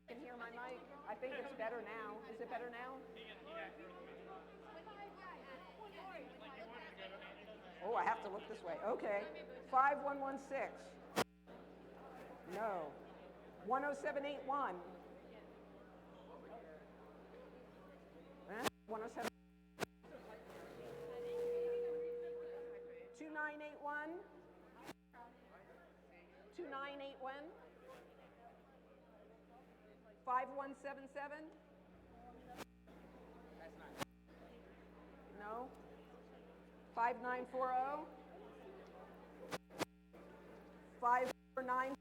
Can hear my mic? I think it's better now. Is it better now? Oh, I have to look this way. Okay. 5116. No. 10781. 107. 2981. 2981. 5177. No. 5940. 5494.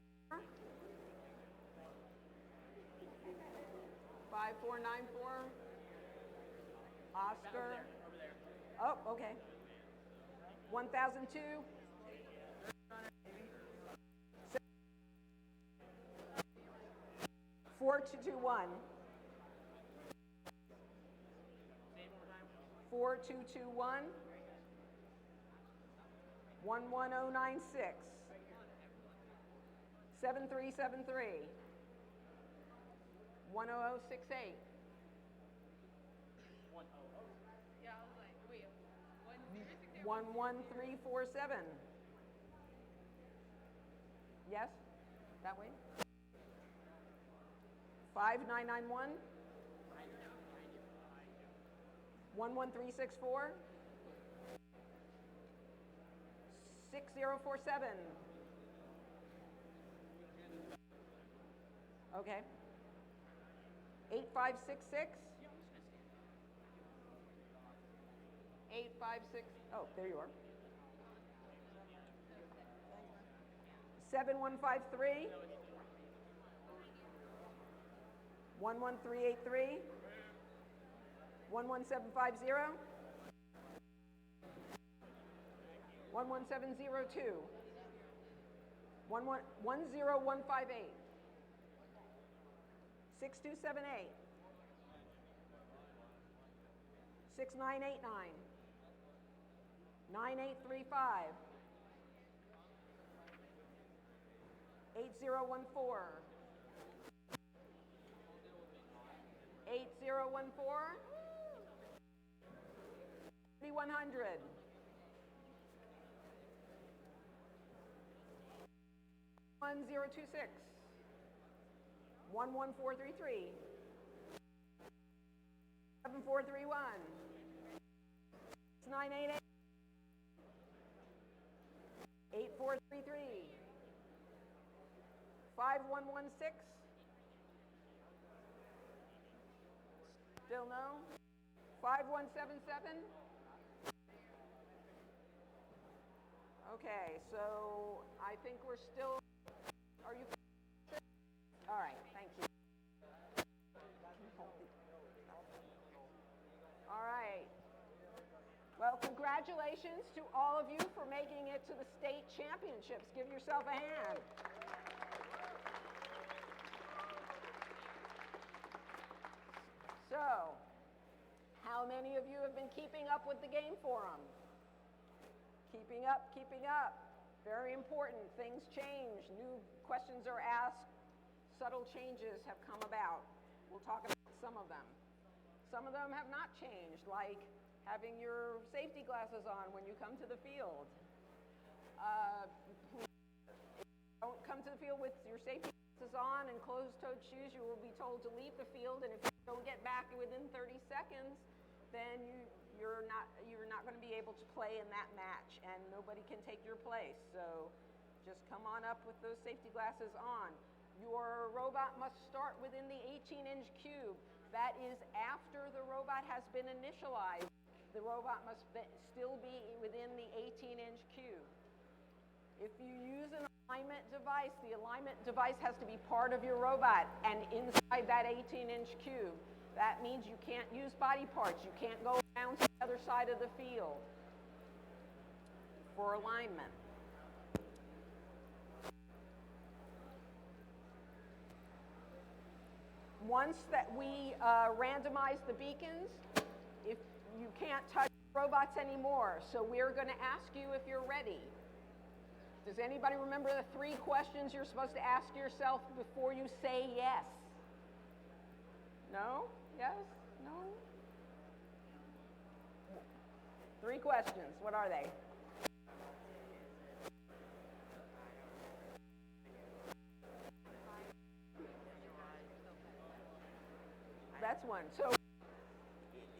5494. Oscar. Oh, okay. 1002. 4221. 4221. 11096. 7373. 10068. Yeah, I was like, wait, 11347. Yes? That way? 5991. 11364. 6047. Okay. 8566. 856. Oh, there you are. 7153. 11383. 11750. 11702. 10158. 6278. 6989. 9835. 8014. 8014. 3100. 1026. 11433. 7431. 6988. 8433. 5116. Still no. 5177. Okay, so I think we're still, are you? All right, thank you. All right. Well, congratulations to all of you for making it to the state championships. Give yourself a hand. So, how many of you have been keeping up with the game forum? Keeping up, keeping up. Very important. Things change. New questions are asked. Subtle changes have come about. We'll talk about some of them. Some of them have not changed, like having your safety glasses on when you come to the field. Please don't come to the field with your safety glasses on and closed-toed shoes. You will be told to leave the field, and if you don't get back within 30 seconds, then you're not going to be able to play in that match, and nobody can take your place. So just come on up with those safety glasses on. Your robot must start within the 18-inch cube. That is after the robot has been initialized. The robot must still be within the 18-inch cube. If you use an alignment device, the alignment device has to be part of your robot and inside that 18-inch cube. That means you can't use body parts. You can't go around to the other side of the field for alignment. Once that we randomize the beacons, if you can't touch robots anymore, so we're going to ask you if you're ready. Does anybody remember the 3 questions you're supposed to ask yourself before you say yes? No? Yes? No? 3 questions. What are they? That's one. So,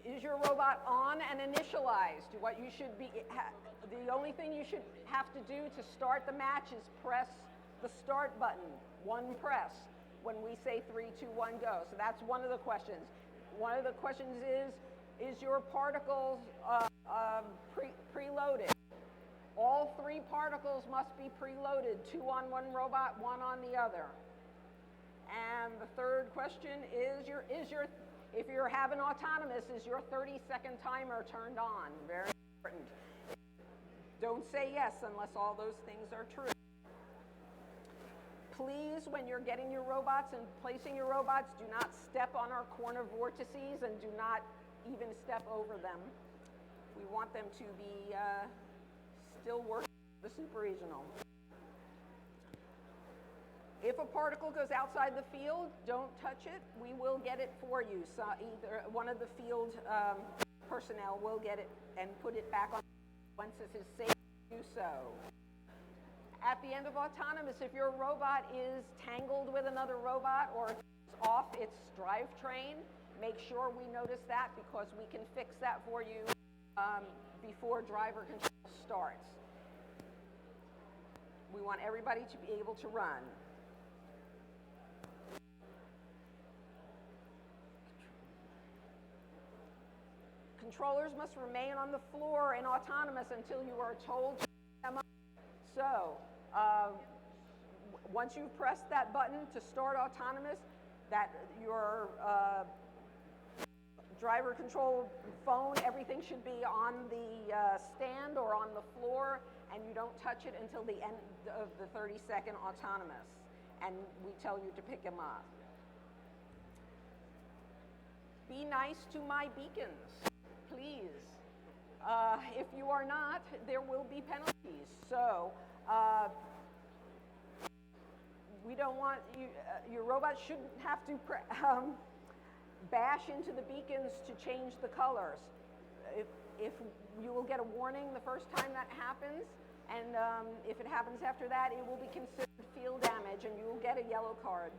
is your robot on and initialized? What you should be, the only thing you should have to do to start the match is press the start button, 1 press, when we say 3, 2, 1, go. So that's one of the questions. One of the questions is your particles preloaded? All 3 particles must be preloaded, 2 on one robot, 1 on the other. And the third question is if you're having autonomous, is your 30-second timer turned on? Very important. Don't say yes unless all those things are true. Please, when you're getting your robots and placing your robots, do not step on our corner vortices and do not even step over them. We want them to be still working the super regional. If a particle goes outside the field, don't touch it. We will get it for you. So either one of the field personnel will get it and put it back on once it is safe to do so. At the end of autonomous, if your robot is tangled with another robot or if it's off its drivetrain, make sure we notice that because we can fix that for you before driver control starts. We want everybody to be able to run. Controllers must remain on the floor in autonomous until you are told to pick them up. So, once you've pressed that button to start autonomous, that your driver control phone, everything should be on the stand or on the floor, and you don't touch it until the end of the 30-second autonomous, and we tell you to pick them up. Be nice to my beacons, please. If you are not, there will be penalties. So we don't want you, your robot shouldn't have to bash into the beacons to change the colors. If you will get a warning the first time that happens, and if it happens after that, it will be considered field damage and you will get a yellow card.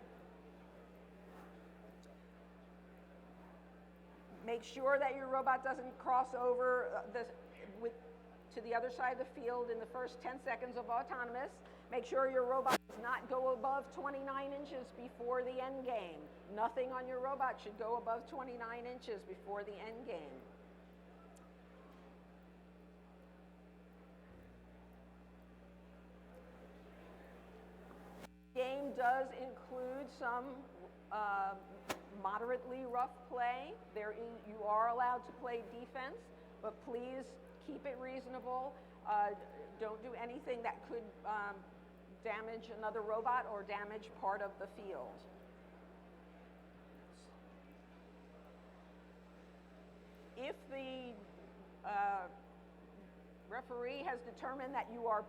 Make sure that your robot doesn't cross over to the other side of the field in the first 10 seconds of autonomous. Make sure your robot does not go above 29 inches before the end game. Nothing on your robot should go above 29 inches before the end game. The game does include some moderately rough play. You are allowed to play defense, but please keep it reasonable. Don't do anything that could damage another robot or damage part of the field. If the referee has determined that you are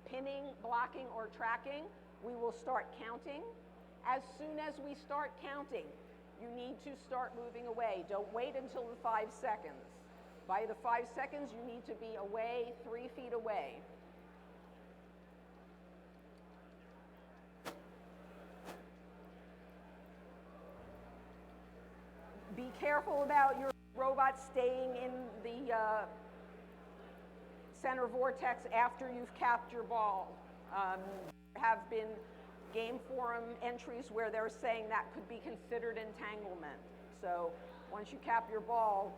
pinning, blocking, or tracking, we will start counting. As soon as we start counting, you need to start moving away. Don't wait until the 5 seconds. By the 5 seconds, you need to be away, 3 feet away. Be careful about your robot staying in the center vortex after you've capped your ball. There have been game forum entries where they're saying that could be considered entanglement. So once you cap your ball,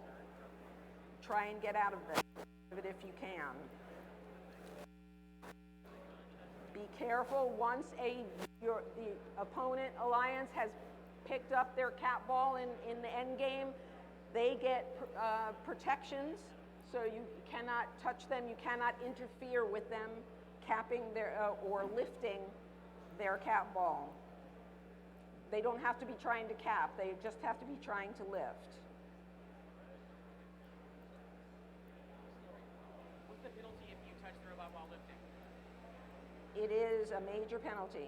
try and get out of it if you can. Be careful once the opponent alliance has picked up their cap ball in the end game, they get protections, so you cannot touch them, you cannot interfere with them capping their or lifting their cap ball. They don't have to be trying to cap, they just have to be trying to lift. What's the penalty if you touch the robot while lifting? is a major penalty.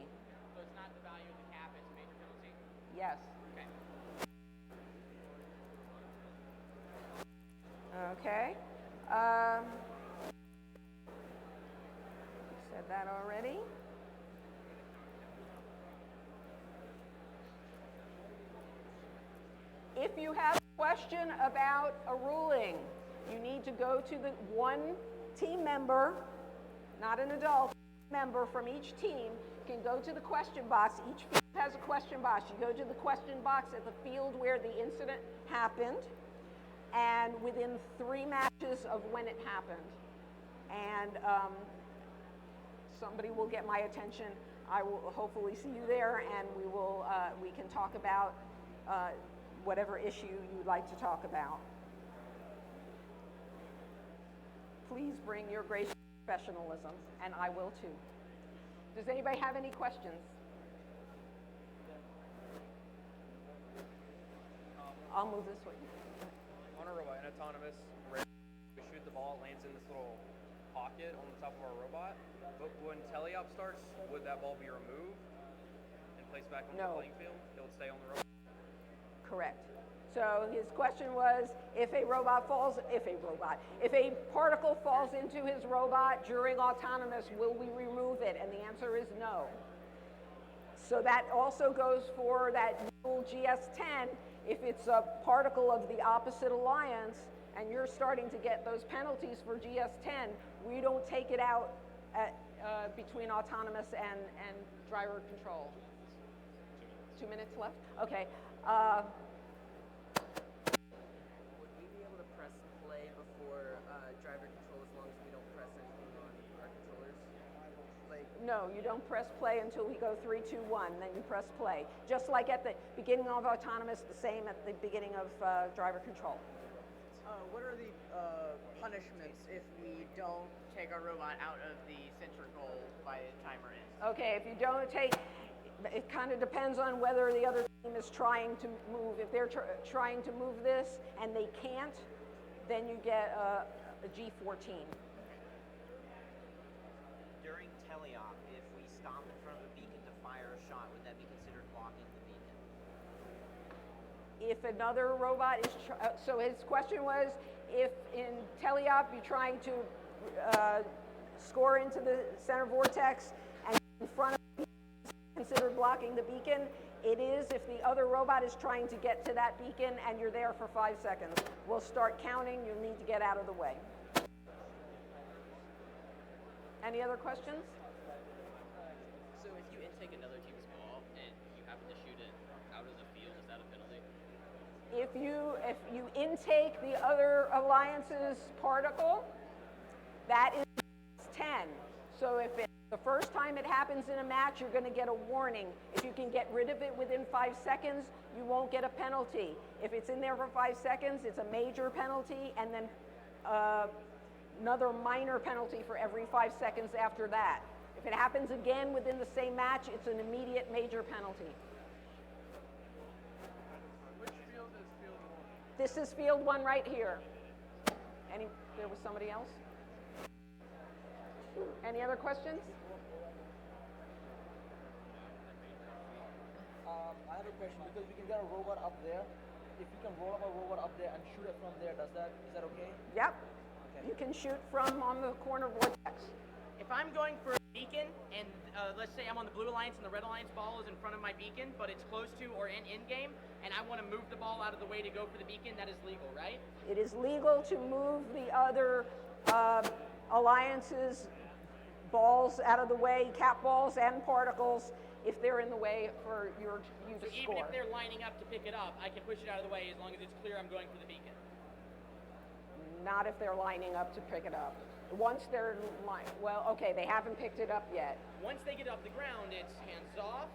So it's not the value of the cap, it's a major penalty? Yes. Okay. Okay. Said that already. If you have a question about a ruling, you need to go to the one team member, not an adult, member from each team can go to the question box. Each field has a question box. You go to the question box at the field where the incident happened, and within 3 matches of when it happened. And somebody will get my attention. I will hopefully see you there, and we can talk about whatever issue you'd like to talk about. Please bring your great professionalism, and I will too. Does anybody have any questions? I'll move this way. On a robot, an autonomous, we shoot the ball, it lands in this little pocket on the top of our robot. But when teleop starts, would that ball be removed and placed back on the playing field? It would stay on the robot? Correct. So his question was, if a particle falls into his robot during autonomous, will we remove it? And the answer is no. So that also goes for that new GS10. If it's a particle of the opposite alliance and you're starting to get those penalties for GS10, we don't take it out between autonomous and driver control. 2 minutes left? Okay. Would we be able to press play before driver control as long as we don't press anything on our controllers? No, you don't press play until we go 3, 2, 1, then you press play. Just like at the beginning of autonomous, the same at the beginning of driver control. What are the punishments if we don't take our robot out of the center goal by the timer ends? Okay, if you don't take, it kind of depends on whether the other team is trying to move. If they're trying to move this and they can't, then you get a G14. During teleop, if we stop in front of a beacon to fire a shot, would that be considered blocking the beacon? If another robot is, so his question was, if in teleop you're trying to score into the center vortex and in front of the beacon is considered blocking the beacon, it is if the other robot is trying to get to that beacon and you're there for 5 seconds. We'll start counting, you'll need to get out of the way. Any other questions? So if you intake another team's ball and you happen to shoot it out of the field, is that a penalty? If you intake the other alliance's particle, that is 10. So if it's the first time it happens in a match, you're going to get a warning. If you can get rid of it within 5 seconds, you won't get a penalty. If it's in there for 5 seconds, it's a major penalty, and then another minor penalty for every 5 seconds after that. If it happens again within the same match, it's an immediate major penalty. Which field is field 1? This is field 1 right here. There was somebody else? Any other questions? I have a question because we can get a robot up there. If we can roll up a robot up there and shoot it from there, is that okay? Yep. Okay. You can shoot from on the corner vortex. If I'm going for a beacon, and let's say I'm on the blue alliance and the red alliance ball is in front of my beacon, but it's close to or in game, and I want to move the ball out of the way to go for the beacon, that is legal, right? It is legal to move the other alliance's balls out of the way, cap balls and particles, if they're in the way for you to So score. even if they're lining up to pick it up, I can push it out of the way as long as it's clear I'm going for the beacon. Not if they're lining up to pick it up. Once they're okay, they haven't picked it up yet. Once they get off the ground, it's hands off,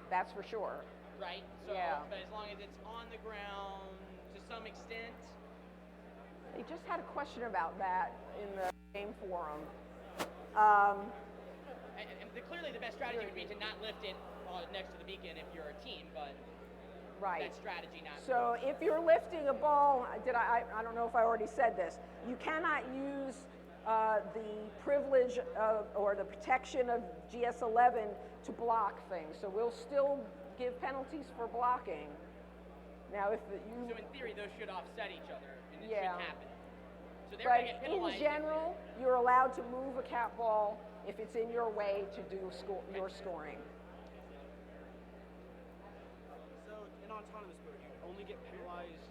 That's for sure. right? So, Yeah. But as long as it's on the ground to some extent. They just had a question about that in the game forum. Clearly the best strategy would be to not lift it next to the beacon if you're a team, but Right. that strategy not. So if you're lifting a ball, I don't know if I already said this, you cannot use the privilege or the protection of GS11 to block things. So we'll still give penalties for blocking. Now, if you, So in theory, those should offset each other, and it Yeah. shouldn't happen. So they're but going to get in penalized. general, you're allowed to move a cat ball if it's in your way to do your scoring. So in autonomous mode, you only get penalized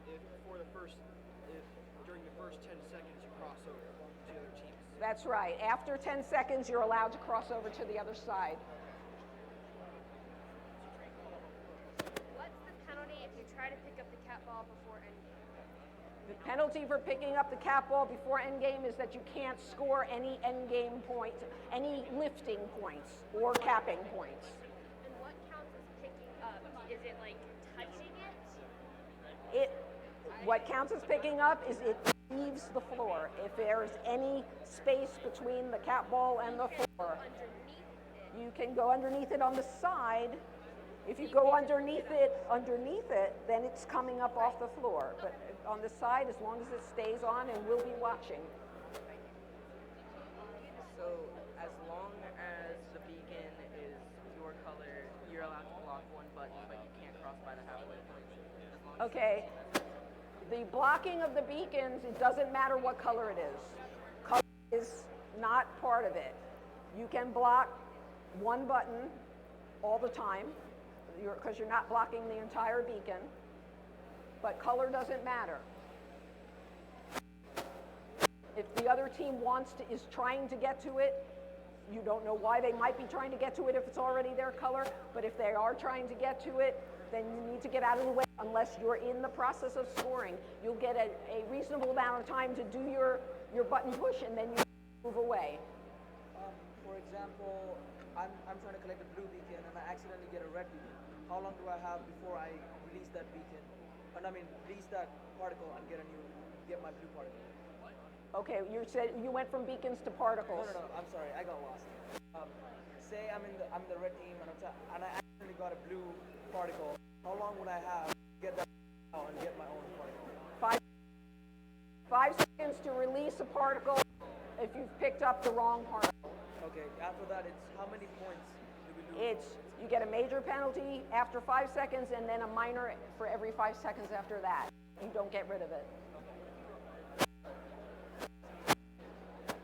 if during the first 10 seconds you cross over to the other teams. That's right. After 10 seconds, you're allowed to cross over to the other side. What's the penalty if you try to pick up the cat ball before endgame? The penalty for picking up the cat ball before endgame is that you can't score any endgame points, any lifting points or capping points. And what counts as picking up? Is it like touching it? What counts as picking up is it leaves the floor. If there's any space between the cat ball and the floor, Underneath it? you can go underneath it on the side. If you go underneath it, then it's coming up off the floor. But on the side, as long as it stays on, and we'll be watching. So as long as the beacon is your color, you're allowed to block one button, but you can't cross by the halfway point. As long as Okay. The blocking of the beacons, it doesn't matter what color it is. Color is not part of it. You can block one button all the time because you're not blocking the entire beacon, but color doesn't matter. If the other team is trying to get to it, you don't know why they might be trying to get to it if it's already their color, but if they are trying to get to it, then you need to get out of the way unless you're in the process of scoring. You'll get a reasonable amount of time to do your button push, and then you move away. For example, I'm trying to collect a blue beacon and I accidentally get a red beacon. How long do I have before I release that beacon? Release that particle and get my blue particle? Okay, you said you went from beacons to particles. No, I'm sorry, I got lost. Say I'm in the red team and I accidentally got a blue particle. How long would I have to get that out and get my own particle? 5 seconds to release a particle if you've picked up the wrong particle. Okay, after that, it's how many points do we lose? You get a major penalty after 5 seconds and then a minor for every 5 seconds after that. You don't get rid of it.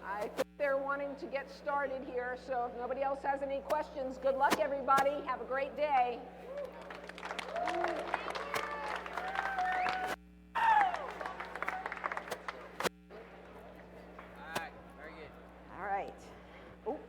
I think they're wanting to get started here, so if nobody else has any questions, good luck everybody. Have a great day. Alright, very good. All right. Oop.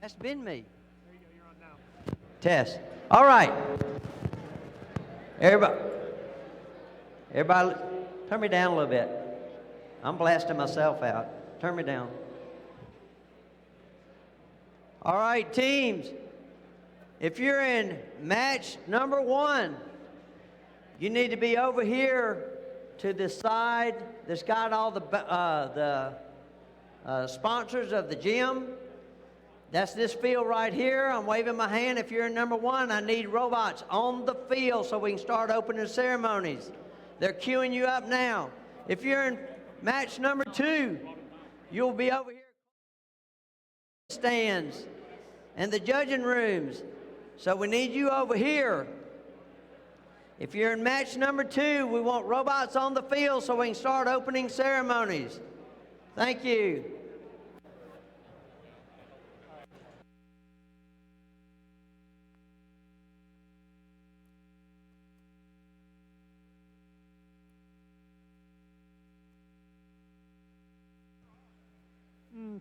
That's been me. There you go. You're on now. Test. All right. Everybody, turn me down a little bit. I'm blasting myself out. Turn me down. All right, teams. If you're in match number 1, you need to be over here to the side that's got all the sponsors of the gym. That's this field right here. I'm waving my hand. If you're in number 1, I need robots on the field so we can start opening ceremonies. They're queuing you up now. If you're in match number 2, you'll be over here stands and the judging rooms. So we need you over here. If you're in match number 2, we want robots on the field so we can start opening ceremonies. Thank you.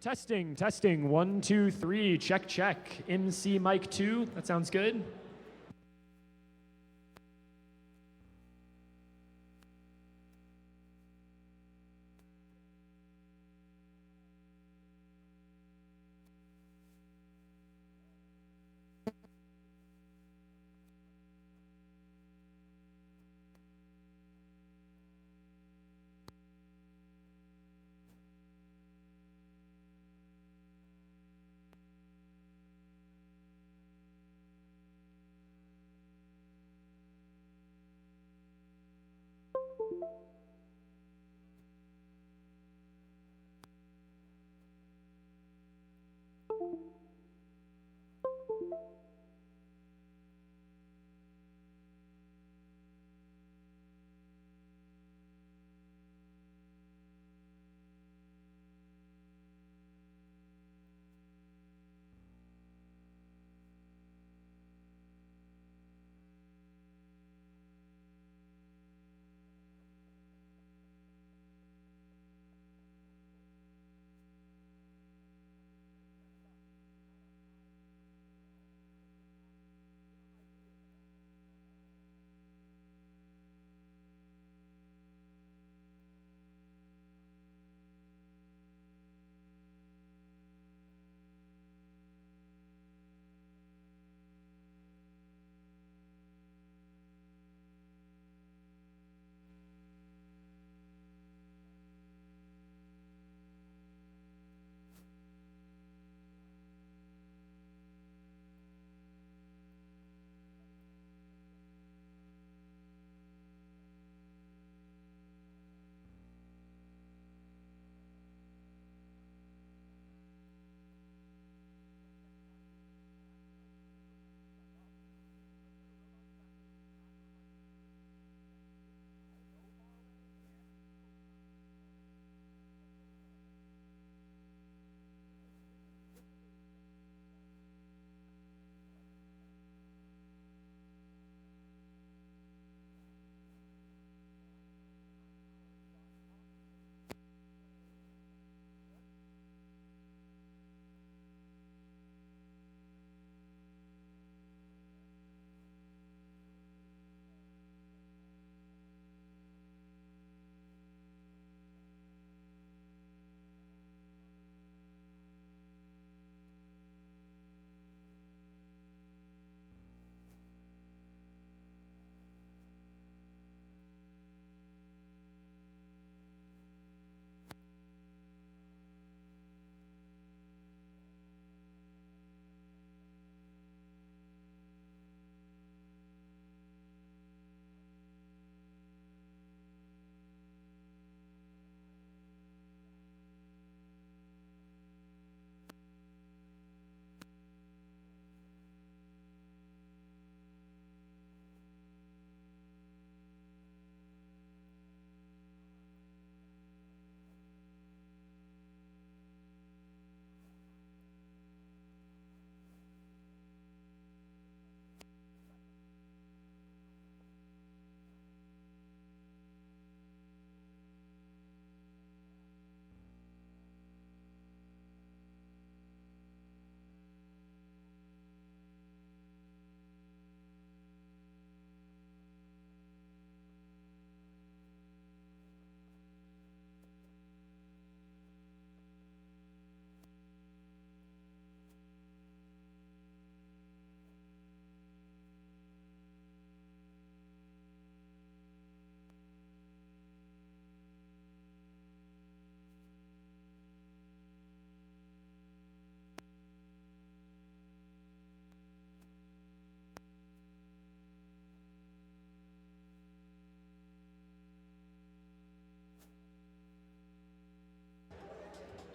Testing, testing. 1, 2, 3. Check, check. MC mic 2. That sounds good.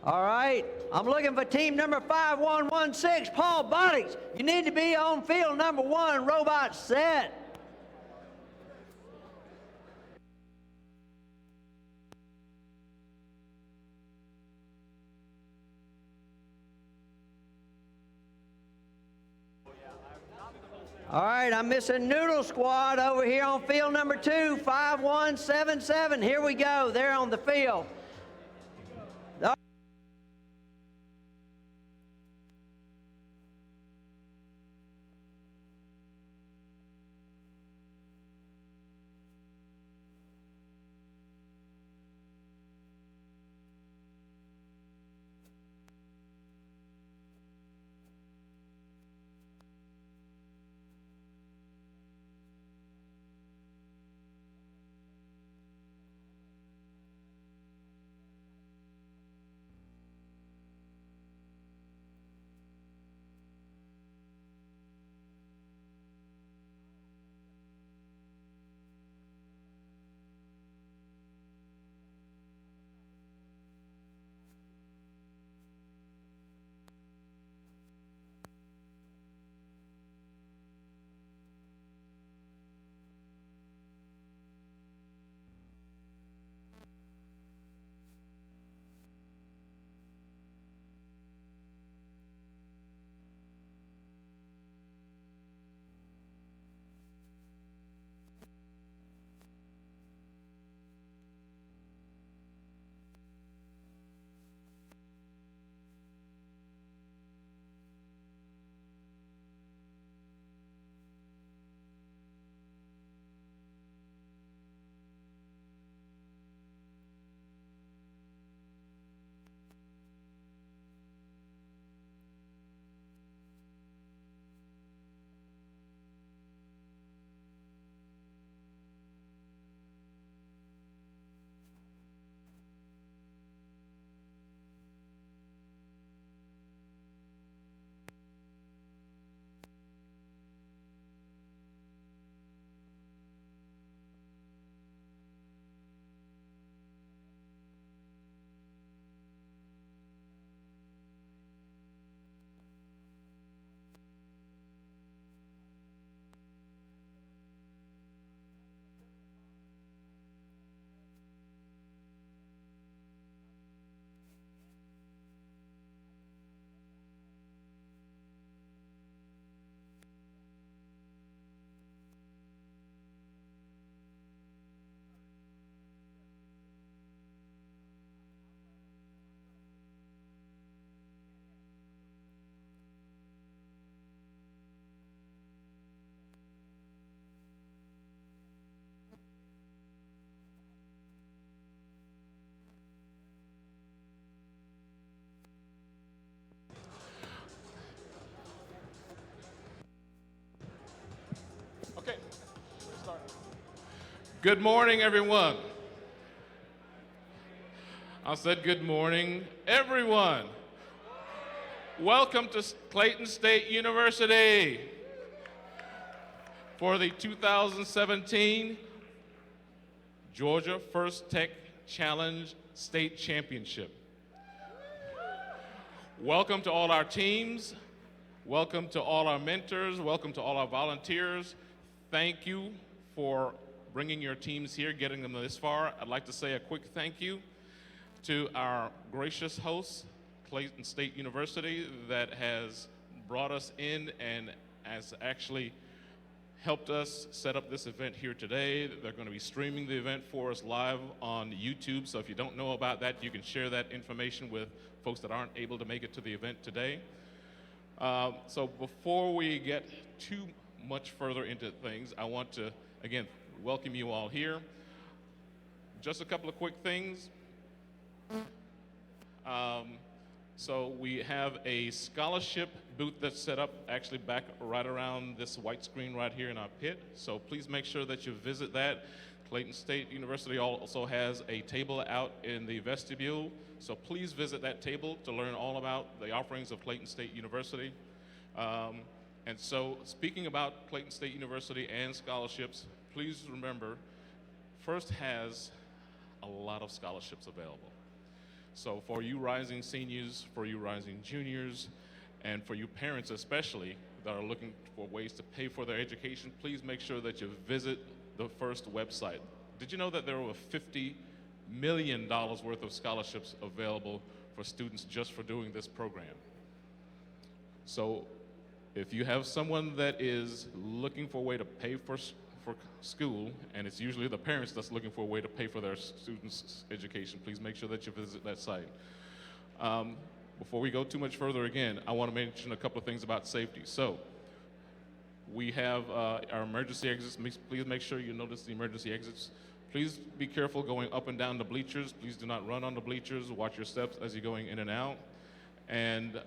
All right, I'm looking for team number 5116, Paul Bonnix. You need to be on field number 1, robot set. All right, I'm missing Noodle Squad over here on field number 2, 5177. Here we go, they're on the field. Good morning, everyone. I said good morning, everyone. Welcome to Clayton State University for the 2017 Georgia First Tech Challenge State Championship. Welcome to all our teams. Welcome to all our mentors. Welcome to all our volunteers. Thank you for bringing your teams here, getting them this far. I'd like to say a quick thank you to our gracious host, Clayton State University, that has brought us in and has actually helped us set up this event here today. They're going to be streaming the event for us live on YouTube, so if you don't know about that, you can share that information with folks that aren't able to make it to the event today. So before we get too much further into things, I want to, again, welcome you all here. Just a couple of quick things. So we have a scholarship booth that's set up actually back right around this white screen right here in our pit. So please make sure that you visit that. Clayton State University also has a table out in the vestibule. So please visit that table to learn all about the offerings of Clayton State University. And so speaking about Clayton State University and scholarships, please remember, First has a lot of scholarships available. So for you rising seniors, for you rising juniors, and for you parents especially that are looking for ways to pay for their education, please make sure that you visit the FIRST website. Did you know that there are over $50 million worth of scholarships available for students just for doing this program? So if you have someone that is looking for a way to pay for school, and it's usually the parents that's looking for a way to pay for their students' education, please make sure that you visit that site. Before we go too much further again, I want to mention a couple of things about safety. So we have our emergency exits. Please make sure you notice the emergency exits. Please be careful going up and down the bleachers. Please do not run on the bleachers. Watch your steps as you're going in and out. And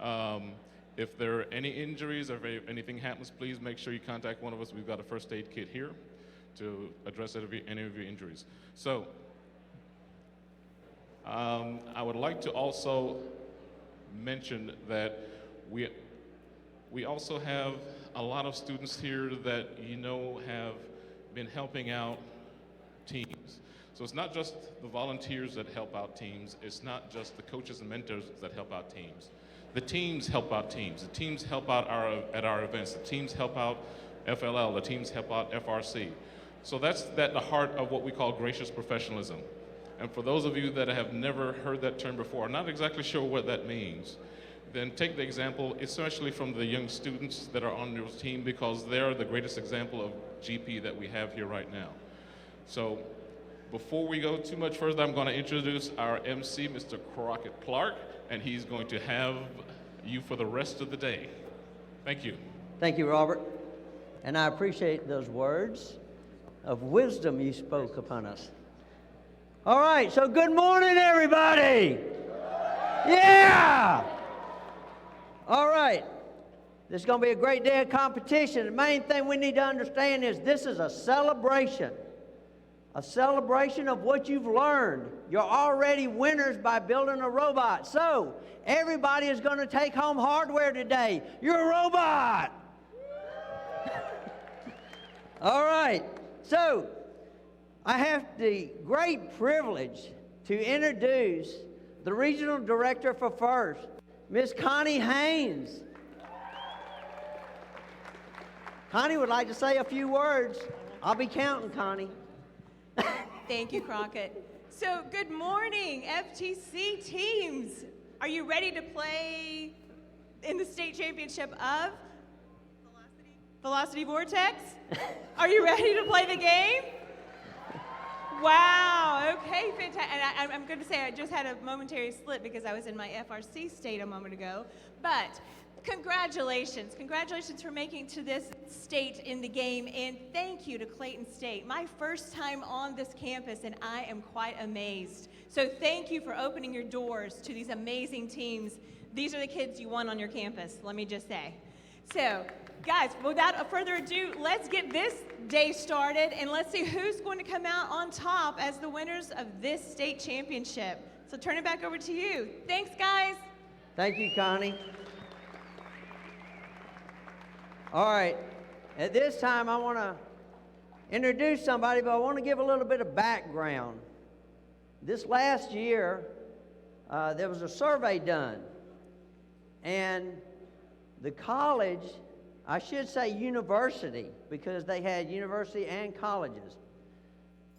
if there are any injuries or if anything happens, please make sure you contact one of us. We've got a first aid kit here to address any of your injuries. So I would like to also mention that we also have a lot of students here that have been helping out teams. So it's not just the volunteers that help out teams. It's not just the coaches and mentors that help out teams. The teams help out teams. The teams help out at our events. The teams help out FLL. The teams help out FRC. So that's at the heart of what we call gracious professionalism. And for those of you that have never heard that term before, not exactly sure what that means, then take the example, especially from the young students that are on your team, because they're the greatest example of GP that we have here right now. So before we go too much further, I'm going to introduce our MC, Mr. Crockett Clark, and he's going to have you for the rest of the day. Thank you. Thank you, Robert. And I appreciate those words of wisdom you spoke upon us. All right, so good morning, everybody. Yeah! All right. This is going to be a great day of competition. The main thing we need to understand is this is a celebration of what you've learned. You're already winners by building a robot. So everybody is going to take home hardware today. You're a robot. All right. So I have the great privilege to introduce the regional director for FIRST, Miss Connie Haynes. Connie would like to say a few words. I'll be counting, Connie. Thank you, Crockett. So, good morning, FTC teams. Are you ready to play in the state championship of Velocity Vortex? Are you ready to play the game? Wow, okay, fantastic. And I'm going to say I just had a momentary slip because I was in my FRC state a moment ago. But congratulations. Congratulations for making to this state in the game. And thank you to Clayton State. My first time on this campus, and I am quite amazed. So thank you for opening your doors to these amazing teams. These are the kids you want on your campus, let me just say. So, guys, without further ado, let's get this day started, and let's see who's going to come out on top as the winners of this state championship. So turn it back over to you. Thanks, guys. Thank you, Connie. All right. At this time, I want to introduce somebody, but I want to give a little bit of background. This last year, there was a survey done, and the college, I should say university, because they had university and colleges.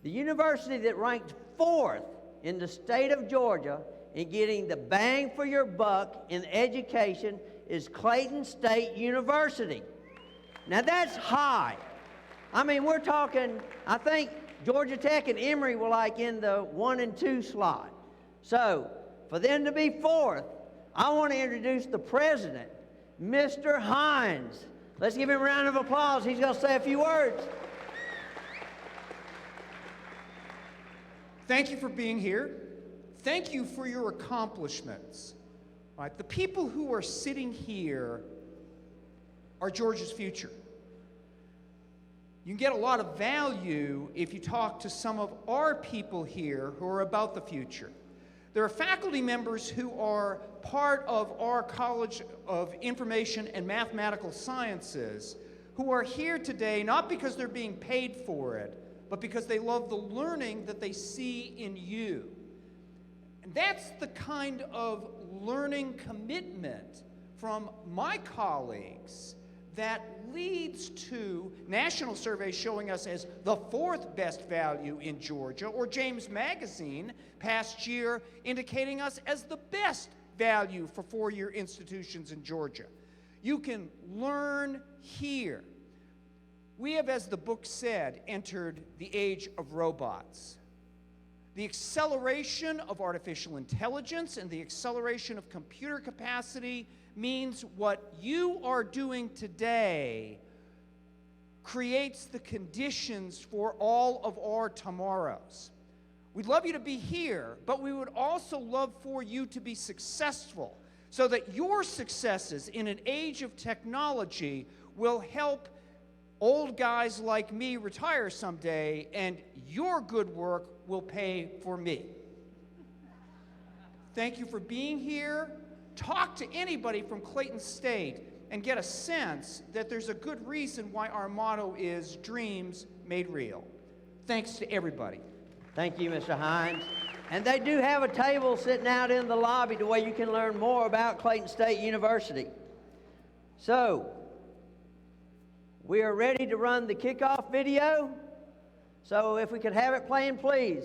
The university that ranked 4th in the state of Georgia in getting the bang for your buck in education is Clayton State University. Now that's high. I mean, we're talking, I think Georgia Tech and Emory were like in the 1 and 2 slot. So for them to be 4th, I want to introduce the president, Mr. Hines. Let's give him a round of applause. He's going to say a few words. Thank you for being here. Thank you for your accomplishments. All right, the people who are sitting here are Georgia's future. You can get a lot of value if you talk to some of our people here who are about the future. There are faculty members who are part of our College of Information and Mathematical Sciences who are here today not because they're being paid for it, but because they love the learning that they see in you. And that's the kind of learning commitment from my colleagues that leads to national surveys showing us as the 4th best value in Georgia, or James Magazine past year indicating us as the best value for four-year institutions in Georgia. You can learn here. We have, as the book said, entered the age of robots. The acceleration of artificial intelligence and the acceleration of computer capacity means what you are doing today creates the conditions for all of our tomorrows. We'd love you to be here, but we would also love for you to be successful so that your successes in an age of technology will help old guys like me retire someday, and your good work will pay for me. Thank you for being here. Talk to anybody from Clayton State and get a sense that there's a good reason why our motto is dreams made real. Thanks to everybody. Thank you, Mr. Hines. And they do have a table sitting out in the lobby to where you can learn more about Clayton State University. So, we are ready to run the kickoff video. So if we could have it playing, please.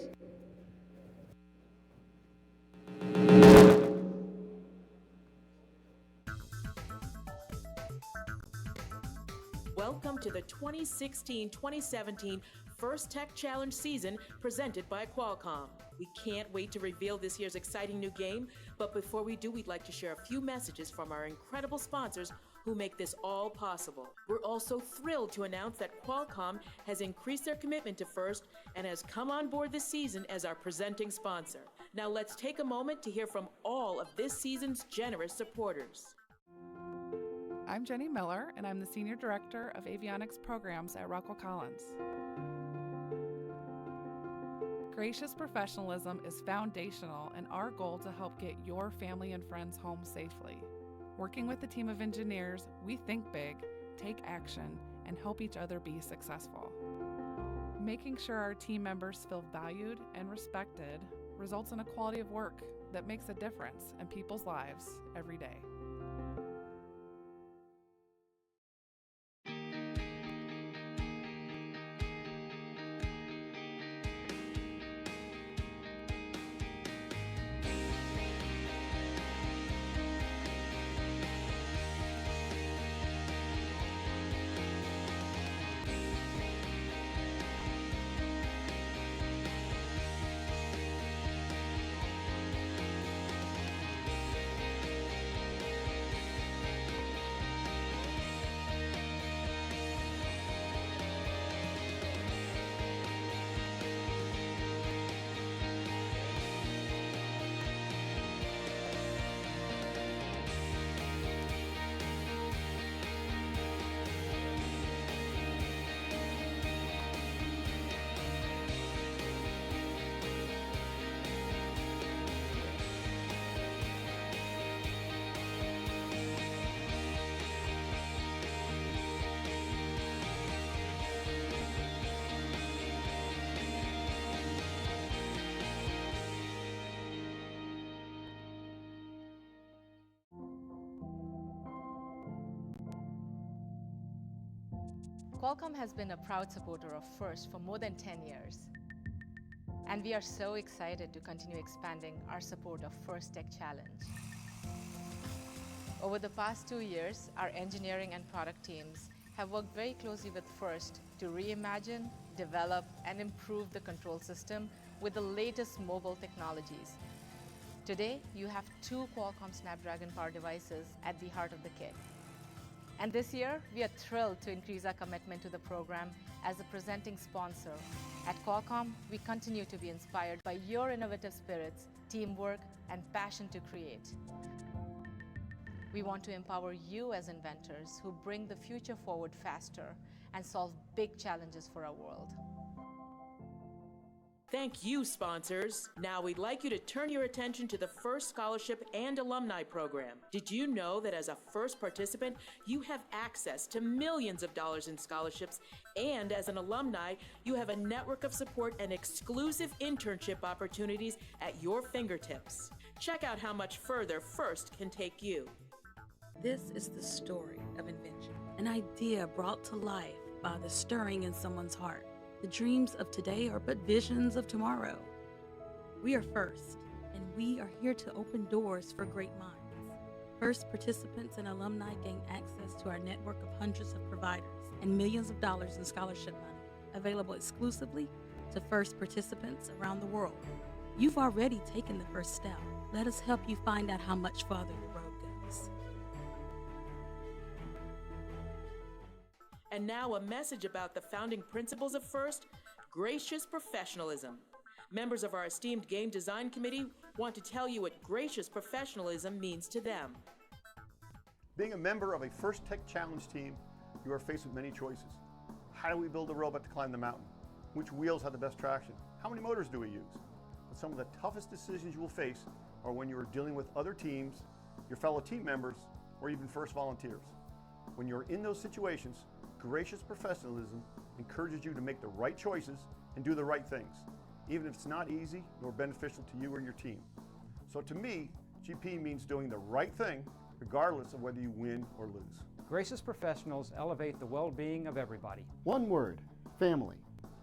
Welcome to the 2016-2017 First Tech Challenge season presented by Qualcomm. We can't wait to reveal this year's exciting new game, but before we do, we'd like to share a few messages from our incredible sponsors who make this all possible. We're also thrilled to announce that Qualcomm has increased their commitment to FIRST and has come on board this season as our presenting sponsor. Now let's take a moment to hear from all of this season's generous supporters. I'm Jenny Miller, and I'm the Senior Director of Avionics Programs at Rockwell Collins. Gracious professionalism is foundational in our goal to help get your family and friends home safely. Working with a team of engineers, we think big, take action, and help each other be successful. Making sure our team members feel valued and respected results in a quality of work that makes a difference in people's lives every day. Qualcomm has been a proud supporter of FIRST for more than 10 years. And we are so excited to continue expanding our support of FIRST Tech Challenge. Over the past 2 years, our engineering and product teams have worked very closely with FIRST to reimagine, develop, and improve the control system with the latest mobile technologies. Today, you have 2 Qualcomm Snapdragon power devices at the heart of the kit. And this year, we are thrilled to increase our commitment to the program as a presenting sponsor. At Qualcomm, we continue to be inspired by your innovative spirits, teamwork, and passion to create. We want to empower you as inventors who bring the future forward faster and solve big challenges for our world. Thank you, sponsors. Now we'd like you to turn your attention to the FIRST Scholarship and Alumni Program. Did you know that as a FIRST participant, you have access to millions of dollars in scholarships, and as an alumni, you have a network of support and exclusive internship opportunities at your fingertips. Check out how much further FIRST can take you. This is the story of invention, an idea brought to life by the stirring in someone's heart. The dreams of today are but visions of tomorrow. We are FIRST, and we are here to open doors for great minds. FIRST participants and alumni gain access to our network of hundreds of providers and millions of dollars in scholarship money, available exclusively to FIRST participants around the world. You've already taken the first step. Let us help you find out how much farther the road goes. And now a message about the founding principles of FIRST, gracious professionalism. Members of our esteemed Game Design Committee want to tell you what gracious professionalism means to them. Being a member of a FIRST Tech Challenge team, you are faced with many choices. How do we build a robot to climb the mountain? Which wheels have the best traction? How many motors do we use? But some of the toughest decisions you will face are when you are dealing with other teams, your fellow team members, or even FIRST volunteers. When you're in those situations, gracious professionalism encourages you to make the right choices and do the right things, even if it's not easy nor beneficial to you or your team. So to me, GP means doing the right thing regardless of whether you win or lose. Gracious professionals elevate the well-being of everybody. One word, family.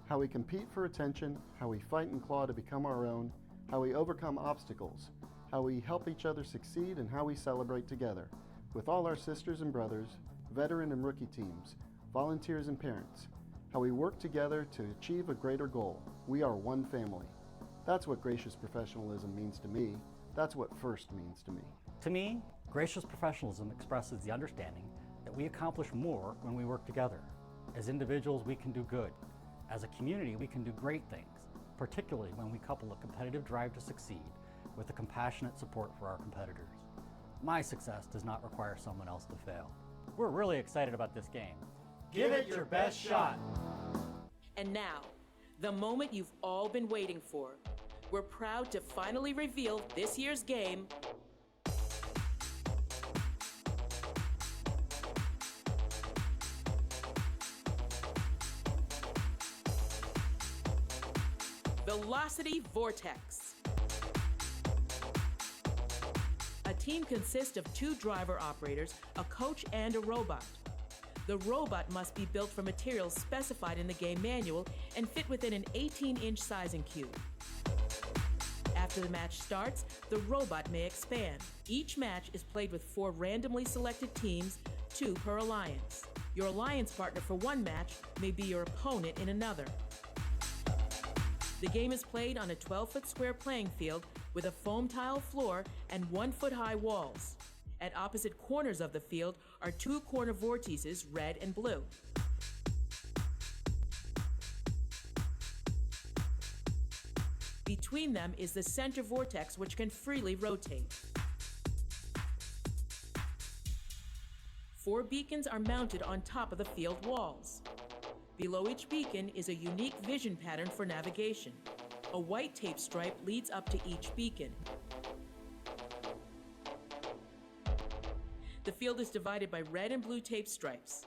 How we compete for attention, how we fight and claw to become our own, how we overcome obstacles, how we help each other succeed, and how we celebrate together. With all our sisters and brothers, veteran and rookie teams, volunteers and parents, how we work together to achieve a greater goal. We are one family. That's what gracious professionalism means to me. That's what FIRST means to me. To me, gracious professionalism expresses the understanding that we accomplish more when we work together. As individuals, we can do good. As a community, we can do great things, particularly when we couple a competitive drive to succeed with a compassionate support for our competitors. My success does not require someone else to fail. We're really excited about this game. Give it your best shot. And now, the moment you've all been waiting for. We're proud to finally reveal this year's game, Velocity Vortex. A team consists of 2 driver operators, a coach, and a robot. The robot must be built from materials specified in the game manual and fit within an 18-inch sizing cube. After the match starts, the robot may expand. Each match is played with 4 randomly selected teams, 2 per alliance. Your alliance partner for one match may be your opponent in another. The game is played on a 12-foot square playing field with a foam tile floor and 1-foot-high walls. At opposite corners of the field are 2 corner vortices, red and blue. Between them is the center vortex, which can freely rotate. 4 beacons are mounted on top of the field walls. Below each beacon is a unique vision pattern for navigation. A white tape stripe leads up to each beacon. The field is divided by red and blue tape stripes.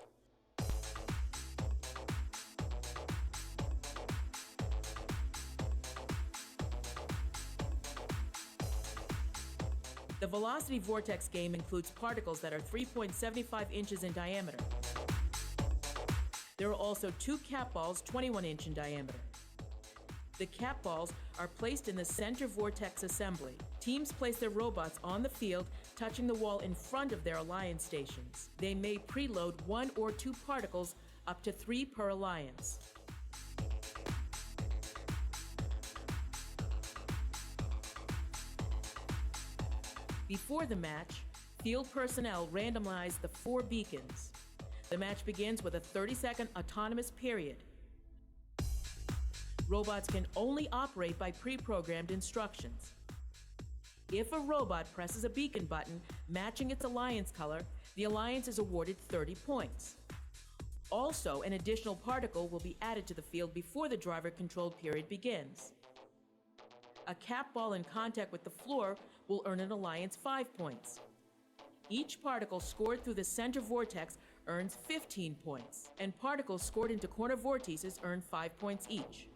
The Velocity Vortex game includes particles that are 3.75 inches in diameter. There are also 2 cap balls 21 inch in diameter. The cap balls are placed in the center vortex assembly. Teams place their robots on the field, touching the wall in front of their alliance stations. They may preload 1 or 2 particles, up to 3 per alliance. Before the match, field personnel randomize the 4 beacons. The match begins with a 30-second autonomous period. Robots can only operate by pre-programmed instructions. If a robot presses a beacon button matching its alliance color, the alliance is awarded 30 points. Also, an additional particle will be added to the field before the driver-controlled period begins. A cap ball in contact with the floor will earn an alliance 5 points. Each particle scored through the center vortex earns 15 points, and particles scored into corner vortices earn 5 points each.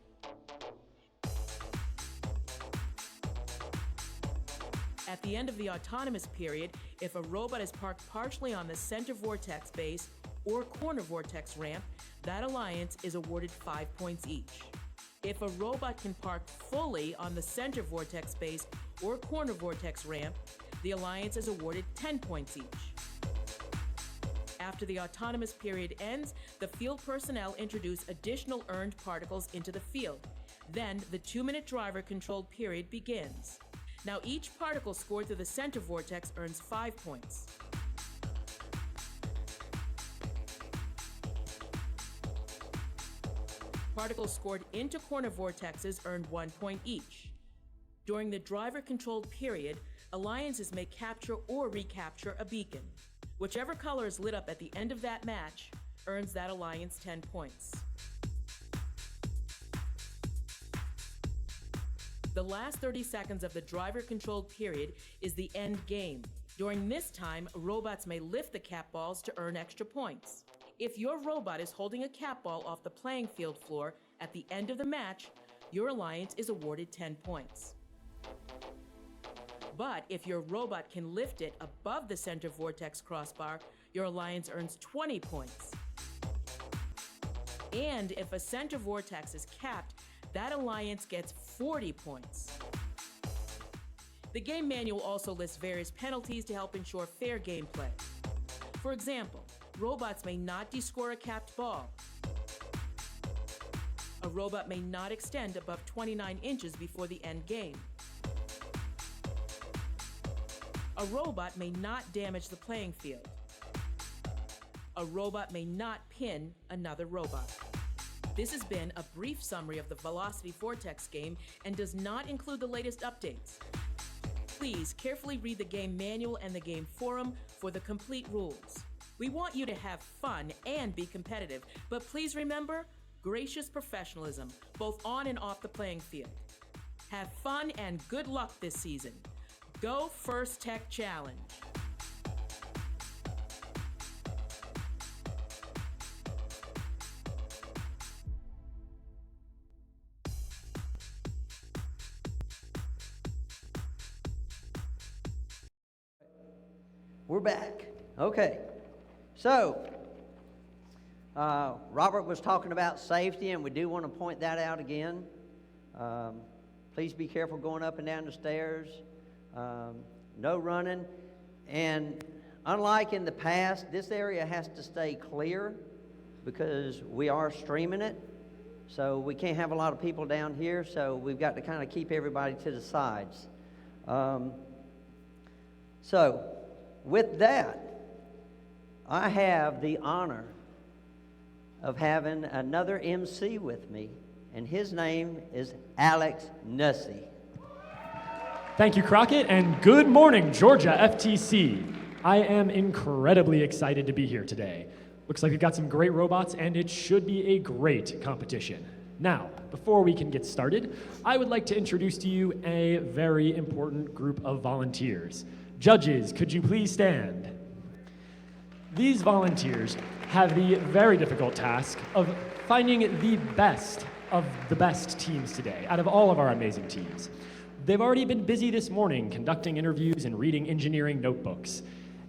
At the end of the autonomous period, if a robot is parked partially on the center vortex base or corner vortex ramp, that alliance is awarded 5 points each. If a robot can park fully on the center vortex base or corner vortex ramp, the alliance is awarded 10 points each. After the autonomous period ends, the field personnel introduce additional earned particles into the field. Then the 2-minute driver-controlled period begins. Now each particle scored through the center vortex earns 5 points. Particles scored into corner vortexes earn 1 point each. During the driver-controlled period, alliances may capture or recapture a beacon. Whichever color is lit up at the end of that match earns that alliance 10 points. The last 30 seconds of the driver-controlled period is the end game. During this time, robots may lift the cap balls to earn extra points. If your robot is holding a cap ball off the playing field floor at the end of the match, your alliance is awarded 10 points. But if your robot can lift it above the center vortex crossbar, your alliance earns 20 points. And if a center vortex is capped, that alliance gets 40 points. The game manual also lists various penalties to help ensure fair gameplay. For example, robots may not descore a capped ball. A robot may not extend above 29 inches before the end game. A robot may not damage the playing field. A robot may not pin another robot. This has been a brief summary of the Velocity Vortex game and does not include the latest updates. Please carefully read the game manual and the game forum for the complete rules. We want you to have fun and be competitive, but please remember, gracious professionalism, both on and off the playing field. Have fun and good luck this season. Go First Tech Challenge. We're back. Okay. So, Robert was talking about safety, and we do want to point that out again. Please be careful going up and down the stairs. No running. And unlike in the past, this area has to stay clear because we are streaming it. So we can't have a lot of people down here, so we've got to kind of keep everybody to the sides. So, with that, I have the honor of having another MC with me, and his name is Alex Nussey. Thank you, Crockett, and good morning, Georgia FTC. I am incredibly excited to be here today. Looks like we've got some great robots, and it should be a great competition. Now, before we can get started, I would like to introduce to you a very important group of volunteers. Judges, could you please stand? These volunteers have the very difficult task of finding the best of the best teams today, out of all of our amazing teams. They've already been busy this morning conducting interviews and reading engineering notebooks.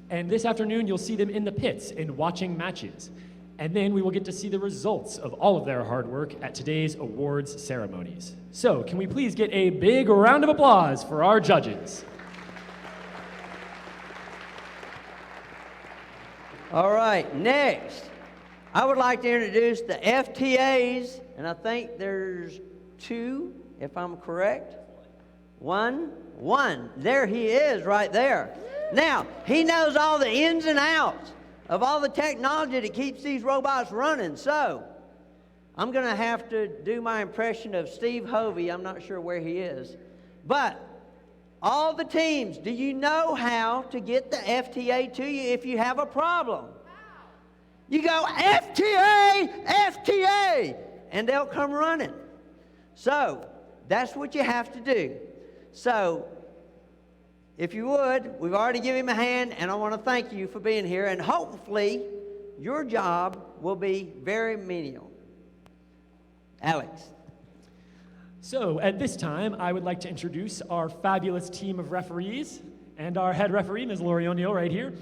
And this afternoon, you'll see them in the pits and watching matches. And then we will get to see the results of all of their hard work at today's awards ceremonies. So, can we please get a big round of applause for our judges? All right, next, I would like to introduce the FTAs, and I think there's 2, if I'm correct. One. There he is right there. Now, he knows all the ins and outs of all the technology that keeps these robots running. So, I'm going to have to do my impression of Steve Hovey. I'm not sure where he is. But all the teams, do you know how to get the FTA to you if you have a problem? You go, FTA, FTA, and they'll come running. So, that's what you have to do. So, if you would, we've already given him a hand, and I want to thank you for being here, and hopefully your job will be very menial. Alex. So, at this time, I would like to introduce our fabulous team of referees and our head referee, Ms. Lori O'Neill, right here.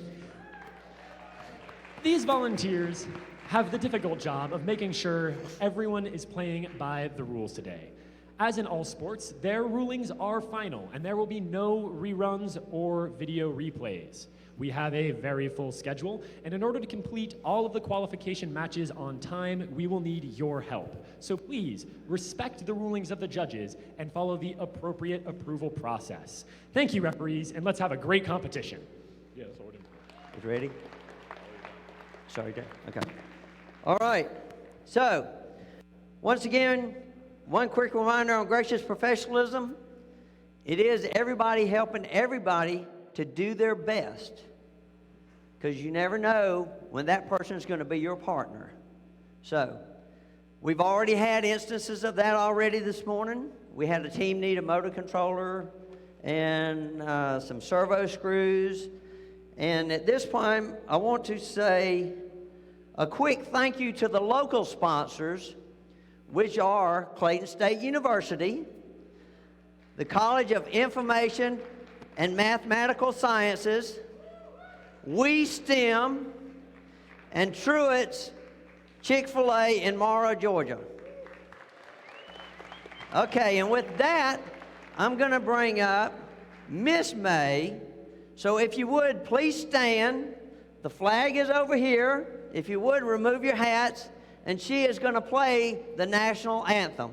These volunteers have the difficult job of making sure everyone is playing by the rules today. As in all sports, their rulings are final, and there will be no reruns or video replays. We have a very full schedule, and in order to complete all of the qualification matches on time, we will need your help. So please, respect the rulings of the judges and follow the appropriate approval process. Thank you, referees, and let's have a great competition. Yeah, that's what we're doing. You ready? Sorry, Dad. Okay. All right. So, once again, one quick reminder on gracious professionalism. It is everybody helping everybody to do their best, because you never know when that person is going to be your partner. So, we've already had instances of that already this morning. We had a team need a motor controller and some servo screws. And at this point, I want to say a quick thank you to the local sponsors, which are Clayton State University, the College of Information and Mathematical Sciences, We STEM, and Truett's Chick-fil-A in Morrow, Georgia. Okay, and with that, I'm going to bring up Miss May. So if you would, please stand. The flag is over here. If you would, remove your hats. And she is going to play the national anthem.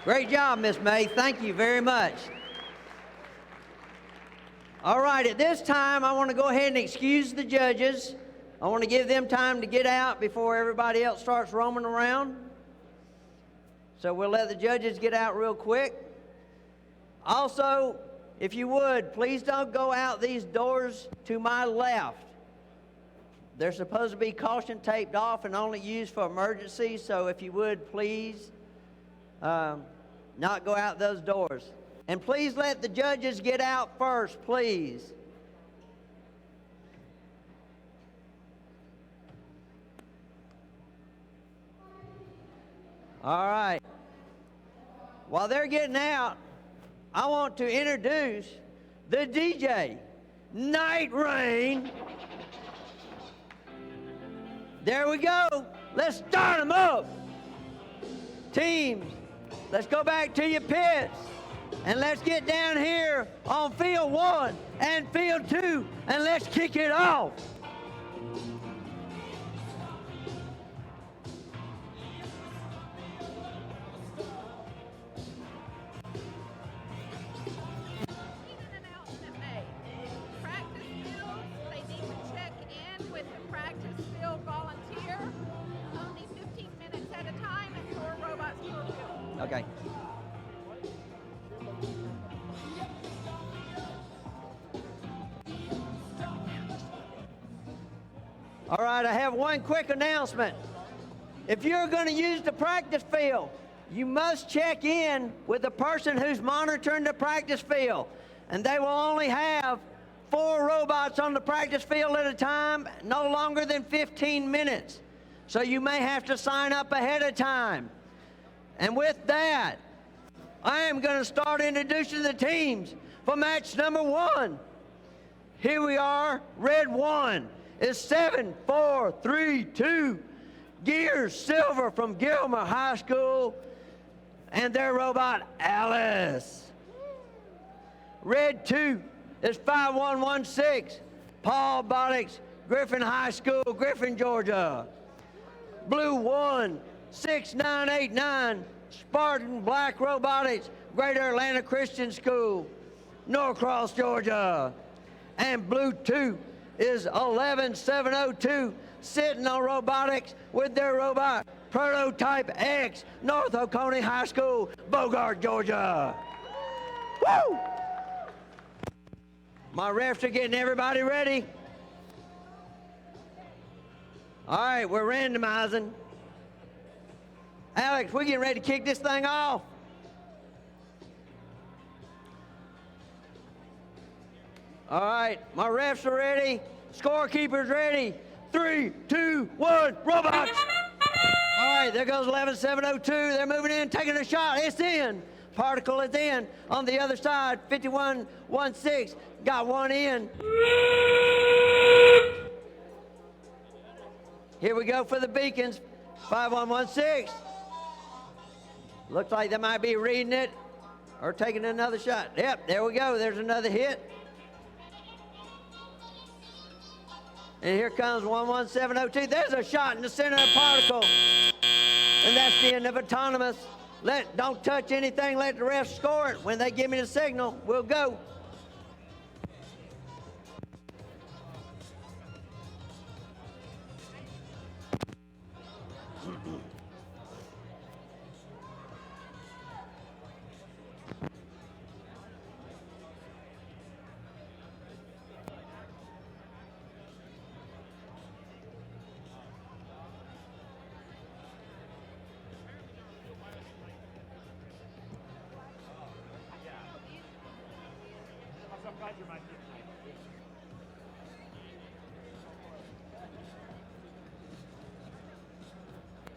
Great job, Miss May. Thank you very much. All right, at this time, I want to go ahead and excuse the judges. I want to give them time to get out before everybody else starts roaming around. So we'll let the judges get out real quick. Also, if you would, please don't go out these doors to my left. They're supposed to be caution taped off and only used for emergencies, so if you would, please not go out those doors. And please let the judges get out first, please. All right. While they're getting out, I want to introduce the DJ, Night Rain. There we go. Let's start them up. Teams, let's go back to your pits. And let's get down here on field 1 and field 2, and let's kick it off. Okay. All right, I have one quick announcement. If you're going to use the practice field, you must check in with the person who's monitoring the practice field. And they will only have 4 robots on the practice field at a time, no longer than 15 minutes. So you may have to sign up ahead of time. And with that, I am going to start introducing the teams for match number 1. Here we are, red 1 is 7432 Gears Silver from Gilmer High School and their robot Alice. Red 2 is 5116 Paul Botics, Griffin High School, Griffin, Georgia. Blue 1 6989 Spartan Black Robotics, Greater Atlanta Christian School, Norcross, Georgia. And blue 2 is 11702 Sentinel Robotics with their robot Prototype X, North Oconee High School, Bogart, Georgia. Woo! My refs are getting everybody ready. All right, we're randomizing. Alex, we're getting ready to kick this thing off. All right, my refs are ready. Scorekeeper's ready. 3, 2, 1, robots. All right, there goes 11702. They're moving in, taking a shot. It's in. Particle is in. On the other side, 5116 got one in. Here we go for the beacons. 5116. Looks like they might be reading it or taking another shot. Yep, there we go. There's another hit. And here comes 11702. There's a shot in the center of the particle. And that's the end of autonomous. Don't touch anything. Let the refs score it. When they give me the signal, we'll go.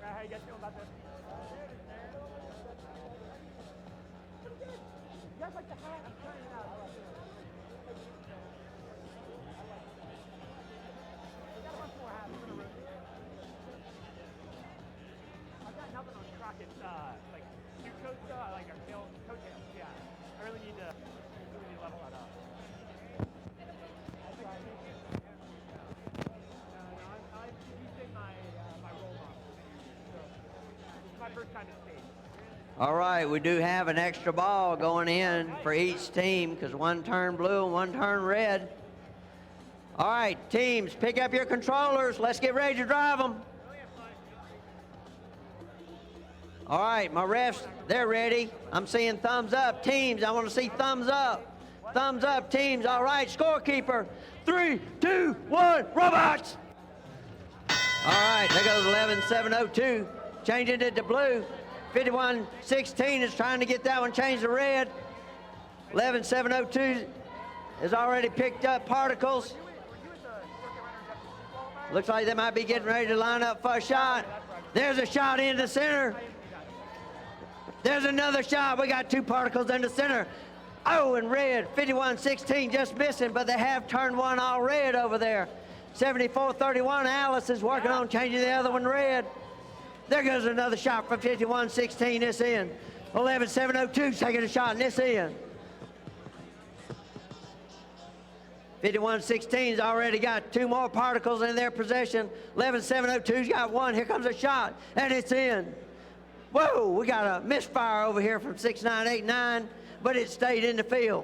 How you guys feeling about this? You guys like the hat? I'm trying it out. I like it. We got a bunch more hats. We're gonna rotate. I've got nothing on Crockett's like new coat like our tail coattails. Yeah, I really need to level that up. All right, we do have an extra ball going in for each team because one turned blue and one turned red. All right, teams, pick up your controllers. Let's get ready to drive them. All right, my refs, they're ready. I'm seeing thumbs up. Teams, I want to see thumbs up. Thumbs up, teams. All right, scorekeeper. 3, 2, 1, robots. All right, there goes 11702. Changing it to blue. 5116 is trying to get that one changed to red. 11702 has already picked up particles. Looks like they might be getting ready to line up for a shot. There's a shot in the center. There's another shot. We got 2 particles in the center. Oh, and red. 5116 just missing, but they have turned one all red over there. 7431, Alice is working on changing the other one red. There goes another shot from 5116, this in. 11702 taking a shot, and this in. 5116's already got 2 more particles in their possession. 11702's got 1. Here comes a shot, and it's in. Whoa, we got a misfire over here from 6989, but it stayed in the field.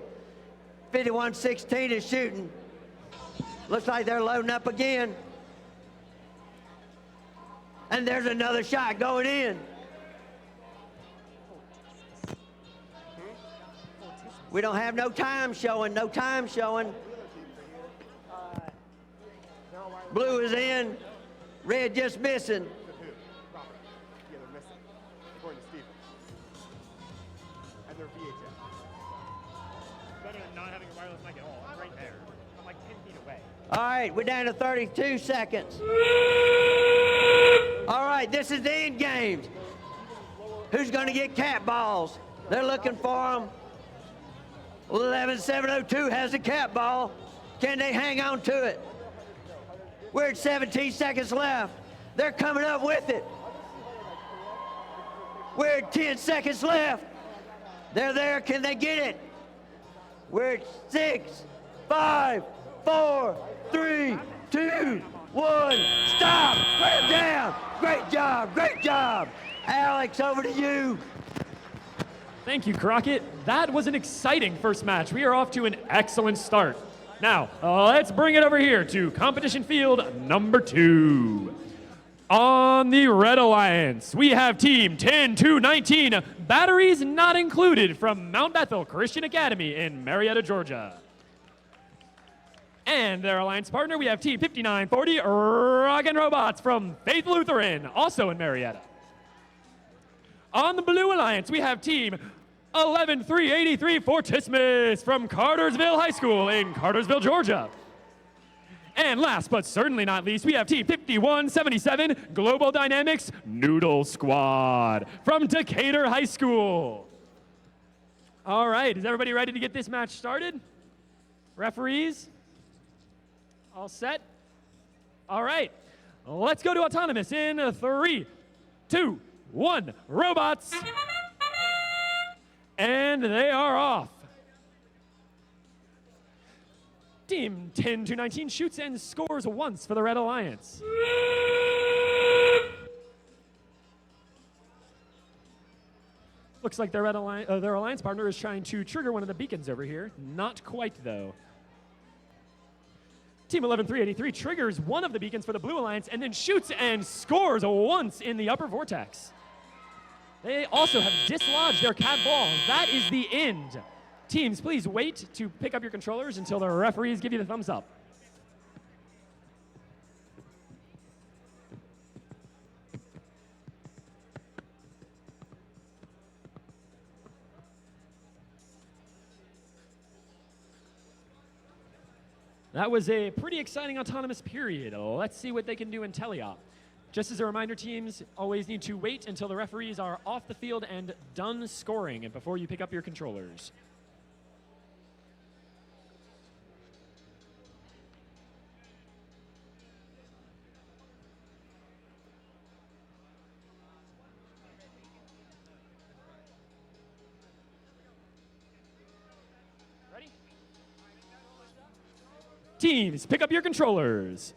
5116 is shooting. Looks like they're loading up again. And there's another shot going in. We don't have no time showing, no time showing. Blue is in, red just missing. Yeah, they're missing. According to Steve. And they're VHF. Better than not having a wireless mic at all. I'm right there. I'm like 10 feet away. All right, we're down to 32 seconds. All right, this is the end game. Who's going to get cat balls? They're looking for them. 11702 has the cat ball. Can they hang on to it? We're at 17 seconds left. They're coming up with it. We're at 10 seconds left. They're there. Can they get it? We're at 6, 5, 4, 3, 2, 1. Stop. We're down. Great job. Great job. Alex, over to you. Thank you, Crockett. That was an exciting first match. We are off to an excellent start. Now, let's bring it over here to competition field number 2. On the Red Alliance, we have team 10-19, batteries not included, from Mount Bethel Christian Academy in Marietta, Georgia. And their alliance partner, we have team 5940, Rockin' Robots from Faith Lutheran, also in Marietta. On the Blue Alliance, we have team 11383 Fortismus from Cartersville High School in Cartersville, Georgia. And last but certainly not least, we have team 5177 Global Dynamics Noodle Squad from Decatur High School. All right, is everybody ready to get this match started? Referees? All set? All right, let's go to Autonomous in 3, 2, 1, robots. And they are off. Team 10-19 shoots and scores once for the Red Alliance. Looks like their alliance partner is trying to trigger one of the beacons over here. Not quite, though. Team 11383 triggers one of the beacons for the Blue Alliance and then shoots and scores once in the upper vortex. They also have dislodged their cat ball. That is the end. Teams, please wait to pick up your controllers until the referees give you the thumbs up. That was a pretty exciting autonomous period. Let's see what they can do in teleop. Just as a reminder, teams always need to wait until the referees are off the field and done scoring and before you pick up your controllers. Ready? Teams, pick up your controllers.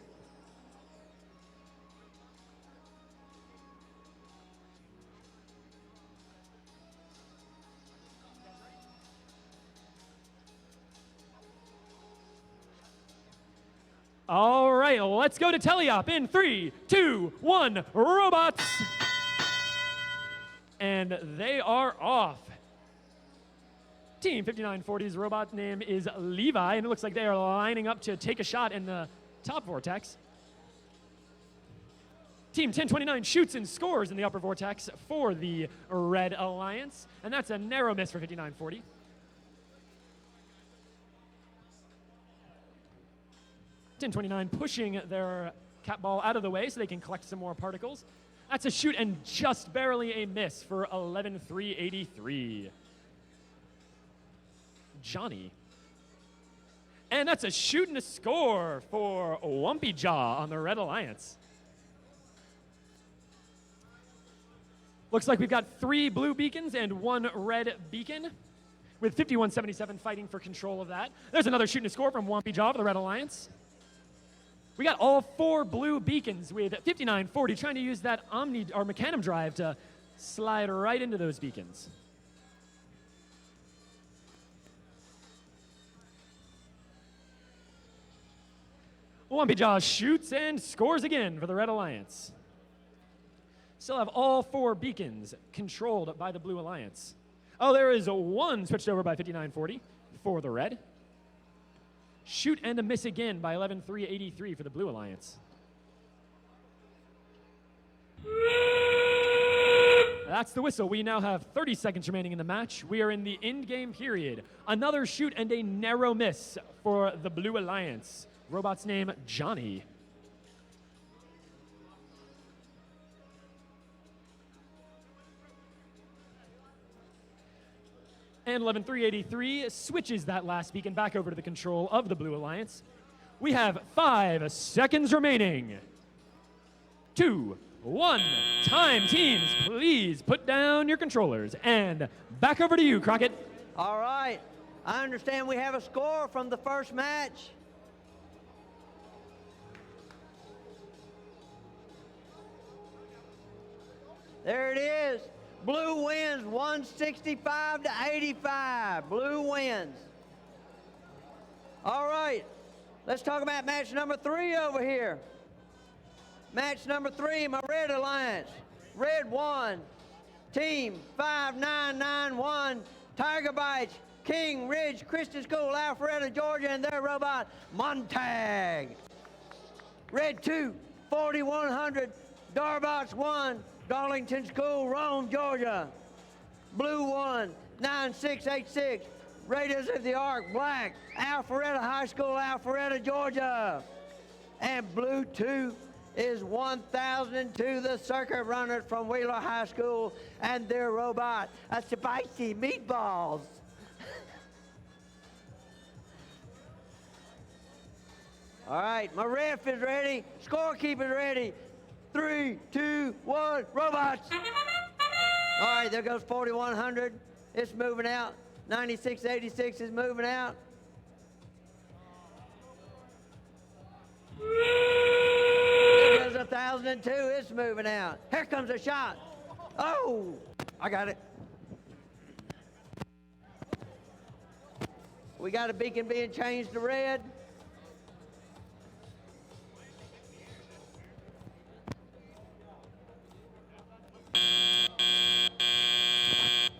All right, let's go to teleop in 3, 2, 1, robots. And they are off. Team 5940's robot name is Levi, and it looks like they are lining up to take a shot in the top vortex. Team 1029 shoots and scores in the upper vortex for the Red Alliance, and that's a narrow miss for 5940. Team 1029 pushing their cat ball out of the way so they can collect some more particles. That's a shoot and just barely a miss for 11383. Johnny. And that's a shoot and a score for Wumpy Jaw on the Red Alliance. Looks like we've got 3 blue beacons and 1 red beacon, with 5177 fighting for control of that. There's another shoot and a score from Wumpy Jaw for the Red Alliance. We got all 4 blue beacons with 5940 trying to use that Omni or Mecanum drive to slide right into those beacons. Wumpy Jaw shoots and scores again for the Red Alliance. Still have all 4 beacons controlled by the Blue Alliance. Oh, there is one switched over by 5940 for the red. Shoot and a miss again by 11-3-83 for the Blue Alliance. That's the whistle. We now have 30 seconds remaining in the match. We are in the end game period. Another shoot and a narrow miss for the Blue Alliance. Robot's name, Johnny. And 11-3-83 switches that last beacon back over to the control of the Blue Alliance. We have 5 seconds remaining. 2, 1. Time, teams. Please put down your controllers. And back over to you, Crockett. All right. I understand we have a score from the first match. There it is. Blue wins 165-85. Blue wins. All right. Let's talk about match number 3 over here. Match number 3, my Red Alliance. Red 1, Team 5991, Tiger Bites, King Ridge Christian School, Alpharetta, Georgia, and their robot, Montag. Red 2, 4100, Darbots 1, Darlington School, Rome, Georgia. Blue 1, 9686, Raiders of the Ark, Black, Alpharetta High School, Alpharetta, Georgia. And Blue 2 is 1002, the circuit runners from Wheeler High School and their robot, a spicy meatballs. All right, my ref is ready, scorekeeper is ready. 3, 2, 1, robots. All right, there goes 4100. It's moving out. 9686 is moving out. There goes 1002. It's moving out. Here comes a shot. Oh, I got it. We got a beacon being changed to red.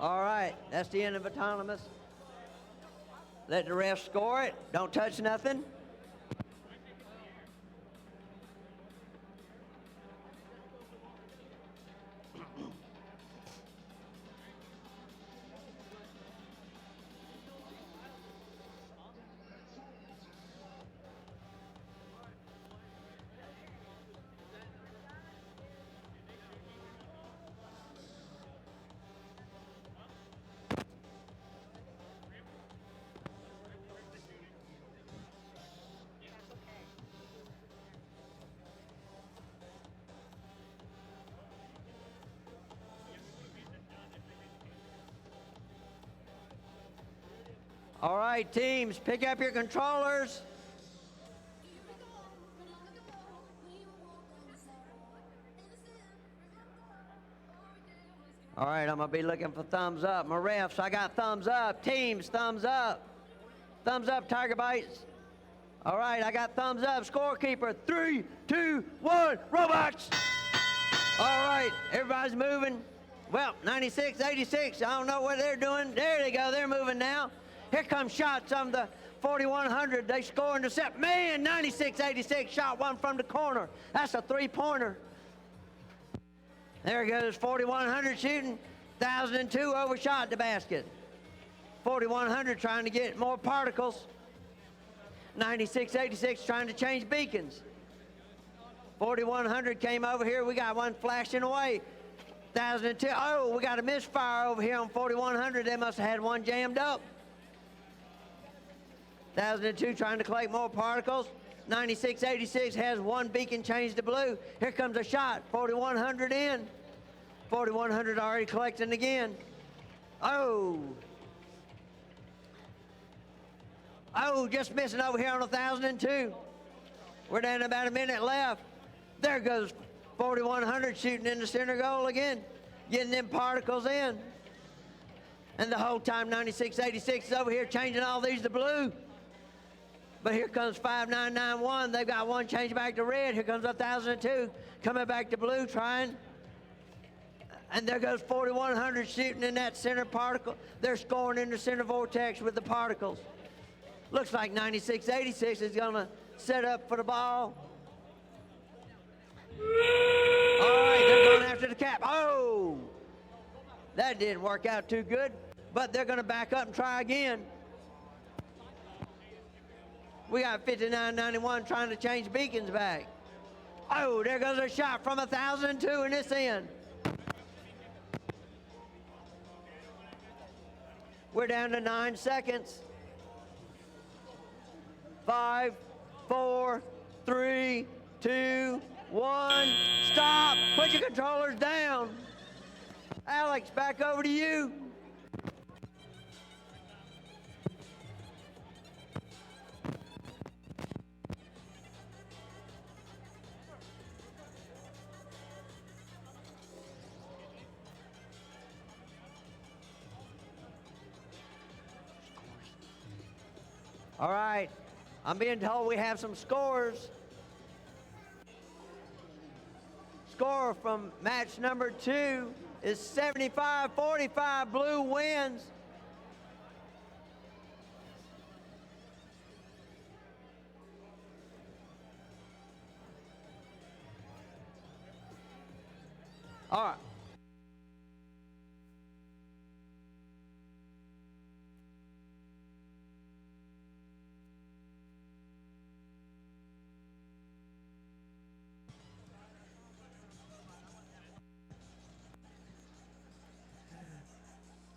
All right, that's the end of autonomous. Let the ref score it. Don't touch nothing. All right, teams, pick up your controllers. All right, I'm going to be looking for thumbs up. My refs, I got thumbs up. Teams, thumbs up. Thumbs up, Tiger Bites. All right, I got thumbs up. Scorekeeper, 3, 2, 1, robots. All right, everybody's moving. Well, 96, 86, I don't know what they're doing. There they go, they're moving now. Here come shots on the 4100. They score in the set. Man, 96-86 shot one from the corner. That's a three-pointer. There goes 4100 shooting. 1002 overshot the basket. 4100 trying to get more particles. 96-86 trying to change beacons. 4100 came over here. We got one flashing away. 1002. Oh, we got a misfire over here on 4100. They must have had one jammed up. 1002 trying to collect more particles. 96-86 has one beacon changed to blue. Here comes a shot. 4100 in. 4100 already collecting again. Oh. Oh, just missing over here on 1002. We're down to about a minute left. There goes 4100 shooting in the center goal again. Getting them particles in. And the whole time 96-86 is over here changing all these to blue. But here comes 5991. They've got one change back to red. Here comes 1002 coming back to blue, trying. And there goes 4100 shooting in that center particle. They're scoring in the center vortex with the particles. Looks like 9686 is going to set up for the ball. All right, they're going after the cap. Oh, that didn't work out too good, but they're going to back up and try again. We got 5991 trying to change beacons back. Oh, there goes a shot from 1002 in this end. We're down to 9 seconds. 5, 4, 3, 2, 1. Stop. Put your controllers down. Alex, back over to you. All right, I'm being told we have some scores. Score from match number 2 is 75-45, Blue wins. All right.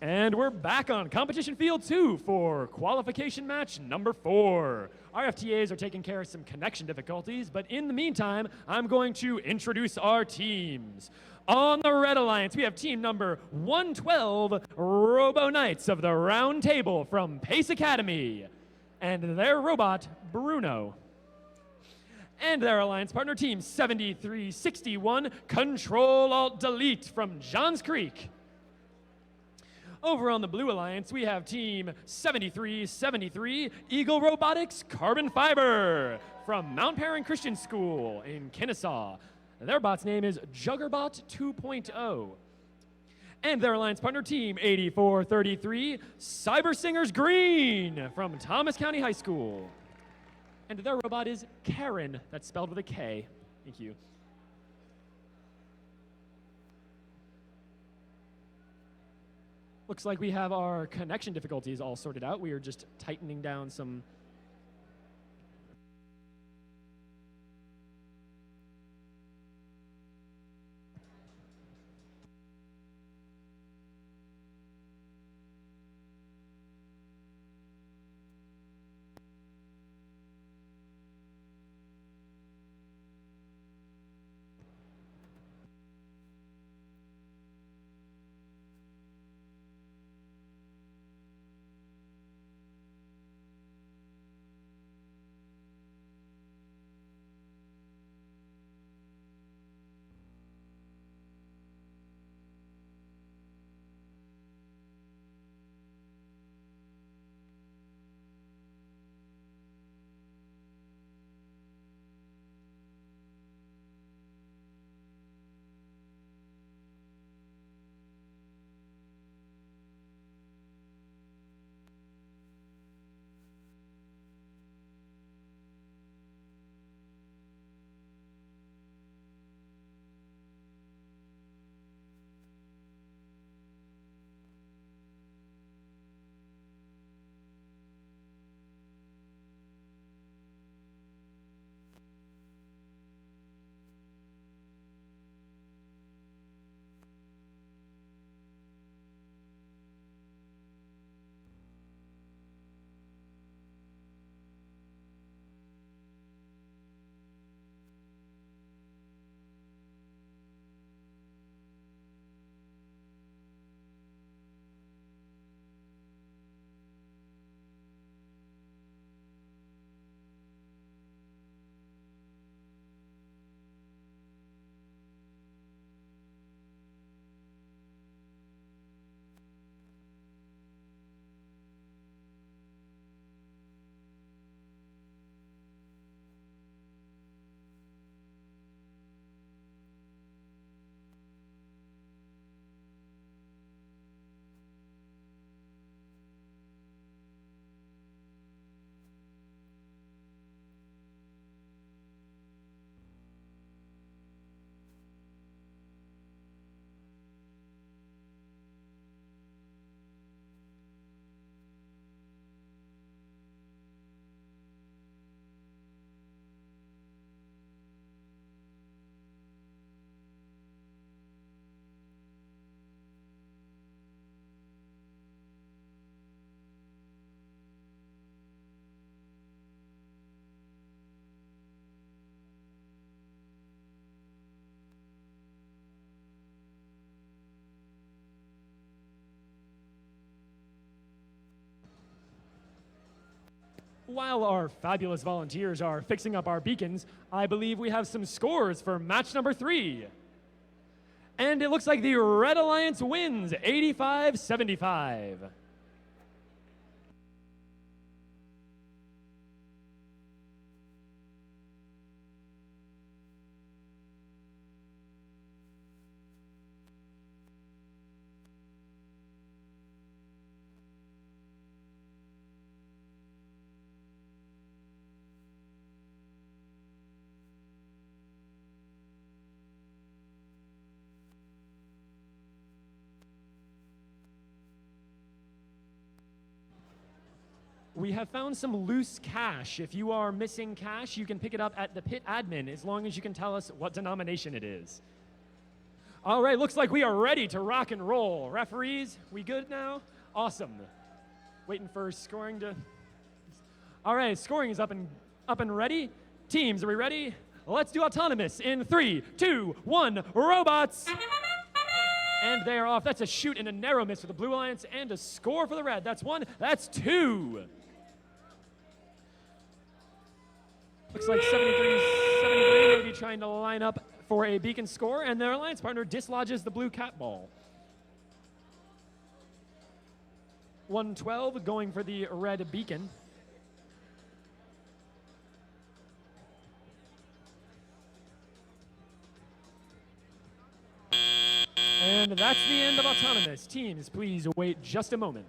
And we're back on competition field 2 for qualification match number 4. Our FTAs are taking care of some connection difficulties, but in the meantime, I'm going to introduce our teams. On the Red Alliance, we have team number 112, Robo Knights of the Round Table from Pace Academy, and their robot, Bruno. And their alliance partner team 7361, Control-Alt-Delete from Johns Creek. Over on the Blue Alliance, we have team 7373, Eagle Robotics Carbon Fiber from Mount Perrin Christian School in Kennesaw. Their bot's name is Juggerbot 2.0. And their alliance partner team 8433, Cyber Singers Green from Thomas County High School. And their robot is Karen, that's spelled with a K. Thank you. Looks like we have our connection difficulties all sorted out. We are just tightening down some While our fabulous volunteers are fixing up our beacons, I believe we have some scores for match number 3. And it looks like the Red Alliance wins 85-75. We have found some loose cash. If you are missing cash, you can pick it up at the pit admin as long as you can tell us what denomination it is. All right, looks like we are ready to rock and roll. Referees, we good now? Awesome. Waiting for scoring to... All right, scoring is up and ready. Teams, are we ready? Let's do autonomous in 3, 2, 1, robots! And they are off. That's a shoot and a narrow miss for the Blue Alliance and a score for the Red. That's 1, that's 2. Looks like 73 may be trying to line up for a beacon score, and their alliance partner dislodges the blue cat ball. 112 going for the red beacon. And that's the end of autonomous. Teams, please wait just a moment.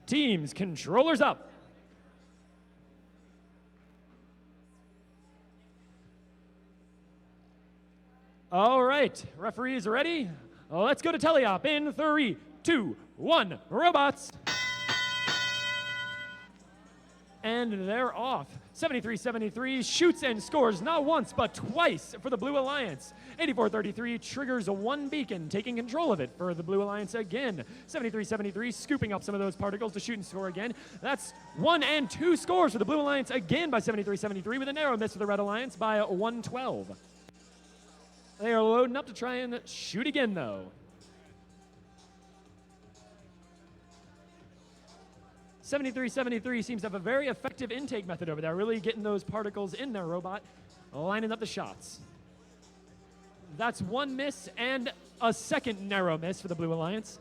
Teams, controllers up. All right, referees ready? Let's go to teleop in 3, 2, 1, robots. And they're off. 73-73 shoots and scores not once but twice for the Blue Alliance. 84-33 triggers one beacon, taking control of it for the Blue Alliance again. 73-73 scooping up some of those particles to shoot and score again. That's 1 and 2 scores for the Blue Alliance again by 73-73 with a narrow miss for the Red Alliance by 112. They are loading up to try and shoot again though. 73-73 seems to have a very effective intake method over there, really getting those particles in their robot, lining up the shots. That's 1 miss and a second narrow miss for the Blue Alliance.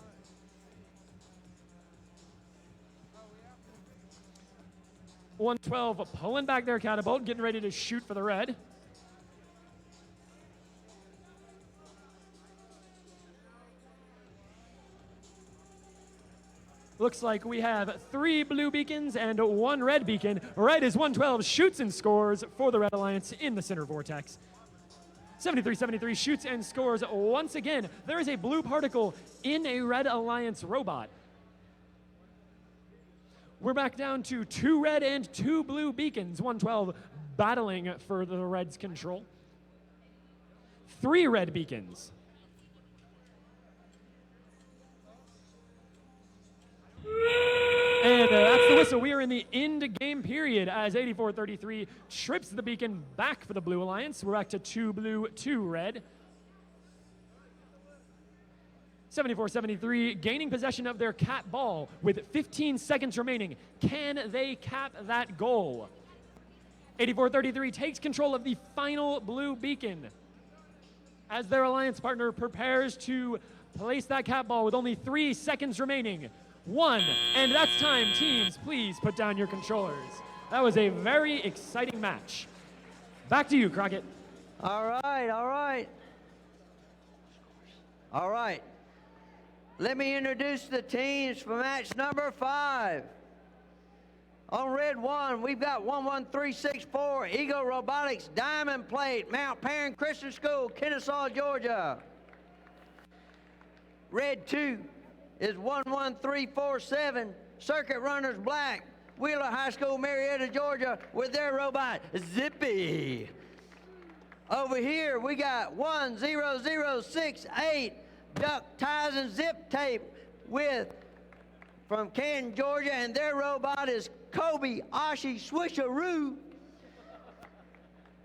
$112 pulling back their catapult, getting ready to shoot for the Red. Looks like we have 3 blue beacons and 1 red beacon. Red is 112, shoots and scores for the Red Alliance in the center vortex. 73-73 shoots and scores once again. There is a blue particle in a Red Alliance robot. We're back down to 2 red and 2 blue beacons. 112 battling for the Red's control. 3 red beacons. And that's the whistle. We are in the end game period as 84-33 trips the beacon back for the Blue Alliance. We're back to 2 blue, 2 red. 74-73 gaining possession of their cat ball with 15 seconds remaining. Can they cap that goal? 84-33 takes control of the final blue beacon as their alliance partner prepares to place that cat ball with only 3 seconds remaining. 1, and that's time. Teams, please put down your controllers. That was a very exciting match. Back to you, Crockett. All right, all right. All right. Let me introduce the teams for match number 5. On red 1, we've got 11364 Eagle Robotics Diamond Plate, Mount Perrin Christian School, Kennesaw, Georgia. Red 2 is 11347 Circuit Runners Black, Wheeler High School, Marietta, Georgia, with their robot, Zippy. Over here, we got 10068 Duck Ties and Zip Tape from Canton, Georgia, and their robot is Kobe Ashi Swisharoo.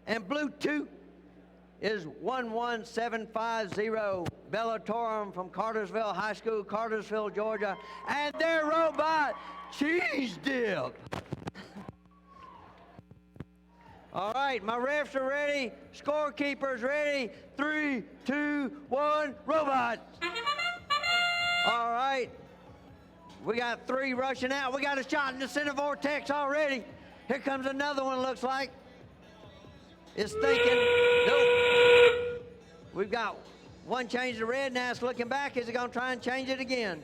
And Blue 2 is 11750 Bellatorum from Cartersville High School, Cartersville, Georgia, and their robot, Cheese Dip. All right, my refs are ready, scorekeepers ready. 3, 2, 1, robot. All right, we got 3 rushing out. We got a shot in the center vortex already. Here comes another one, looks like. It's thinking, nope. We've got one change to red, now it's looking back. Is it gonna try and change it again?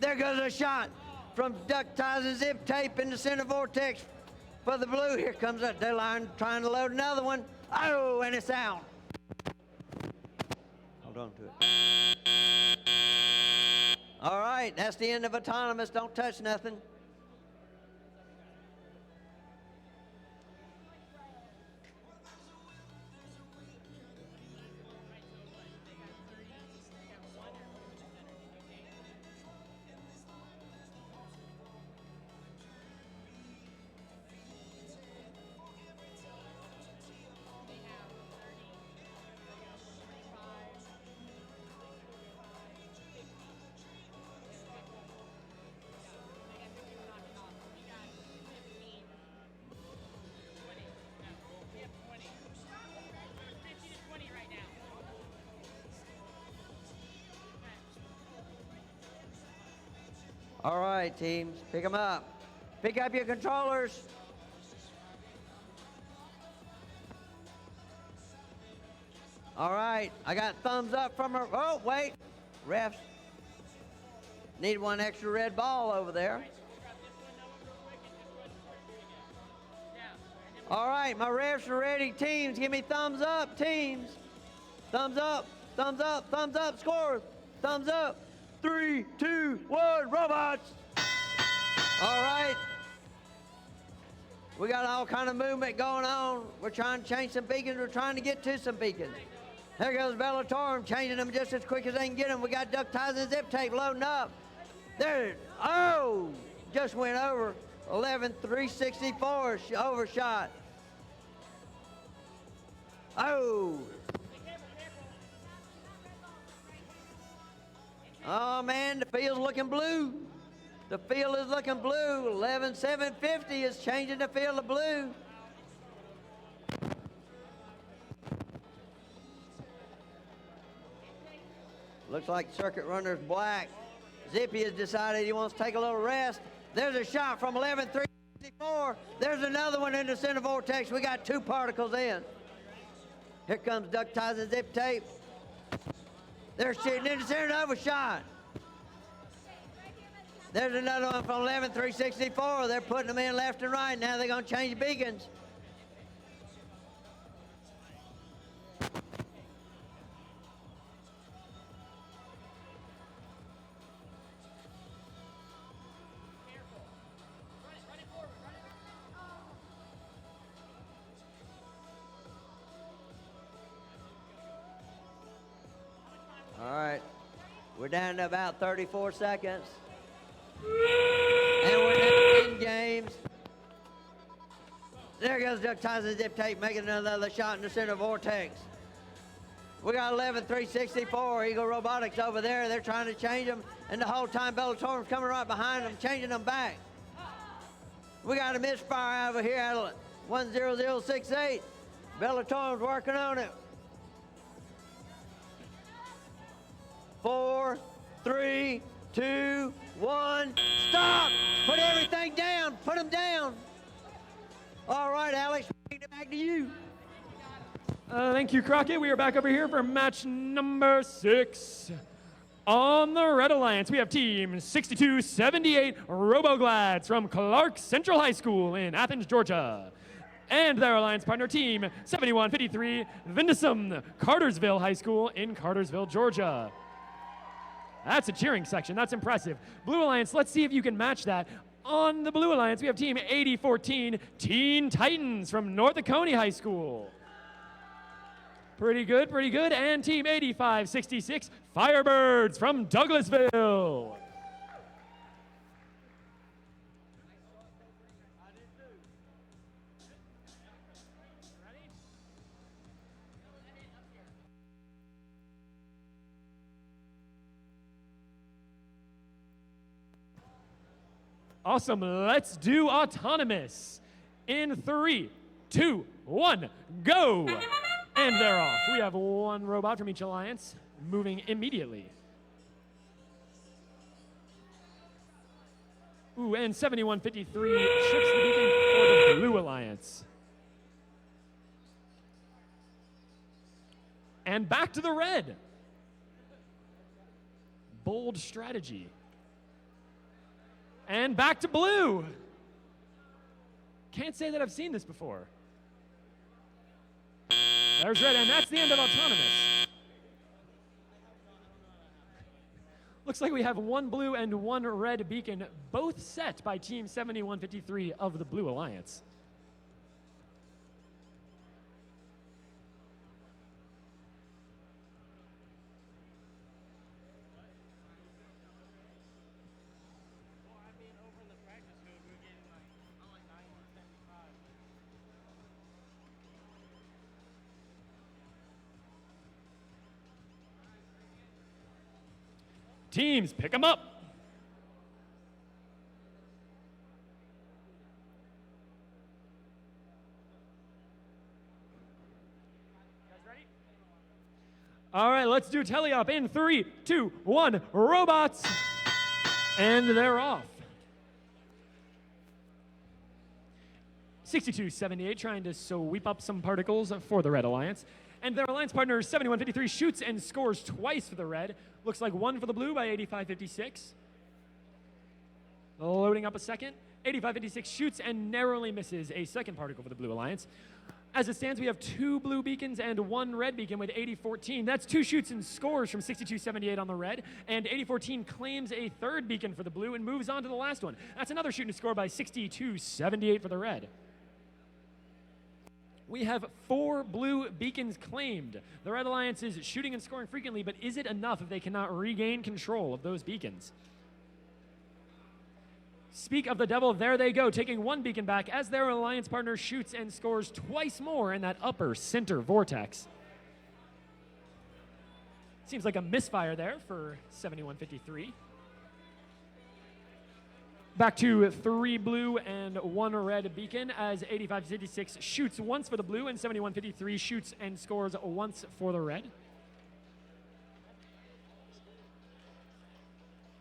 There goes a shot from Duck Ties and Zip Tape in the center vortex for the blue. Here comes that deadline trying to load another one. Oh, and it's out. Hold on to it. All right, that's the end of autonomous. Don't touch nothing. All right, teams, pick them up. Pick up your controllers. All right, I got thumbs up from her. Oh, wait, refs. Need one extra red ball over there. All right, my refs are ready. Teams, give me thumbs up, teams. Thumbs up, thumbs up, thumbs up, scores. Thumbs up. 3, 2, 1, robots. All right. We got all kind of movement going on. We're trying to change some beacons. We're trying to get to some beacons. There goes Bellatorum, changing them just as quick as they can get them. We got Duck Ties and Zip Tape loading up. There, oh, just went over. 11,364 overshot. Oh. Oh man, the field's looking blue. The field is looking blue. 11,750 is changing the field to blue. Looks like Circuit Runner's black. Zippy has decided he wants to take a little rest. There's a shot from 11,364. There's another one in the center vortex. We got 2 particles in. Here comes Duck Ties and Zip Tape. They're shooting in the center, overshot. There's another one from 11,364. They're putting them in left and right. Now they're going to change beacons. All right, we're down to about 34 seconds. And we're down in games. There goes Duck Ties and Zip Tape making another shot in the center vortex. We got 11,364 Eagle Robotics over there. They're trying to change them, and the whole time Bellatorum's coming right behind them, changing them back. We got a misfire over here at 10068. Bellatorum's working on it. 4, 3, 2, 1, stop! Put everything down, put them down. All right, Alex, back to you. Thank you, Crockett. We are back over here for match number 6. On the Red Alliance, we have Team 6278 RoboGlads from Clark Central High School in Athens, Georgia. And their alliance partner, Team 7153 Vindisum, Cartersville High School in Cartersville, Georgia. That's a cheering section. That's impressive. Blue Alliance, let's see if you can match that. On the Blue Alliance, we have Team 8014 Teen Titans from North Oconee High School. Pretty good, pretty good. And Team 8566 Firebirds from Douglasville. Awesome. Let's do autonomous. In 3, 2, 1, go. And they're off. We have one robot from each alliance moving immediately. Ooh, and 7153 ships the beacon for the Blue Alliance. And back to the red. Bold strategy. And back to blue. Can't say that I've seen this before. There's red, and that's the end of autonomous. Looks like we have one blue and one red beacon, both set by Team 7153 of the Blue Alliance. Teams, pick them up. All right, let's do teleop in 3, 2, 1, robots. And they're off. 6278 trying to sweep up some particles for the Red Alliance. And their alliance partner, 7153, shoots and scores twice for the red. Looks like one for the blue by 8556. Loading up a second. 8556 shoots and narrowly misses a second particle for the Blue Alliance. As it stands, we have two blue beacons and one red beacon with 8014. That's two shoots and scores from 6278 on the red. And 8014 claims a third beacon for the blue and moves on to the last one. That's another shoot and score by 6278 for the red. We have 4 blue beacons claimed. The Red Alliance is shooting and scoring frequently, but is it enough if they cannot regain control of those beacons? Speak of the devil, there they go, taking one beacon back as their alliance partner shoots and scores twice more in that upper center vortex. Seems like a misfire there for 7153. Back to 3 blue and 1 red beacon as 8556 shoots once for the blue and 7153 shoots and scores once for the red.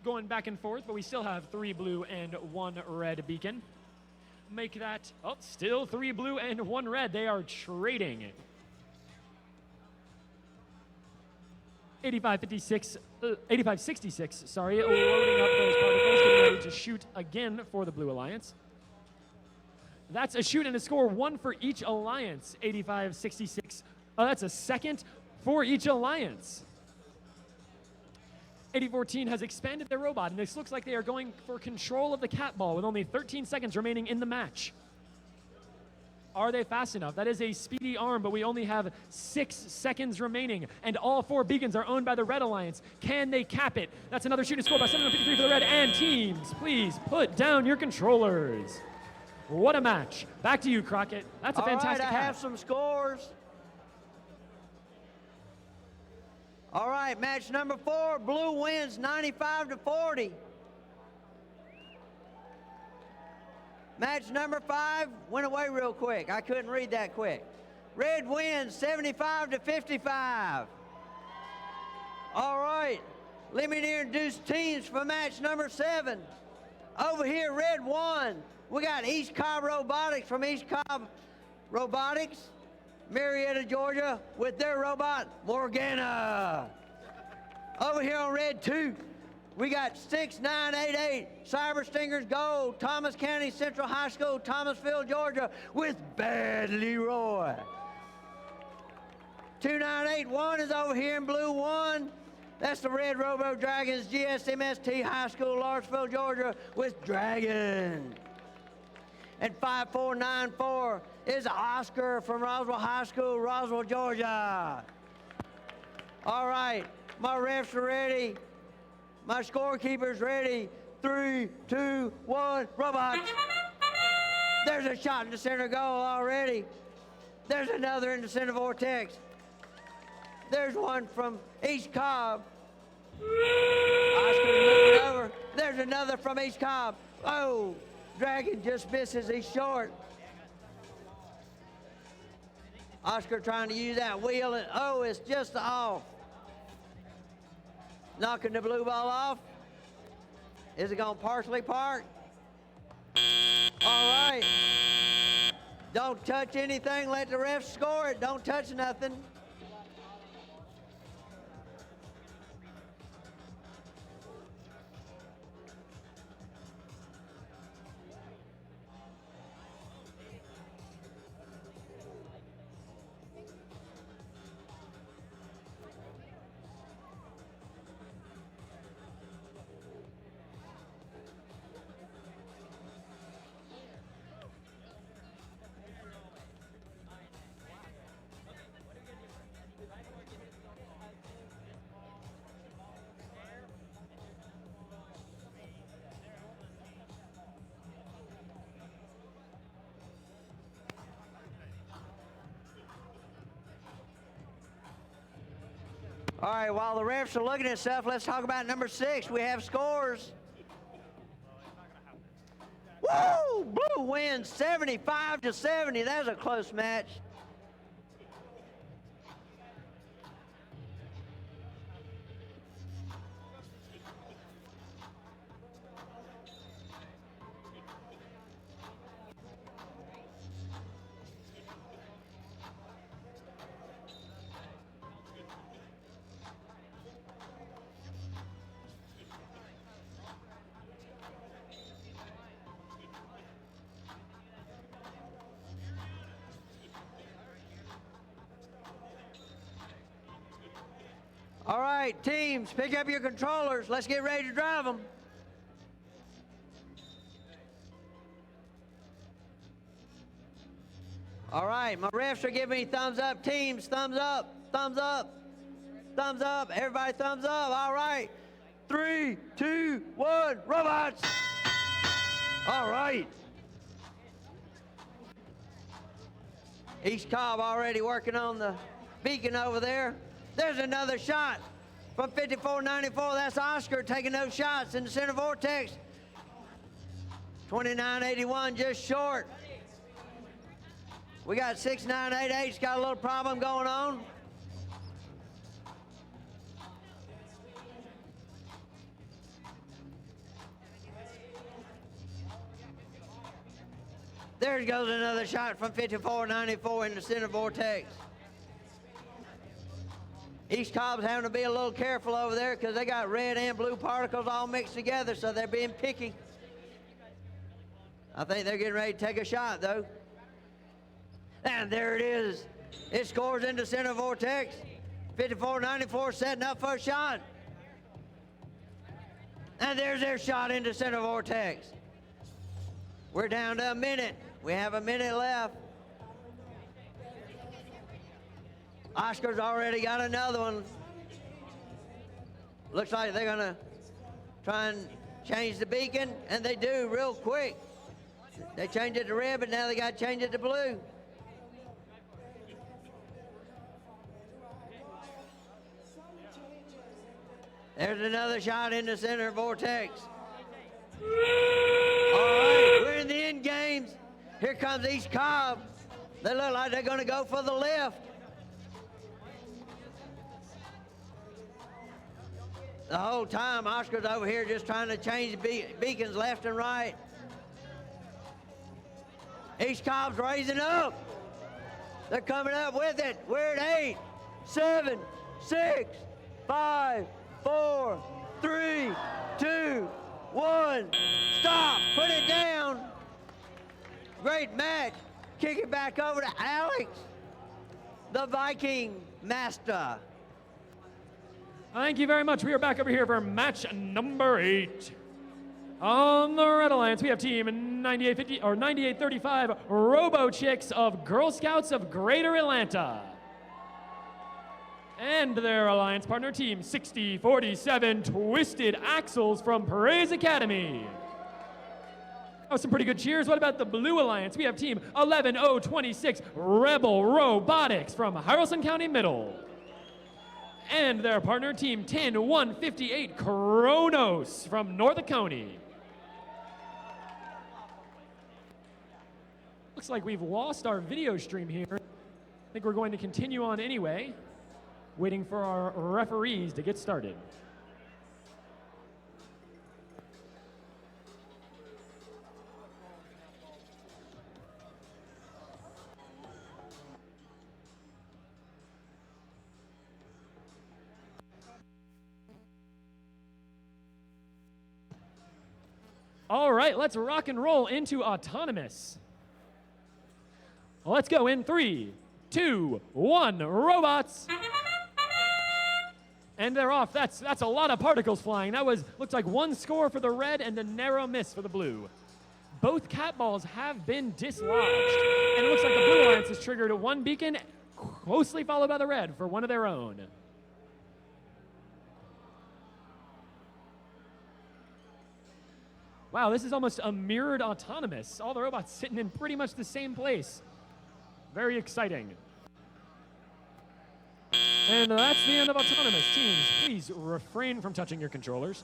Going back and forth, but we still have 3 blue and 1 red beacon. Make that, oh, still 3 blue and 1 red. They are trading. 8566, sorry, loading up those particles, getting ready to shoot again for the Blue Alliance. That's a shoot and a score, 1 for each alliance. 8566, that's a second for each alliance. 8014 has expanded their robot, and this looks like they are going for control of the cat ball with only 13 seconds remaining in the match. Are they fast enough? That is a speedy arm, but we only have 6 seconds remaining, and all 4 beacons are owned by the Red Alliance. Can they cap it? That's another shoot and score by 7153 for the red, and teams, please put down your controllers. What a match. Back to you, Crockett. That's a fantastic I half. have some scores. All right, match number 4, blue wins 95-40. Match number 5 went away real quick. I couldn't read that quick. Red wins 75-55. All right, let me introduce teams for match number 7. Over here, red won. We got East Cobb Robotics from East Cobb Robotics, Marietta, Georgia, with their robot, Morgana. Over here on red 2, we got 6988 Cyber Stingers Gold, Thomas County Central High School, Thomasville, Georgia, with Bad Leroy. 2981 is over here in blue 1. That's the Red Robo Dragons, GSMST High School, Lawrenceville, Georgia, with Dragon. And 5494 is Oscar from Roswell High School, Roswell, Georgia. All right, my refs are ready. My scorekeeper's ready. 3, 2, 1, robots. There's a shot in the center goal already. There's another in the center vortex. There's one from East Cobb. Oscar's moving over. There's another from East Cobb. Oh, Dragon just misses. He's short. Oscar trying to use that wheel, and oh, it's just off. Knocking the blue ball off. Is it going to partially park? All right. Don't touch anything. Let the refs score it. Don't touch nothing. All right, while the refs are looking at stuff, let's talk about number 6. We have scores. Woo! Blue wins 75-70. That was a close match. All right, teams, pick up your controllers. Let's get ready to drive them. All right, my refs are giving me thumbs up. Teams, thumbs up, thumbs up, thumbs up. Everybody thumbs up. All right. 3, 2, 1, robots. All right. East Cobb already working on the beacon over there. There's another shot from 5494. That's Oscar taking those shots in the center vortex. 2981 just short. We got 6988's got a little problem going on. There goes another shot from 5494 in the center vortex. East Cobb's having to be a little careful over there because they got red and blue particles all mixed together, so they're being picky. I think they're getting ready to take a shot, though. And there it is. It scores into center vortex. 5494 setting up for a shot. And there's their shot into center vortex. We're down to a minute. We have a minute left. Oscar's already got another one. Looks like they're gonna try and change the beacon, and they do real quick. They changed it to red, but now they got to change it to blue. There's another shot in the center vortex. All right, we're in the end games. Here comes East Cobb. They look like they're gonna go for the left. The whole time, Oscar's over here just trying to change beacons left and right. East Cobb's raising up. They're coming up with it. We're at 8, 7, 6, 5, 4, 3, 2, 1. Stop. Put it down. Great match. Kick it back over to Alex, the Viking master. Thank you very much. We are back over here for match number 8. On the Red Alliance, we have team 9835 Robo Chicks of Girl Scouts of Greater Atlanta. And their alliance partner team 6047 Twisted Axles from Praise Academy. Oh, some pretty good cheers. What about the Blue Alliance? We have team 11026 Rebel Robotics from Haralson County Middle. And their partner team 10158 Kronos from North Oconee. Looks like we've lost our video stream here. I think we're going to continue on anyway, waiting for our referees to get started. All right, let's rock and roll into Autonomous. Let's go in 3, 2, 1, robots. And they're off. That's a lot of particles flying. That looks like one score for the red and a narrow miss for the blue. Both cat balls have been dislodged. And it looks like the Blue Alliance has triggered one beacon, closely followed by the red for one of their own. Wow, this is almost a mirrored Autonomous. All the robots sitting in pretty much the same place. Very exciting. And that's the end of Autonomous. Teams, please refrain from touching your controllers.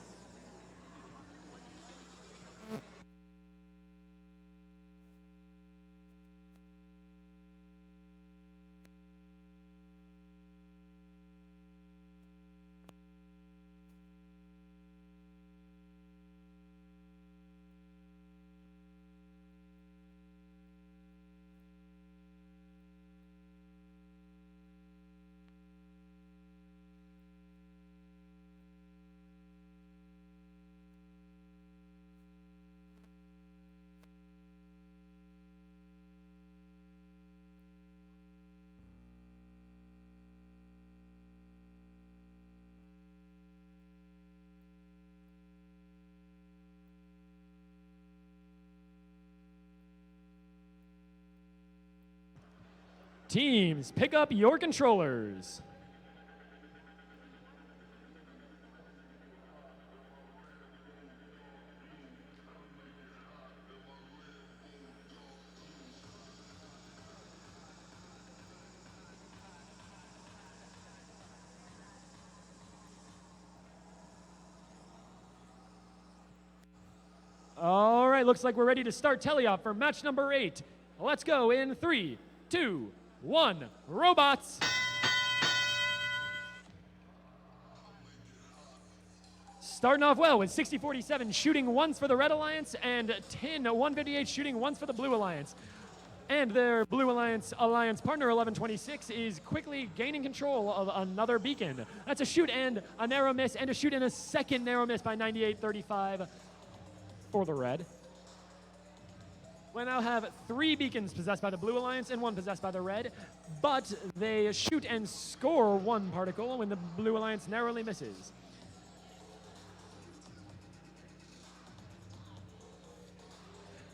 Teams, pick up your controllers. All right, looks like we're ready to start teleoff for match number 8. Let's go in 3, 2, 1, robots. Starting off well with 6047 shooting once for the Red Alliance and 10158 shooting once for the Blue Alliance. And their Blue Alliance partner 1126 is quickly gaining control of another beacon. That's a shoot and a narrow miss and a shoot and a second narrow miss by 9835 for the red. We now have 3 beacons possessed by the Blue Alliance and 1 possessed by the red, but they shoot and score 1 particle when the Blue Alliance narrowly misses.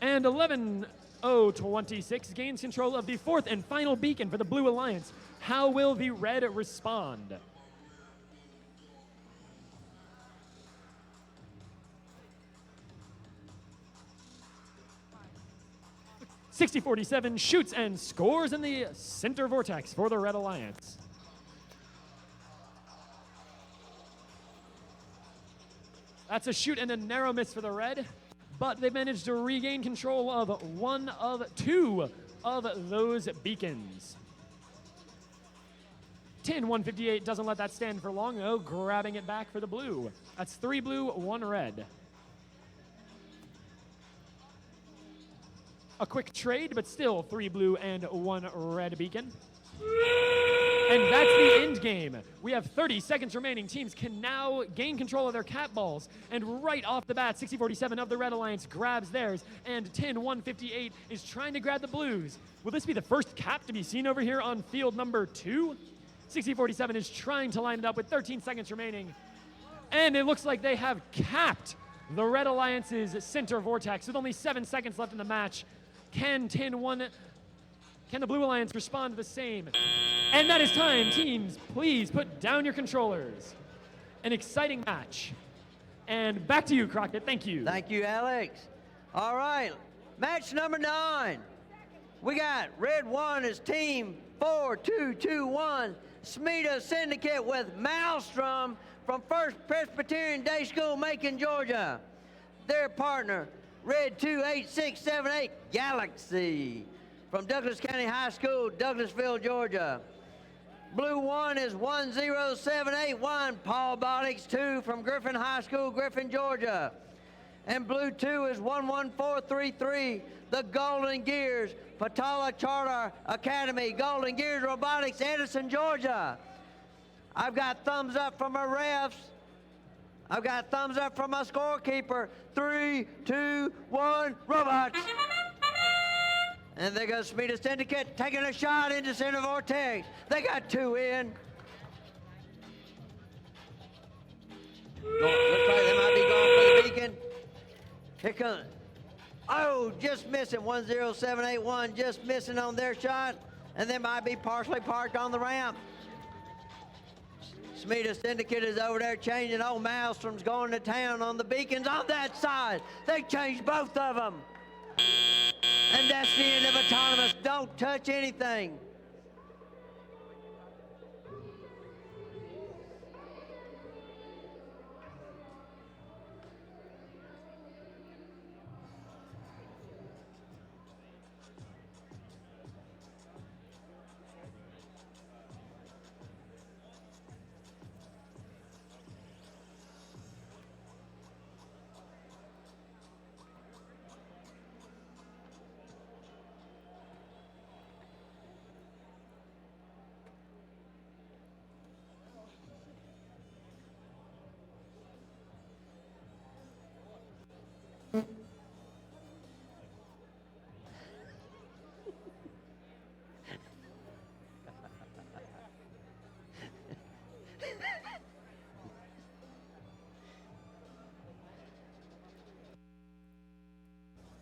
And 11026 gains control of the 4th and final beacon for the Blue Alliance. How will the red respond? .6047 shoots and scores in the center vortex for the Red Alliance. That's a shoot and a narrow miss for the red, but they managed to regain control of 1 of 2 of those beacons. 10158 doesn't let that stand for long, though, grabbing it back for the blue. That's 3 blue, 1 red. A quick trade, but still 3 blue and 1 red beacon. And that's the end game. We have 30 seconds remaining. Teams can now gain control of their cat balls. And right off the bat, 60-47 of the Red Alliance grabs theirs. And 10-158 is trying to grab the Blues. Will this be the first cap to be seen over here on field number 2? 60-47 is trying to line it up with 13 seconds remaining. And it looks like they have capped the Red Alliance's center vortex with only 7 seconds left in the match. Can the Blue Alliance respond to the same? And that is time. Teams, please put down your controllers. An exciting match. And back to you, Crockett. Thank you. Thank you, Alex. All right, match number 9. We got red 1 is team 4-2-2-1, Smeda Syndicate with Maelstrom from First Presbyterian Day School, Macon, Georgia. Their partner, red 2-8-6-7-8, Galaxy from Douglas County High School, Douglasville, Georgia. Blue 1 is 10781, Paul Botix 2 from Griffin High School, Griffin, Georgia. And blue 2 is 11433, the Golden Gears, Patala Charter Academy, Golden Gears Robotics, Edison, Georgia. I've got thumbs up from my refs. I've got thumbs up from my scorekeeper. 3, 2, 1, robots. And there goes Smeda Syndicate taking a shot into center vortex. They got 2 in. Looks like they might be going for the beacon. Here comes. Oh, just missing. 10781, just missing on their shot. And they might be partially parked on the ramp. Smeda Syndicate is over there changing. Old Maelstrom's going to town on the beacons on that side. They changed both of them. And that's the end of autonomous. Don't touch anything.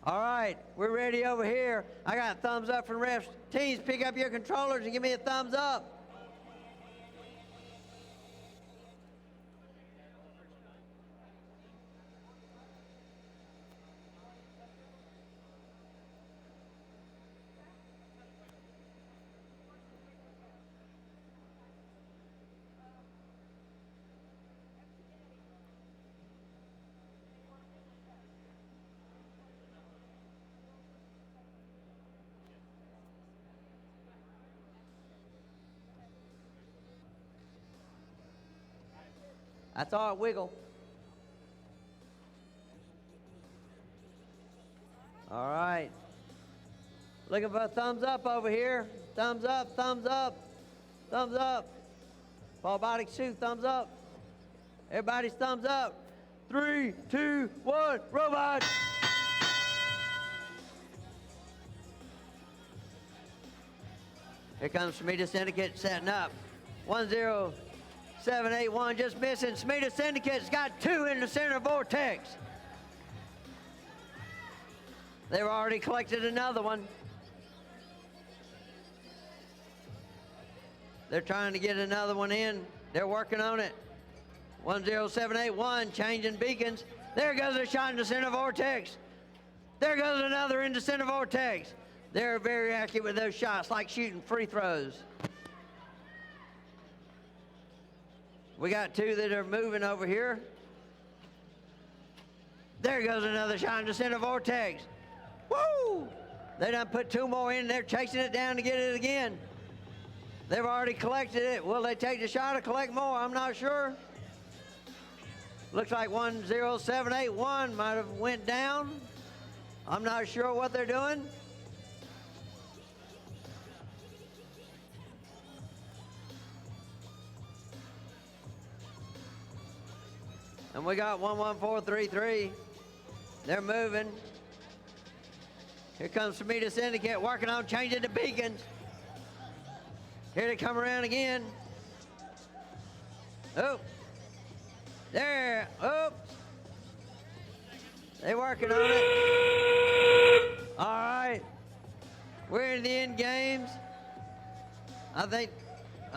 All right, we're ready over here. I got thumbs up from refs. Teams, pick up your controllers and give me a thumbs up. That's all right, wiggle. All right. Looking for a thumbs up over here. Thumbs up, thumbs up, thumbs up. Paul Botix 2, thumbs up. Everybody's thumbs up. 3, 2, 1, robot. Here comes Smeda Syndicate setting up. 10781 just missing. Smeda Syndicate's got 2 in the center vortex. They've already collected another one. They're trying to get another one in. They're working on it. 10781 changing beacons. There goes a shot in the center vortex. There goes another in the center vortex. They're very accurate with those shots, like shooting free throws. We got 2 that are moving over here. There goes another shot in the center vortex. Woo! They done put 2 more in. They're chasing it down to get it again. They've already collected it. Will they take the shot or collect more? I'm not sure. Looks like 10781 might have went down. I'm not sure what they're doing. And we got 11433. They're moving. Here comes Samita Syndicate working on changing the beacons. Here they come around again. Oh. There. Oh. They working on it. All right. We're in the end games. I'm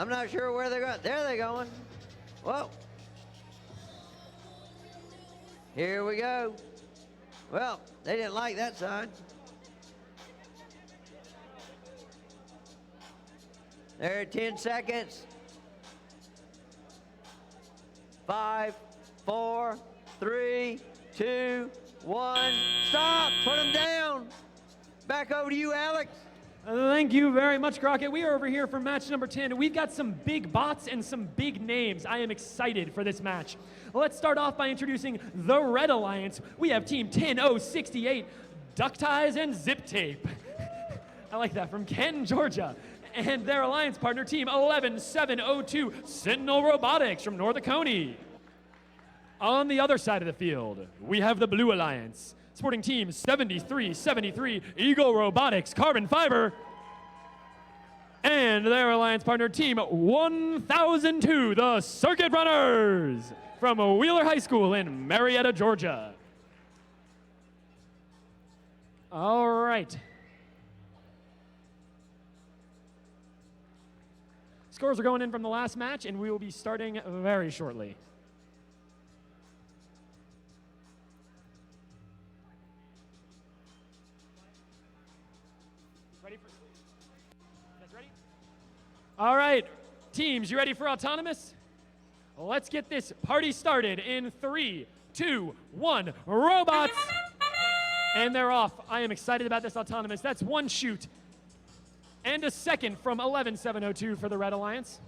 not sure where they're going. There they're going. Whoa. Here we go. Well, they didn't like that side. There, 10 seconds. 5, 4, 3, 2, 1. Stop. Put them down. Back over to you, Alex. Thank you very much, Crockett. We are over here for match number 10. We've got some big bots and some big names. I am excited for this match. Let's start off by introducing the Red Alliance. We have Team 10068, Duck Ties and Zip Tape. I like that, from Canton, Georgia. And their alliance partner, Team 11702, Sentinel Robotics from North Oconee. On the other side of the field, we have the Blue Alliance, sporting Team 7373, Eagle Robotics Carbon Fiber. And their alliance partner, Team 1002, the Circuit Runners from Wheeler High School in Marietta, Georgia. All right. Scores are going in from the last match, and we will be starting very shortly. Ready? All right, teams, you ready for autonomous? Let's get this party started in 3, 2, 1. Robots! And they're off. I am excited about this autonomous. That's one shoot. And a second from 11702 for the Red Alliance.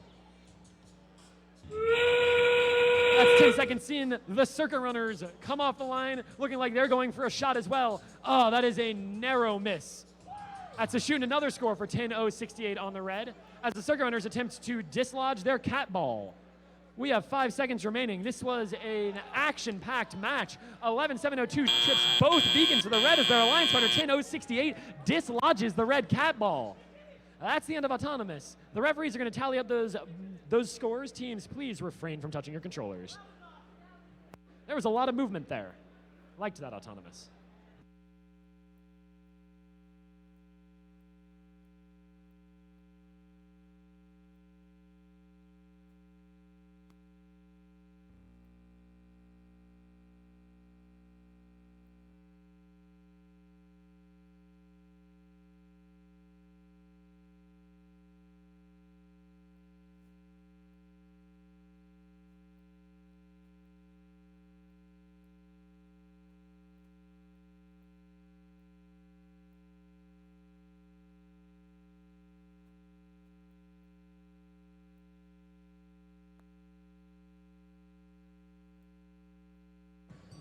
That's 10 seconds in. The Circuit Runners come off the line, looking like they're going for a shot as well. Oh, that is a narrow miss. That's a shoot and another score for 10068 on the Red, as the Circuit Runners attempt to dislodge their cat ball. We have 5 seconds remaining. This was an action-packed match. 11702 trips both beacons for the Red as their alliance partner 10068 dislodges the Red cat ball. That's the end of autonomous. The referees are going to tally up those scores. Teams, please refrain from touching your controllers. There was a lot of movement there. Liked that autonomous.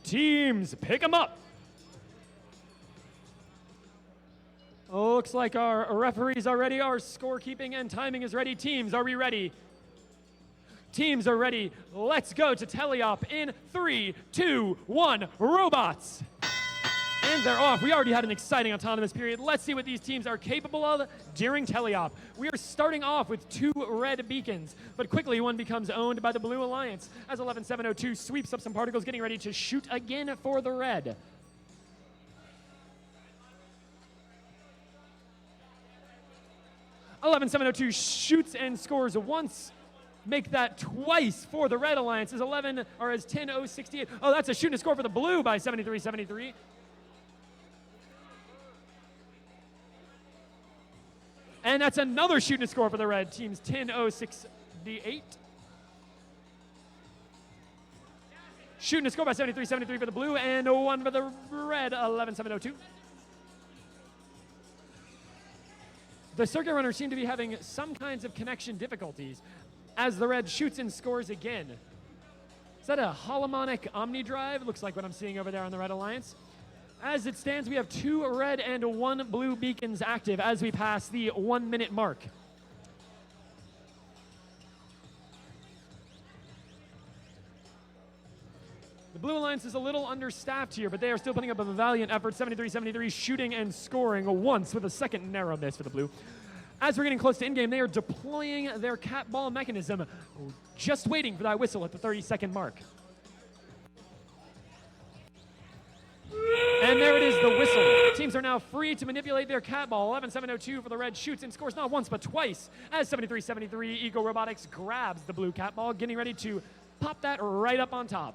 Teams, pick them up. Looks like our referees are ready. Our scorekeeping and timing is ready. Teams, are we ready? Teams are ready. Let's go to teleop in 3, 2, 1. Robots. And they're off. We already had an exciting autonomous period. Let's see what these teams are capable of during teleop. We are starting off with 2 red beacons, but quickly one becomes owned by the Blue Alliance as 11702 sweeps up some particles, getting ready to shoot again for the Red. (11702) shoots and scores once. Make that twice for the Red Alliance as 10068. Oh, that's a shoot and score for the Blue by 7373. And that's another shoot and score for the Red. Teams 10068. Shooting a score by 7373 for the Blue and 1 for the Red, 11702. The Circuit Runners seem to be having some kinds of connection difficulties as the Red shoots and scores again. Is that a Holomonic Omni Drive? Looks like what I'm seeing over there on the Red Alliance. As it stands, we have 2 red and 1 blue beacons active as we pass the 1-minute mark. Blue Alliance is a little understaffed here, but they are still putting up a valiant effort. 73-73, shooting and scoring once with a second narrow miss for the Blue. As we're getting close to in-game, they are deploying their cat ball mechanism, just waiting for that whistle at the 30-second mark. And there it is, the whistle. Teams are now free to manipulate their cat ball. 11-7-02 for the red shoots and scores not once but twice as 73-73 Eco Robotics grabs the blue cat ball, getting ready to pop that right up on top.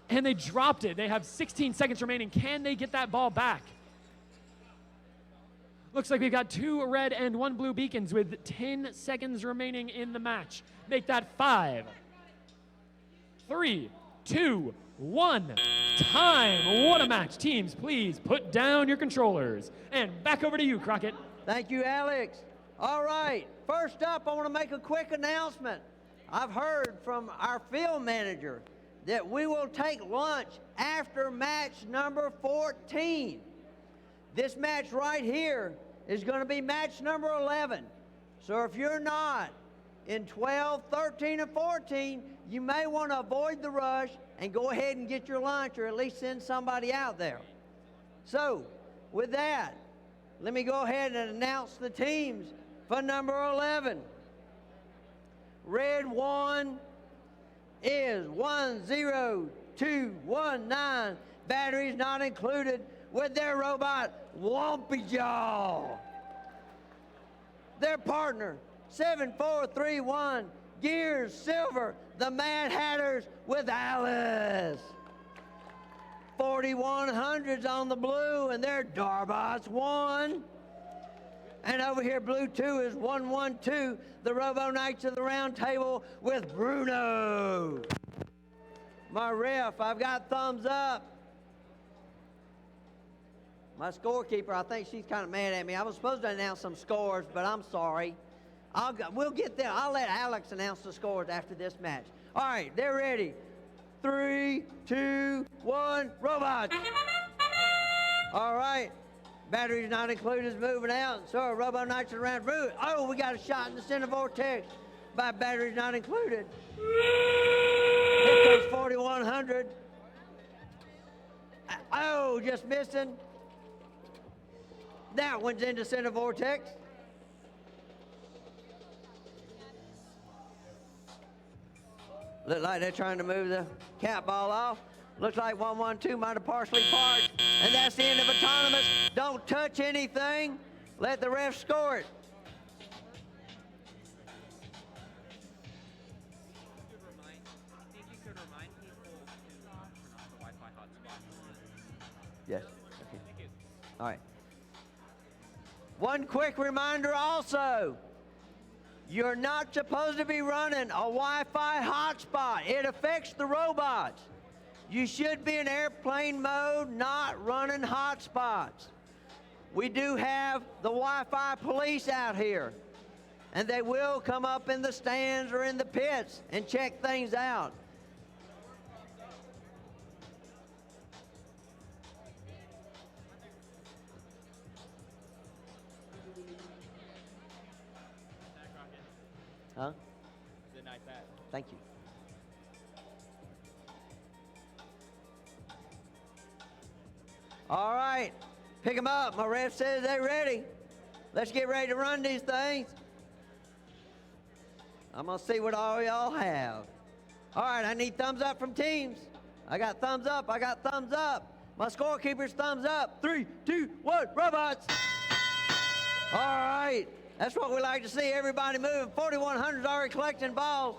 And they dropped it. They have 16 seconds remaining. Can they get that ball back? Looks like we've got 2 red and 1 blue beacons with 10 seconds remaining in the match. Make that 5, 3, 2, 1. Time. What a match. Teams, please put down your controllers. And back over to you, Crockett. Thank you, Alex. All right, first up, I want to make a quick announcement. I've heard from our field manager that we will take lunch after match number 14. This match right here is going to be match number 11. So if you're not in 12, 13, and 14, you may want to avoid the rush and go ahead and get your lunch, or at least send somebody out there. So with that, let me go ahead and announce the teams for number 11. Red 1 is 10219, batteries not included, with their robot Wumpy Jaw. Their partner 7431, Gears Silver, the Mad Hatters with Alice. 4100's on the blue, and their Darbots 1. And over here, blue 2 is 112, the Robo Knights of the Round Table with Bruno. My ref, I've got thumbs up. My scorekeeper, I think she's kind of mad at me. I was supposed to announce some scores, but I'm sorry. We'll get there. I'll let Alex announce the scores after this match. All right, they're ready. 3, 2, 1, robots. All right. Batteries not included is moving out. So are Robo Knights around route. Oh, we got a shot in the center vortex by batteries not included. Here comes 4100. Oh, just missing. That one's into center vortex. Look like they're trying to move the cat ball off. Looks like 112 might have partially parked. And that's the end of autonomous. Don't touch anything. Let the ref score it. Yes. Okay. All right. One quick reminder also. You're not supposed to be running a Wi-Fi hotspot. It affects the robots. You should be in airplane mode, not running hotspots. We do have the Wi-Fi police out here, and they will come up in the stands or in the pits and check things out. Huh? It's a nice hat. Thank you. All right, pick them up. My ref says they're ready. Let's get ready to run these things. I'm gonna see what all y'all have. All right, I need thumbs up from teams. I got thumbs up, I got thumbs up. My scorekeeper's thumbs up. 3, 2, 1, robots. All right, that's what we like to see, everybody moving. 4100's already collecting balls.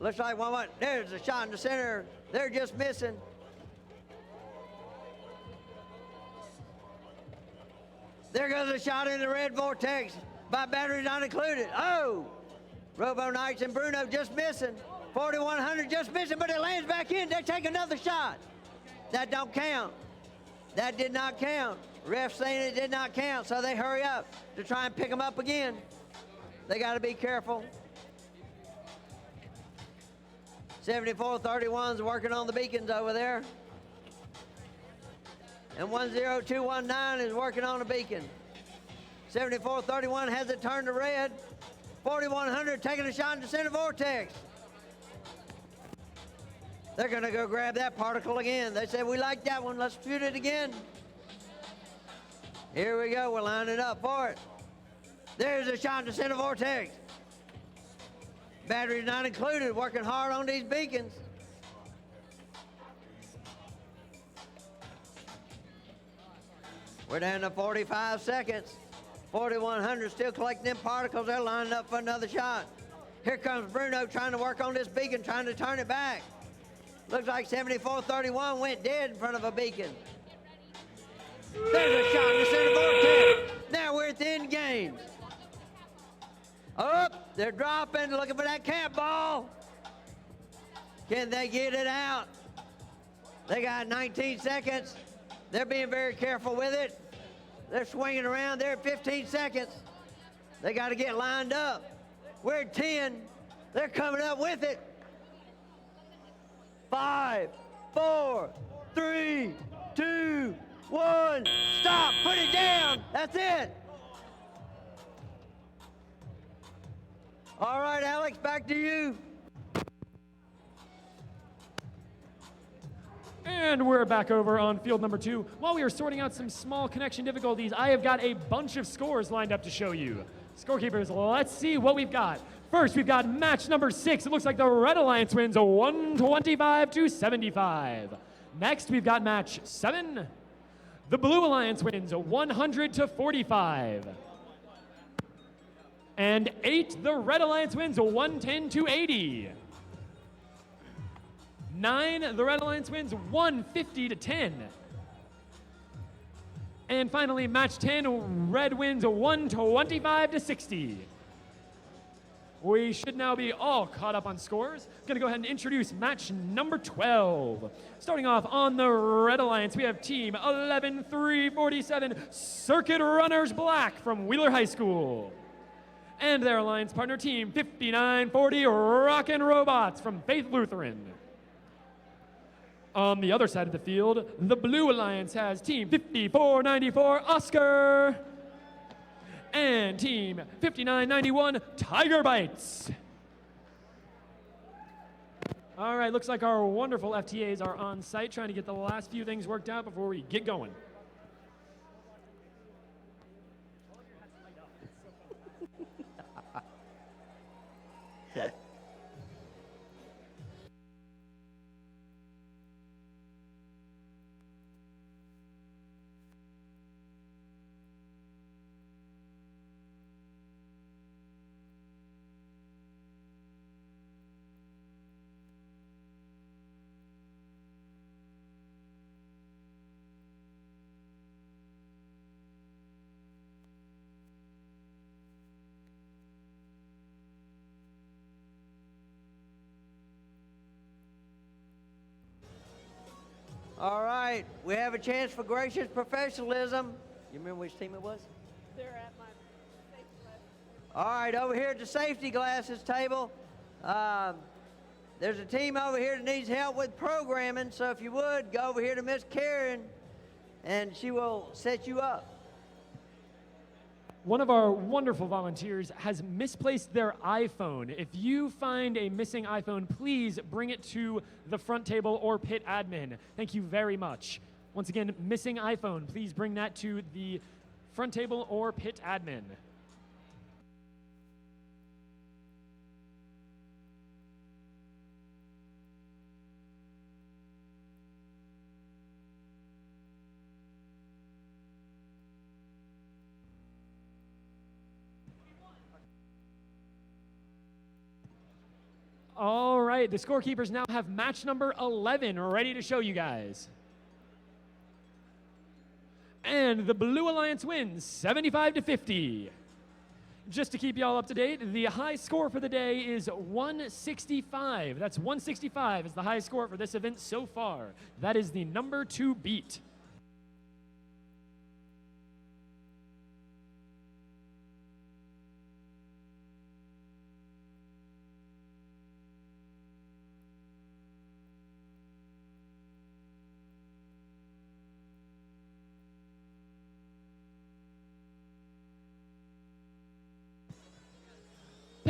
Looks like one, there's a shot in the center. They're just missing. There goes a shot in the red vortex by batteries not included. Oh, Robo Knights and Bruno just missing. 4100 just missing, but it lands back in. They take another shot. That don't count. That did not count. Ref saying it did not count, so they hurry up to try and pick them up again. They got to be careful. 7431's working on the beacons over there. And 10219 is working on a beacon. 7431 has it turned to red. 4100 taking a shot into center vortex. They're going to go grab that particle again. They said, we like that one. Let's shoot it again. Here we go. We're lining up for it. There's a shot in the center vortex. Batteries not included. Working hard on these beacons. We're down to 45 seconds. 4,100 still collecting them particles. They're lining up for another shot. Here comes Bruno trying to work on this beacon, trying to turn it back. Looks like 7431 went dead in front of a beacon. There's a shot in the center vortex. Now we're at the end game. Up, they're dropping, looking for that cat ball. Can they get it out? They got 19 seconds. They're being very careful with it. They're swinging around. They're at 15 seconds. They got to get lined up. We're at 10. They're coming up with it. 5, 4, 3, 2, 1. Stop. Put it down. That's it. All right, Alex, back to you. And we're back over on field number 2. While we are sorting out some small connection difficulties, I have got a bunch of scores lined up to show you. Scorekeepers, let's see what we've got. First, we've got match number 6. It looks like the Red Alliance wins 125-75. Next, we've got match 7. The Blue Alliance wins 100-45. And 8, the Red Alliance wins 110-80. 9, the Red Alliance wins 150-10. And finally, match 10, Red wins 125-60. We should now be all caught up on scores. Gonna go ahead and introduce match number 12. Starting off on the Red Alliance, we have team 11347 Circuit Runners Black from Wheeler High School. And their alliance partner, team 5940 Rockin' Robots from Faith Lutheran. On the other side of the field, the Blue Alliance has team 5494 Oscar and team 5991 Tiger Bites. All right, looks like our wonderful FTAs are on site trying to get the last few things worked out before we get going. All right, we have a chance for gracious professionalism. You remember which team it was? They're at my safety glass. All right, over here at the safety glasses table, there's a team over here that needs help with programming, so if you would, go over here to Miss Karen, and she will set you up. One of our wonderful volunteers has misplaced their iPhone. If you find a missing iPhone, please bring it to the front table or pit admin. Thank you very much. Once again, missing iPhone, please bring that to the front table or pit admin. All right, the scorekeepers now have match number 11 ready to show you guys. And the Blue Alliance wins 75-50. Just to keep y'all up to date, the high score for the day is 165. That's 165 is the high score for this event so far. That is the number 2 beat.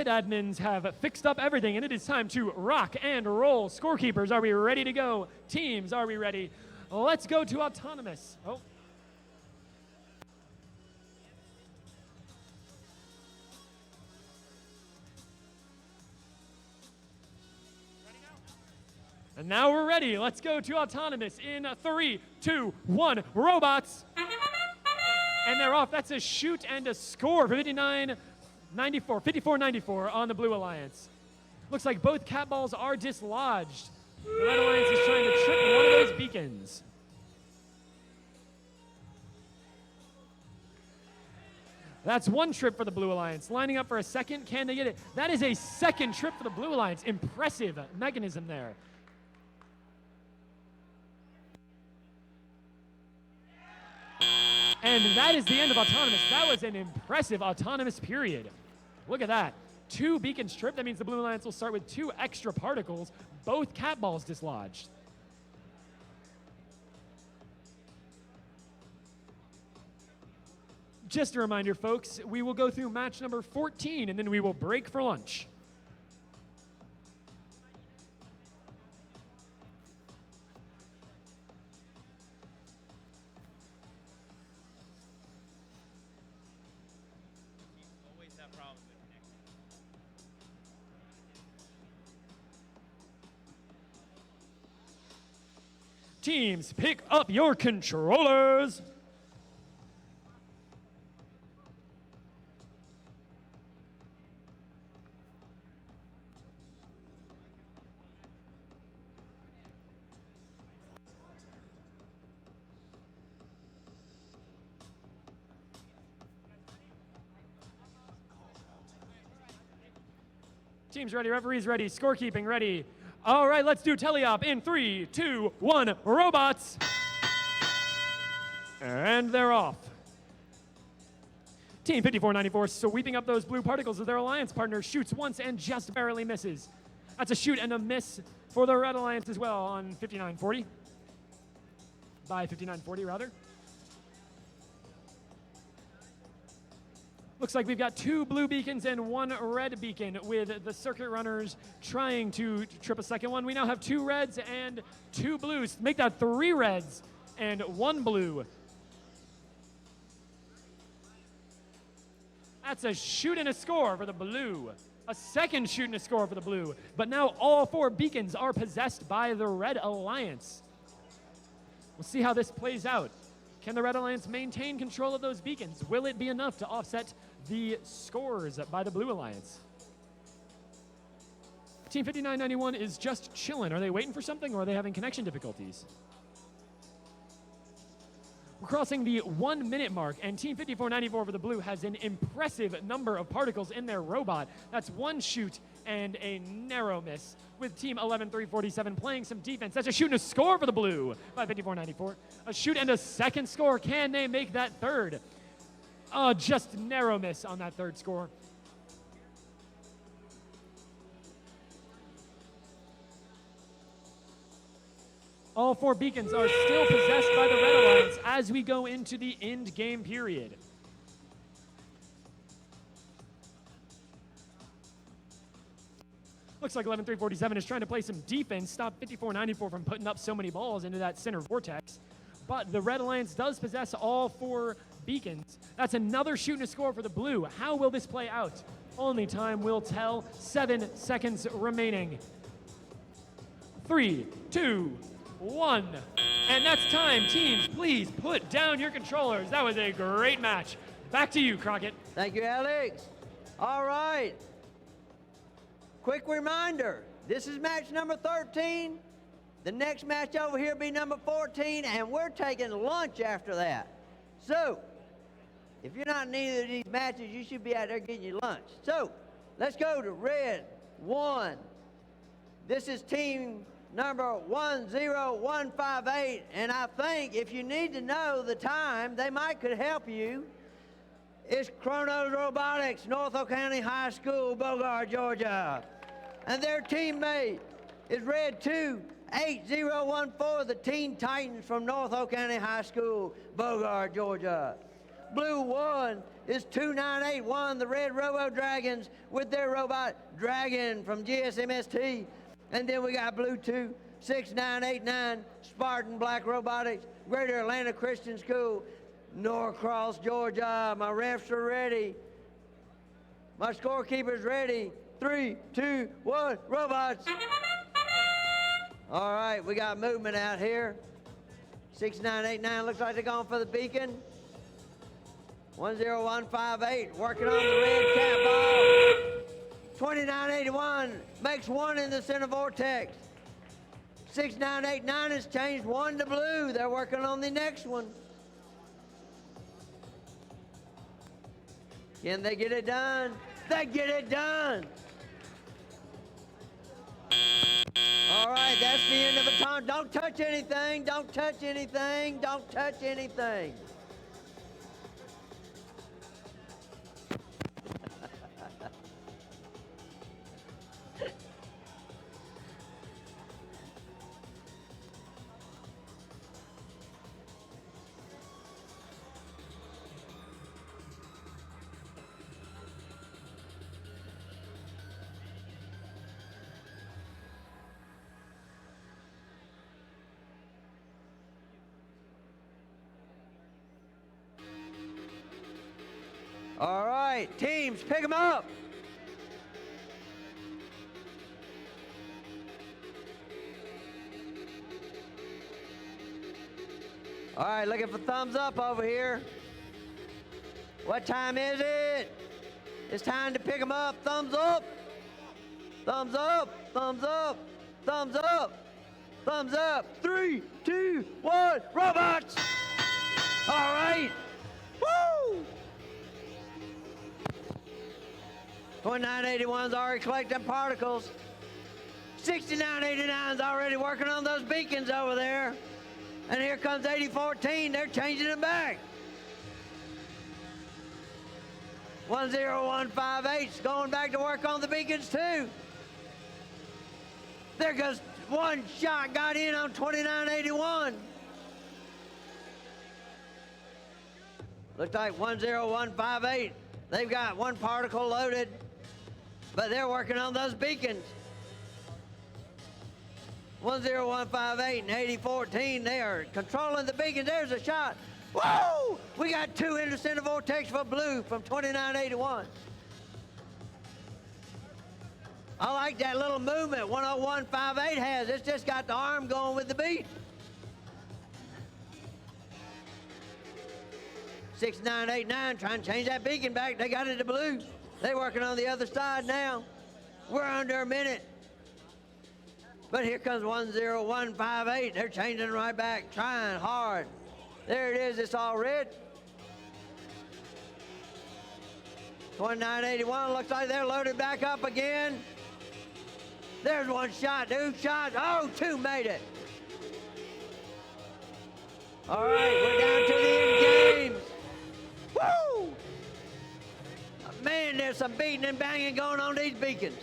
pit admins have fixed up everything, and it is time to rock and roll. Scorekeepers, are we ready to go? Teams, are we ready? Let's go to autonomous. Oh. And now we're ready. Let's go to autonomous in 3, 2, 1. Robots. And they're off. That's a shoot and a score for 54-94 on the Blue Alliance. Looks like both cat balls are dislodged. The Red Alliance is trying to trip one of those beacons. That's one trip for the Blue Alliance. Lining up for a second. Can they get it? That is a second trip for the Blue Alliance. Impressive mechanism there. And that is the end of autonomous. That was an impressive autonomous period. Look at that. 2 beacons tripped. That means the Blue Alliance will start with 2 extra particles. Both cat balls dislodged. Just a reminder, folks, we will go through match number 14, and then we will break for lunch. Teams, pick up your controllers. Teams ready, referees ready, scorekeeping ready. All right, let's do teleop in 3, 2, 1, robots. And they're off. Team 54-94 sweeping up those blue particles as their alliance partner shoots once and just barely misses. That's a shoot and a miss for the Red Alliance as well on 59-40. By 59-40, rather. Looks like we've got 2 blue beacons and 1 red beacon, with the circuit runners trying to trip a second one. We now have 2 reds and 2 blues. Make that 3 reds and 1 blue. That's a shoot and a score for the blue. A second shoot and a score for the blue. But now all 4 beacons are possessed by the Red Alliance. We'll see how this plays out. Can the Red Alliance maintain control of those beacons? Will it be enough to offset the scores by the Blue Alliance? Team 59-91 is just chilling. Are they waiting for something, or are they having connection difficulties? We're crossing the 1-minute mark, and Team 54-94 for the Blue has an impressive number of particles in their robot. That's 1 shoot and a narrow miss, with Team 11-347 playing some defense. That's a shoot and a score for the Blue by 54-94. A shoot and a second score. Can they make that third? Oh, just narrow miss on that third score. All 4 beacons are still possessed by the Red Alliance as we go into the end game period. Looks like 11-347 is trying to play some defense, stop 54-94 from putting up so many balls into that center vortex. But the Red Alliance does possess all 4 beacons. That's another shoot and a score for the Blue. How will this play out? Only time will tell. 7 seconds remaining. 3, 2, 1. And that's time. Teams, please put down your controllers. That was a great match. Back to you, Crockett. Thank you, Alex. All right. Quick reminder, this is match number 13. The next match over here will be number 14, and we're taking lunch after that. So, if you're not in either of these matches, you should be out there getting your lunch. So, let's go to red 1. This is team number 10158, and I think if you need to know the time, they might could help you. It's Chronos Robotics, Norfolk County High School, Bogart, Georgia. And their teammate is red 28014, the Teen Titans from Norfolk County High School, Bogart, Georgia. Blue 1 is 2981, the Red Robo Dragons with their robot Dragon from GSMST. And then we got Blue 2, 6989, Spartan Black Robotics, Greater Atlanta Christian School, Norcross, Georgia. My refs are ready. My scorekeeper's ready. 3, 2, 1, robots. All right, we got movement out here. 6989 looks like they're going for the beacon. 10158 working on the red cat ball. 2981 makes 1 in the center vortex. 6989 has changed 1 to blue. They're working on the next one. Can they get it done? They get it done. All right, that's the end of the time. Don't touch anything. Don't touch anything. Don't touch anything. All right, teams, pick them up. All right, looking for thumbs up over here. What time is it? It's time to pick them up. Thumbs up. Thumbs up. Thumbs up. Thumbs up. Thumbs up. 3, 2, 1, robots. All right. Woo! 2981's already collecting particles. 6989's already working on those beacons over there. And here comes 8014. They're changing them back. 10158's going back to work on the beacons too. There goes one shot, got in on 2981. Looks like 10158. They've got 1 particle loaded, but they're working on those beacons. 10158 and 8014, they are controlling the beacons. There's a shot. Whoa! We got 2 in the center vortex for blue from 2981. I like that little movement 10158 has. It's just got the arm going with the beat. 6989 trying to change that beacon back. They got it to blue. They're working on the other side now. We're under a minute. But here comes 10158. They're changing right back, trying hard. There it is. It's all red. 2981 looks like they're loaded back up again. There's 1 shot, 2 shots. Oh, 2 made it. All right, we're down to the end games. Woo! Man, there's some beating and banging going on these beacons.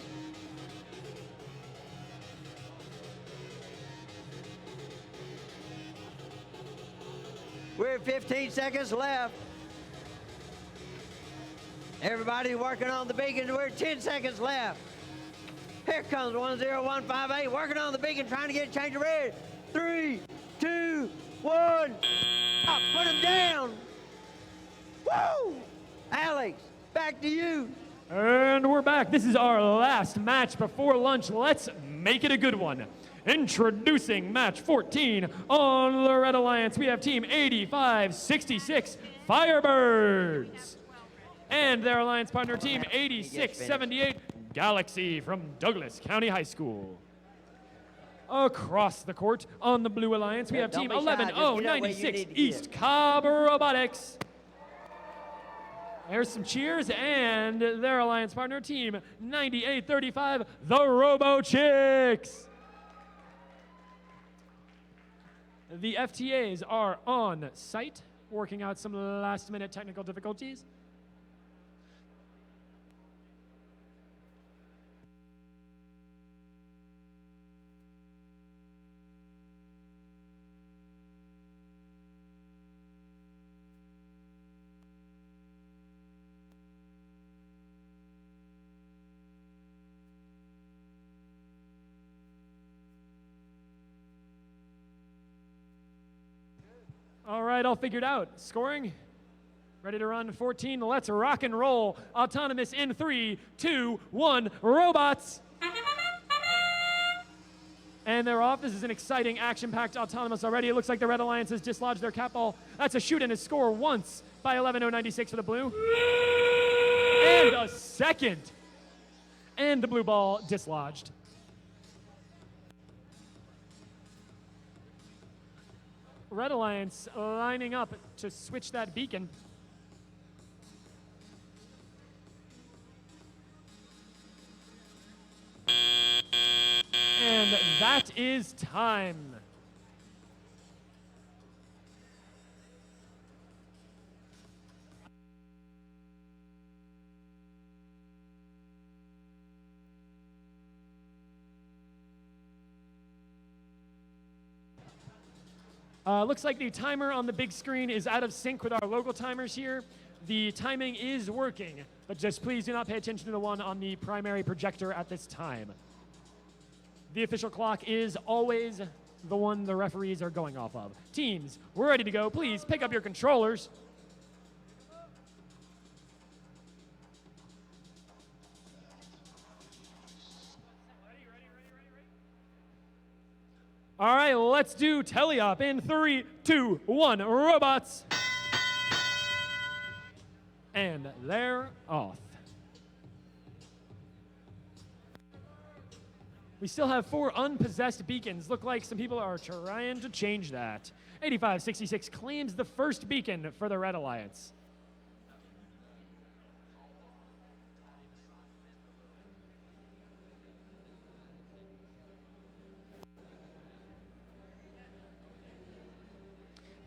We're at 15 seconds left. Everybody working on the beacons. We're at 10 seconds left. Here comes 10158 working on the beacon, trying to get a change of red. 3, 2, 1. Stop, put him down. Woo! Alex, back to you. And we're back. This is our last match before lunch. Let's make it a good one. Introducing match 14 on the Red Alliance. We have team 8566 Firebirds. And their alliance partner team 8678 Galaxy from Douglas County High School. Across the court on the Blue Alliance, we have team 11096 East Cobb Robotics. There's some cheers, and their alliance partner team 9835 the Robo Chicks. The FTAs are on site, working out some last-minute technical difficulties. All right, all figured out. Scoring? Ready to run 14. Let's rock and roll. Autonomous in 3, 2, 1. Robots. And they're off. This is an exciting, action-packed Autonomous already. It looks like the Red Alliance has dislodged their cat ball. That's a shoot and a score once by 11:096 for the blue. And a second. And the blue ball dislodged. Red Alliance lining up to switch that beacon. And that is time. Looks like the timer on the big screen is out of sync with our local timers here. The timing is working, but just please do not pay attention to the one on the primary projector at this time. The official clock is always the one the referees are going off of. Teams, we're ready to go. Please pick up your controllers. All right, let's do teleop in 3, 2, 1. Robots. And they're off. We still have 4 unpossessed beacons. Look like some people are trying to change that. 8566 claims the first beacon for the Red Alliance.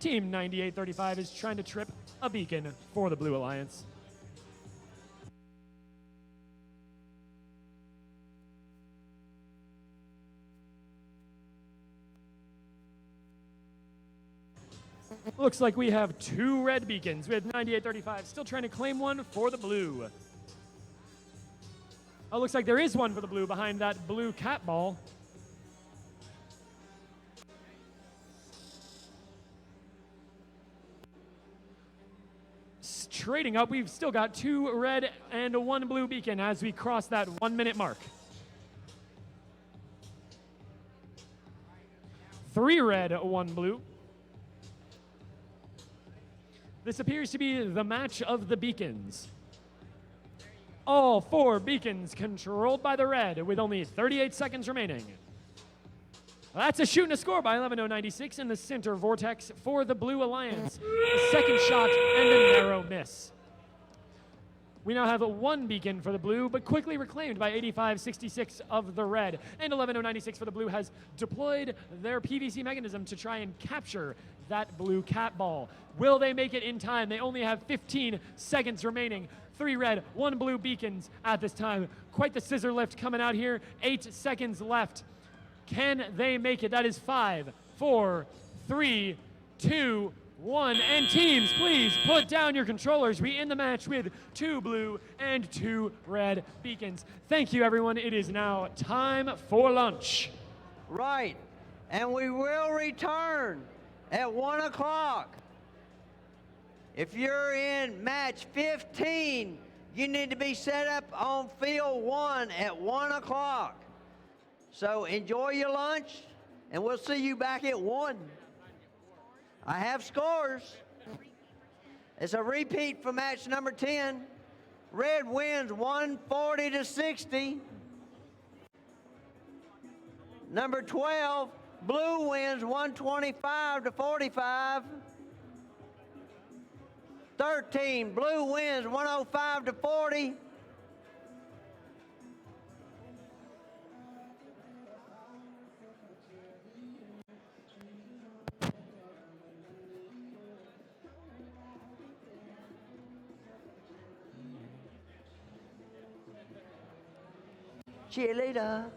Team 9835 is trying to trip a beacon for the Blue Alliance. Looks like we have 2 red beacons with 9835 still trying to claim one for the blue. Oh, looks like there is one for the blue behind that blue cat ball. Trading up, we've still got 2 red and 1 blue beacon as we cross that 1-minute mark. 3 red, 1 blue. This appears to be the match of the beacons. All 4 beacons controlled by the red with only 38 seconds remaining. That's a shoot and a score by 11:096 in the center vortex for the Blue Alliance. A second shot and a narrow miss. We now have a 1 beacon for the blue, but quickly reclaimed by 8566 of the red. And 11:096 for the blue has deployed their PVC mechanism to try and capture that blue cat ball. Will they make it in time? They only have 15 seconds remaining. 3 red, 1 blue beacons at this time. Quite the scissor lift coming out here. 8 seconds left. Can they make it? That is 5, 4, 3, 2, 1. And teams, please put down your controllers. We end the match with 2 blue and 2 red beacons. Thank you, everyone. It is now time for lunch. Right. And we will return at 1 o'clock. If you're in match 15, you need to be set up on field 1 at 1 o'clock. So enjoy your lunch, and we'll see you back at 1. I have scores. It's a repeat for match number 10. Red wins 140-60. Number 12, blue wins 125-45. 13, blue wins 105-40. Cheerleader.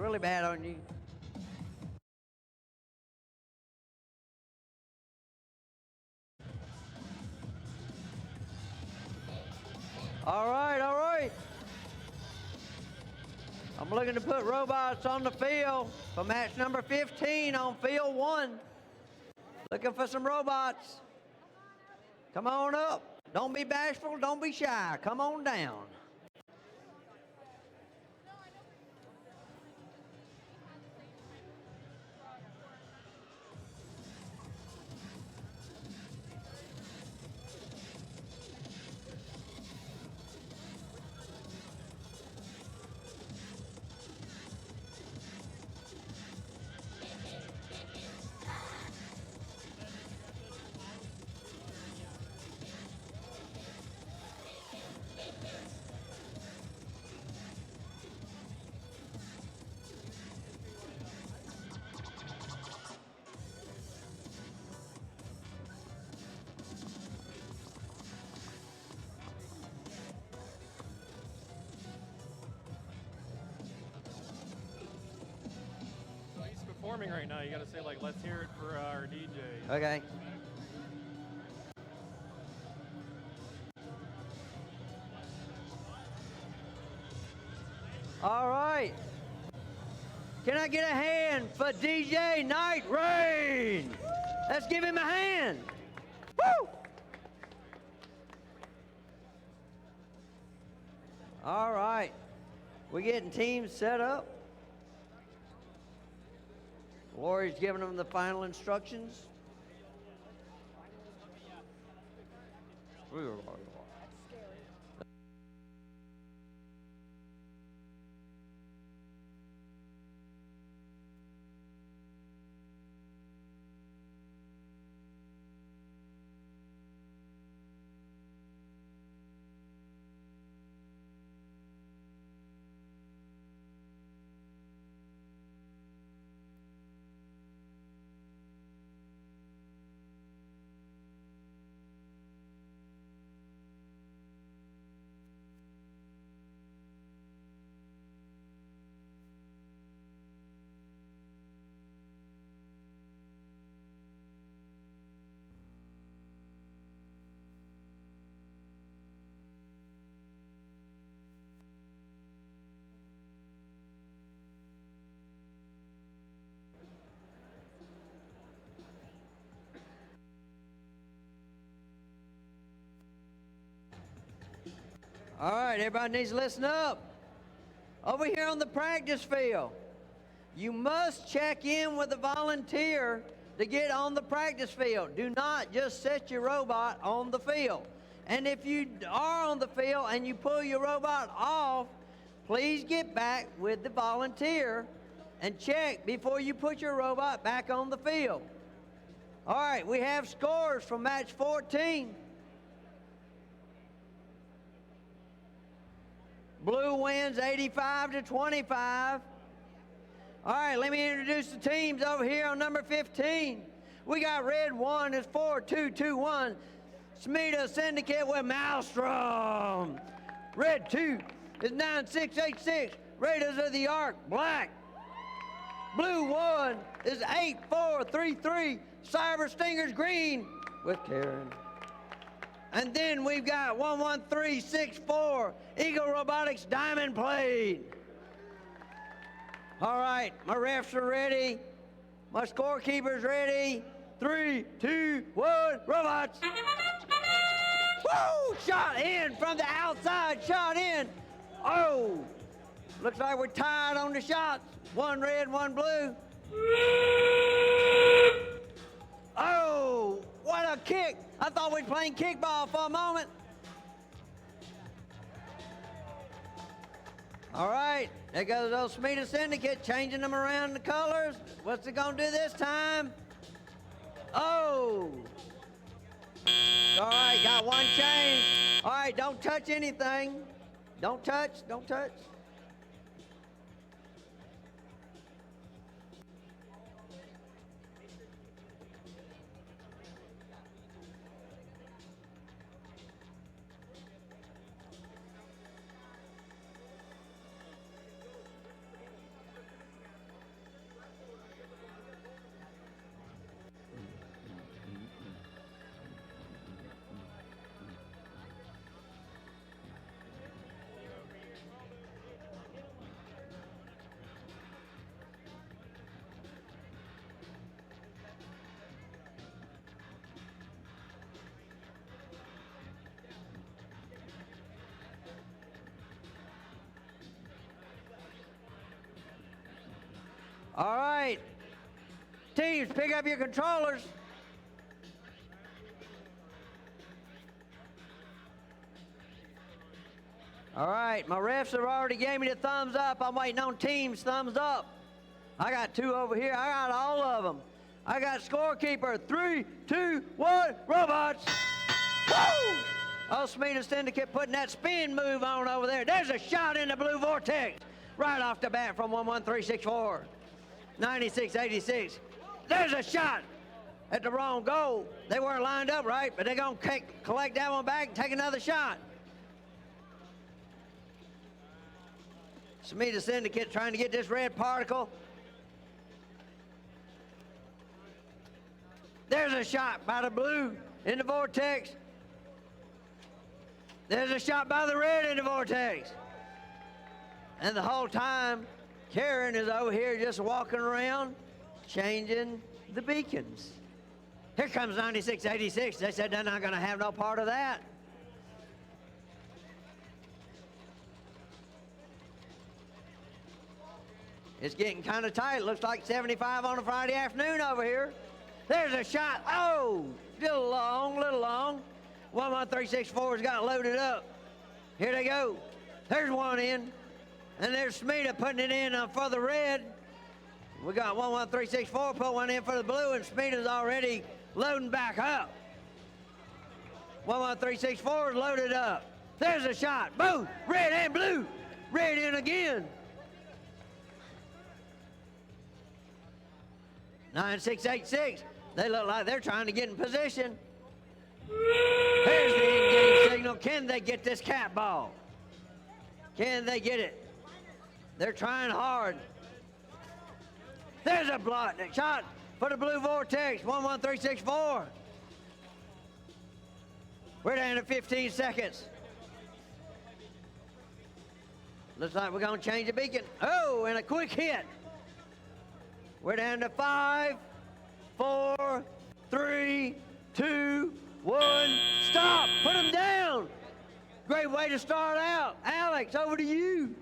really bad on you. All right, all right. I'm looking to put robots on the field for match number 15 on field 1. Looking for some robots. Come on up. Don't be bashful. Don't be shy. Come on down. Performing right now, you gotta say like, let's hear it for our DJ. Okay. All right. Can I get a hand for DJ Night Rain? Let's give him a hand. Woo! All right. We're getting teams set up. Lori's giving them the final instructions. All right, everybody needs to listen up. Over here on the practice field, you must check in with a volunteer to get on the practice field. Do not just set your robot on the field. And if you are on the field and you pull your robot off, please get back with the volunteer and check before you put your robot back on the field. All right, we have scores from match 14. Blue wins 85-25. All right, let me introduce the teams over here on number 15. We got red 1 is 4221. Smeda Syndicate with Maelstrom. Red 2 is 9686. Raiders of the Ark, black. Blue 1 is 8433. Cyber Stingers green with Karen. And then we've got 11364, Eagle Robotics Diamond Plate. All right, my refs are ready. My scorekeeper's ready. 3, 2, 1, robots. Woo! Shot in from the outside, shot in. Oh, looks like we're tied on the shots. 1 red, 1 blue. Oh, what a kick. I thought we were playing kickball for a moment. All right, there goes those Smeda Syndicate, changing them around the colors. What's it gonna do this time? Oh. All right, got 1 change. All right, don't touch anything. Don't touch, don't touch. All right. Teams, pick up your controllers. All right, my refs have already gave me the thumbs up. I'm waiting on teams' thumbs up. I got 2 over here. I got all of them. I got scorekeeper. 3, 2, 1, robots. Woo! Oh, Smeda Syndicate putting that spin move on over there. There's a shot in the blue vortex right off the bat from 11364. 9686. There's a shot at the wrong goal. They weren't lined up right, but they're going to collect that one back and take another shot. Smeda Syndicate trying to get this red particle. There's a shot by the blue in the vortex. There's a shot by the red in the vortex. And the whole time, Karen is over here just walking around, changing the beacons. Here comes 9686. They said they're not going to have no part of that. It's getting kind of tight. Looks like 75 on a Friday afternoon over here. There's a shot. Oh, little long. 11364's got loaded up. Here they go. There's one in. And there's Smeda putting it in for the red. We got 11364 put one in for the blue, and Smeda's already loading back up. 11364 is loaded up. There's a shot. Boom. Red and blue. Red in again. 9686. They look like they're trying to get in position. Here's the in-game signal. Can they get this cat ball? Can they get it? They're trying hard. There's a block. Shot for the blue vortex. 11364. We're down to 15 seconds. Looks like we're going to change the beacon. Oh, and a quick hit. We're down to 5, 4, 3, 2, 1. Stop. Put them down. Great way to start out. Alex, over to you.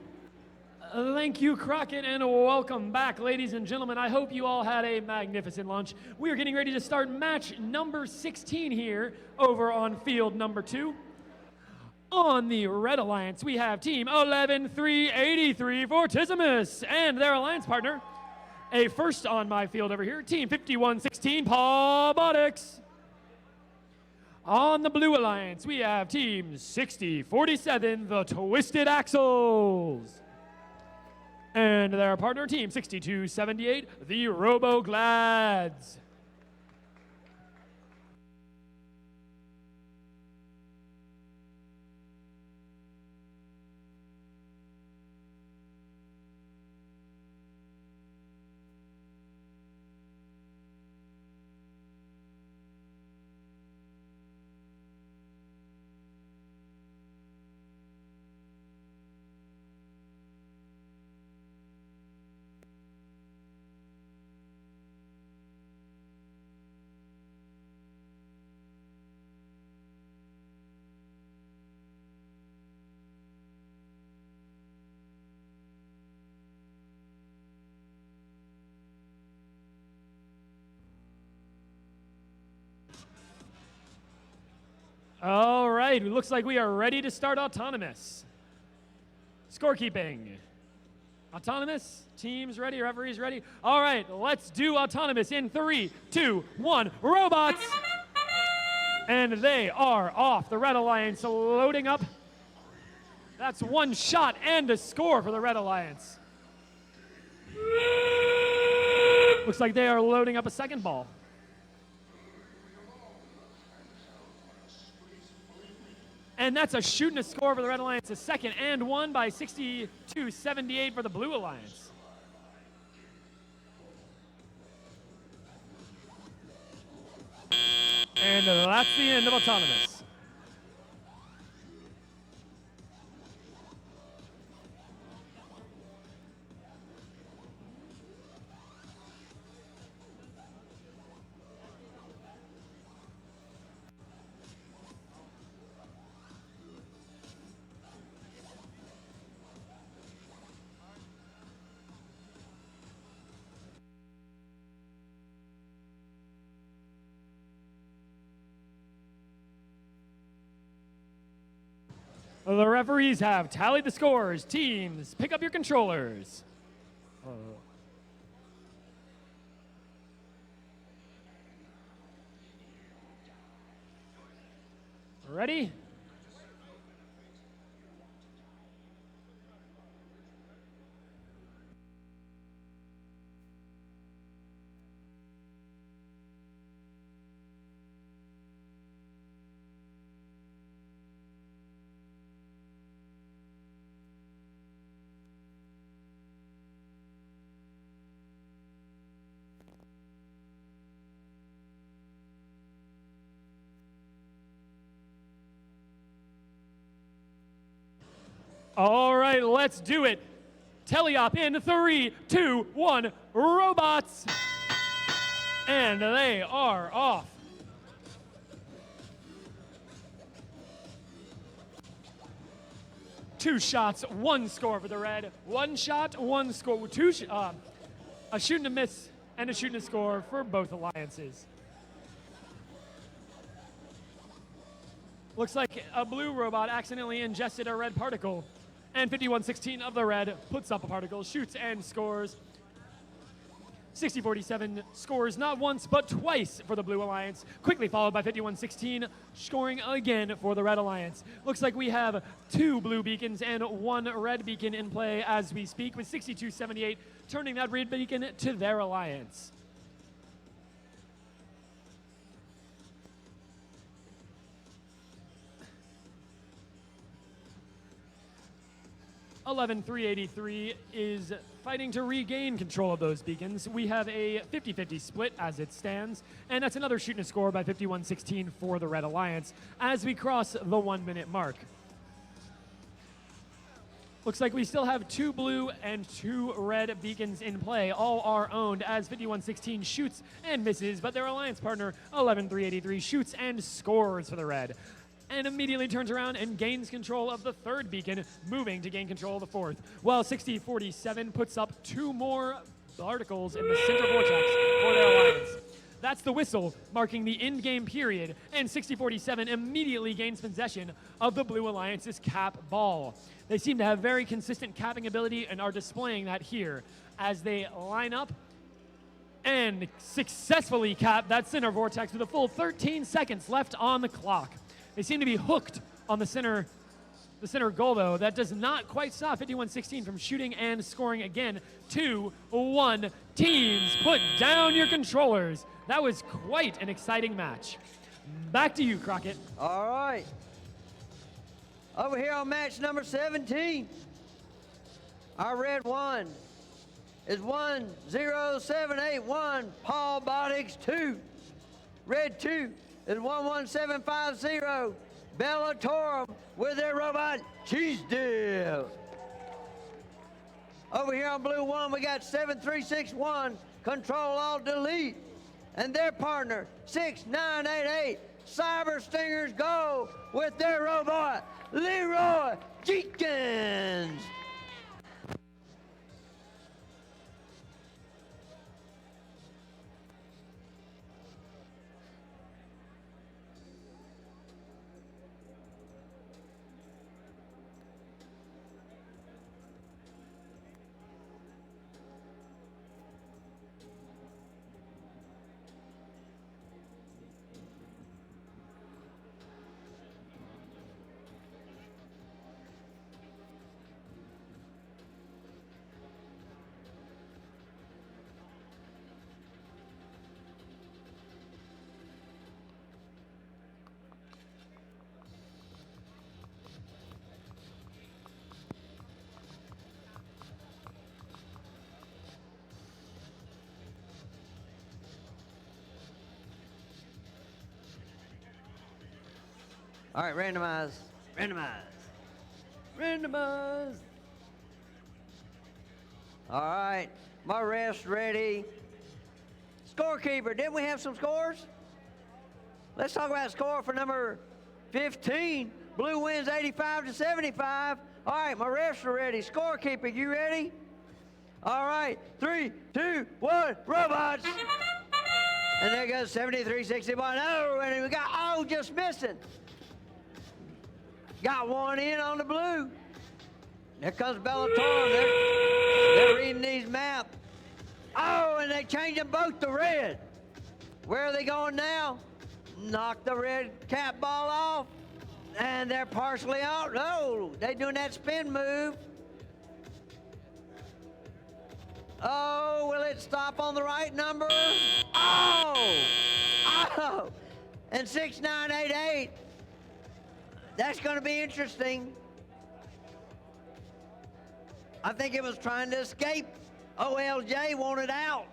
Thank you, Crockett, and welcome back, ladies and gentlemen. I hope you all had a magnificent lunch. We are getting ready to start match number 16 here over on field number 2. On the Red Alliance, we have Team 11383 Fortissimus and their alliance partner. A first on my field over here, Team 5116 Paubotics. On the Blue Alliance, we have Team 6047 the Twisted Axles. And their partner, Team 6278 the Robo-Glads. All right, it looks like we are ready to start Autonomous. Scorekeeping. Autonomous, teams ready, referees ready. All right, let's do Autonomous in 3, 2, 1, robots. And they are off. The Red Alliance loading up. That's one shot and a score for the Red Alliance. Looks like they are loading up a second ball. And that's a shoot and a score for the Red Alliance. A second and one by 62-78 for the Blue Alliance. And that's the end of Autonomous. The referees have tallied the scores. Teams, pick up your controllers. Ready? All right, let's do it. Teleop in 3, 2, 1, robots. And they are off. Two shots, one score for the red. One shot, one score. A shoot and a miss and a shoot and a score for both alliances. Looks like a blue robot accidentally ingested a red particle. And 5116 of the red puts up a particle, shoots and scores. 6047 scores not once but twice for the Blue Alliance, quickly followed by 5116 scoring again for the Red Alliance. Looks like we have 2 blue beacons and 1 red beacon in play as we speak, with 6278 turning that red beacon to their alliance. $11,383 is fighting to regain control of those beacons. We have a 50-50 split as it stands, and that's another shoot and a score by 5116 for the Red Alliance as we cross the 1 minute mark. Looks like we still have 2 blue and 2 red beacons in play. All are owned as 5116 shoots and misses, but their alliance partner, 11,383, shoots and scores for the red, and immediately turns around and gains control of the 3rd beacon, moving to gain control of the 4th, while 6047 puts up 2 more particles in the center vortex for their alliance. That's the whistle marking the in-game period, and 6047 immediately gains possession of the Blue Alliance's cap ball. They seem to have very consistent capping ability and are displaying that here as they line up and successfully cap that center vortex with a full 13 seconds left on the clock. They seem to be hooked on the center goal, though. That does not quite stop 5116 from shooting and scoring again. 2-1. Teams, put down your controllers. That was quite an exciting match. Back to you, Crockett. All right. Over here on match number 17, our red one is 10781, Paul Botix 2. Red 2 is 11750, Bellatorum with their robot Cheese Dip. Over here on blue 1, we got 7361, Control Alt Delete, and their partner 6988, Cyber Stingers Go with their robot Leroy Jenkins. All right, randomize. All right, my ref's ready. Scorekeeper, didn't we have some scores? Let's talk about score for number 15. Blue wins 85-75. All right, my refs are ready. Scorekeeper, you ready? All right, 3, 2, 1, robots. And there goes 73-61. Oh, and we got, just missing. Got one in on the blue. There comes Bellator. They're reading these maps. Oh, and they changed them both to red. Where are they going now? Knock the red cap ball off. And they're partially out. No, they're doing that spin move. Oh, will it stop on the right number? Oh! Oh! And 6988. That's going to be interesting. I think it was trying to escape. OLJ wanted out.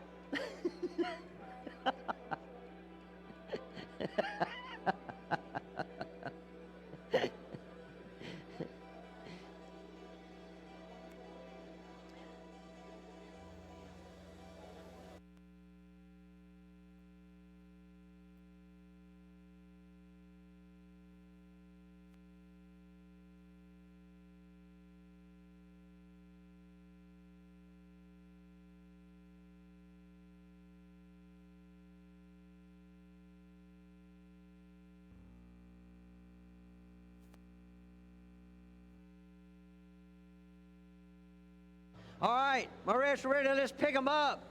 All right, Marisha, ready? Let's pick them up.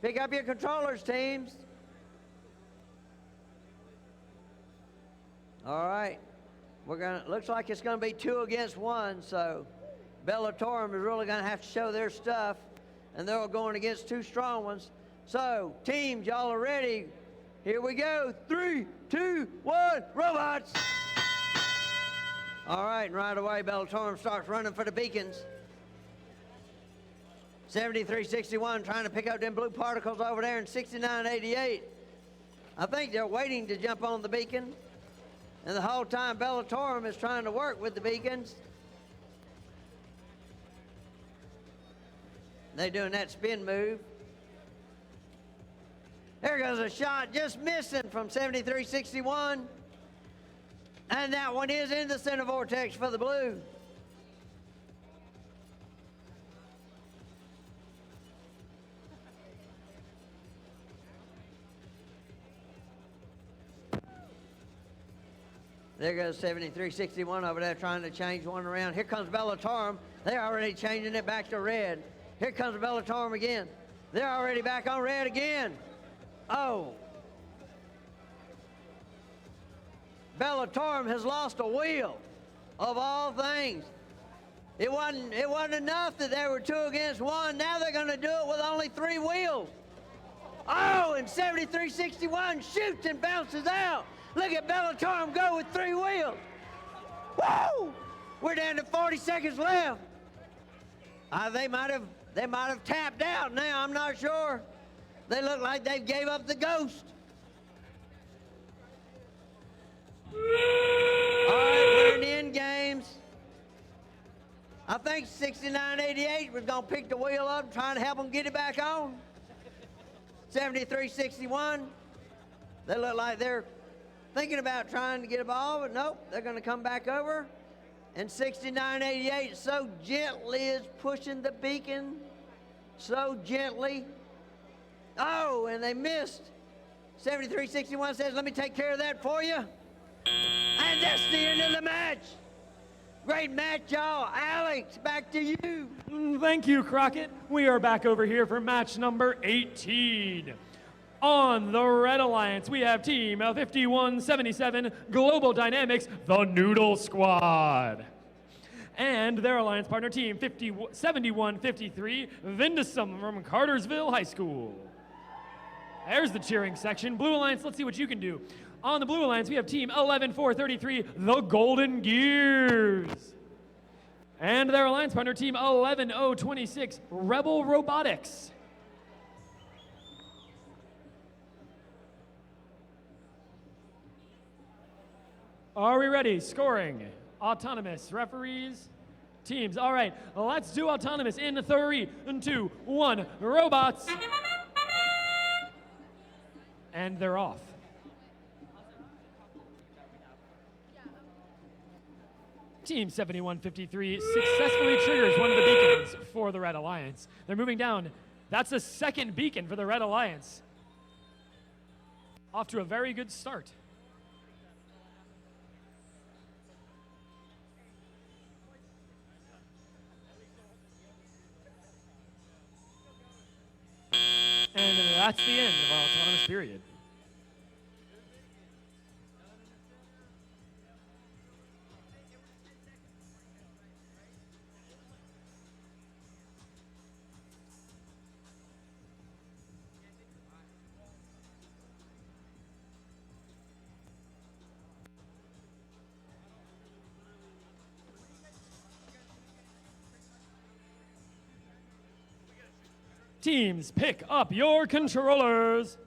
Pick up your controllers, teams. All right, looks like it's gonna be 2 against 1, so Bellatorum is really gonna have to show their stuff, and they're all going against 2 strong ones. So, teams, y'all are ready. Here we go. 3, 2, 1, robots. All right, and right away, Bellatorum starts running for the beacons. 7361 trying to pick up them blue particles over there in 6988. I think they're waiting to jump on the beacon. And the whole time Bellatorum is trying to work with the beacons. They're doing that spin move. There goes a shot just missing from 7361. And that one is in the center vortex for the blue. There goes 7361 over there trying to change one around. Here comes Bellatorum. They're already changing it back to red. Here comes Bellatorum again. They're already back on red again. Oh. Bellatorum has lost a wheel, of all things. It wasn't enough that they were 2 against 1. Now they're going to do it with only 3 wheels. Oh, and 7361 shoots and bounces out. Look at Bellatorum go with 3 wheels. Woo! We're down to 40 seconds left. They might have tapped out now. I'm not sure. They look like they gave up the ghost. All right, we're in the end games. I think 6988 was going to pick the wheel up, trying to help them get it back on. 7361. They look like they're thinking about trying to get a ball, but nope, they're going to come back over. And 6988 so gently is pushing the beacon, so gently. Oh, and they missed. 7361 says, let me take care of that for you. And that's the end of the match. Great match, y'all. Alex, back to you. Thank you, Crockett. We are back over here for match number 18. On the Red Alliance, we have Team 5177 Global Dynamics, the Noodle Squad. And their alliance partner, Team 7153 Vindesum from Cartersville High School. There's the cheering section. Blue Alliance, let's see what you can do. On the Blue Alliance, we have Team 11433 the Golden Gears. And their alliance partner, Team 11026 Rebel Robotics. Are we ready? Scoring. Autonomous. Referees. Teams. All right, let's do autonomous in 3, 2, 1. Robots. And they're off. Team 7153 successfully triggers one of the beacons for the Red Alliance. They're moving down. That's the second beacon for the Red Alliance. Off to a very good start. that's the end of our autonomous period. Teams, pick up your controllers.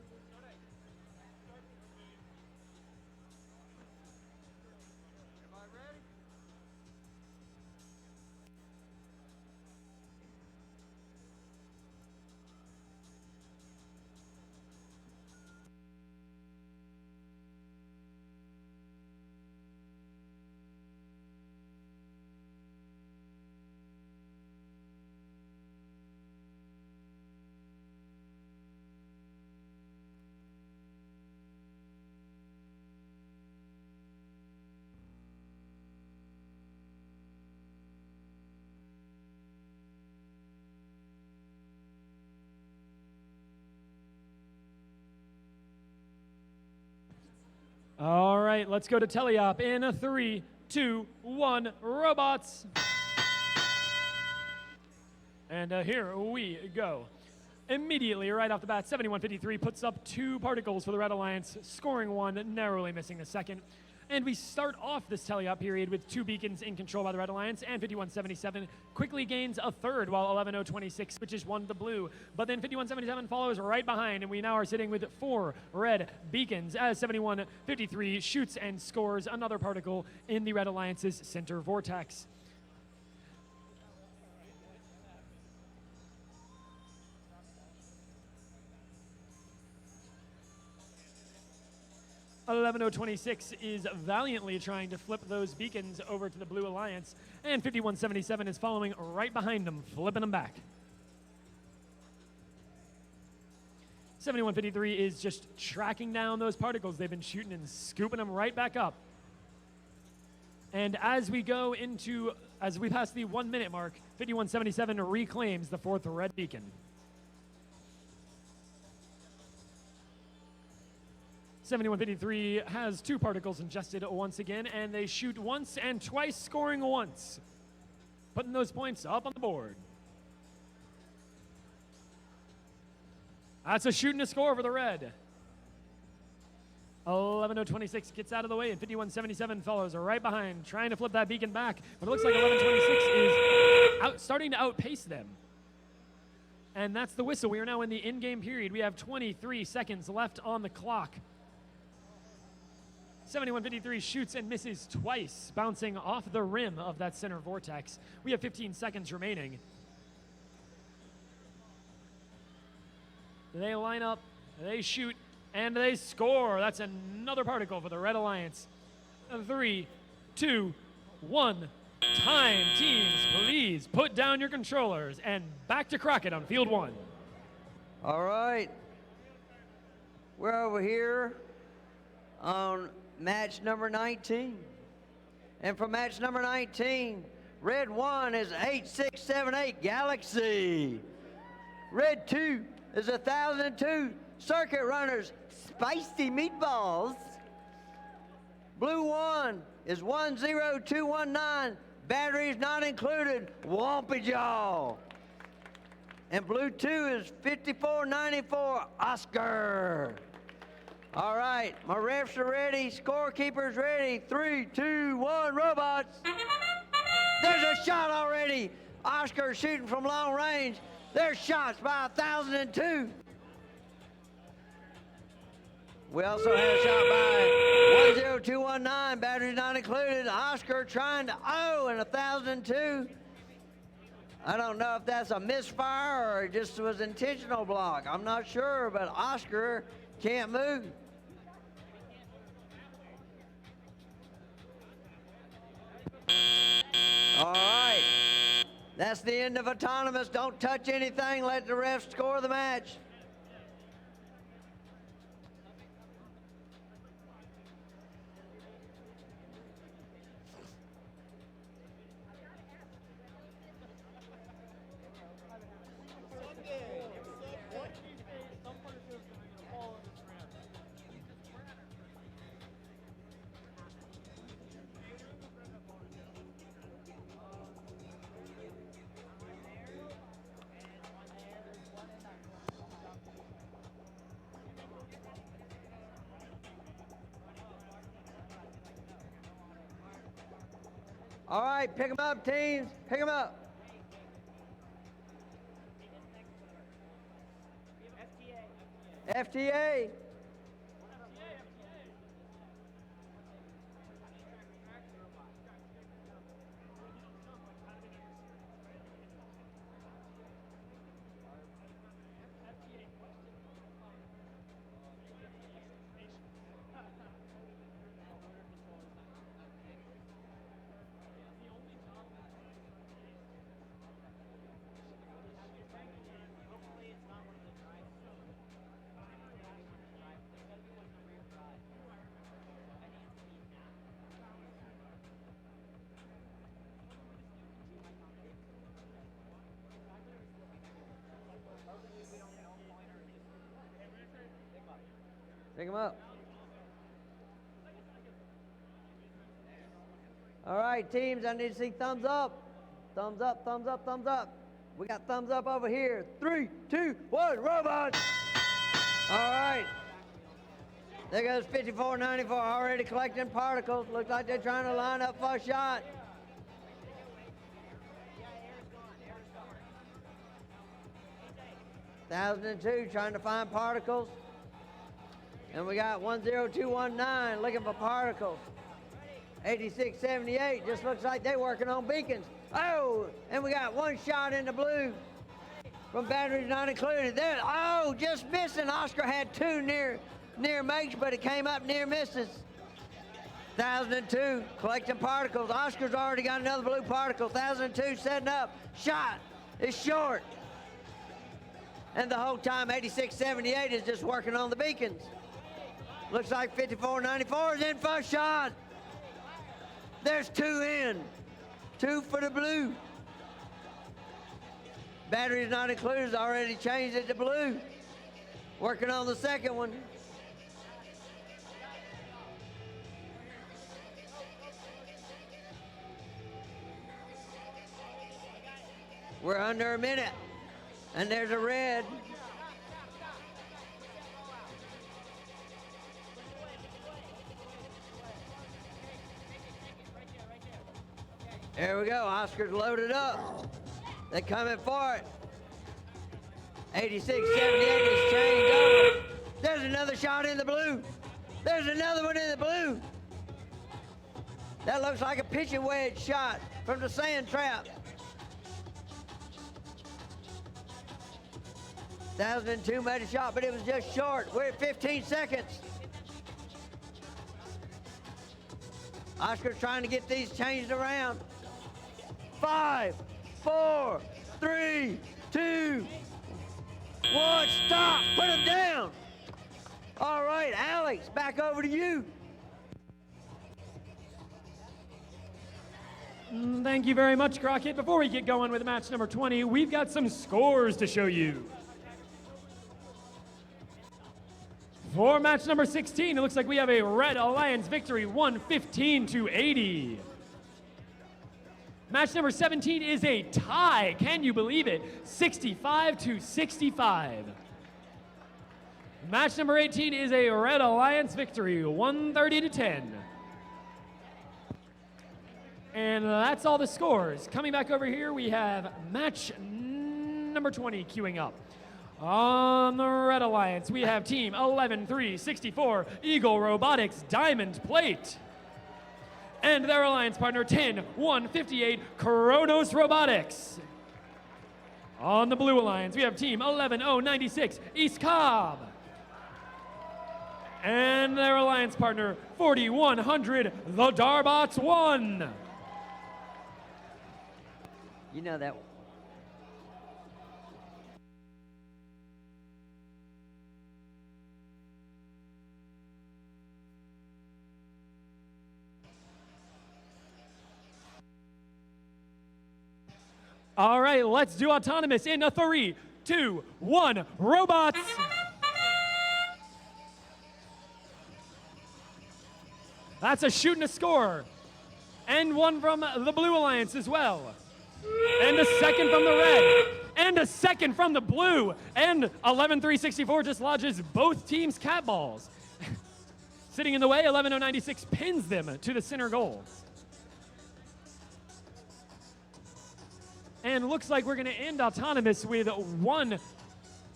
All right, let's go to teleop in a 3, 2, 1, robots. And here we go. Immediately, right off the bat, 7153 puts up 2 particles for the Red Alliance, scoring 1, narrowly missing the second. And we start off this teleop period with 2 beacons in control by the Red Alliance, and 5177 quickly gains a third, while 11026 switches 1 to the blue. But then 5177 follows right behind, and we now are sitting with 4 red beacons as 7153 shoots and scores another particle in the Red Alliance's center vortex. .11026 is valiantly trying to flip those beacons over to the Blue Alliance, and 5177 is following right behind them, flipping them back. 7153 is just tracking down those particles they've been shooting and scooping them right back up. And as we pass the 1 minute mark, 5177 reclaims the 4th red beacon. 7153 has 2 particles ingested once again, and they shoot once and twice, scoring once, putting those points up on the board. That's a shoot and a score for the red. 11026 gets out of the way, and 5177 follows right behind, trying to flip that beacon back, but it looks like 1126 is starting to outpace them. And that's the whistle. We are now in the in-game period. We have 23 seconds left on the clock. 7153 shoots and misses twice, bouncing off the rim of that center vortex. We have 15 seconds remaining. They line up, they shoot, and they score. That's another particle for the Red Alliance. 3, 2, 1. Time, teams, please put down your controllers and back to Crockett on field 1. All right. We're over here on match number 19. And for match number 19, red 1 is 8678 Galaxy. Red 2 is 1002 Circuit Runners Spicy Meatballs. Blue 1 is 10219 Batteries Not Included Whompy Jaw. And blue 2 is 5494 Oscar. All right, my refs are ready, scorekeepers ready. 3, 2, 1, robots. There's a shot already. Oscar shooting from long range. There's shots by 1002. We also had a shot by 10219, Batteries Not Included. Oscar trying to, and 1002. I don't know if that's a misfire or it just was intentional block. I'm not sure, but Oscar can't move. All right. That's the end of autonomous. Don't touch anything. Let the refs score the match. All right, pick them up, teams. Pick them up. FTA. Pick them up. All right, teams, I need to see thumbs up. Thumbs up, thumbs up, thumbs up. We got thumbs up over here. 3, 2, 1, robot! All right. There goes 5494 already collecting particles. Looks like they're trying to line up for a shot. $1,002 trying to find particles. And we got 10219 looking for particles. 8678 just looks like they're working on beacons. Oh, and we got one shot in the blue from batteries not included. There, oh, just missing. Oscar had two near makes, but it came up near misses. 1002 collecting particles. Oscar's already got another blue particle. 1002 setting up. Shot is short. And the whole time 8678 is just working on the beacons. Looks like 5494 is in for a shot. There's two in. Two for the blue. Batteries not included, already changed it to blue. Working on the second one. We're under a minute, and there's a red. There we go, Oscar's loaded up. They're coming for it. 8678 is changed over. There's another shot in the blue. There's another one in the blue. That looks like a pitching wedge shot from the sand trap. 1002 made a shot, but it was just short. We're at 15 seconds. Oscar's trying to get these changed around. 5, 4, 3, 2, 1, stop, put him down. All right, Alex, back over to you. Thank you very much, Crockett. Before we get going with match number 20, we've got some scores to show you. For match number 16, it looks like we have a Red Alliance victory, 115-80. Match number 17 is a tie, can you believe it? 65-65. Match number 18 is a Red Alliance victory, 130-10. And that's all the scores. Coming back over here, we have match number 20 queuing up. On the Red Alliance, we have team 11-3-64, Eagle Robotics Diamond Plate. And their alliance partner 10-1-58, Kronos Robotics. On the Blue Alliance, we have team 11-0-96, East Cobb. And their alliance partner 4100, the Darbots 1. You know that. All right, let's do autonomous in a 3, 2, 1, robots. That's a shoot and a score. And one from the Blue Alliance as well. And a second from the red. And a second from the blue. And 11-3-64 just lodges both teams' cat balls. Sitting in the way, 11-0-96 pins them to the center goals. And looks like we're going to end autonomous with one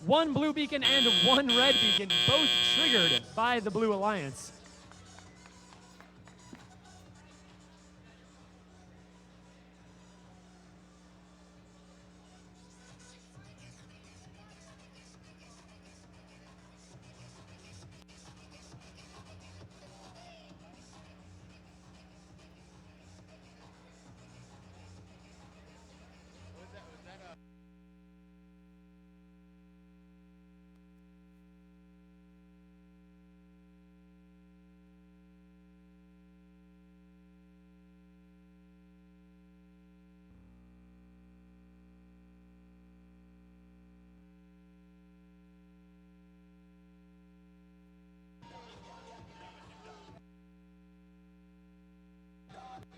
blue beacon and one red beacon, both triggered by the Blue Alliance.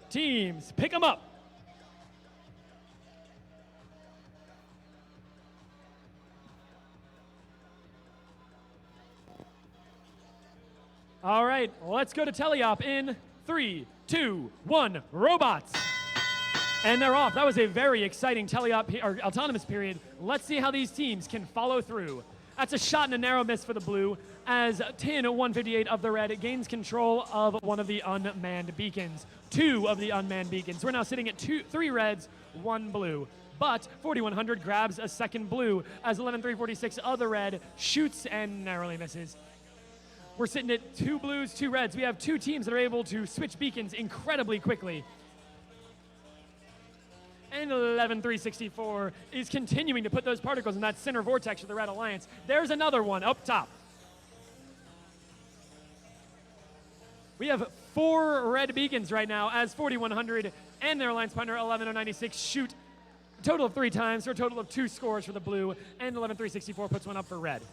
Teams, pick them up. All right, let's go to teleop in 3, 2, 1, robots. And they're off. That was a very exciting teleop or autonomous period. Let's see how these teams can follow through. That's a shot and a narrow miss for the blue as Tin 158 of the red gains control of one of the unmanned beacons. 2 of the unmanned beacons. We're now sitting at 3 reds, 1 blue. But 4100 grabs a second blue as 11346 of the red shoots and narrowly misses. We're sitting at 2 blues, 2 reds. We have 2 teams that are able to switch beacons incredibly quickly. And 11364 is continuing to put those particles in that center vortex for the Red Alliance. There's another one up top. We have 4 red beacons right now as 4100 and their alliance partner 11096 shoot a total of 3 times for a total of 2 scores for the blue, and 11364 puts one up for red.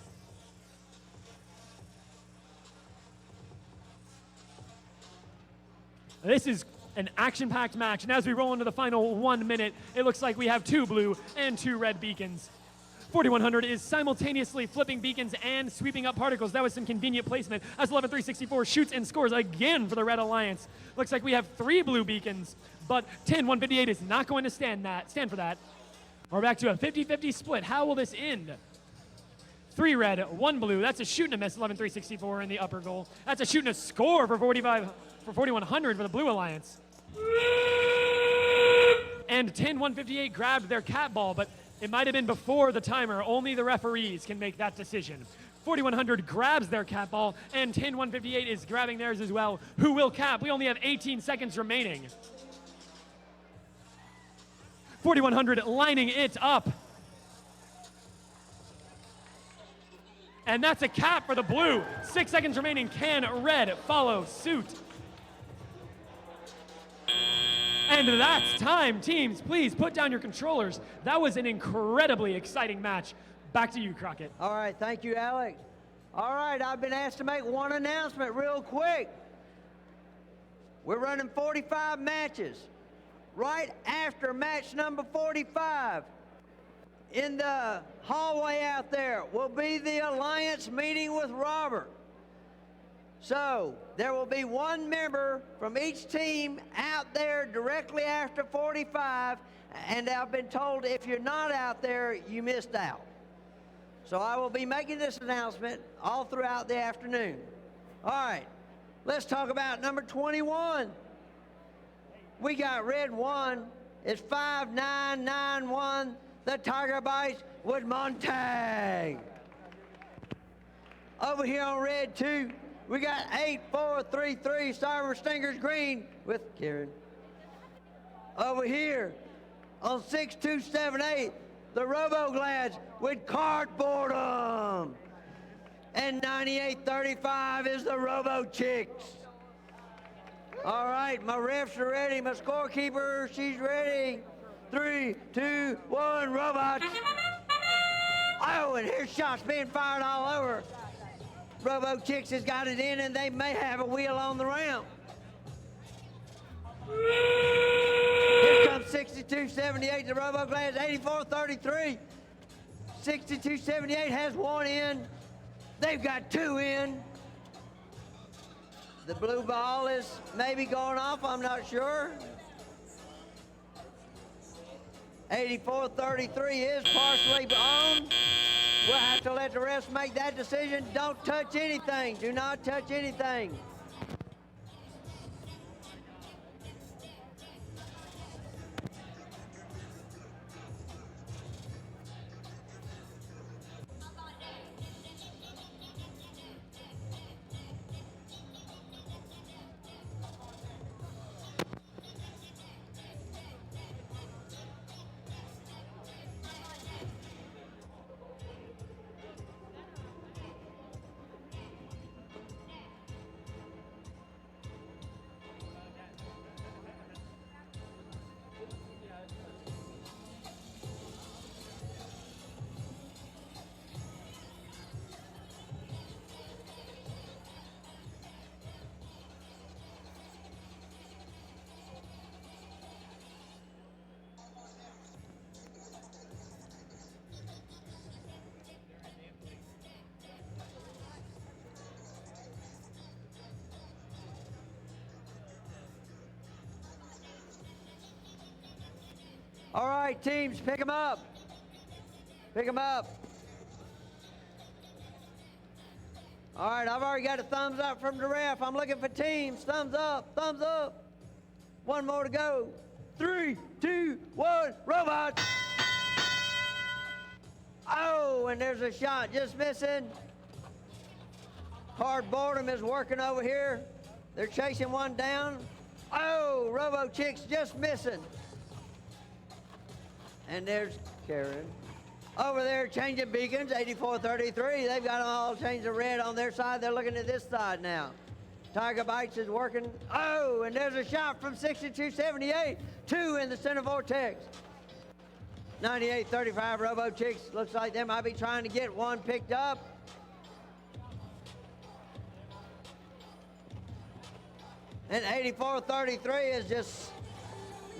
This is an action-packed match, and as we roll into the final 1 minute, it looks like we have 2 blue and 2 red beacons. 4100 is simultaneously flipping beacons and sweeping up particles. That was some convenient placement as 11364 shoots and scores again for the Red Alliance. Looks like we have 3 blue beacons, but Tin 158 is not going to stand for that. We're back to a 50-50 split. How will this end? 3 red, 1 blue. That's a shoot and a miss, 11364 in the upper goal. That's a shoot and a score for 4100 for the Blue Alliance. And Tin 158 grabbed their cat ball, but it might have been before the timer. Only the referees can make that decision. 4100 grabs their cat ball, and Tin 158 is grabbing theirs as well. Who will cap? We only have 18 seconds remaining. 4100 lining it up. And that's a cap for the blue. 6 seconds remaining. Can red follow suit? And that's time. Teams, please put down your controllers. That was an incredibly exciting match. Back to you, Crockett. All right, thank you, Alex. All right, I've been asked to make one announcement real quick. We're running 45 matches. Right after match number 45, in the hallway out there will be the Alliance meeting with Robert. So there will be 1 member from each team out there directly after 45, and I've been told if you're not out there, you missed out. So I will be making this announcement all throughout the afternoon. All right, let's talk about number 21. We got red 1. It's 5991. The Tiger Bites with Montag. Over here on red 2, we got 8433 Cyber Stingers Green with Kieran. Over here on 6278, the Robo-Glads with Cardboardum. And 9835 is the Robo-Chicks. All right, my refs are ready. My scorekeeper, she's ready. 3, 2, 1, robots. Oh, and here's shots being fired all over. Robo Chicks has got it in, and they may have a wheel on the ramp. Here comes 6278, the Robo Glads, 8433. 6278 has 1 in. They've got 2 in. The blue ball is maybe going off, I'm not sure. 8433 is partially owned. We'll have to let the refs make that decision. Don't touch anything. Do not touch anything. All right, teams, pick them up. Pick them up. All right, I've already got a thumbs up from the ref. I'm looking for teams. Thumbs up, thumbs up. One more to go. 3, 2, 1, robots. Oh, and there's a shot just missing. Hard Boredom is working over here. They're chasing one down. Oh, Robo Chicks just missing. And there's Karen. Over there changing beacons, 8433. They've got them all changed to red on their side. They're looking at this side now. Tiger Bites is working. Oh, and there's a shot from 6278. 2 in the center vortex. 9835 Robo Chicks. Looks like they might be trying to get one picked up. And 8433 is just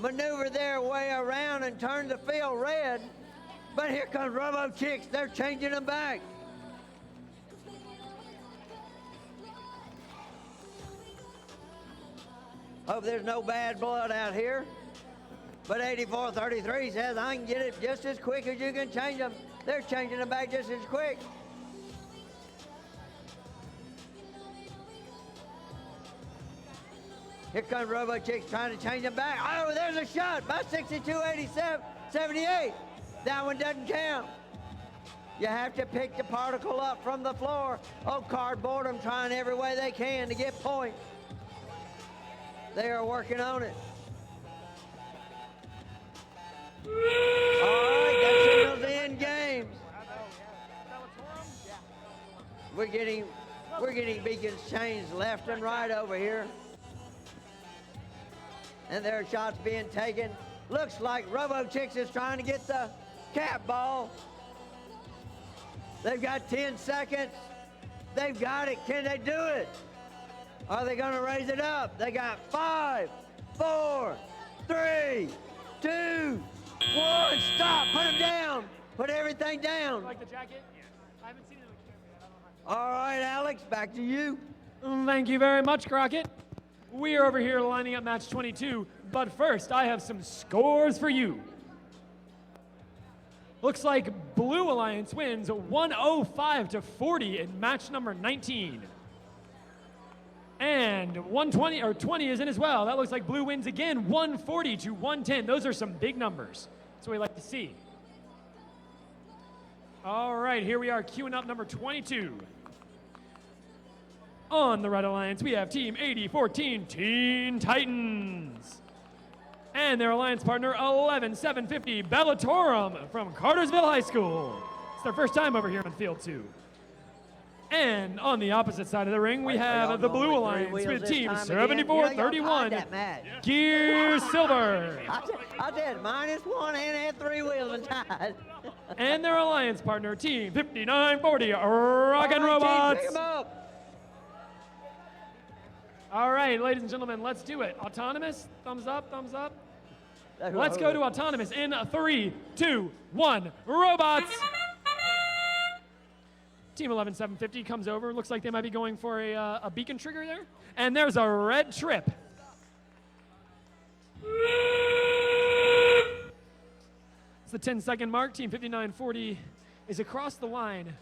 maneuver their way around and turn the field red. But here comes Robo Chicks. They're changing them back. Hope there's no bad blood out here. But 8433 says, I can get it just as quick as you can change them. They're changing them back just as quick. Here comes Robo Chicks trying to change them back. Oh, there's a shot by 6278. That one doesn't count. You have to pick the particle up from the floor. Oh, Card Boredom trying every way they can to get points. They are working on it. All right, that signals the end games. We're getting beacons changed left and right over here. And there are shots being taken. Looks like Robo Chicks is trying to get the cap ball. They've got 10 seconds. They've got it. Can they do it? Are they going to raise it up? They got 5, 4, 3, 2, 1. Stop. Put them down. Put everything down. Like the jacket? Yeah. I haven't seen it on the camera yet. I don't know. All right, Alex, back to you. Thank you very much, Crockett. We are over here lining up match 22, but first I have some scores for you. Looks like Blue Alliance wins 105-40 in match number 19. And 20 is in as well. That looks like Blue wins again 140-110. Those are some big numbers. That's what we like to see. All right, here we are queuing up number 22. On the Red Alliance, we have Team 8014 Teen Titans. And their alliance partner, 11750 Bellatorum from Cartersville High School. It's their first time over here on Field 2. And on the opposite side of the ring, we have the Blue Alliance with Team 7431 Gear Silver. I did -1 and had 3 wheels and tied. And their alliance partner, Team 5940 Rockin' Robots. Pick 'em up. All right, ladies and gentlemen, let's do it. Autonomous, thumbs up, thumbs up. Let's go to Autonomous in 3, 2, 1, robots. Team 11750 comes over. Looks like they might be going for a beacon trigger there. And there's a red trip. It's the 10-second mark. Team 5940 is across the line.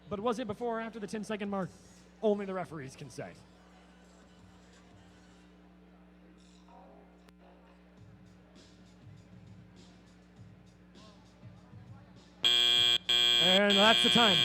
But was it before or after the 10-second mark? Only the referees can say. And that's the time.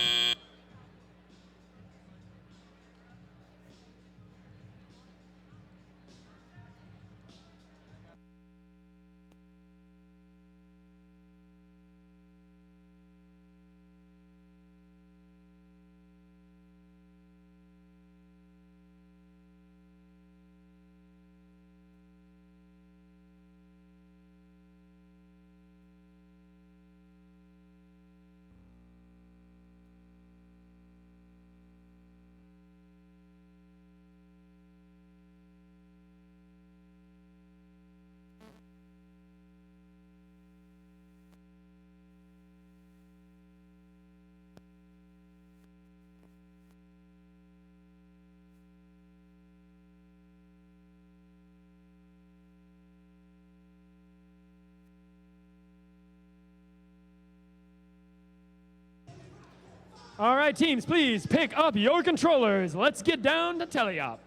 All right, teams, please pick up your controllers. Let's get down to teleop.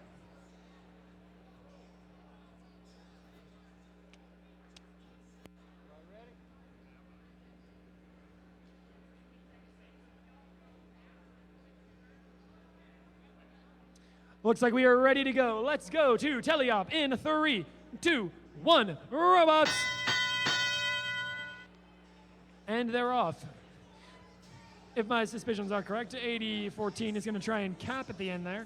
Looks like we are ready to go. Let's go to teleop in 3, 2, 1. Robots. And they're off. If my suspicions are correct, 8014 is going to try and cap at the end there.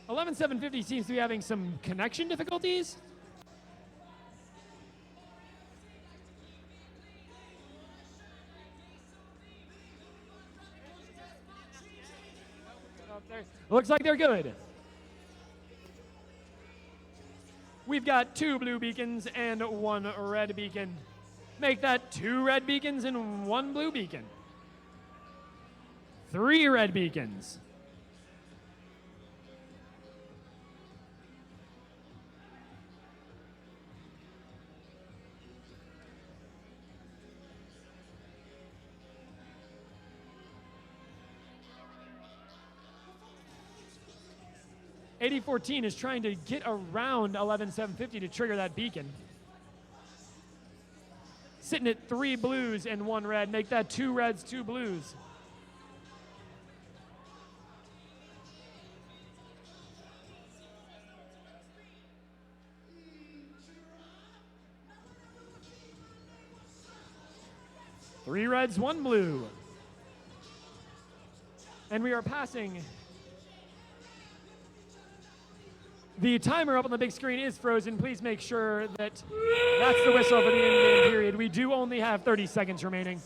11750 seems to be having some connection difficulties. Looks like they're good. We've got 2 blue beacons and 1 red beacon. Make that 2 red beacons and 1 blue beacon. 3 red beacons. $8014 is trying to get around 11750 to trigger that beacon. Sitting at 3 blues and 1 red. Make that 2 reds, 2 blues. Three reds, 1 blue. And we are passing. The timer up on the big screen is frozen. Please make sure that that's the whistle for the in-game period. We do only have 30 seconds remaining.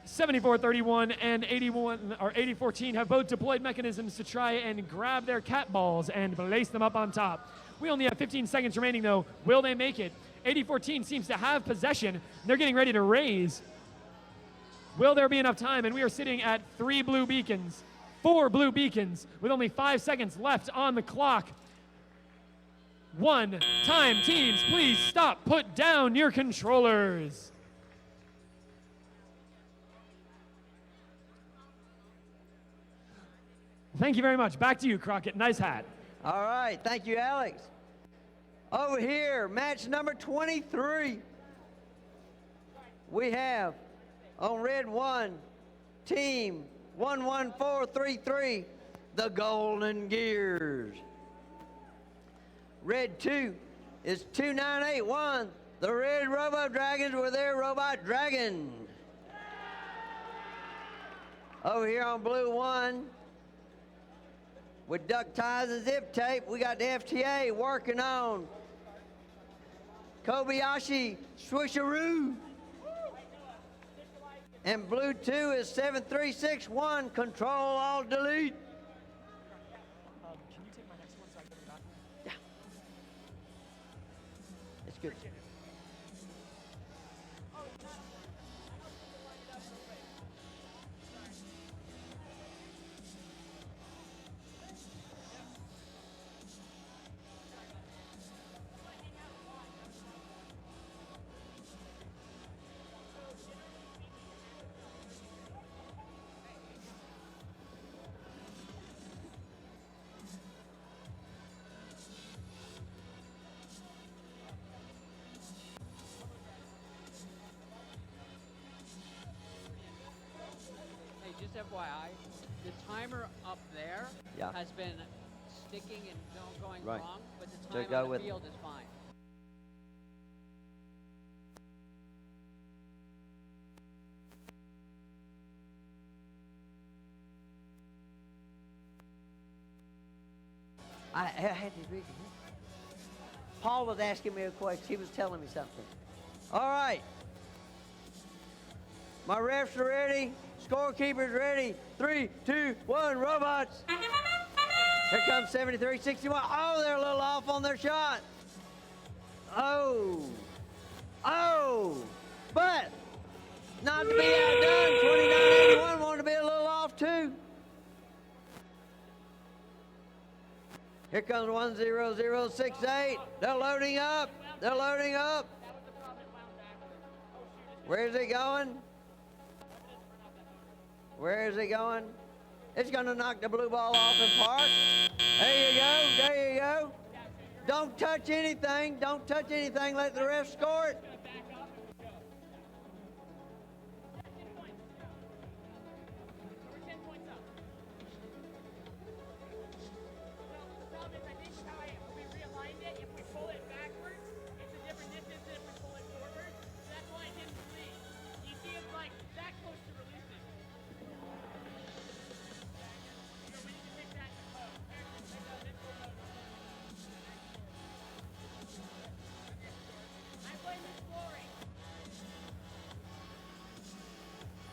7431 and 8014 have both deployed mechanisms to try and grab their cat balls and place them up on top. We only have 15 seconds remaining though. Will they make it? 8014 seems to have possession. They're getting ready to raise. Will there be enough time? And we are sitting at 3 blue beacons, 4 blue beacons with only 5 seconds left on the clock. 1 time, teams, please stop. Put down your controllers. Thank you very much. Back to you, Crockett. Nice hat. All right. Thank you, Alex. Over here, match number 23. We have on red 1, team 11433, the Golden Gears. Red 2 is 2981, the Red Robo Dragons with their Robot Dragon. Over here on blue 1, with duct ties and zip tape, we got the FTA working on Kobayashi Swisheroo. And blue 2 is 7361, control all delete. Can you take my next one so I can get it back? Yeah. It's good. just FYI, the timer up there Yeah. has been sticking and going Right. wrong, but the So time go on the with- field is fine. I had to read it. Paul was asking me a question. He was telling me something. All right. My refs are ready. Scorekeeper's ready. 3, 2, 1, robots. Here comes 73-61. Oh, they're a little off on their shot. Oh. Oh. But not to be outdone. 29-81 wanted to be a little off too. Here comes 10068. They're loading up. They're loading up. Where's it going? Where is it going? It's going to knock the blue ball off and park. There you go. There you go. Don't touch anything. Don't touch anything. Let the ref score it.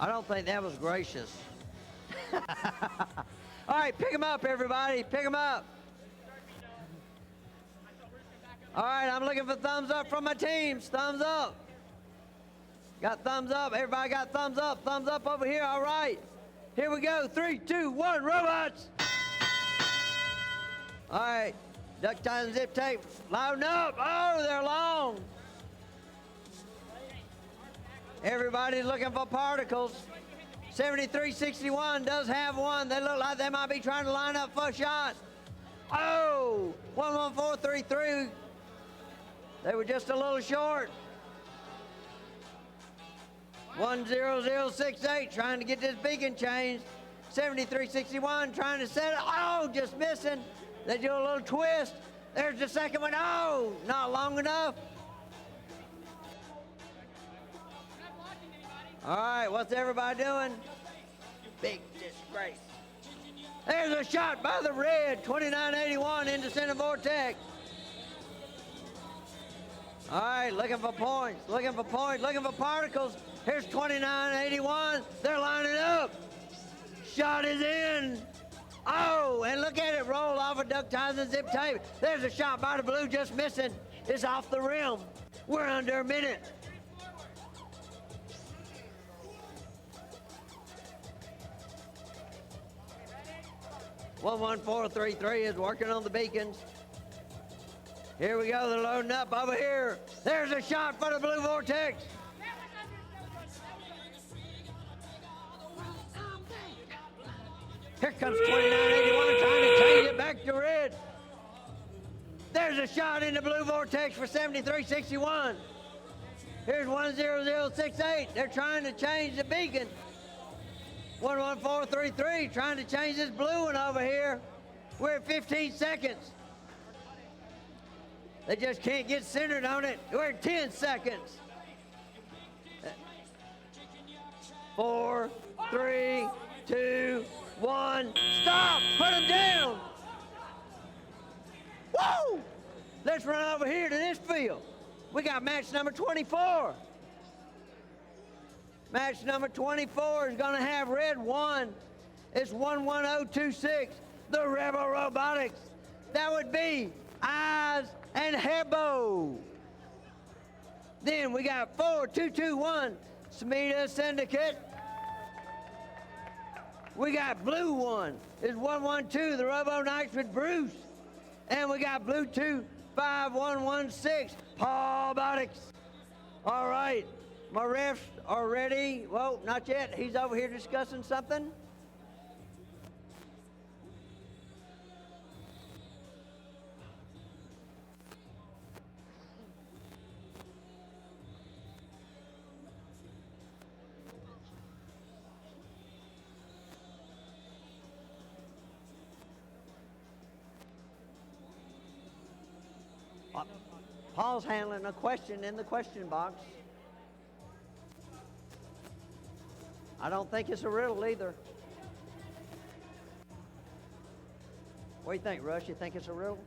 I don't think that was gracious. All right, pick them up, everybody. Pick them up. All right, I'm looking for thumbs up from my teams. Thumbs up. Got thumbs up. Everybody got thumbs up. Thumbs up over here. All right. Here we go. 3, 2, 1, robots. All right. Duck ties and zip tape. Loading up. Oh, they're long. Everybody's looking for particles. 73-61 does have one. They look like they might be trying to line up for a shot. Oh, 11433. They were just a little short. 10068 trying to get this beacon changed. 73-61 trying to set it. Oh, just missing. They do a little twist. There's the second one. Oh, not long enough. All right, what's everybody doing? Big disgrace. There's a shot by the red, 29-81 into center vortex. All right, looking for points, looking for points, looking for particles. Here's 29-81. They're lining up. Shot is in. Oh, and look at it roll off of duck ties and zip tape. There's a shot by the blue, just missing. It's off the rim. We're under a minute. One 11433 is working on the beacons. Here we go, they're loading up over here. There's a shot for the blue vortex. Here comes 29-81 trying to change it back to red. There's a shot in the blue vortex for 73-61. Here's 10068. They're trying to change the beacon. 11433 trying to change this blue one over here. We're at 15 seconds. They just can't get centered on it. We're at 10 seconds. 4, 3, 2, 1. Stop! Put them down! Woo! Let's run over here to this field. We got match number 24. Match number 24 is going to have red 1. It's 11026, the Rebel Robotics. That would be Eyes and Hebo. Then we got 4221, Smeda Syndicate. We got blue 1. It's 112, the Robo Knights with Bruce. And we got blue 2, 5116, Paul Botics. All right. My refs are ready. Well, not yet. He's over here discussing something. Paul's handling a question in the question box. I don't think it's a riddle either. What do you think, Rush? You think it's a riddle?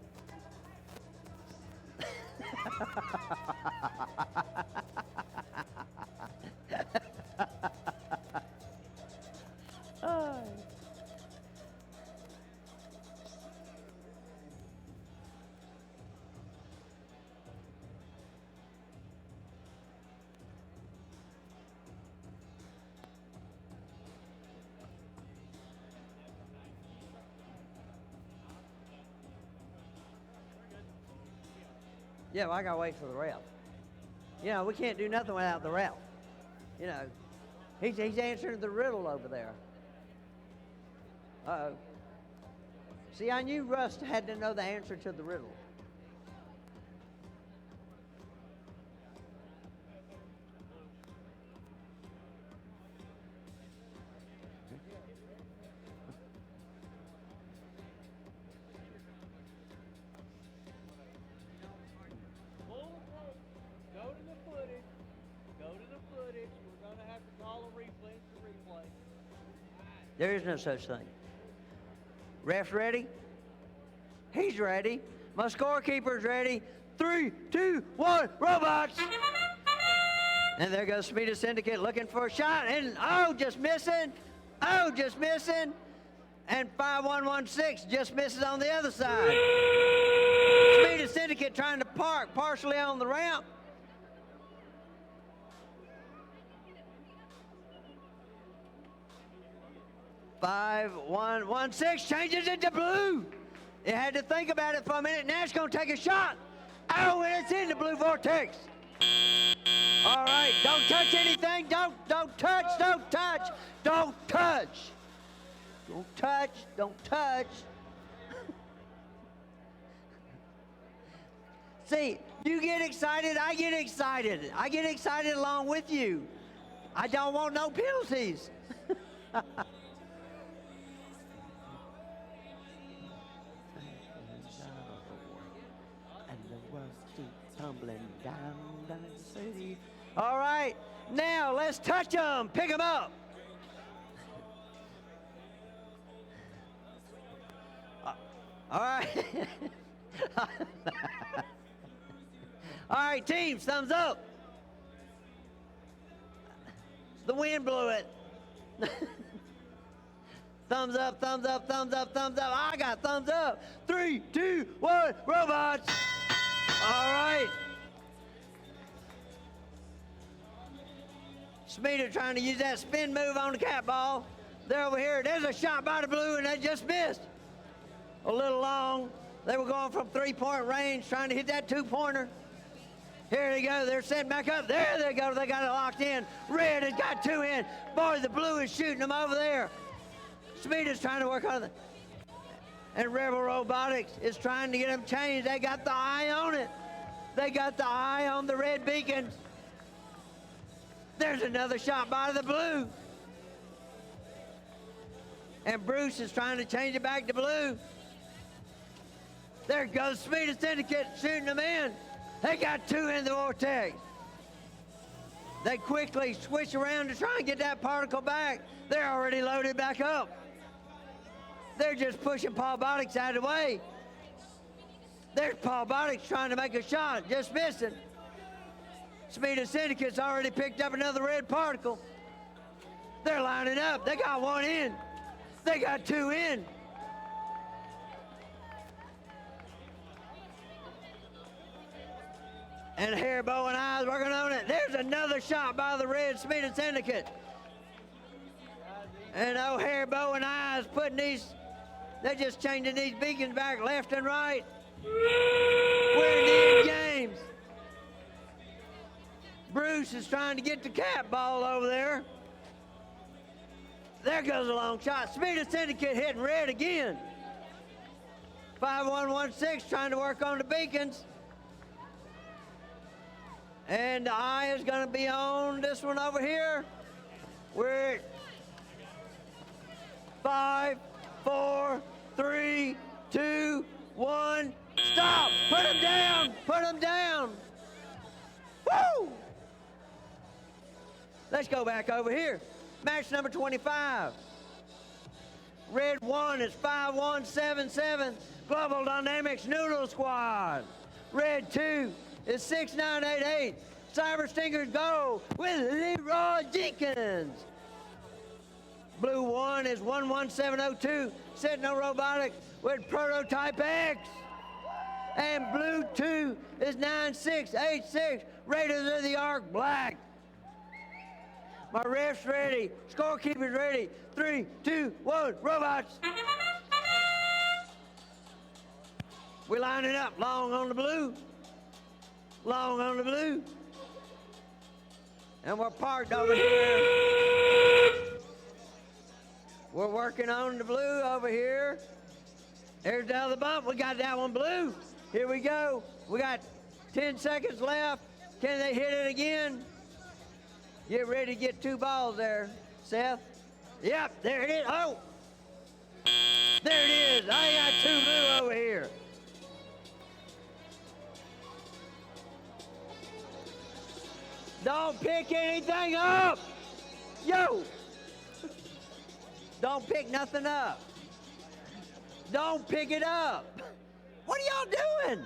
Yeah, well, I gotta wait for the ref. You know, we can't do nothing without the ref. You know, he's answering the riddle over there. Uh-oh. See, I knew Rust had to know the answer to the riddle. There is no such thing. Ref's ready? He's ready. My scorekeeper's ready. 3, 2, 1, robots! And there goes Smita Syndicate looking for a shot. And, oh, just missing. Oh, just missing. And 5116 just misses on the other side. Smita Syndicate trying to park partially on the ramp. Five, 1, 1, 6 changes it to blue. It had to think about it for a minute. Now it's going to take a shot. Oh, and it's in the blue vortex. All right, don't touch anything. Don't touch, don't touch, don't touch. Don't touch, don't touch. See, you get excited, I get excited. I get excited along with you. I don't want no penalties. Tumbling down the city. All right, now let's touch them. Pick them up. All right. All right, teams, thumbs up. The wind blew it. Thumbs up, thumbs up, thumbs up, thumbs up. I got thumbs up. 3, 2, 1, robots. All right. Smita trying to use that spin move on the cat ball. They're over here. There's a shot by the blue, and they just missed. A little long. They were going from three-point range, trying to hit that two-pointer. Here they go. They're setting back up. There they go. They got it locked in. Red has got 2 in. Boy, the blue is shooting them over there. Smita's trying to work on it. And Rebel Robotics is trying to get them changed. They got the eye on it. They got the eye on the red beacons. There's another shot by the blue. And Bruce is trying to change it back to blue. There goes Smita Syndicate shooting them in. They got 2 in the vortex. They quickly switch around to try and get that particle back. They're already loaded back up. They're just pushing Paul Botics out of the way. There's Paul Botics trying to make a shot, just missing. Smita Syndicate's already picked up another red particle. They're lining up. They got 1 in. They got 2 in. And Haribo and Eyes working on it. There's another shot by the red Smita Syndicate. And oh, Haribo and Eyes putting these, they're just changing these beacons back left and right. We're in the end games. Bruce is trying to get the cat ball over there. There goes a long shot. Smita Syndicate hitting red again. 5116 trying to work on the beacons. And the eye is going to be on this one over here. We're at 5, 4, 3, 2, 1. Stop! Put him down! Put him down! Woo! Let's go back over here. Match number 25. Red 1 is 5177 Global Dynamics Noodle Squad. Red 2 is 6988 Cyber Stingers Go with Leroy Jenkins. Blue 1 is 11702 Sentinel Robotics with Prototype X. And blue 2 is 9686 Raiders of the Ark Black. My ref's ready. Scorekeeper's ready. 3, 2, 1, robots. We're lining up. Long on the blue. Long on the blue. And we're parked over here. We're working on the blue over here. There's the other bump. We got that one blue. Here we go. We got 10 seconds left. Can they hit it again? Get ready to get 2 balls there, Seth. Yep, there it is. Oh! There it is. I got 2 blue over here. Don't pick anything up. Yo! Don't pick nothing up. Don't pick it up. What are y'all doing?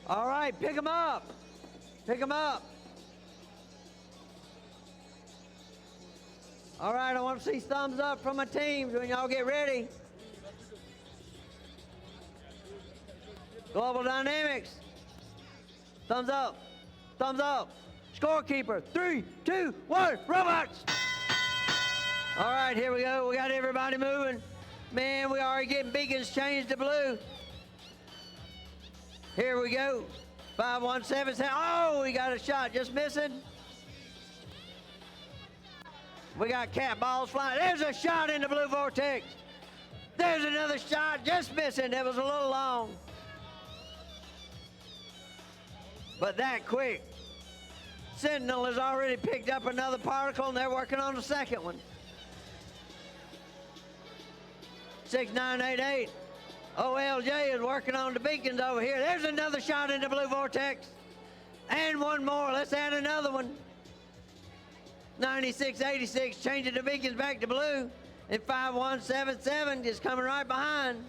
All right, pick them up. Pick them up. All right, I want to see thumbs up from my teams when y'all get ready. Global Dynamics. Thumbs up. Thumbs up. Scorekeeper. 3, 2, 1, robots. All right, here we go. We got everybody moving. Man, we already getting beacons changed to blue. Here we go. 5177. Oh, we got a shot just missing. We got cat balls flying. There's a shot in the blue vortex. There's another shot just missing. It was a little long. But that quick. Sentinel has already picked up another particle and they're working on the second one. 6988. OLJ is working on the beacons over here. There's another shot in the blue vortex. And one more. Let's add another one. 9686 changing the beacons back to blue. And 5177 is coming right behind.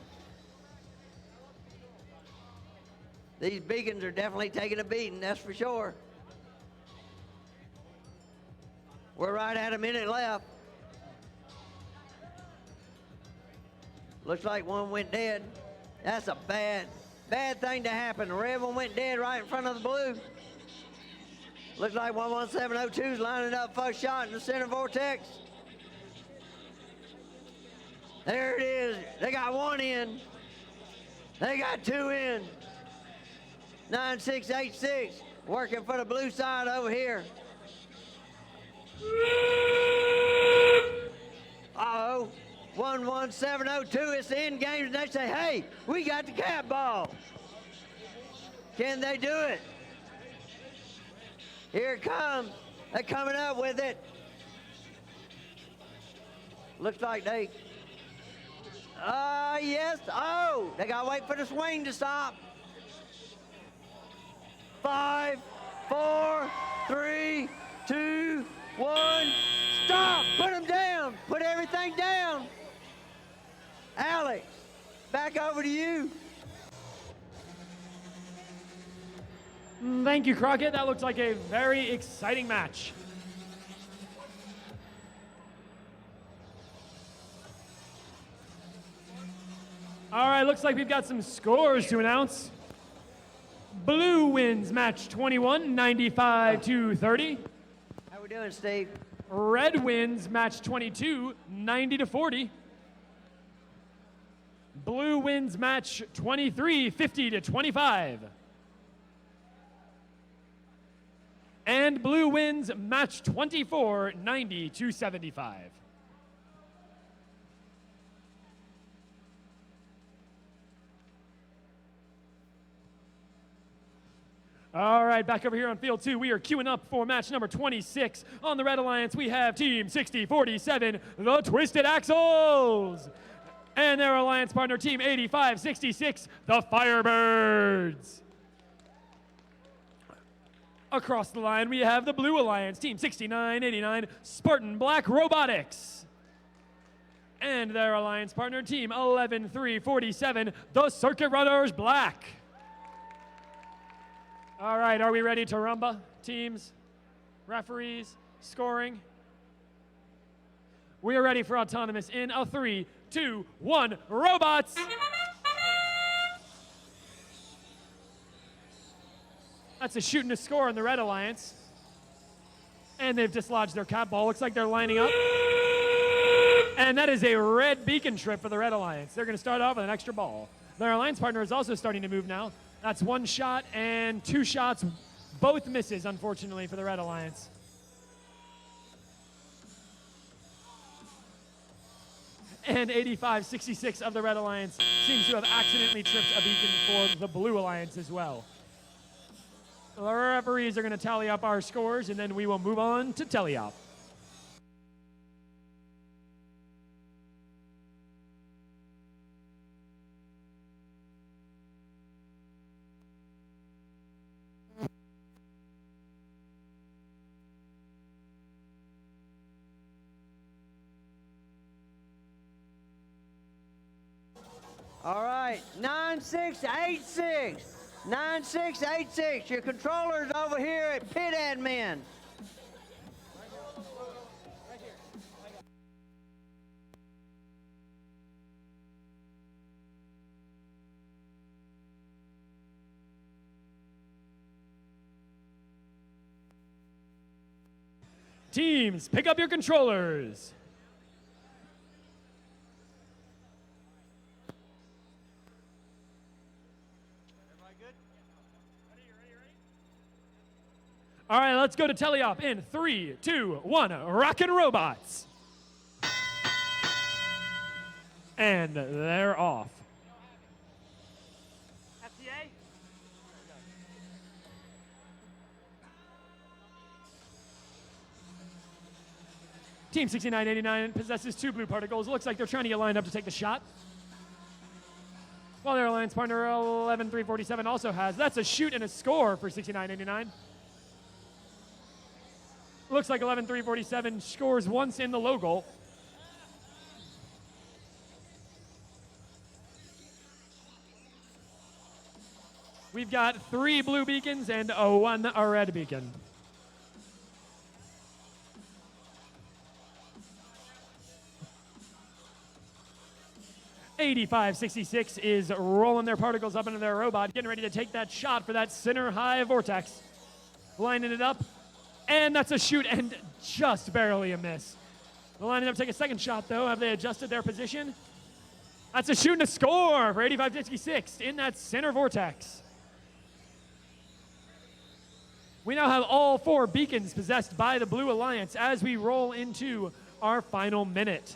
These beacons are definitely taking a beating, that's for sure. We're right at a minute left. Looks like one went dead. That's a bad thing to happen. The red one went dead right in front of the blue. Looks like 11702 is lining up first shot in the center vortex. There it is. They got one in. They got 2 in. 9686 working for the blue side over here. Uh-oh. 11702, it's the end games, and they say, hey, we got the cat ball. Can they do it? Here it comes. They're coming up with it. Looks like they, yes, oh, they gotta wait for the swing to stop. 5, 4, 3, 2, 1, stop, put them down, put everything down. Alex, back over to you. Thank you, Crockett. That looks like a very exciting match. All right, looks like we've got some scores to announce. Blue wins match 21, 95-30. we doing, Steve? Red wins match 22, 90-40. Blue wins match 23, 50-25. And blue wins match 24, 90-75. All right, back over here on field 2, we are queuing up for match number 26. On the Red Alliance, we have Team 6047, the Twisted Axles. And their alliance partner, Team 8566, the Firebirds. Across the line, we have the Blue Alliance, Team 6989, Spartan Black Robotics. And their alliance partner, Team 11347, the Circuit Runners Black. All right, are we ready to rumba? Teams, referees, scoring? We are ready for autonomous in a 3, 2, 1, robots! That's a shoot and a score in the Red Alliance. And they've dislodged their cat ball. Looks like they're lining up. And that is a red beacon trip for the Red Alliance. They're going to start off with an extra ball. Their alliance partner is also starting to move now. That's 1 shot and 2 shots. Both misses, unfortunately, for the Red Alliance. And 8566 of the Red Alliance seems to have accidentally tripped a beacon for the Blue Alliance as well. The referees are going to tally up our scores, and then we will move on to teleop. All right, 9686. 9686. Your controller's over here at pit admin. Teams, pick up your controllers. All right, let's go to teleop in 3, 2, 1, rockin' robots. And they're off. FTA? Team 6989 possesses 2 blue particles. Looks like they're trying to get lined up to take the shot. While their alliance partner 11347 also has. That's a shoot and a score for 6989. Looks like 11347 scores once in the low goal. We've got 3 blue beacons and 1 red beacon. .8566 is rolling their particles up into their robot, getting ready to take that shot for that center high vortex. Lining it up. And that's a shoot and just barely a miss. They're lining up to take a second shot, though. Have they adjusted their position? That's a shoot and a score for 8566 in that center vortex. We now have all 4 beacons possessed by the Blue Alliance as we roll into our final minute.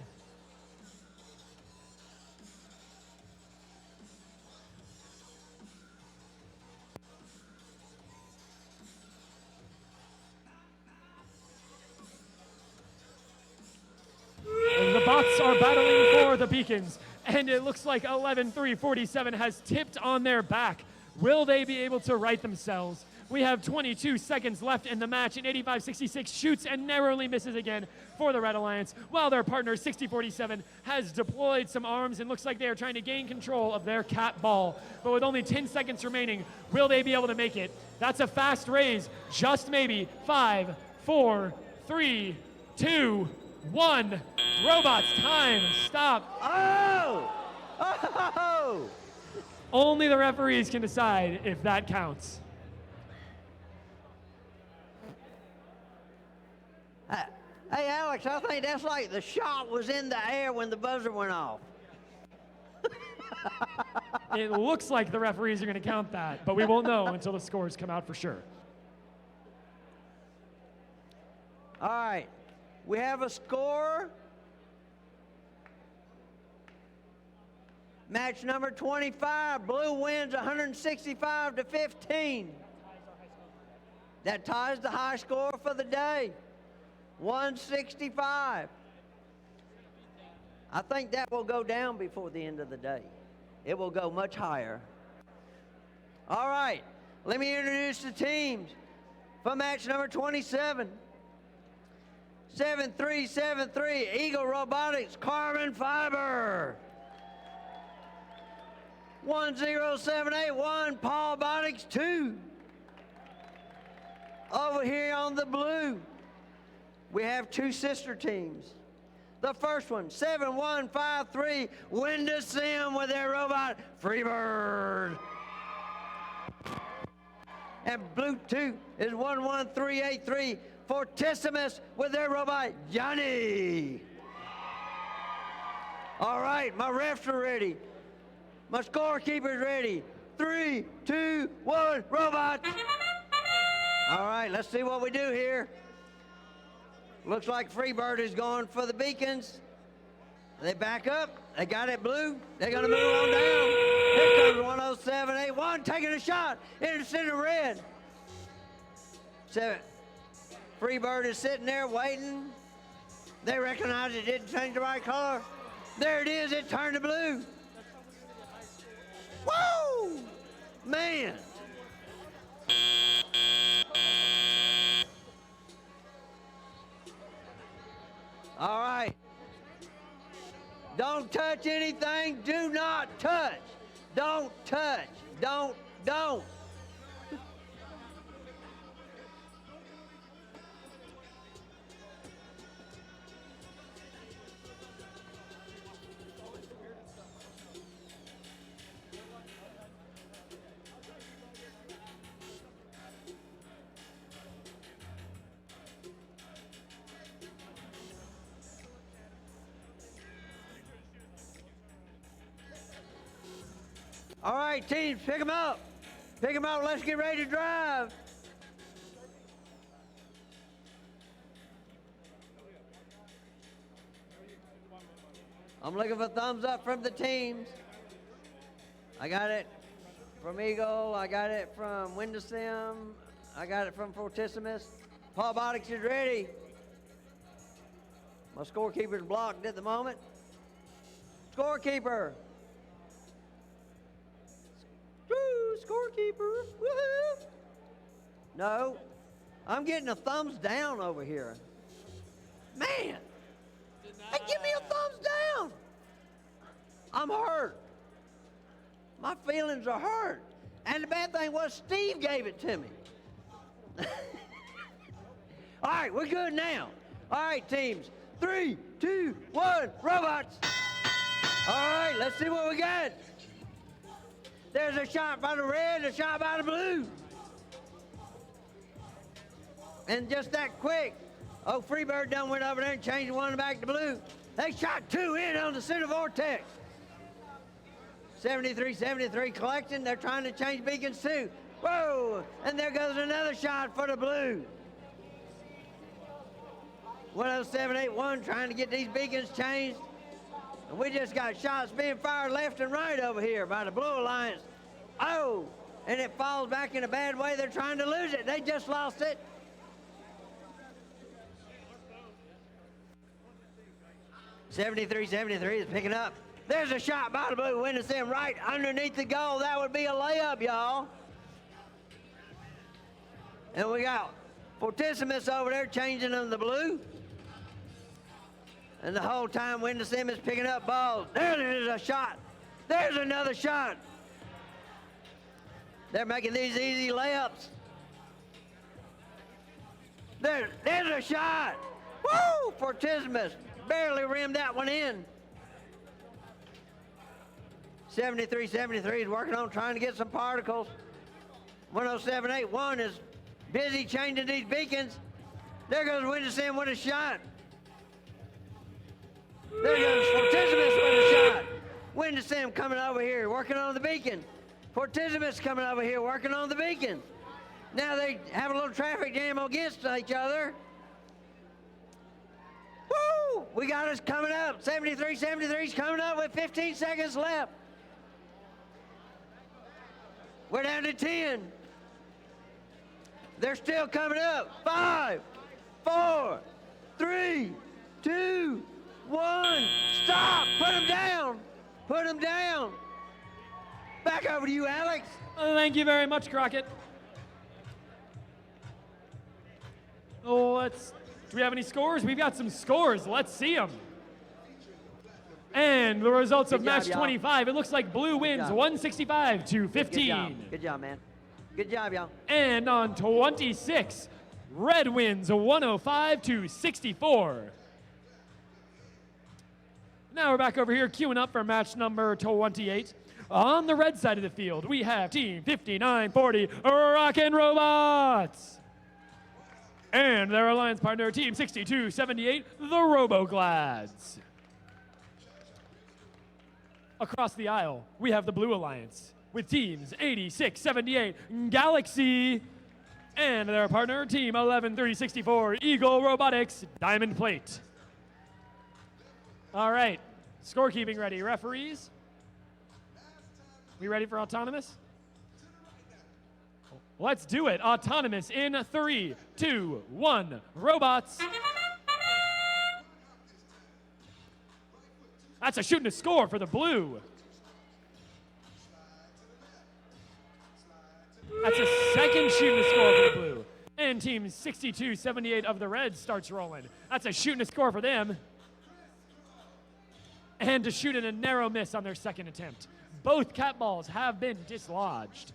The bots are battling for the beacons, and it looks like 11347 has tipped on their back. Will they be able to right themselves? We have 22 seconds left in the match, and 8566 shoots and narrowly misses again for the Red Alliance, while their partner 6047 has deployed some arms and looks like they are trying to gain control of their cat ball. But with only 10 seconds remaining, will they be able to make it? That's a fast raise, just maybe. 5, 4, 3, 2, 1. Robots, time, stop. Oh! Oh! Only the referees can decide if that counts. Hey, Alex, I think that's like the shot was in the air when the buzzer went off. It looks like the referees are going to count that, but we won't know until the scores come out for sure. All right. We have a score. Match number 25. Blue wins 165-15. That ties the high score for the day. 165. I think that will go down before the end of the day. It will go much higher. All right, let me introduce the teams for match number 27. 7373, Eagle Robotics, Carbon Fiber. 10781, Paul Botics 2. Over here on the blue, we have two sister teams. The first one, 7153, Windosim with their robot, Freebird. And blue 2 is 11383, Fortissimus with their robot, Johnny. All right, my refs are ready. My scorekeeper's ready. 3, 2, 1, robot. All right, let's see what we do here. Looks like Freebird is going for the beacons. They back up. They got it blue. They're going to move on down. Here comes 10781 taking a shot into center red. Freebird is sitting there waiting. They recognize it didn't change the right color. There it is. It turned to blue. Woo! Man. All right. Don't touch anything. Do not touch. Don't touch. Don't. All right, teams, pick them up. Pick them up. Let's get ready to drive. I'm looking for thumbs up from the teams. I got it from Eagle. I got it from Windosim. I got it from Fortissimus. Paul Botics is ready. My scorekeeper's blocked at the moment. Scorekeeper. Scorekeeper. Woohoo! No, I'm getting a thumbs down over here. Man, hey, give me a thumbs down. I'm hurt. My feelings are hurt. And the bad thing was Steve gave it to me. All right, we're good now. All right, teams. 3, 2, 1, robots. All right, let's see what we got. There's a shot by the red, a shot by the blue. And just that quick, Freebird done went over there and changed one back to blue. They shot 2 in on the center vortex. 73-73 collection. They're trying to change beacons too. Whoa! And there goes another shot for the blue. 10781 trying to get these beacons changed. And we just got shots being fired left and right over here by the Blue Alliance. Oh, and it falls back in a bad way. They're trying to lose it. They just lost it. .73-73 is picking up. There's a shot by the blue. Windosim right underneath the goal. That would be a layup, y'all. And we got Fortissimus over there changing them the blue. And the whole time Windosim is picking up balls. There's a shot. There's another shot. They're making these easy layups. There's a shot. Woo! Fortissimus barely rimmed that one in. 73-73 is working on trying to get some particles. 10781 is busy changing these beacons. There goes Windersim with a shot. There goes Fortisimus with a shot. Windersim coming over here, working on the beacon. Fortisimus coming over here, working on the beacon. Now they have a little traffic jam against each other. Woo! We got us coming up. 73's coming up with 15 seconds left. We're down to 10. They're still coming up. 5, 4, 3, 2, 1. Stop! Put them down! Put them down! Back over to you, Alex. Thank you very much, Crockett. Do we have any scores? We've got some scores. Let's see them. And the results of match 25. It looks like blue wins 165 to 15. Good job, man. Good job, y'all. And on 26, red wins 105 to 64. Now we're back over here queuing up for match number 28. On the red side of the field, we have Team 5940 Rockin' Robots. And their alliance partner, Team 6278, the Roboglads. Across the aisle, we have the Blue Alliance with teams 8678 Galaxy and their partner, Team 11364 Eagle Robotics Diamond Plate. All right, scorekeeping ready. Referees, we ready for autonomous? Let's do it. Autonomous in 3, 2, 1. Robots. That's a shooting a score for the blue. That's a second shooting a score for the blue. And team 6278 of the red starts rolling. That's a shooting a score for them. And to shoot in a narrow miss on their second attempt. Both cat balls have been dislodged.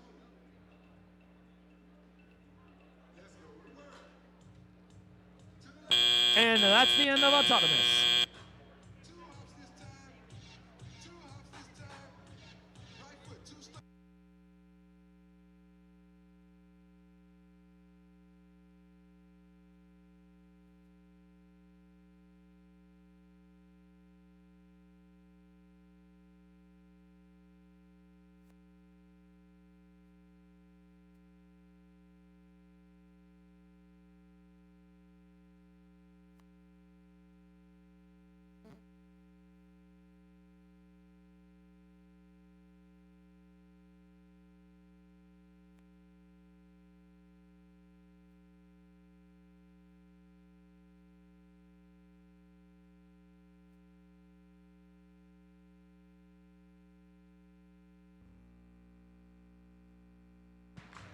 And that's the end of autonomous.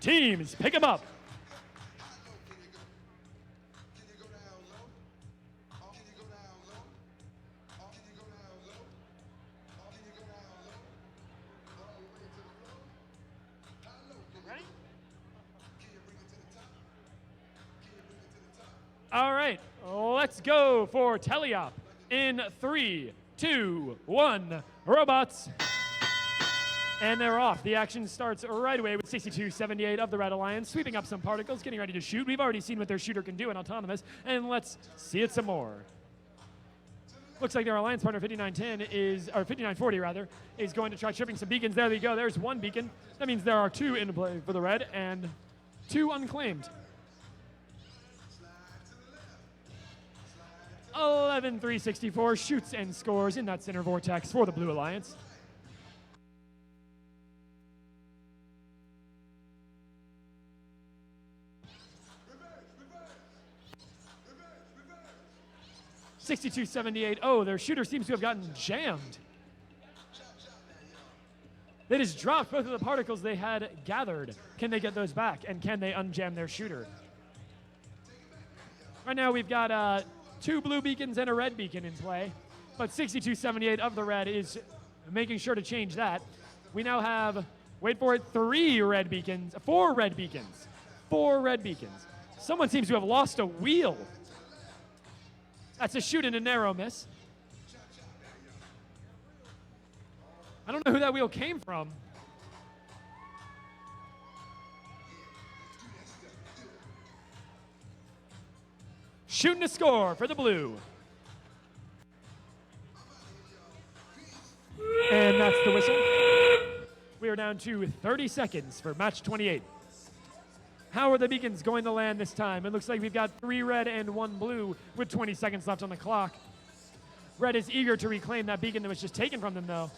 Teams, pick them up. All right, let's go for teleop in 3, 2, 1. Robots. And they're off. The action starts right away with 6278 of the Red Alliance, sweeping up some particles, getting ready to shoot. We've already seen what their shooter can do in autonomous, and let's see it some more. Looks like their alliance partner 5940 rather, is going to try tripping some beacons. There they go. There's one beacon. That means there are 2 in play for the red and 2 unclaimed. 11364 shoots and scores in that center vortex for the Blue Alliance. Oh, their shooter seems to have gotten jammed. They just dropped both of the particles they had gathered. Can they get those back? And can they unjam their shooter? Right now we've got 2 blue beacons and a red beacon in play. But 6278 of the red is making sure to change that. We now have, wait for it, 4 red beacons. 4 red beacons. Someone seems to have lost a wheel. That's a shoot and a narrow miss. I don't know who that wheel came from. shooting to score for the blue. And that's the whistle. We are down to 30 seconds for match 28. How are the Beacons going to land this time? It looks like we've got 3 red and 1 blue with 20 seconds left on the clock. Red is eager to reclaim that beacon that was just taken from them, though.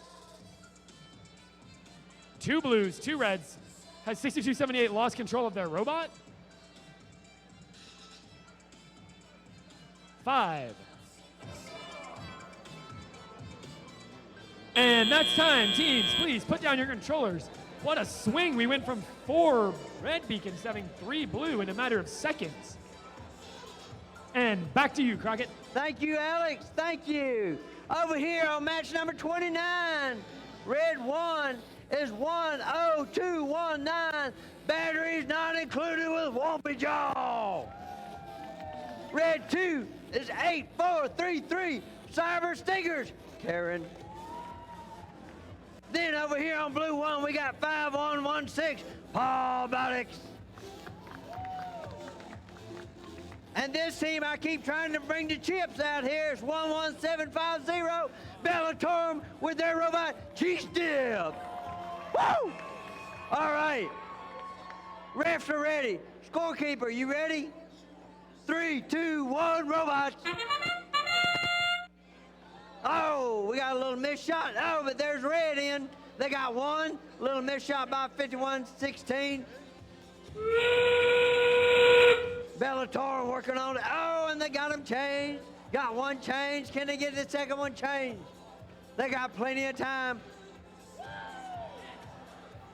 2 blues, 2 reds. Has 6278 lost control of their robot? 5. And that's time. Teams, please put down your controllers. What a swing. We went from 4 red beacons to having 3 blue in a matter of seconds. And back to you, Crockett. Thank you, Alex. Thank you. Over here on match number 29, red 1 is 10219. Batteries not included with Whompy Jaw. Red 2 is 8433. Cyber Stinkers. Karen. Then over here on blue 1, we got 5116. Paul Buttocks. And this team I keep trying to bring the chips out here is 11750. Bellatorum with their robot Cheese Dip. Woo! All right. Refs are ready. Scorekeeper, you ready? 3, 2, 1, robots. Oh, we got a little missed shot. Oh, but there's red in. They got 1. Little missed shot by 5116. Bellator working on it. Oh, and they got them changed. Got 1 changed. Can they get the second one changed? They got plenty of time.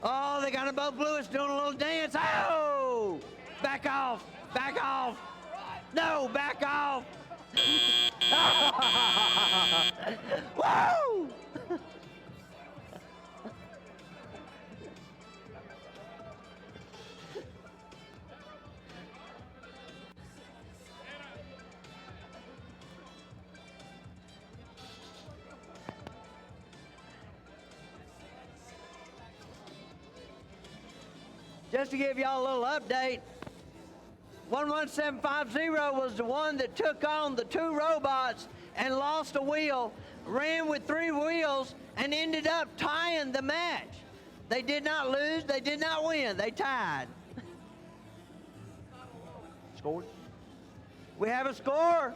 Oh, they got them both blue. It's doing a little dance. Oh! Back off. Back off. No, back off. Woo! Just to give y'all a little update, 11750 was the one that took on the 2 robots and lost a wheel, ran with 3 wheels, and ended up tying the match. They did not lose, they did not win, they tied. Scored? We have a score.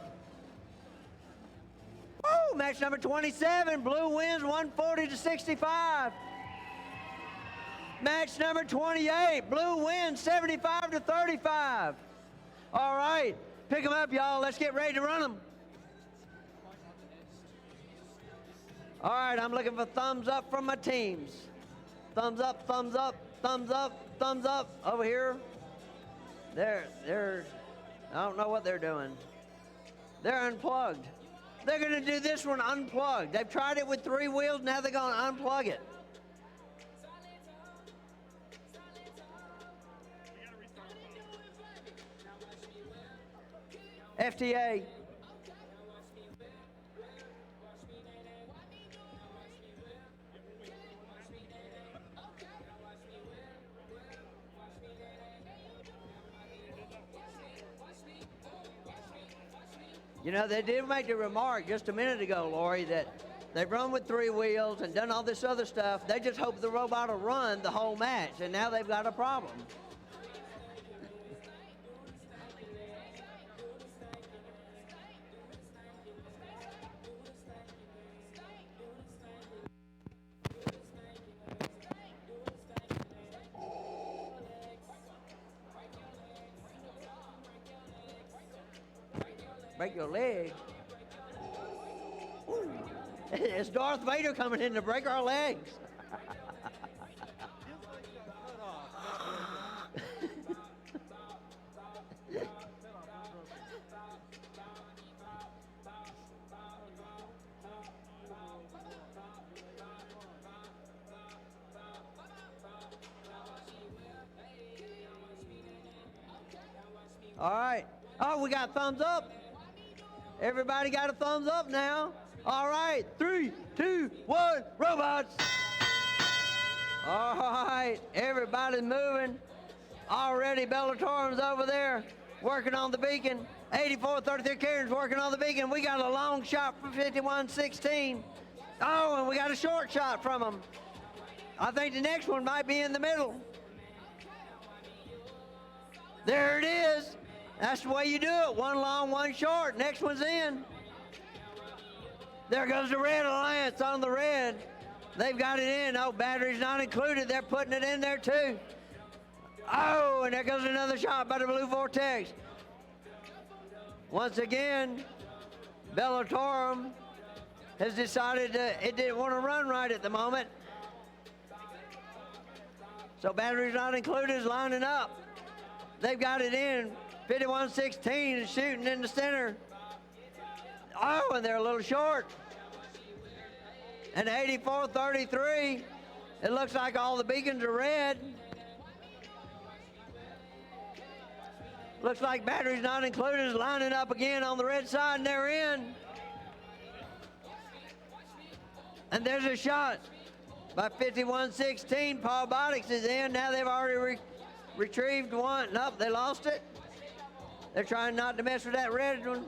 Woo! Match number 27, blue wins 140-65. Match number 28, blue wins 75-35. All right, pick them up, y'all. Let's get ready to run them. All right, I'm looking for thumbs up from my teams. Thumbs up, thumbs up, thumbs up, thumbs up. Over here. They're, I don't know what they're doing. They're unplugged. They're gonna do this one unplugged. They've tried it with 3 wheels, now they're gonna unplug it. FTA. You know, they did make the remark just a minute ago, Lori, that they've run with 3 wheels and done all this other stuff. They just hope the robot will run the whole match, and now they've got a problem. Break your leg. Ooh. It's Darth Vader coming in to break our legs. All right. Oh, we got thumbs up. Everybody got a thumbs up now. All right, 3, 2, 1, robots. All right, everybody's moving. Already Bellatorum's over there working on the beacon. 84-33, Kieran's working on the beacon. We got a long shot from 51-16. Oh, and we got a short shot from them. I think the next one might be in the middle. There it is. That's the way you do it. One long, one short. Next one's in. There goes the Red Alliance on the red. They've got it in. Oh, batteries not included. They're putting it in there too. Oh, and there goes another shot by the Blue Vortex. Once again, Bellatorum has decided it didn't want to run right at the moment. So batteries not included is lining up. They've got it in. 51-16 is shooting in the center. Oh, and they're a little short. And 84-33, it looks like all the beacons are red. Looks like batteries not included is lining up again on the red side, and they're in. And there's a shot by 51-16. Paul Bodix is in. Now they've already retrieved one. Nope, they lost it. They're trying not to mess with that red one.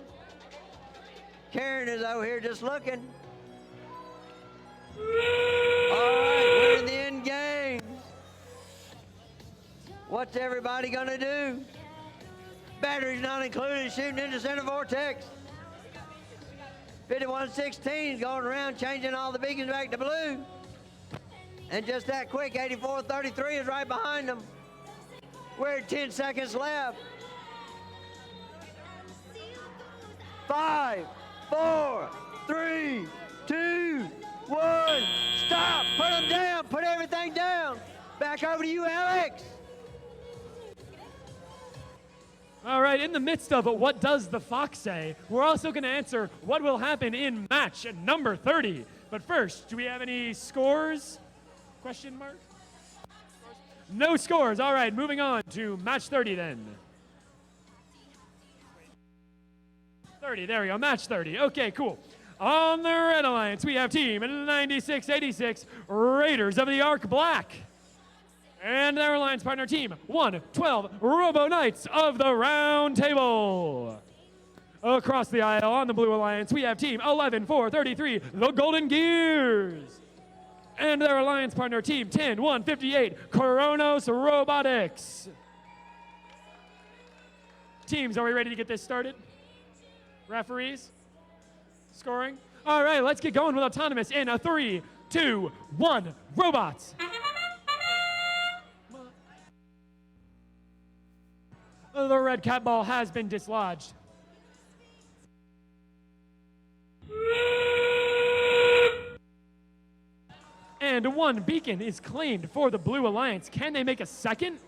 Karen is over here just looking. All right, we're in the end game. What's everybody gonna do? Batteries not included, shooting into center vortex. 51-16 going around, changing all the beacons back to blue. And just that quick, 84-33 is right behind them. We're at 10 seconds left. 5, 4, 3, 2, 1. Stop. Put them down. Put everything down. Back over to you, Alex. All right, in the midst of what does the fox say, we're also going to answer what will happen in match number 30. But first, do we have any scores? Question mark? No scores. All right, moving on to match 30 then. 30, there we go, match 30. Okay, cool. On the Red Alliance, we have Team 9686, Raiders of the Ark Black. And their alliance partner, Team 112, Robo Knights of the Round Table. Across the aisle on the Blue Alliance, we have Team 11433, the Golden Gears. And their alliance partner, Team 10158, Kronos Robotics. Teams, are we ready to get this started? Referees? Scoring? All right, let's get going with Autonomous in a 3, 2, 1, robots. The red cat ball has been dislodged. And one beacon is claimed for the Blue Alliance. Can they make a second?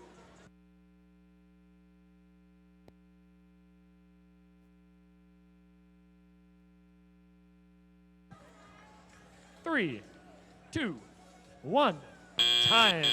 Three, 2, 1, time.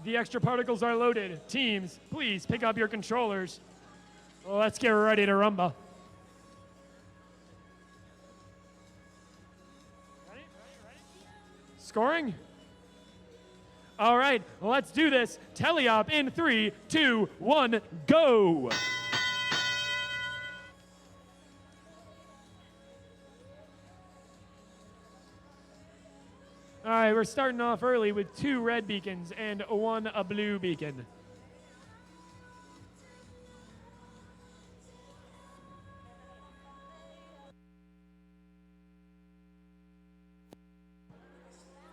The extra particles are loaded. Teams, please pick up your controllers. Let's get ready to rumba. Ready? Scoring? All right, let's do this. Teleop in 3, 2, 1, go. All right, we're starting off early with 2 red beacons and 1 blue beacon.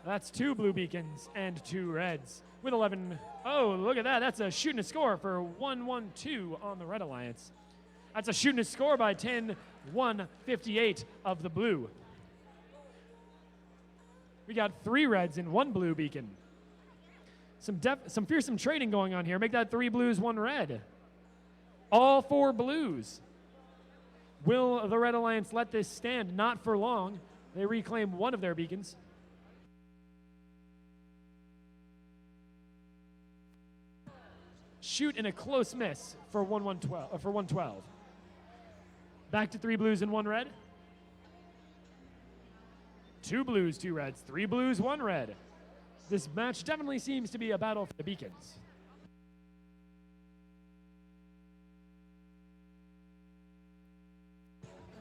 That's 2 blue beacons and 2 reds with 11. Oh, look at that. That's a shooting a score for 112 on the Red Alliance. That's a shooting a score by 10-158 of the blue. We got 3 reds and 1 blue beacon. Some fearsome trading going on here. Make that 3 blues, 1 red. All 4 blues. Will the Red Alliance let this stand? Not for long. They reclaim 1 of their beacons. Shoot and a close miss for 112. Back to 3 blues and 1 red. 2 blues, 2 reds, 3 blues, 1 red. This match definitely seems to be a battle for the beacons.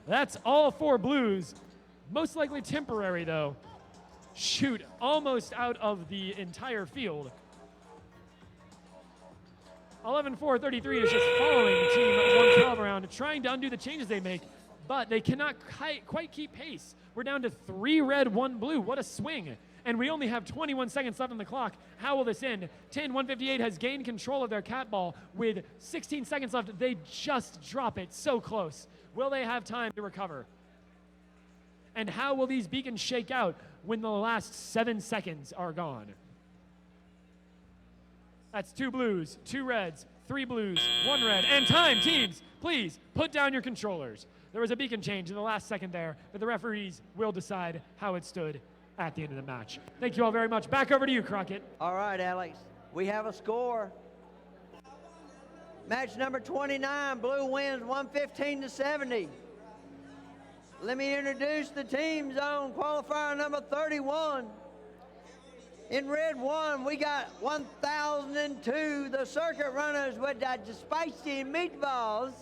That's all 4 blues. Most likely temporary, though. Shoot, almost out of the entire field. 11-4-33 is just following Team 112 around, trying to undo the changes they make, but they cannot quite keep pace. We're down to 3 red, 1 blue. What a swing. And we only have 21 seconds left on the clock. How will this end? 10-158 has gained control of their cat ball. With 16 seconds left, they just drop it so close. Will they have time to recover? And how will these beacons shake out when the last 7 seconds are gone? That's 2 blues, 2 reds, 3 blues, 1 red, and time. Teams, please put down your controllers. There was a beacon change in the last second there, but the referees will decide how it stood at the end of the match. Thank you all very much. Back over to you, Crockett. All right, Alex. We have a score. Match number 29, blue wins 115-70. Let me introduce the teams on qualifier number 31. In red 1, we got 1002, the circuit runners with the spicy meatballs.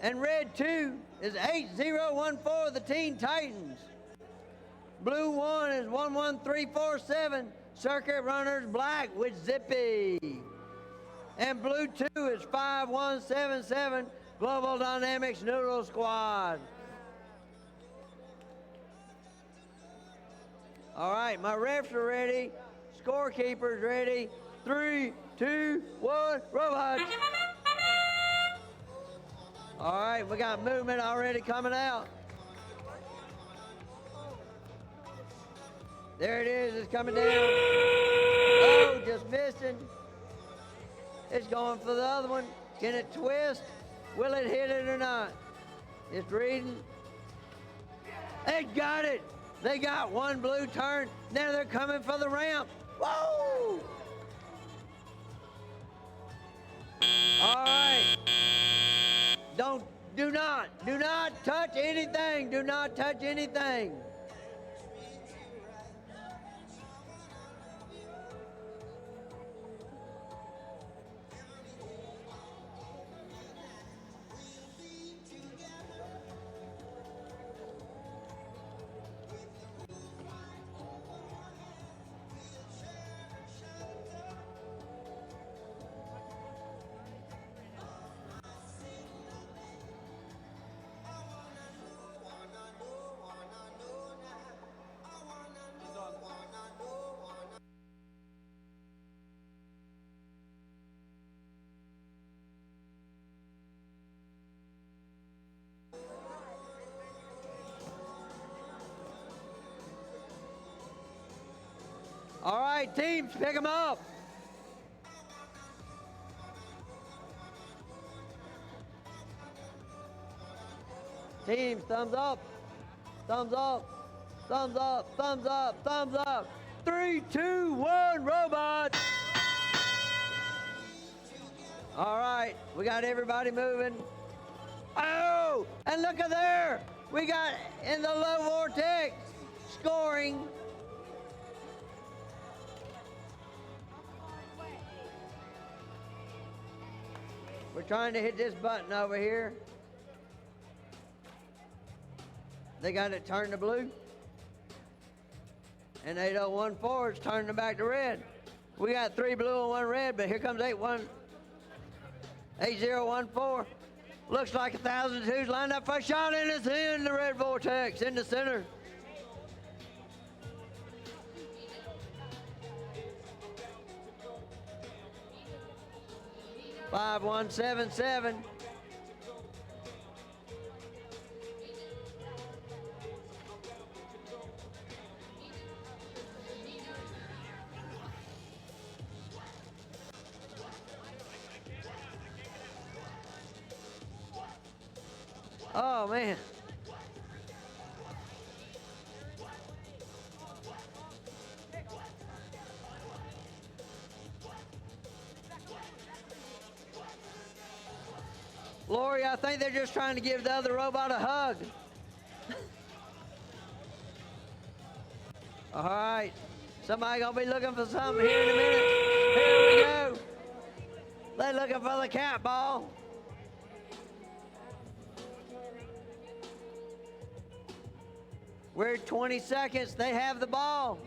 And red 2 is 8014, the Teen Titans. Blue 1 is 11347, circuit runners black with Zippy. And blue 2 is 5177, Global Dynamics Noodle Squad. All right, my refs are ready. Scorekeeper's ready. 3, 2, 1, robots. All right, we got movement already coming out. There it is, it's coming down. Oh, just missing. It's going for the other one. Can it twist? Will it hit it or not? It's reading. It got it. They got 1 blue turn. Now they're coming for the ramp. Whoa! All right. Do not touch anything. Do not touch anything. All right, teams, pick them up. Teams, thumbs up, thumbs up, thumbs up, thumbs up, thumbs up. 3, 2, 1, robots. All right, we got everybody moving. Oh, and look at there. We got in the low vortex scoring. We're trying to hit this button over here. They got it turned to blue. And 8014 is turning it back to red. We got 3 blue and 1 red, but here comes 8014. Looks like 1002's lined up for a shot, and it's in the red vortex in the center. Five, 177. Oh, man. Lori, I think they're just trying to give the other robot a hug. All right. Somebody gonna be looking for something here in a minute. Here we go. They're looking for the cat ball. We're at 20 seconds. They have the ball.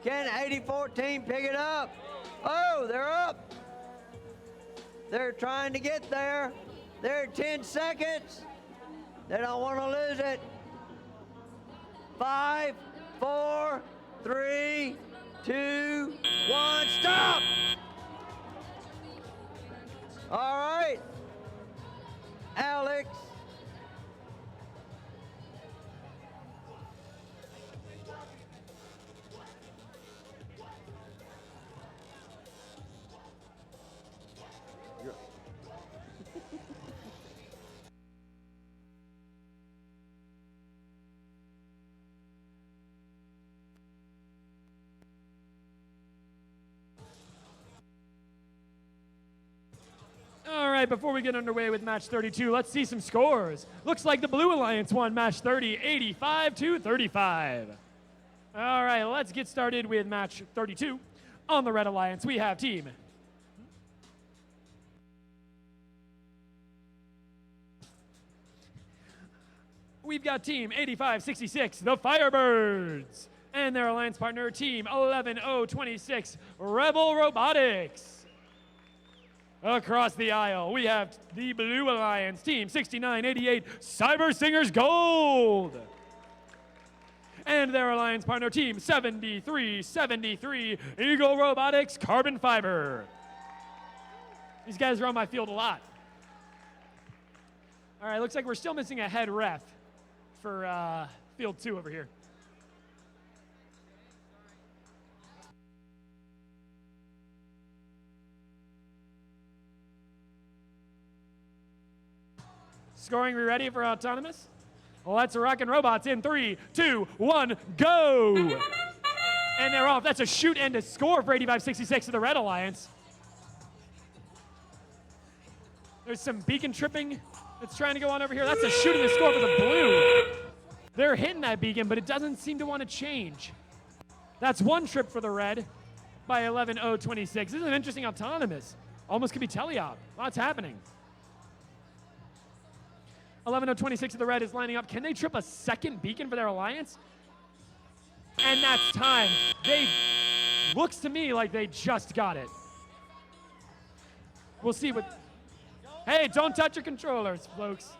Can 84 team pick it up? Oh, they're up. They're trying to get there. They're at 10 seconds. They don't want to lose it. 5, 4, 3, 2, 1, stop! All right. Alex. All right, before we get underway with match 32, let's see some scores. Looks like the Blue Alliance won match 30, 85-35. All right, let's get started with match 32. On the Red Alliance, we have team. We've got team 8566, the Firebirds, and their alliance partner, team 11026, Rebel Robotics. Across the aisle, we have the Blue Alliance, team 6988, Cyber Singers Gold. And their alliance partner, team 7373, Eagle Robotics Carbon Fiber. These guys are on my field a lot. All right, looks like we're still missing a head ref for field 2 over here. Scoring, we ready for autonomous? Let's rockin' robots in 3, 2, 1, go! And they're off. That's a shoot and a score for 8566 of the Red Alliance. There's some beacon tripping that's trying to go on over here. That's a shoot and a score for the Blue. They're hitting that beacon, but it doesn't seem to want to change. That's one trip for the Red by 11026. This is an interesting autonomous. Almost could be teleop. Lots happening. 11026 of the Red is lining up. Can they trip a second beacon for their alliance? And that's time. Looks to me like they just got it. We'll see what. Hey, don't touch your controllers, folks.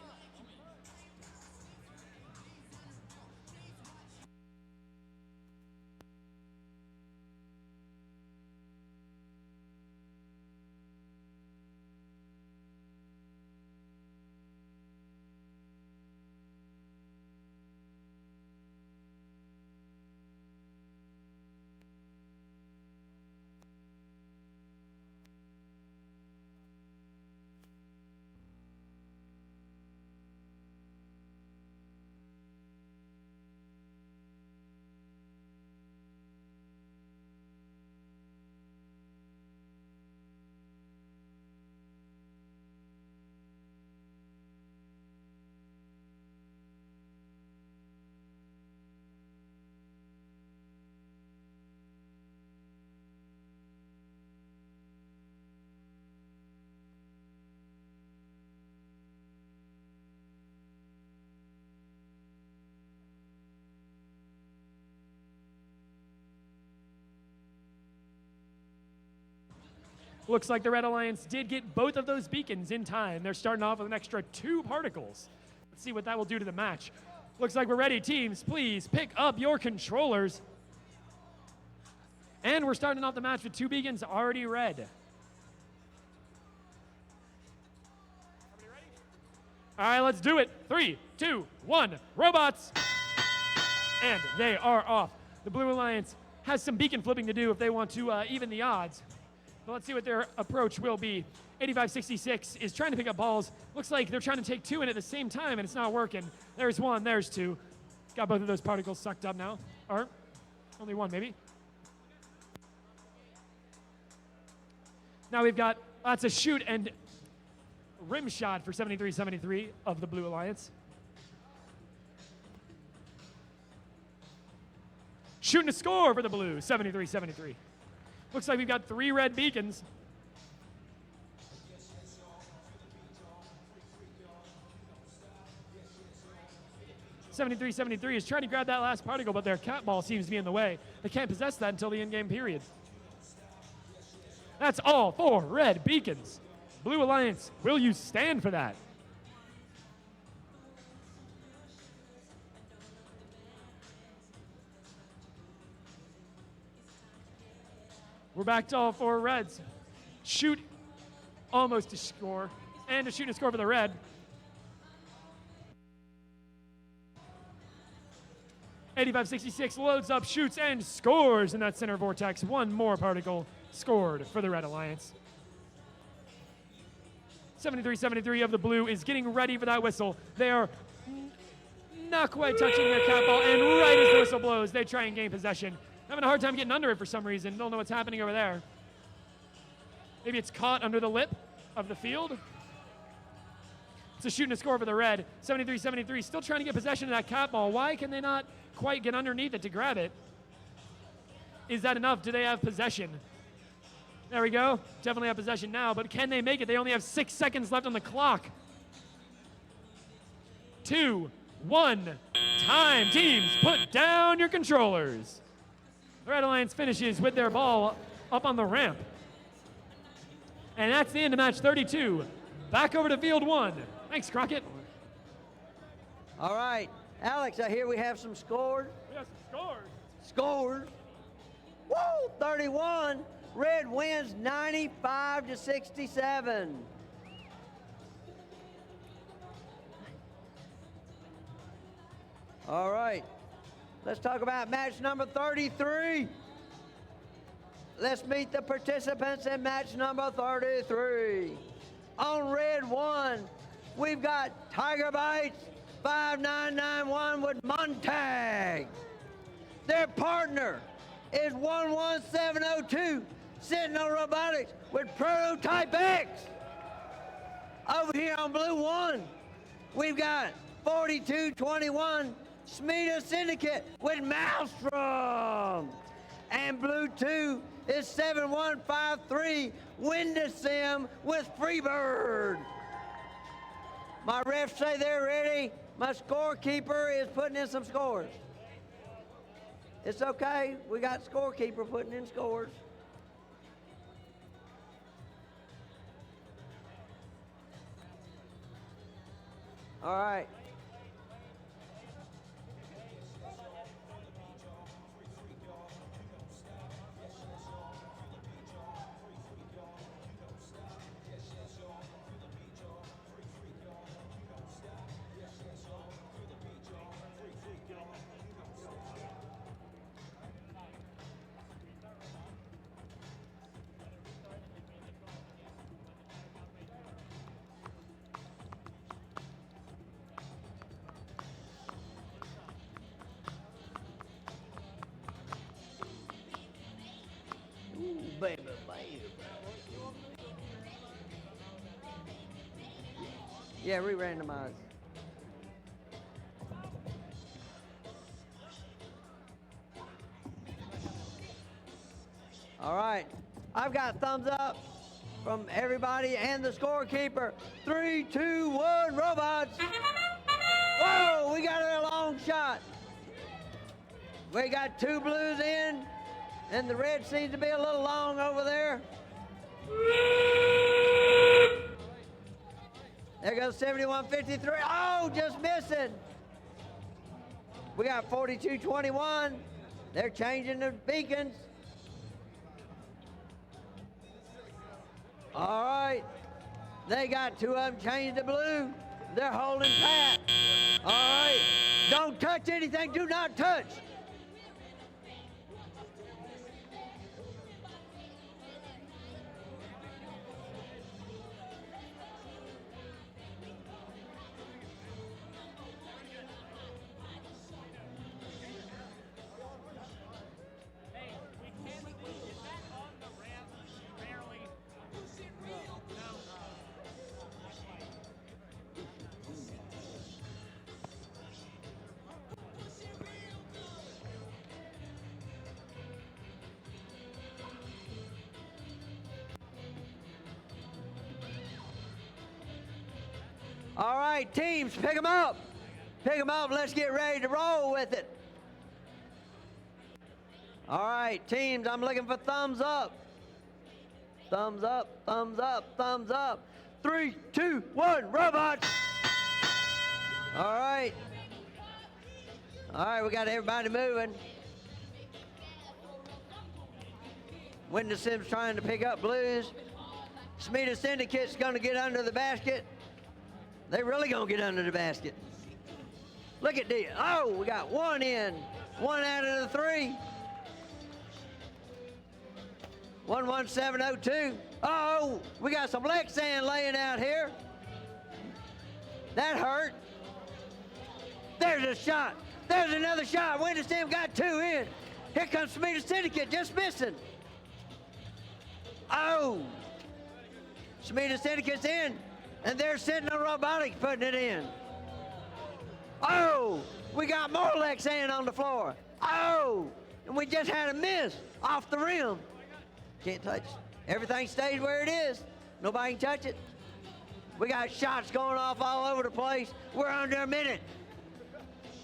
Looks like the Red Alliance did get both of those beacons in time. They're starting off with an extra 2 particles. Let's see what that will do to the match. Looks like we're ready. Teams, please pick up your controllers. And we're starting off the match with 2 beacons already red. All right, let's do it. 3, 2, 1, robots. And they are off. The Blue Alliance has some beacon flipping to do if they want to even the odds. But let's see what their approach will be. 85-66 is trying to pick up balls. Looks like they're trying to take two in at the same time, and it's not working. There's one, there's two. Got both of those particles sucked up now. Or only one, maybe. Now we've got lots of shoot and rim shot for 73-73 of the Blue Alliance. Shooting a score for the Blue, 73-73. Looks like we've got 3 red beacons. '73-73 is trying to grab that last particle, but their cat ball seems to be in the way. They can't possess that until the in-game period. That's all 4 red beacons. Blue Alliance, will you stand for that? We're back to all 4 reds. Shoot almost a score, and a shoot and a score for the red. '85-66 loads up, shoots, and scores in that center vortex. One more particle scored for the Red Alliance. 73-73 of the Blue is getting ready for that whistle. They are not quite touching their cat ball, and right as the whistle blows, they try and gain possession. Having a hard time getting under it for some reason. Don't know what's happening over there. Maybe it's caught under the lip of the field. It's a shoot and a score for the Red. 73-73, still trying to get possession of that cat ball. Why can they not quite get underneath it to grab it? Is that enough? Do they have possession? There we go. Definitely have possession now, but can they make it? They only have 6 seconds left on the clock. 2, 1, time. Teams, put down your controllers. The Red Alliance finishes with their ball up on the ramp. And that's the end of match 32. Back over to field 1. Thanks, Crockett. All right. Alex, I hear we have some scores. We have some scores. Scores. Woo! 31. Red wins 95-67. All right. Let's talk about match number 33. Let's meet the participants in match number 33. On red 1, we've got Tiger Bites 5991 with Montag. Their partner is 11702 Sentinel Robotics with Prototype X. Over here on blue 1, we've got 4221 Smeda Syndicate with Maelstrom. And blue 2 is 7153 Windasim with Freebird. My refs say they're ready. My scorekeeper is putting in some scores. It's okay. We got scorekeeper putting in scores. All right. Baby, baby. Yeah, re-randomize. All right. I've got thumbs up from everybody and the scorekeeper. 3, 2, 1, robots. Whoa, we got a long shot. We got 2 blues in. And the red seems to be a little long over there. There goes 7153. Oh, just missing. We got 4221. They're changing the beacons. All right. They got 2 of them changed to blue. They're holding pat. All right. Don't touch anything. Do not touch. All right, teams, pick them up. Pick them up. Let's get ready to roll with it. All right, teams, I'm looking for thumbs up. Thumbs up, thumbs up, thumbs up. 3, 2, 1, robots. All right. All right, we got everybody moving. Window Sims trying to pick up blues. Smita Syndicate's going to get under the basket. They really going to get under the basket. Look at this. Oh, we got one in. One out of the three. 11702. Oh, we got some Lexan laying out here. That hurt. There's a shot. There's another shot. Window Sim got two in. Here comes Smita Syndicate, just missing. Oh. Smita Syndicate's in, and they're sitting on Robotics putting it in. Oh, we got more Lexan on the floor. Oh, and we just had a miss off the rim. Can't touch it. Everything stays where it is. Nobody can touch it. We got shots going off all over the place. We're under a minute.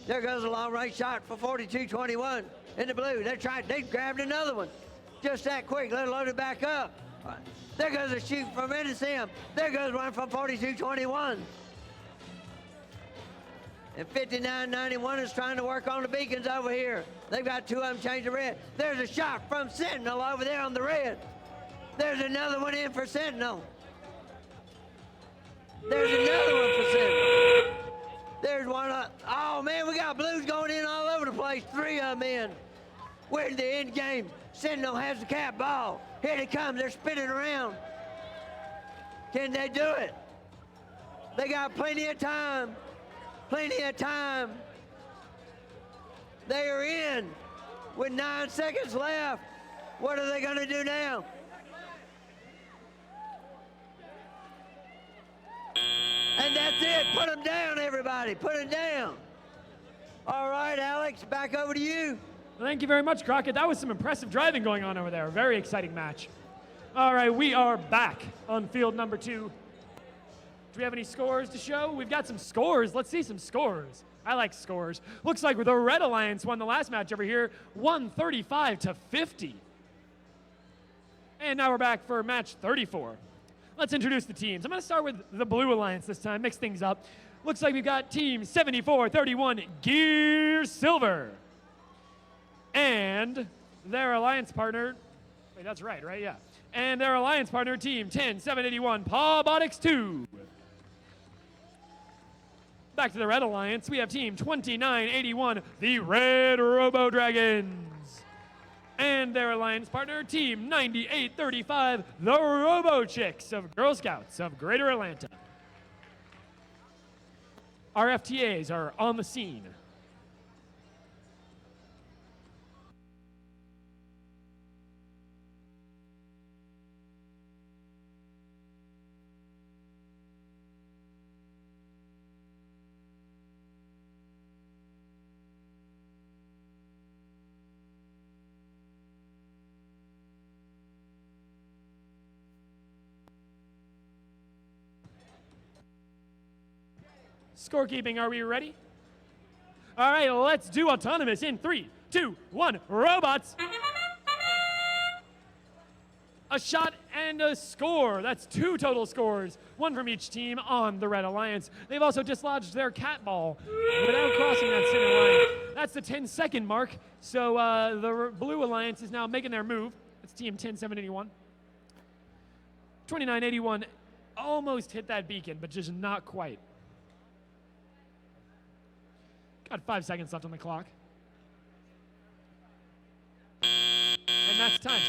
There goes a long-range shot for 42-21 in the blue. They grabbed another one. Just that quick. Let's load it back up. There goes a shoot from Window Sim. There goes one from 42-21. And 59-91 is trying to work on the beacons over here. They've got two of them change to red. There's a shot from Sentinel over there on the red. There's another one in for Sentinel. There's another one for Sentinel. There's one up. Oh, man, we got blues going in all over the place. Three of them in. We're in the end game. Sentinel has the cap ball. Here they come. They're spinning around. Can they do it? They got plenty of time. Plenty of time. They are in with 9 seconds left. What are they going to do now? And that's it. Put them down, everybody. Put them down. All right, Alex, back over to you. Thank you very much, Crockett. That was some impressive driving going on over there. Very exciting match. All right, we are back on field number 2. Do we have any scores to show? We've got some scores. Let's see some scores. I like scores. Looks like the Red Alliance won the last match over here, 135-50. And now we're back for match 34. Let's introduce the teams. I'm going to start with the Blue Alliance this time, mix things up. Looks like we've got team 7431 Gear Silver. And their alliance partner, wait, that's right, yeah. And their alliance partner, team 10781 Pawbotics 2. Back to the Red Alliance, we have team 2981, the Red Robo Dragons. And their alliance partner, team 9835, the Robo Chicks of Girl Scouts of Greater Atlanta. Our FTAs are on the scene. Scorekeeping, are we ready? All right, let's do autonomous in 3, 2, 1, robots. A shot and a score. That's 2 total scores, 1 from each team on the Red Alliance. They've also dislodged their cat ball without crossing that center line. That's the 10-second mark, so the Blue Alliance is now making their move. It's team 10781. 2981 almost hit that beacon, but just not quite. Got 5 seconds left on the clock. And that's time.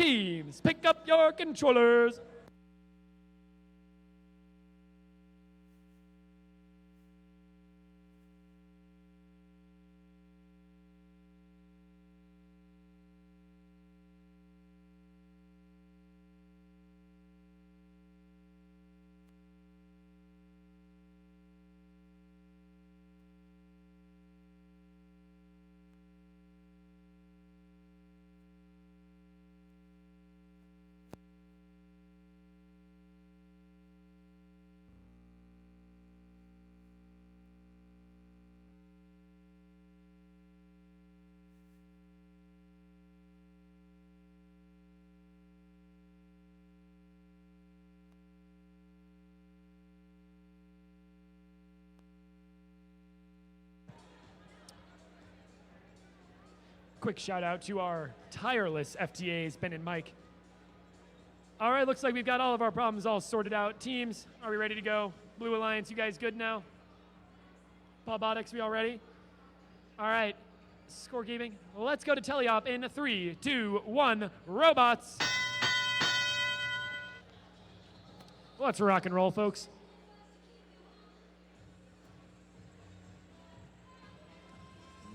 Teams, pick up your controllers. Quick shout out to our tireless FTAs, Ben and Mike. All right, looks like we've got all of our problems all sorted out. Teams, are we ready to go? Blue Alliance, you guys good now? Paul Bodix, we all ready? All right, scorekeeping. Let's go to teleop in 3, 2, 1, robots. Let's rock and roll, folks.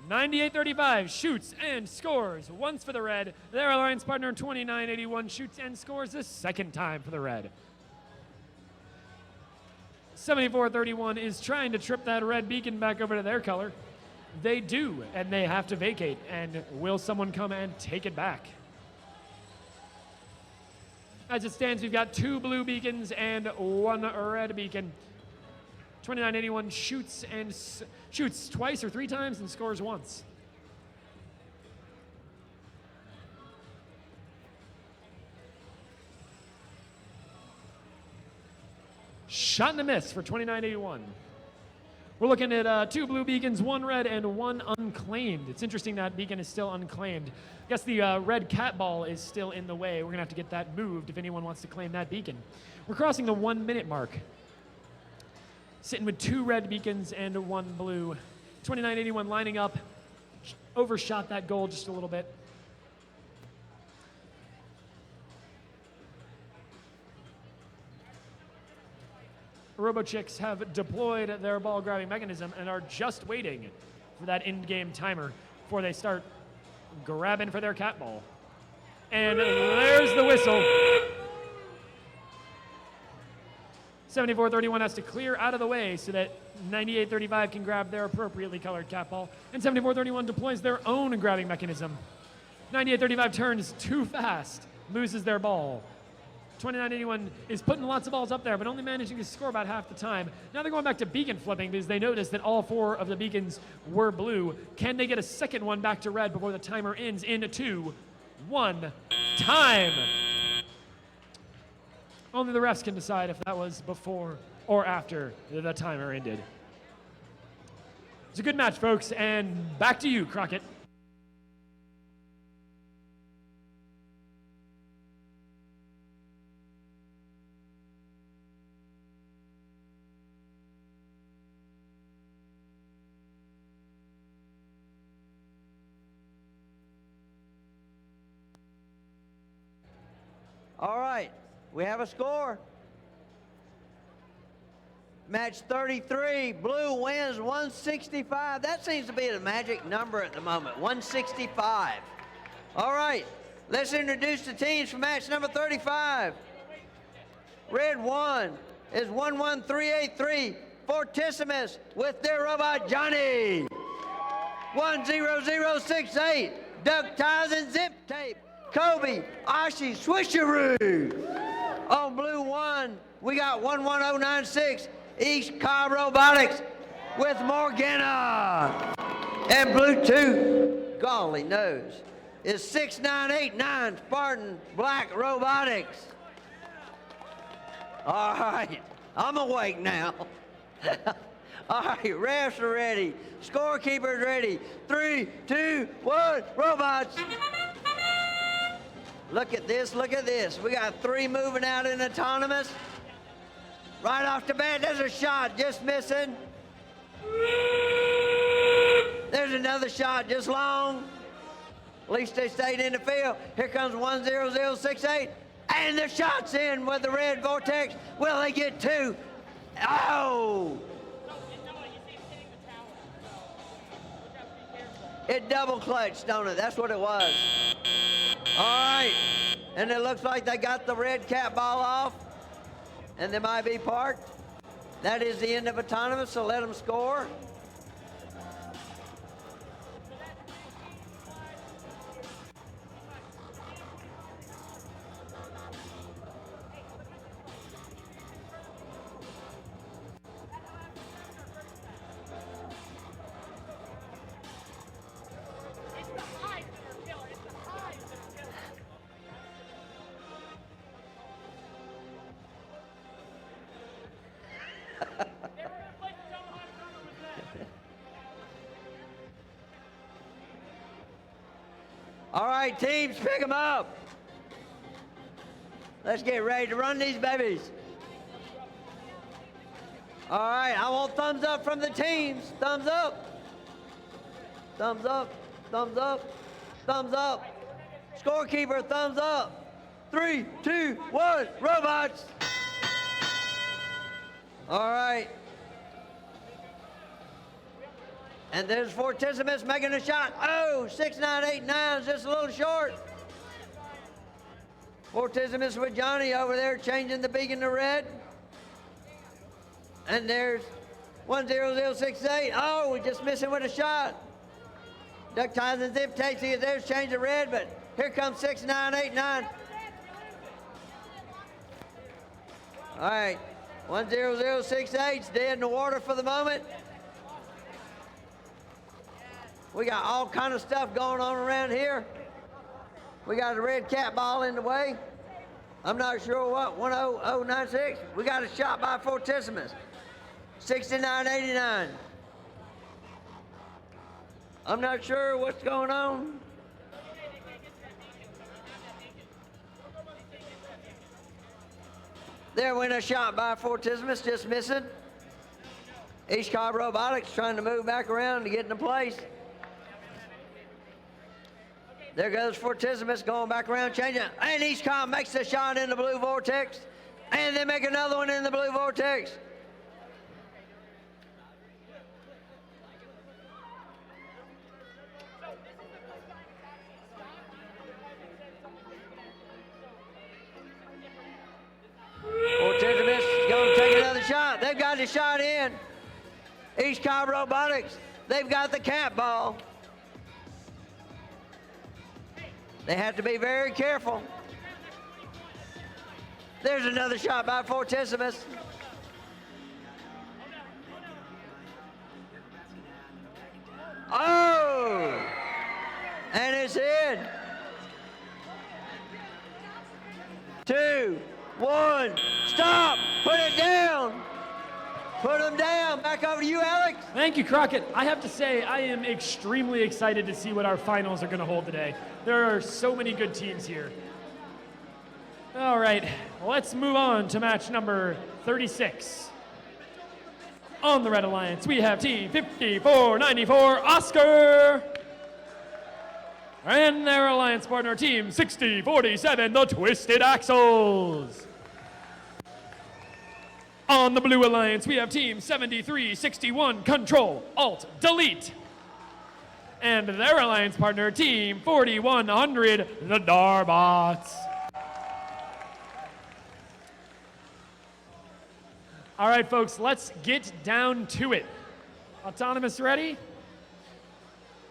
$98.35 shoots and scores once for the red. Their alliance partner $29.81 shoots and scores the second time for the red. $74.31 is trying to trip that red beacon back over to their color. They do, and they have to vacate. And will someone come and take it back? As it stands, we've got 2 blue beacons and 1 red beacon. $29.81 shoots and shoots twice or 3 times and scores once. Shot and a miss for $29.81. We're looking at 2 blue beacons, 1 red, and 1 unclaimed. It's interesting that beacon is still unclaimed. I guess the red cat ball is still in the way. We're gonna have to get that moved if anyone wants to claim that beacon. We're crossing the 1 minute mark. Sitting with 2 red beacons and 1 blue. $29.81 lining up. Overshot that goal just a little bit. RoboChicks have deployed their ball grabbing mechanism and are just waiting for that in-game timer before they start grabbing for their cat ball. And there's the whistle. 74.31 has to clear out of the way so that 98.35 can grab their appropriately colored cat ball. And 74.31 deploys their own grabbing mechanism. 98.35 turns too fast, loses their ball. 29.81 is putting lots of balls up there, but only managing to score about half the time. Now they're going back to beacon flipping because they noticed that all 4 of the beacons were blue. Can they get a second one back to red before the timer ends in 2, 1, time? Only the refs can decide if that was before or after the timer ended. It's a good match, folks, and back to you, Crockett. All right, we have a score. Match 33, blue wins 165. That seems to be the magic number at the moment, 165. All right, let's introduce the teams for match number 35. Red 1 is 11383, Fortissimus with their robot Johnny. 10068, duck ties and zip tape, Kobe, Ashi, Swisheroo. On blue 1, we got 11096, East Cobb Robotics with Morgana. And blue 2, golly knows, is 6989, Spartan Black Robotics. All right, I'm awake now. All right, refs are ready. Scorekeeper's ready. 3, 2, 1, robots. Look at this, look at this. We got 3 moving out in autonomous. Right off the bat, there's a shot just missing. There's another shot just long. At least they stayed in the field. Here comes 10068. And the shot's in with the red vortex. Will they get two? Oh! It double clutched, don't it? That's what it was. All right. And it looks like they got the red cat ball off. And they might be parked. That is the end of autonomous, so let them score. All right, teams, pick them up. Let's get ready to run these babies. All right, I want thumbs up from the teams. Thumbs up. Thumbs up. Thumbs up. Thumbs up. Scorekeeper, thumbs up. 3, 2, 1, robots. All right. And there's Fortissimus making a shot. Oh, 6989 is just a little short. Fortissimus with Johnny over there changing the beacon to red. And there's 10068. Oh, we're just missing with a shot. Duck ties and zip takes it. There's change to red, but here comes 6989. All right, 10068's dead in the water for the moment. We got all kind of stuff going on around here. We got a red cat ball in the way. I'm not sure what, 10096. We got a shot by Fortissimus. 6989. I'm not sure what's going on. There went a shot by Fortissimus, just missing. East Cobb Robotics trying to move back around to get into place. There goes Fortissimus going back around, changing. And East Cobb makes a shot in the blue vortex. And they make another one in the blue vortex. Fortissimus is going to take another shot. They've got the shot in. East Cobb Robotics, they've got the cat ball. They have to be very careful. There's another shot by Fortissimus. Oh! And it's in. 2, 1, stop! Put it down! Put them down. Back over to you, Alex. Thank you, Crockett. I have to say, I am extremely excited to see what our finals are going to hold today. There are so many good teams here. All right, let's move on to match number 36. On the Red Alliance, we have Team 5494, Oscar. And their alliance partner, Team 6047, the Twisted Axles. On the Blue Alliance, we have Team 7361, Control, Alt, Delete. And their alliance partner, Team 4100, the Darbots. All right, folks, let's get down to it. Autonomous ready?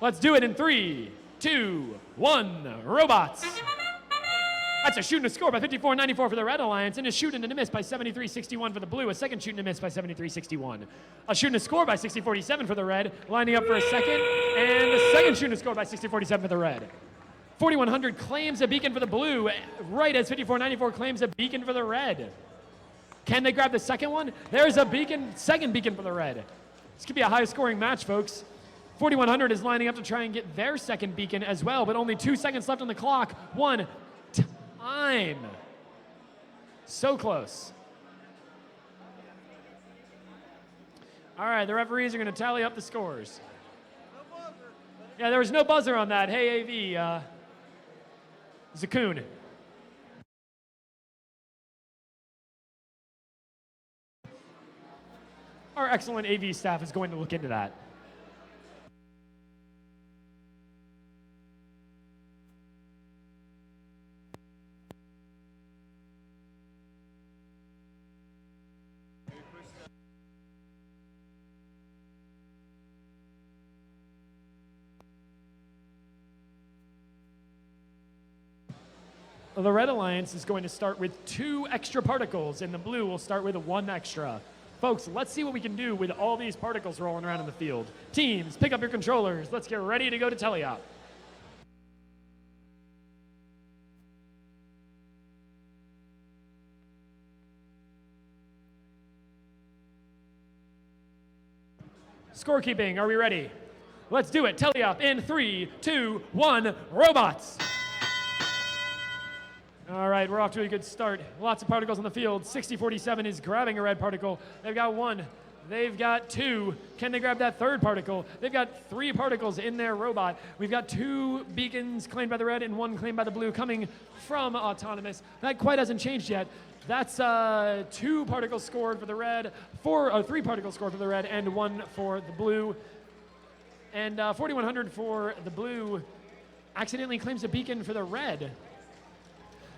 Let's do it in 3, 2, 1, robots. That's a shoot and a score by 5494 for the Red Alliance, and a shoot and a miss by 7361 for the Blue. A second shoot and a miss by 7361. A shoot and a score by 6047 for the Red, lining up for a second, and a second shoot and a score by 6047 for the Red. 4100 claims a beacon for the Blue, right as 5494 claims a beacon for the Red. Can they grab the second one? There's a beacon, second beacon for the Red. This could be a high-scoring match, folks. 4100 is lining up to try and get their second beacon as well, but only 2 seconds left on the clock. One time. So close. All right, the referees are going to tally up the scores. Yeah, there was no buzzer on that. Hey, AV, Zakun. Our excellent AV staff is going to look into that. The Red Alliance is going to start with 2 extra particles, and the blue will start with 1 extra. Folks, let's see what we can do with all these particles rolling around in the field. Teams, pick up your controllers. Let's get ready to go to teleop. Scorekeeping, are we ready? Let's do it. Teleop in 3, 2, 1, robots. All right, we're off to a good start. Lots of particles on the field. 6047 is grabbing a red particle. They've got 1. They've got 2. Can they grab that 3rd particle? They've got 3 particles in their robot. We've got 2 beacons claimed by the red and 1 claimed by the blue coming from Autonomous. That quite hasn't changed yet. That's 2 particles scored for the red, 3 particles scored for the red, and 1 for the blue. And 4100 for the blue accidentally claims a beacon for the red.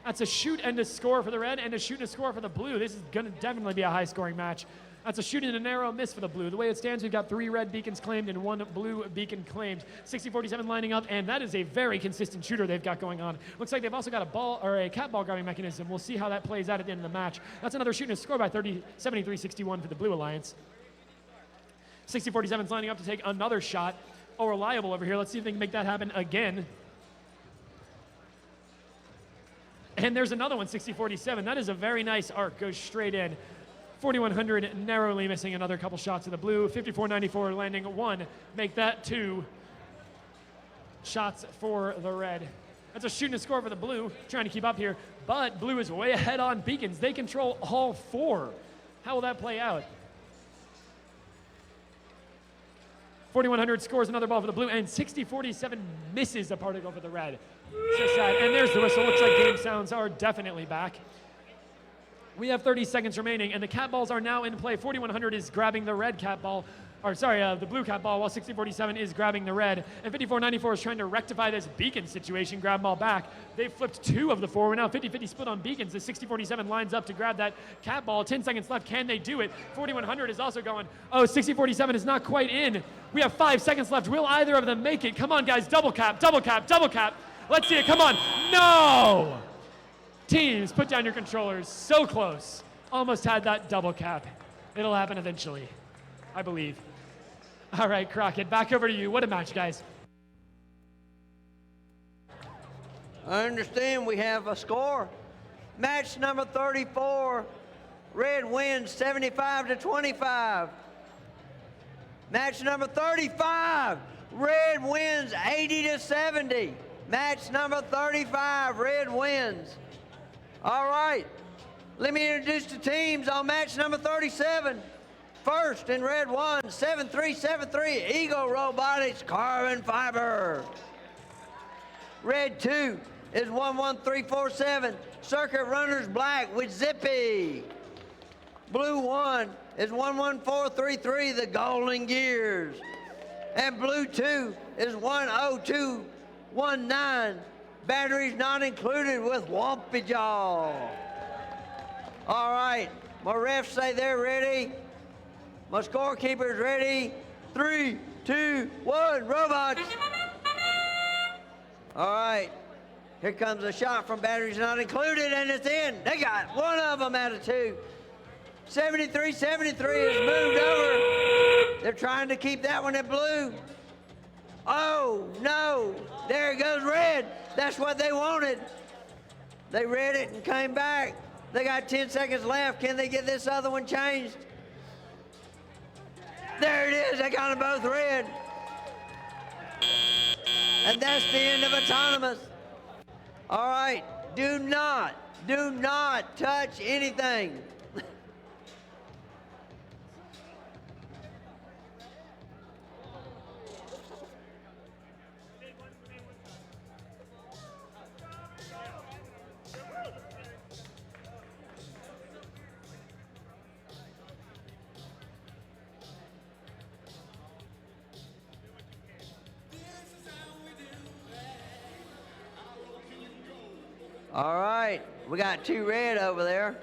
That's a shoot and a score for the red and a shoot and a score for the blue. This is going to definitely be a high-scoring match. That's a shoot and a narrow miss for the blue. The way it stands, we've got 3 red beacons claimed and 1 blue beacon claimed. 6047 lining up, and that is a very consistent shooter they've got going on. Looks like they've also got a ball or a cat ball grabbing mechanism. We'll see how that plays out at the end of the match. That's another shoot and a score by 73-61 for the Blue Alliance. 6047's lining up to take another shot. Oh, Reliable over here. Let's see if they can make that happen again. And there's another one, 6047. That is a very nice arc. Goes straight in. 4100 narrowly missing another couple shots of the blue. 5494 landing 1. Make that 2 shots for the red. That's a shoot and a score for the blue. Trying to keep up here. But blue is way ahead on beacons. They control all 4. How will that play out? 4100 scores another ball for the blue, and 6047 misses a particle for the red. So sad. And there's the whistle. Looks like game sounds are definitely back. We have 30 seconds remaining, and the cat balls are now in play. 4100 is grabbing the red cat ball, the blue cat ball, while 6047 is grabbing the red. And 5494 is trying to rectify this beacon situation, grab ball back. They've flipped 2 of the 4. We're now 50-50 split on beacons. The 6047 lines up to grab that cat ball. 10 seconds left. Can they do it? 4100 is also going. Oh, 6047 is not quite in. We have 5 seconds left. Will either of them make it? Come on, guys. Double cap, double cap, double cap. Let's see it. Come on. No! Teams, put down your controllers. So close. Almost had that double cap. It'll happen eventually, I believe. All right, Crockett, back over to you. What a match, guys. I understand we have a score. Match number 34. Red wins 75-25. Match number 35. Red wins 80-70. Match number 35. Red wins. All right. Let me introduce the teams on match number 37. First in red 1, 7373, Eagle Robotics Carbon Fiber. Red 2 is 11347, Circuit Runners Black with Zippy. Blue 1 is 11433, the Golden Gears. And blue 2 is 10219, batteries not included with Wampy Jaw. All right, my refs say they're ready. My scorekeeper's ready. 3, 2, 1, robots. All right, here comes a shot from batteries not included, and it's in. They got 1 of them out of 2. 7373 has moved over. They're trying to keep that one at blue. Oh, no, there goes red. That's what they wanted. They read it and came back. They got 10 seconds left. Can they get this other one changed? There it is. They got them both red. And that's the end of Autonomous. All right. Do not touch anything. All right, we got 2 red over there.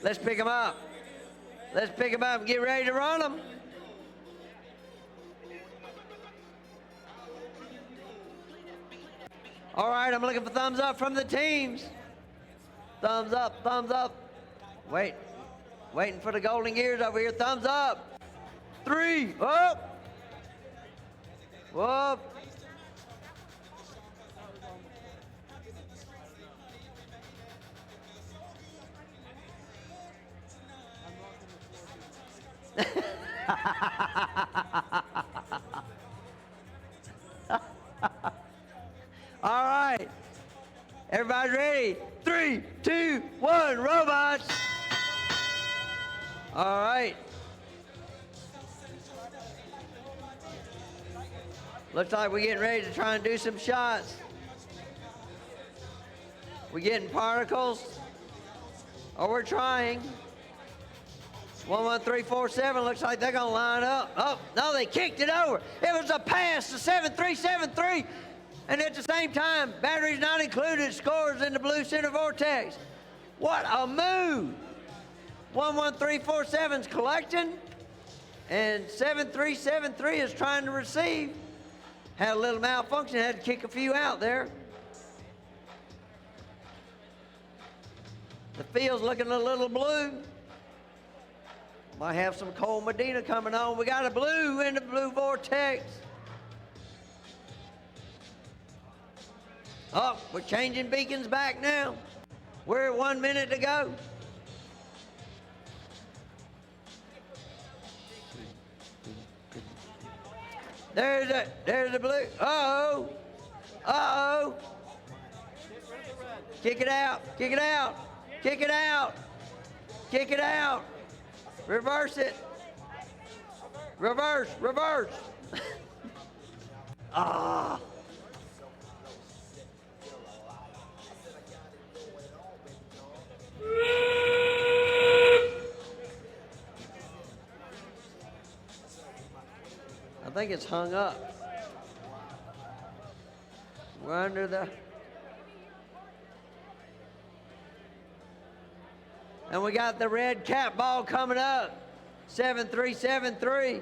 Let's pick them up. Let's pick them up and get ready to run them. All right, I'm looking for thumbs up from the teams. Thumbs up, thumbs up. Waiting for the golden gears over here. Thumbs up. 3, up. Whoop. All right. Everybody ready? 3, 2, 1, robots. All right. Looks like we're getting ready to try and do some shots. We're getting particles. Or we're trying. 1, 1, 3, 4, 7. Looks like they're going to line up. Oh, no, they kicked it over. It was a pass to 7-3-7-3. And at the same time, batteries not included, scores in the blue center vortex. What a move. 1, 1, 3, 4, 7's collecting. And 7-3-7-3 is trying to receive. Had a little malfunction, had to kick a few out there. The field's looking a little blue. Might have some Cole Medina coming on. We got a blue in the blue vortex. Oh, we're changing beacons back now. We're at 1 minute to go. There's the blue. Uh-oh. Uh-oh. Kick it out. Kick it out. Kick it out. Kick it out. Reverse it. Reverse. Reverse. Ah. I think it's hung up. We're under the... And we got the red cap ball coming up. 7-3-7-3.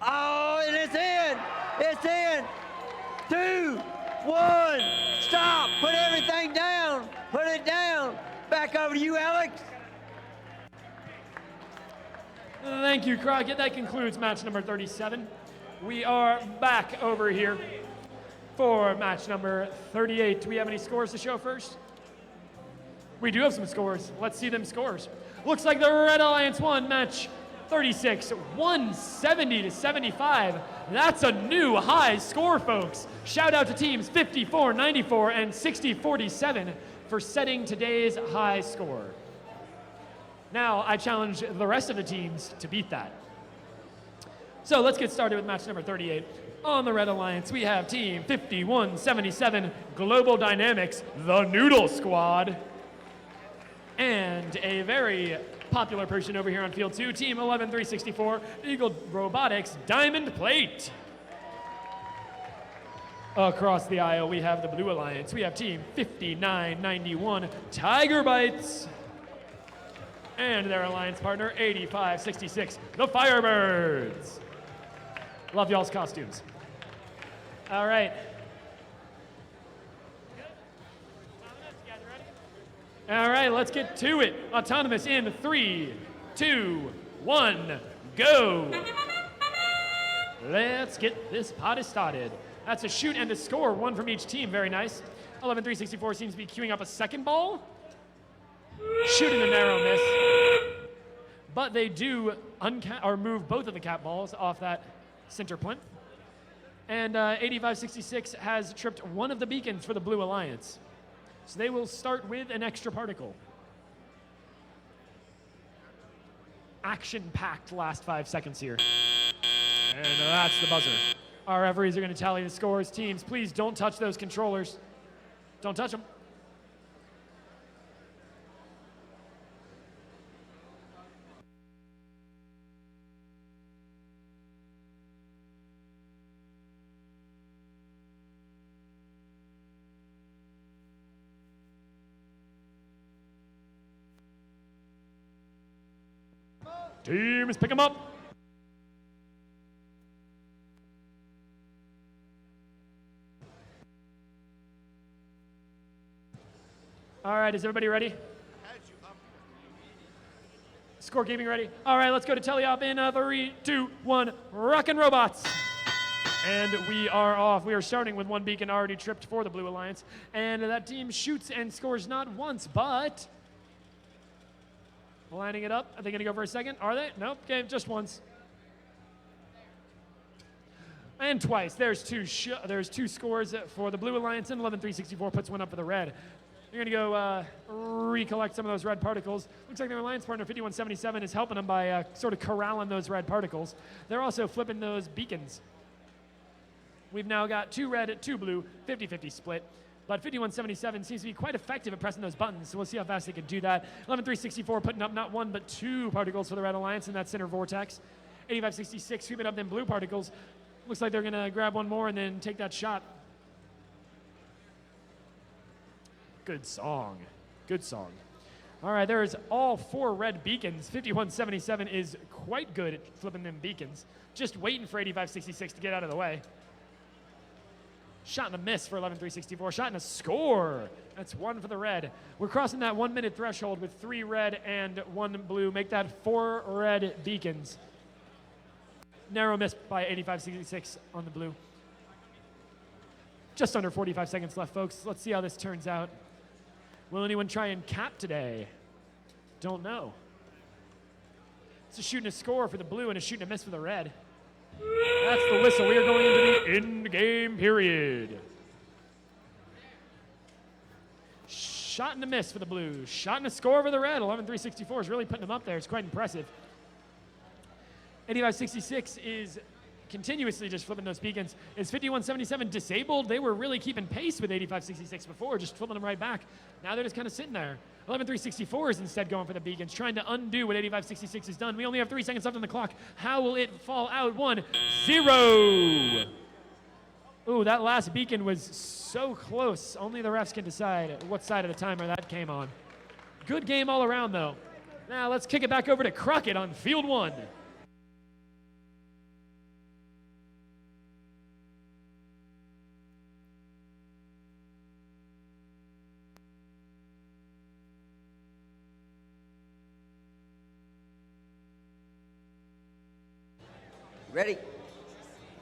Oh, and it's in. It's in. 2, 1. Stop. Put everything down. Put it down. Back over to you, Alex. Thank you, Crockett. That concludes match number 37. We are back over here for match number 38. Do we have any scores to show first? We do have some scores. Let's see them scores. Looks like the Red Alliance won match 36, 170-75. That's a new high score, folks. Shout out to teams 54-94 and 60-47 for setting today's high score. Now, I challenge the rest of the teams to beat that. So let's get started with match number 38. On the Red Alliance, we have team 5177 Global Dynamics, the Noodle Squad. And a very popular person over here on field 2, team 11364 Eagle Robotics, Diamond Plate. Across the aisle, we have the Blue Alliance. We have team 5991 Tiger Bites. And their alliance partner, 8566, the Firebirds. Love y'all's costumes. All right. All right, let's get to it. Autonomous in 3, 2, 1, go. Let's get this party started. That's a shoot and a score, 1 from each team. Very nice. 11364 seems to be queuing up a second ball. Shooting a narrow miss. But they do move both of the cap balls off that center plinth. And 8566 has tripped one of the beacons for the Blue Alliance. So they will start with an extra particle. Action-packed last 5 seconds here. And that's the buzzer. Our referees are going to tally the scores. Teams, please don't touch those controllers. Don't touch them. Teams, pick them up. All right, is everybody ready? Scorekeeping ready? All right, let's go to teleop in 3, 2, 1, rockin' robots. And we are off. We are starting with one beacon already tripped for the Blue Alliance. And that team shoots and scores not once, but lining it up. Are they going to go for a second? Are they? Nope. Okay, just once. And twice. There's two scores for the Blue Alliance, and 11-364 puts one up for the red. You're going to go recollect some of those red particles. Looks like their alliance partner, 5177, is helping them by sort of corralling those red particles. They're also flipping those beacons. We've now got 2 red, 2 blue, 50-50 split. But 5177 seems to be quite effective at pressing those buttons, so we'll see how fast they can do that. 11-364 putting up not 1 but 2 particles for the Red Alliance in that center vortex. 85-66 sweeping up them blue particles. Looks like they're going to grab one more and then take that shot. Good song. Good song. All right, there's all 4 red beacons. 5177 is quite good at flipping them beacons. Just waiting for 85-66 to get out of the way. Shot and a miss for 11-364. Shot and a score. That's 1 for the red. We're crossing that 1 minute threshold with 3 red and 1 blue. Make that 4 red beacons. Narrow miss by 85-66 on the blue. Just under 45 seconds left, folks. Let's see how this turns out. Will anyone try and cap today? Don't know. It's a shoot and a score for the blue and a shoot and a miss for the red. That's the whistle. We are going into the end-game period. Shot and a miss for the blue. Shot and a score for the red. 11-364 is really putting them up there. It's quite impressive. 85-66 is continuously just flipping those beacons. Is 51-77 disabled? They were really keeping pace with 85-66 before, just flipping them right back. Now they're just kind of sitting there. 11-364 is instead going for the beacons, trying to undo what 85-66 has done. We only have 3 seconds left on the clock. How will it fall out? 1-0. Ooh, that last beacon was so close. Only the refs can decide what side of the timer that came on. Good game all around, though. Now let's kick it back over to Crockett on field 1. Ready?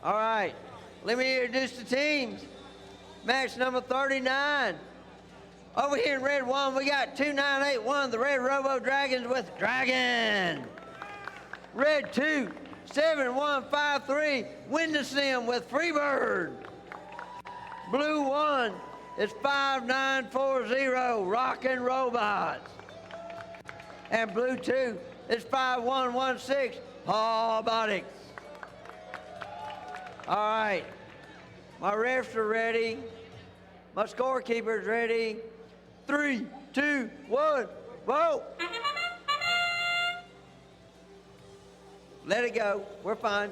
All right. Let me introduce the teams. Match number 39. Over here in red 1, we got 2981, the Red Robo Dragons with Dragon. Red 2, 7153, Windasim with Freebird. Blue 1 is 5940, Rockin' Robots. And blue 2 is 5116, Hawbotics. All right, my refs are ready. My scorekeeper's ready. 3, 2, 1, vote. Let it go. We're fine.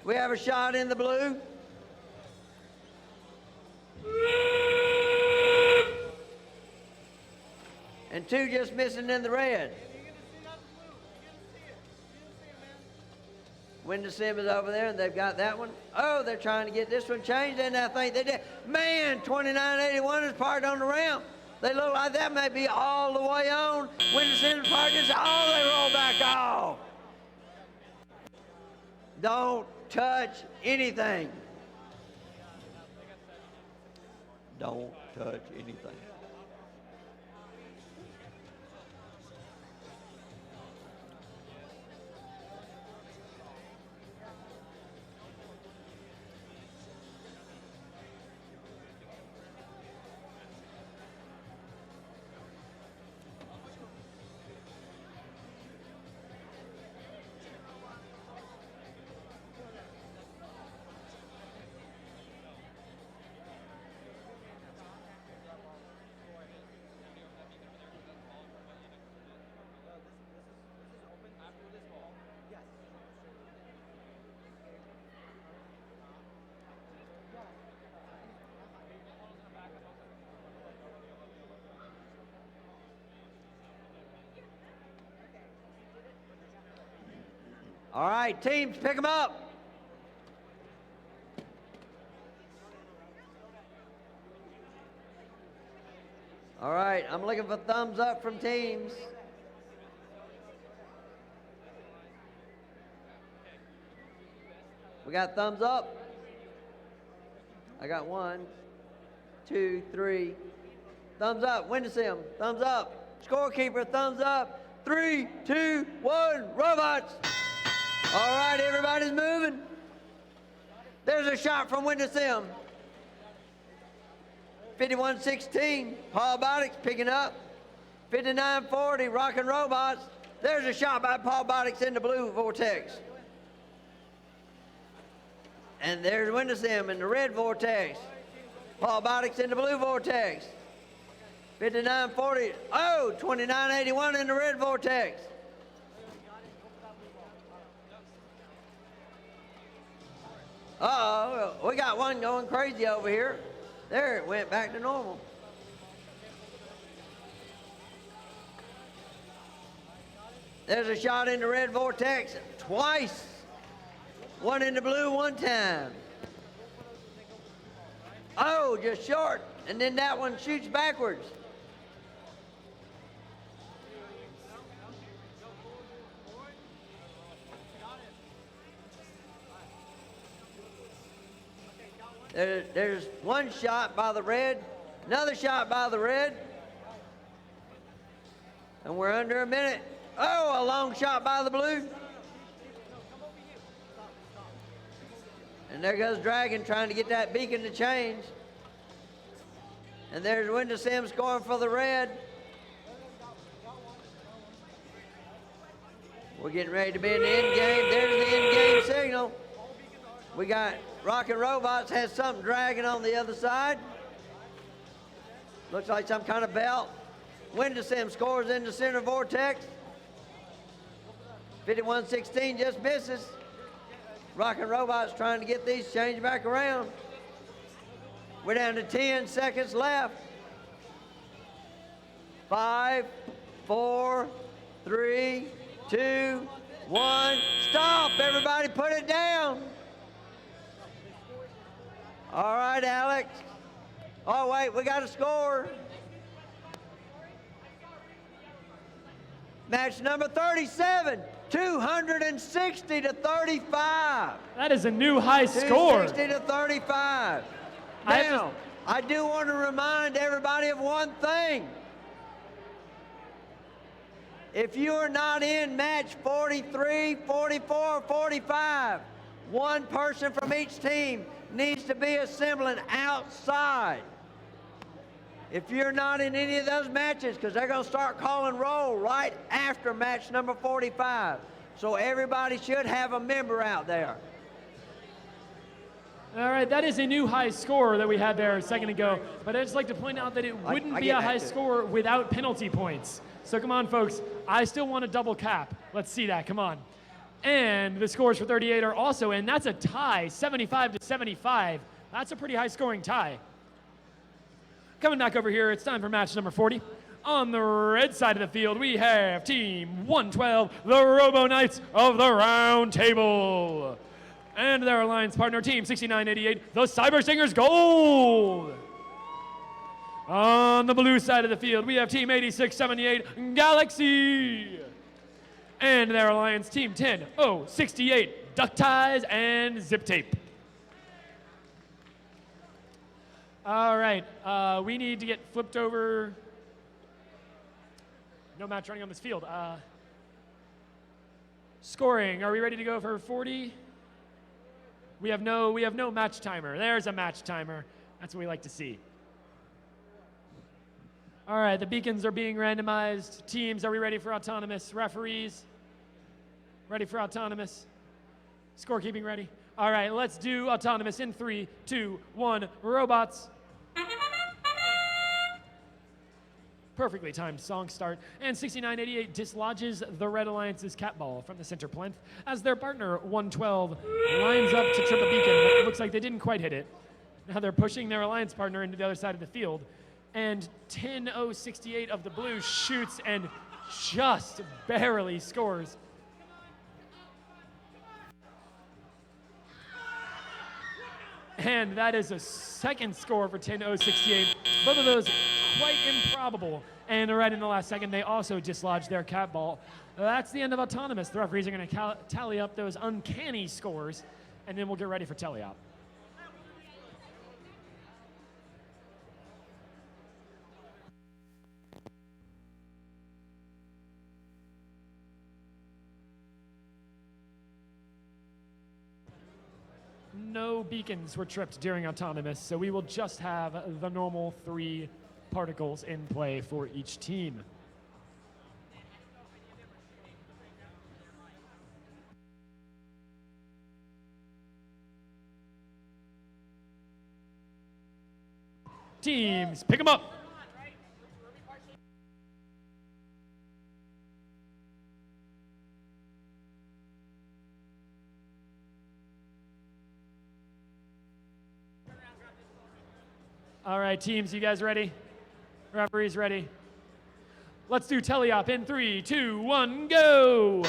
We have a shot in the blue. And 2 just missing in the red. Windasim is over there, and they've got that one. Oh, they're trying to get this one changed, and I think they did. Man, 2981 is parked on the ramp. They look like that may be all the way on. Windasim is parked. Oh, they roll back off. Don't touch anything. Don't touch anything. All right, teams, pick them up. All right, I'm looking for thumbs up from teams. We got thumbs up. I got 1, 2, 3. Thumbs up. Windowsim. Thumbs up. Scorekeeper. Thumbs up. 3, 2, 1. Robots. All right, everybody's moving. There's a shot from Windowsim. 51-16. Paul Boddick's picking up. 59-40. Rockin' Robots. There's a shot by Paul Boddick's in the blue vortex. And there's Windowsim in the red vortex. Paul Boddick's in the blue vortex. 59-40. Oh, 29-81 in the red vortex. Uh-oh, we got one going crazy over here. There, it went back to normal. There's a shot in the red vortex twice. One in the blue one time. Oh, just short. And then that one shoots backwards. There's one shot by the red, another shot by the red. And we're under a minute. Oh, a long shot by the blue. And there goes Dragon trying to get that beacon to change. And there's Windowsim scoring for the red. We're getting ready to be in the end game. There's the end game signal. We got Rockin' Robots has something dragging on the other side. Looks like some kind of belt. Windowsim scores in the center vortex. 51-16 just misses. Rockin' Robots trying to get these changed back around. We're down to 10 seconds left. 5, 4, 3, 2, 1. Stop, everybody, put it down. All right, Alex. Oh, wait, we got a score. Match number 37, 260 to 35. That is a new high score. 260 to 35. Now, I do want to remind everybody of one thing. If you are not in match 43, 44, 45, one person from each team needs to be assembling outside. If you're not in any of those matches, because they're going to start calling roll right after match number 45. So everybody should have a member out there. All right, that is a new high score that we had there a second ago. But I'd just like to point out that it wouldn't be a high score without penalty points. So come on, folks. I still want a double cap. Let's see that. Come on. And the scores for 38 are also in. That's a tie, 75 to 75. That's a pretty high scoring tie. Coming back over here, it's time for match number 40. On the red side of the field, we have Team 112, the Robo Knights of the Round Table. And their alliance partner, Team 6988, the Cyber Stingers Gold. On the blue side of the field, we have Team 8678, Galaxy. And their alliance, Team 10068, Duck Ties and Zip Tape. All right, we need to get flipped over. No match running on this field. Scoring, are we ready to go for 40? We have no match timer. There's a match timer. That's what we like to see. All right, the beacons are being randomized. Teams, are we ready for autonomous? Referees, ready for autonomous? Scorekeeping ready? All right, let's do autonomous in 3, 2, 1. Robots. Perfectly timed song start. And 6988 dislodges the Red Alliance's cat ball from the center plinth as their partner 112 lines up to trip a beacon, but it looks like they didn't quite hit it. Now they're pushing their alliance partner into the other side of the field. And 10068 of the blue shoots and just barely scores. And that is a second score for 10-068. Both of those quite improbable. And right in the last second, they also dislodged their cat ball. That's the end of Autonomous. The referees are going to tally up those uncanny scores, and then we'll get ready for teleop. No beacons were tripped during Autonomous, so we will just have the normal 3 particles in play for each team. Teams, pick them up. All right, teams, you guys ready? Referees ready? Let's do teleop in 3, 2, 1, go!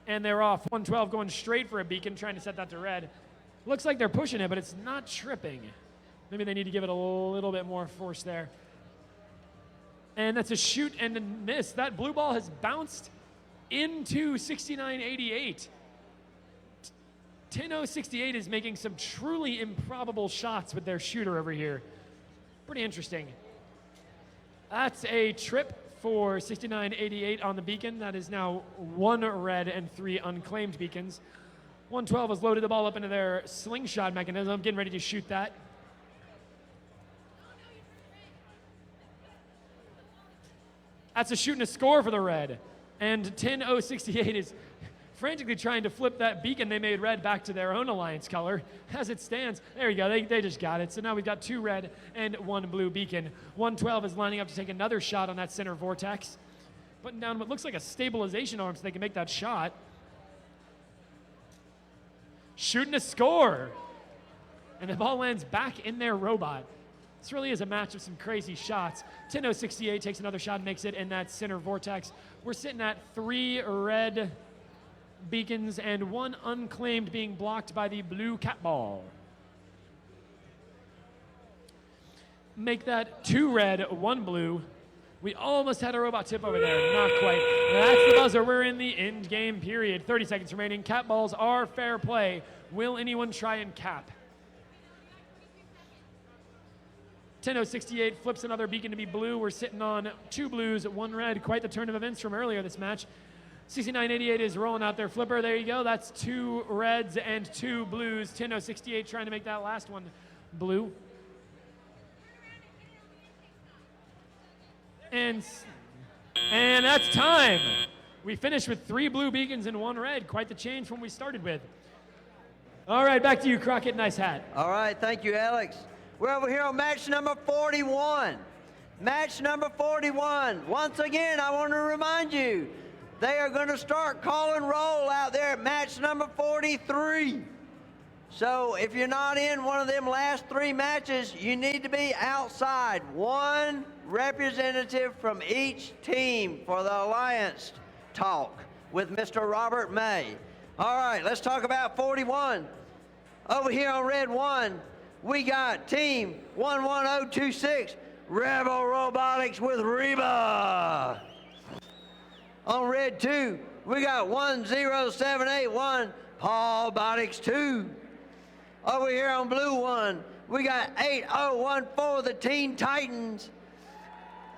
And they're off. 112 going straight for a beacon, trying to set that to red. Looks like they're pushing it, but it's not tripping. Maybe they need to give it a little bit more force there. And that's a shoot and a miss. That blue ball has bounced into 6988. 10-068 is making some truly improbable shots with their shooter over here. Pretty interesting. That's a trip for 6988 on the beacon. That is now 1 red and 3 unclaimed beacons. 112 has loaded the ball up into their slingshot mechanism, getting ready to shoot that. That's a shoot and a score for the red. And 10-068 is frantically trying to flip that beacon they made red back to their own alliance color. As it stands, there you go, they just got it. So now we've got 2 red and 1 blue beacon. 112 is lining up to take another shot on that center vortex. Putting down what looks like a stabilization arm so they can make that shot. Shooting a score. And the ball lands back in their robot. This really is a match of some crazy shots. 10-068 takes another shot and makes it in that center vortex. We're sitting at 3 red beacons and 1 unclaimed being blocked by the blue cat ball. Make that 2 red, 1 blue. We almost had a robot tip over there, not quite. That's the buzzer. We're in the end game period. 30 seconds remaining. Cat balls are fair play. Will anyone try and cap? 10-068 flips another beacon to be blue. We're sitting on 2 blues, 1 red. Quite the turn of events from earlier this match. 6988 is rolling out their flipper. There you go. That's 2 reds and 2 blues. 10-068 trying to make that last one blue. And that's time. We finished with 3 blue beacons and 1 red. Quite the change from we started with. All right, back to you, Crockett. Nice hat. All right, thank you, Alex. We're over here on match number 41. Match number 41. Once again, I want to remind you, they are going to start call and roll out there at match number 43. So if you're not in one of them last 3 matches, you need to be outside. 1 representative from each team for the Alliance talk with Mr. Robert May. All right, let's talk about 41. Over here on red 1, we got team 11026, Rebel Robotics with Reba. On red 2, we got 10781, Paul Botics 2. Over here on blue 1, we got 8014, the Teen Titans.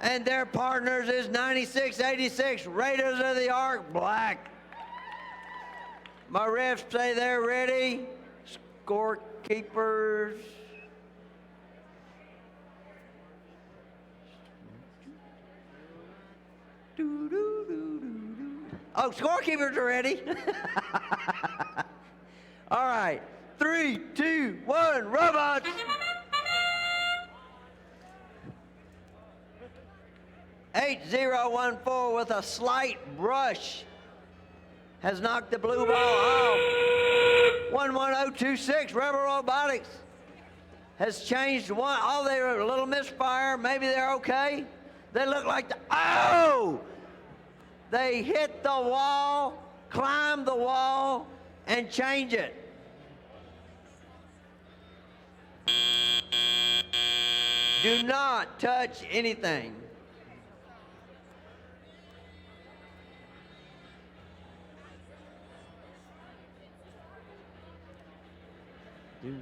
And their partners is 9686, Raiders of the Ark Black. My refs say they're ready. Scorekeepers. Oh, scorekeepers are ready. All right. 3, 2, 1, robots. $8014 with a slight brush has knocked the blue ball off. 11026, Rebel Robotics, has changed one. Oh, they were a little misfire. Maybe they're okay. They look like they hit the wall, climbed the wall, and change it. Do not touch anything. Do.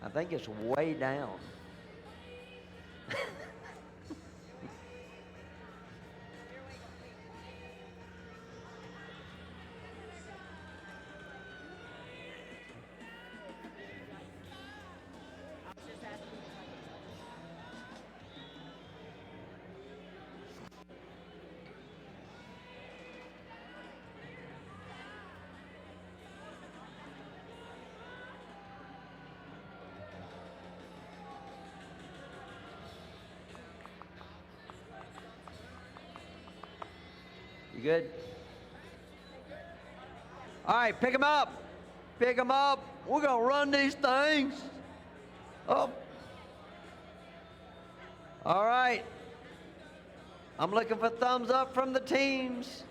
I think it's way down. You good? All right, pick them up. Pick them up. We're going to run these things. Oh. All right. I'm looking for thumbs up from the teams.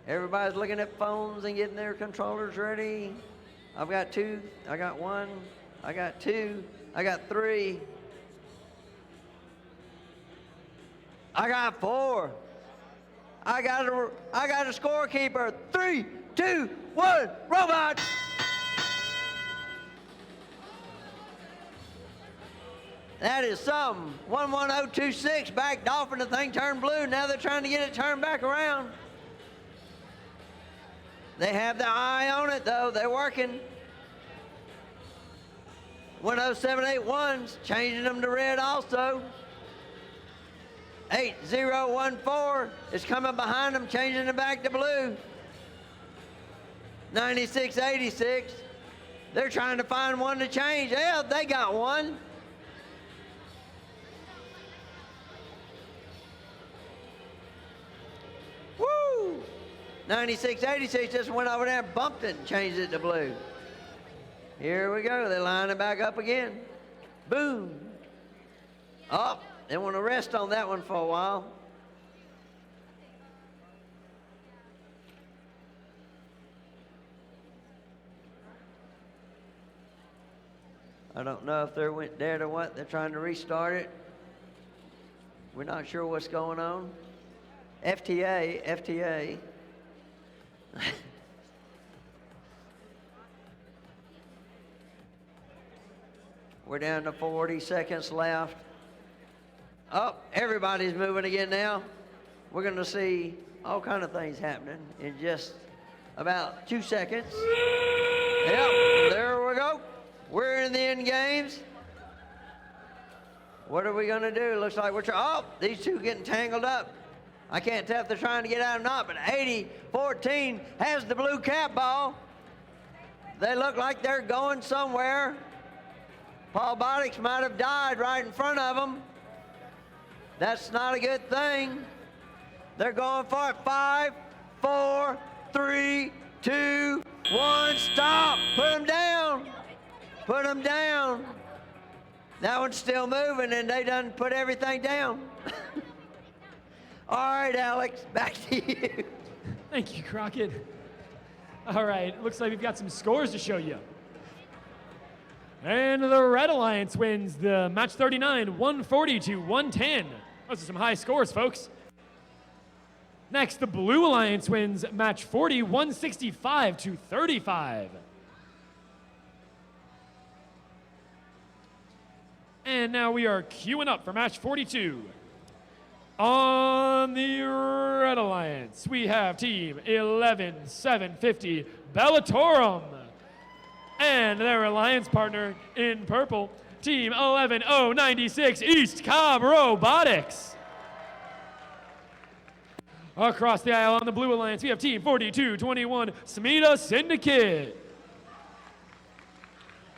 Everybody's looking at phones and getting their controllers ready. I've got 2. I got 1. I got 2. I got 3. I got 4. I got a scorekeeper. 3, 2, 1, robot! That is something. 11026 backed off and the thing turned blue. Now they're trying to get it turned back around. They have their eye on it though. They're working. 10781's changing them to red also. 8014 is coming behind them, changing it back to blue. 9686, they're trying to find one to change. Yeah, they got one. Woo! 9686 just went over there and bumped it and changed it to blue. Here we go, they're lining back up again. Boom. Oh. They want to rest on that one for a while. I don't know if they went dead or what. They're trying to restart it. We're not sure what's going on. FTA. We're down to 40 seconds left. Oh, everybody's moving again now. We're going to see all kind of things happening in just about 2 seconds. Yep, there we go. We're in the end games. What are we going to do? Looks like oh, these two getting tangled up. I can't tell if they're trying to get out or not, but 8014 has the blue cap ball. They look like they're going somewhere. Paul Bodix might have died right in front of them. That's not a good thing. They're going for it. 5, 4, 3, 2, 1, stop. Put them down. Put them down. That one's still moving and they done put everything down. All right, Alex, back to you. Thank you, Crockett. All right, looks like we've got some scores to show you. And the Red Alliance wins the match 39, 140 to 110. Those are some high scores, folks. Next, the Blue Alliance wins match 40, 165 to 35. And now we are queuing up for match 42. On the Red Alliance, we have team 11750 Bellatorum. And their alliance partner in purple, team 11096 East Cobb Robotics. Across the aisle on the Blue Alliance, we have team 4221 Smeda Syndicate.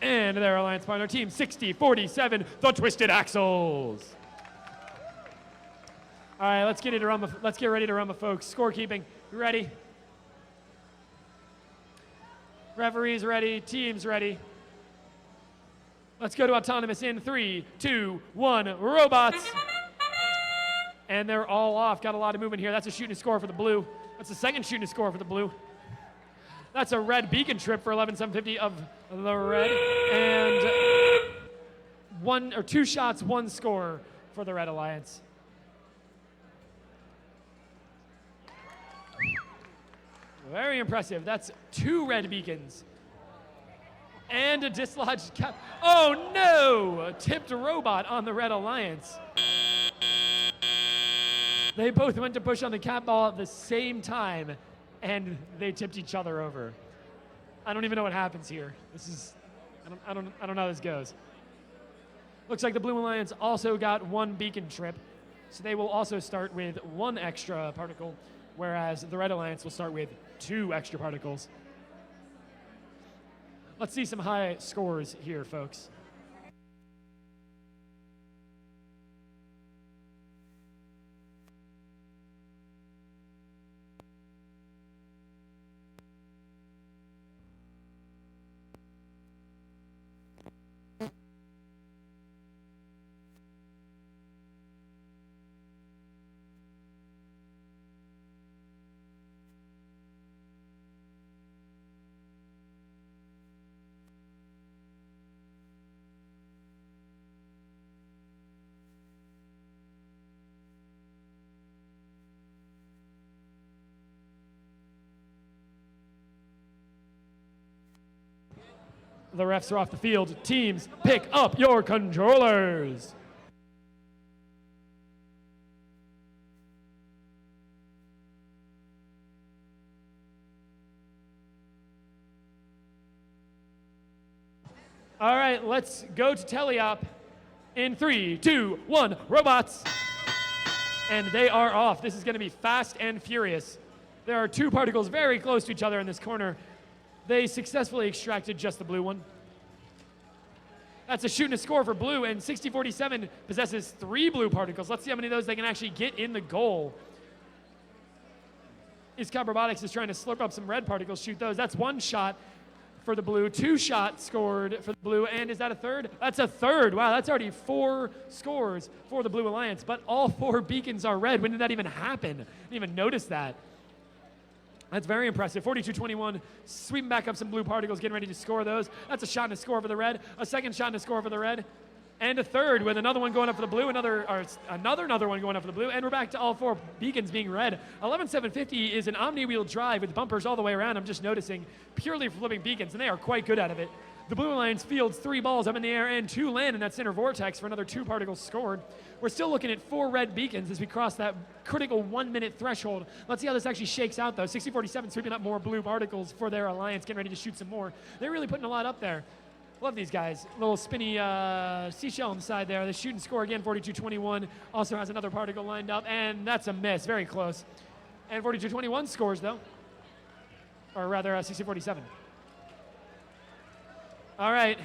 And their alliance partner, team 6047 The Twisted Axles. All right, let's get ready to run the folks. Scorekeeping, you ready? Referees ready, teams ready. Let's go to autonomous in 3, 2, 1, robots. And they're all off. Got a lot of movement here. That's a shooting score for the blue. That's the second shooting score for the blue. That's a red beacon trip for 11,750 of the red. And 2 shots, 1 score for the Red Alliance. Very impressive. That's 2 red beacons. And a dislodged cap. Oh no! A tipped robot on the Red Alliance. They both went to push on the cat ball at the same time, and they tipped each other over. I don't even know what happens here. This is, I don't know how this goes. Looks like the Blue Alliance also got 1 beacon trip, so they will also start with 1 extra particle, whereas the Red Alliance will start with 2 extra particles. Let's see some high scores here, folks. The refs are off the field. Teams, pick up your controllers. All right, let's go to teleop in 3, 2, 1, robots. And they are off. This is going to be fast and furious. There are 2 particles very close to each other in this corner. They successfully extracted just the blue one. That's a shooting a score for blue, and 6047 possesses 3 blue particles. Let's see how many of those they can actually get in the goal. ISCOB Robotics is trying to slurp up some red particles, shoot those. That's 1 shot for the blue, 2 shots scored for the blue, and is that a third? That's a third. Wow, that's already 4 scores for the Blue Alliance, but all 4 beacons are red. When did that even happen? Didn't even notice that. That's very impressive. 42-21, sweeping back up some blue particles, getting ready to score those. That's a shot and a score for the red, a second shot and a score for the red, and a third with another one going up for the blue, another one going up for the blue, and we're back to all 4 beacons being red. 11,750 is an omni-wheel drive with bumpers all the way around, I'm just noticing, purely for flipping beacons, and they are quite good at it. The Blue Alliance fields 3 balls up in the air and 2 land in that center vortex for another 2 particles scored. We're still looking at 4 red beacons as we cross that critical 1-minute threshold. Let's see how this actually shakes out, though. 6047 sweeping up more blue particles for their alliance, getting ready to shoot some more. They're really putting a lot up there. Love these guys. Little spinny seashell on the side there. The shoot and score again, 42-21. Also has another particle lined up, and that's a miss. Very close. And 42-21 scores, though. Or rather, 6047. All right,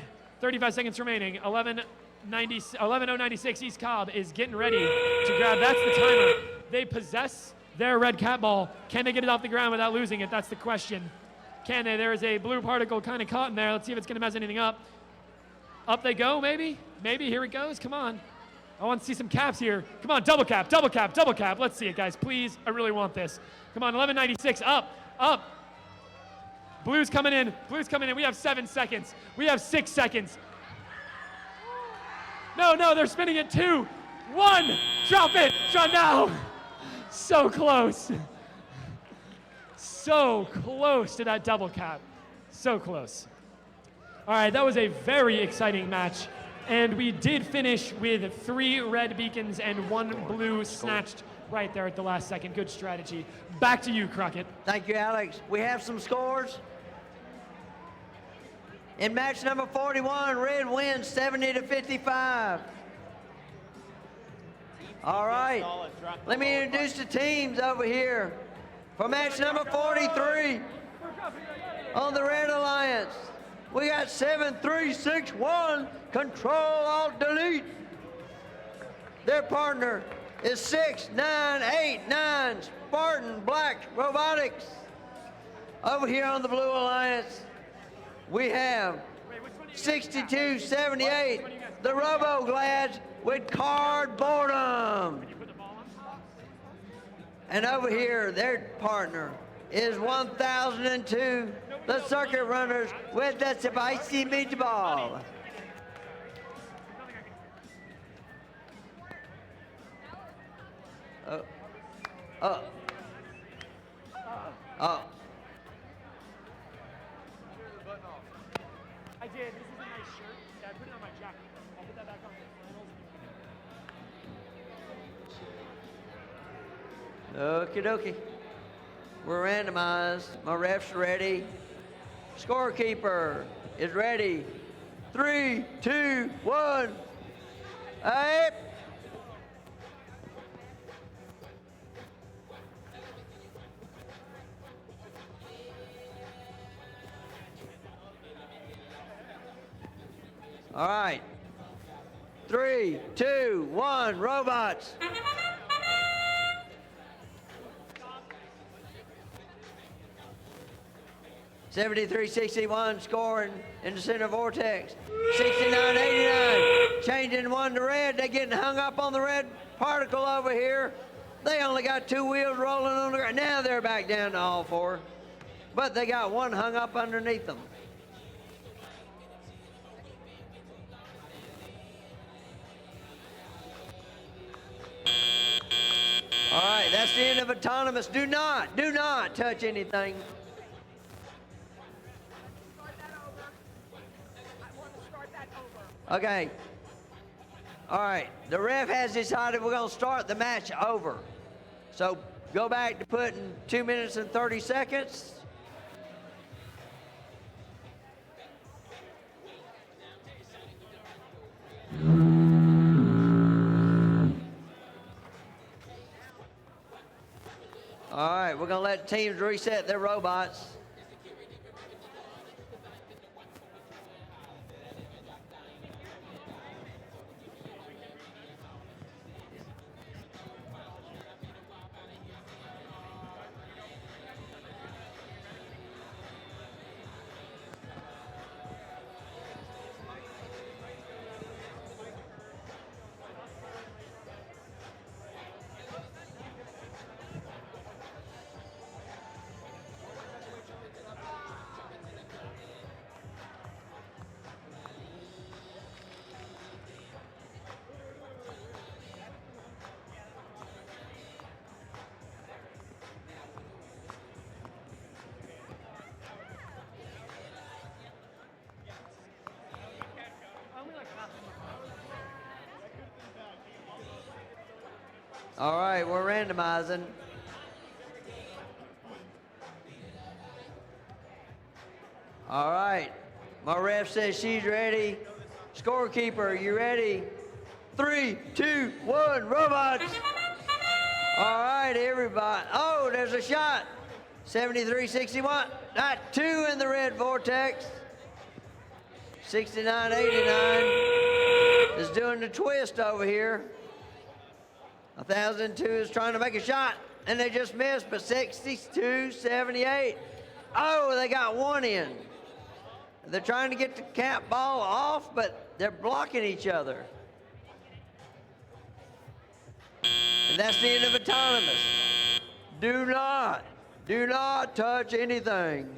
35 seconds remaining. 11:096. East Cobb is getting ready to grab. That's the timer. They possess their red cat ball. Can they get it off the ground without losing it? That's the question. Can they? There is a blue particle kind of caught in there. Let's see if it's going to mess anything up. Up they go, maybe? Maybe. Here it goes. Come on. I want to see some caps here. Come on, double cap, double cap, double cap. Let's see it, guys. Please. I really want this. Come on, 11:96. Up, up. Blue's coming in. Blue's coming in. We have 7 seconds. We have 6 seconds. No, they're spinning it. 2, 1. Drop it. Drop now. So close. So close to that double cap. So close. All right, that was a very exciting match. And we did finish with 3 red beacons and 1 blue snatched right there at the last second. Good strategy. Back to you, Crockett. Thank you, Alex. We have some scores. In match number 41, red wins 70-55. All right, let me introduce the teams over here. For match number 43, on the Red Alliance, we got 7361, Control Alt Delete. Their partner is 6989, Spartan Black Robotics. Over here on the Blue Alliance, we have 6278, the Robo-Glads with Cardboardum. And over here, their partner is 1002, the Circuit Runners with the Spicy Meatball. Oh. Oh. Oh. I did. This is a nice shirt. Yeah, I put it on my jacket. I'll put that back on the flannels. Okie dokie. We're randomized. My ref's ready. Scorekeeper is ready. 3, 2, 1. Hey. All right. 3, 2, 1, robots. $73.61 scoring in the center vortex. $69.89 changing one to red. They're getting hung up on the red particle over here. They only got 2 wheels rolling on the ground. Now they're back down to all 4. But they got one hung up underneath them. All right, that's the end of autonomous. Do not touch anything. Okay. All right, the ref has decided we're going to start the match over. So go back to putting 2 minutes and 30 seconds. All right, we're going to let teams reset their robots. All right, we're randomizing. All right, my ref says she's ready. Scorekeeper, you ready? 3, 2, 1, robots. All right, everybody. Oh, there's a shot. 73.61. Got 2 in the red vortex. 69.89 is doing the twist over here. 1002 is trying to make a shot, and they just missed, but 62.78. Oh, they got one in. They're trying to get the cap ball off, but they're blocking each other. And that's the end of autonomous. Do not touch anything.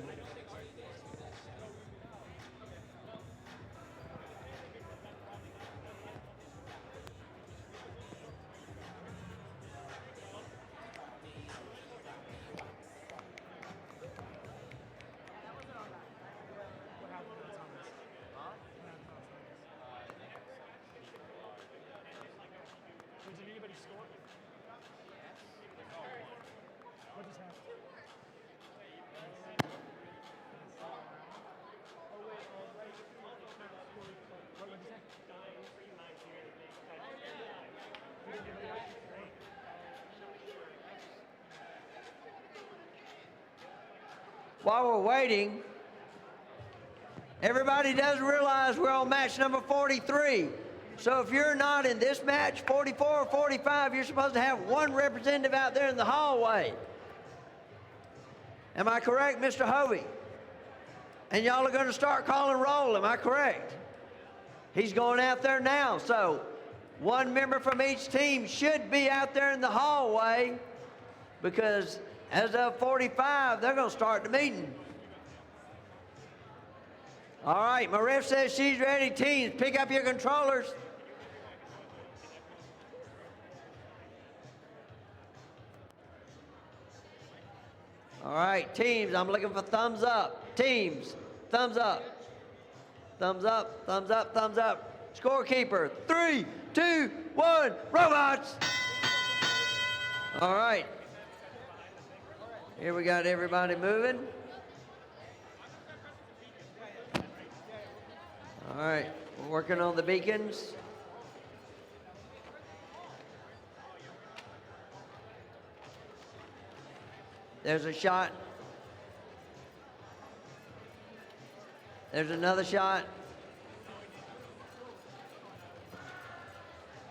While we're waiting, everybody does realize we're on match number 43. So if you're not in this match, 44 or 45, you're supposed to have one representative out there in the hallway. Am I correct, Mr. Hovey? And y'all are going to start calling roll, am I correct? He's going out there now, so one member from each team should be out there in the hallway because as of 45, they're going to start the meeting. All right, my ref says she's ready. Teams, pick up your controllers. All right, teams, I'm looking for thumbs up. Teams, thumbs up. Thumbs up, thumbs up, thumbs up. Scorekeeper, 3, 2, 1, robots. All right. Here we got everybody moving. All right, we're working on the beacons. There's a shot. There's another shot.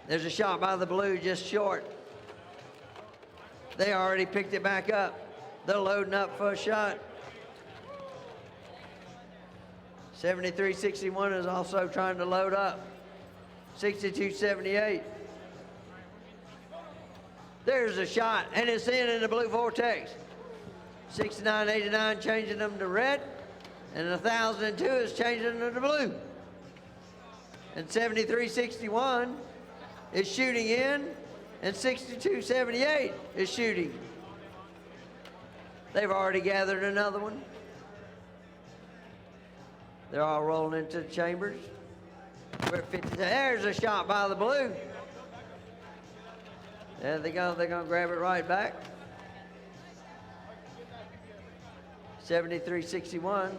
There's a shot by the blue just short. They already picked it back up. They're loading up for a shot. 73-61 is also trying to load up. 62-78. There's a shot, and it's in the blue vortex. 69-89 changing them to red, and 1002 is changing them to blue. And 73-61 is shooting in, and 62-78 is shooting. They've already gathered another one. They're all rolling into the chambers. We're at 50. There's a shot by the blue. There they go. They're going to grab it right back. 73-61.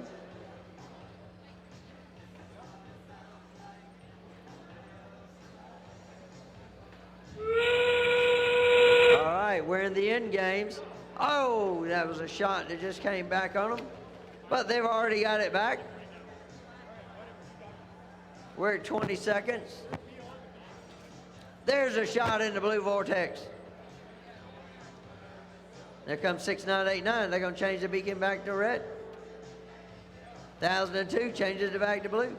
All right, we're in the end games. Oh, that was a shot that just came back on them. But they've already got it back. We're at 20 seconds. There's a shot in the blue vortex. There comes 6989. They're going to change the beacon back to red. 1002 changes it back to blue.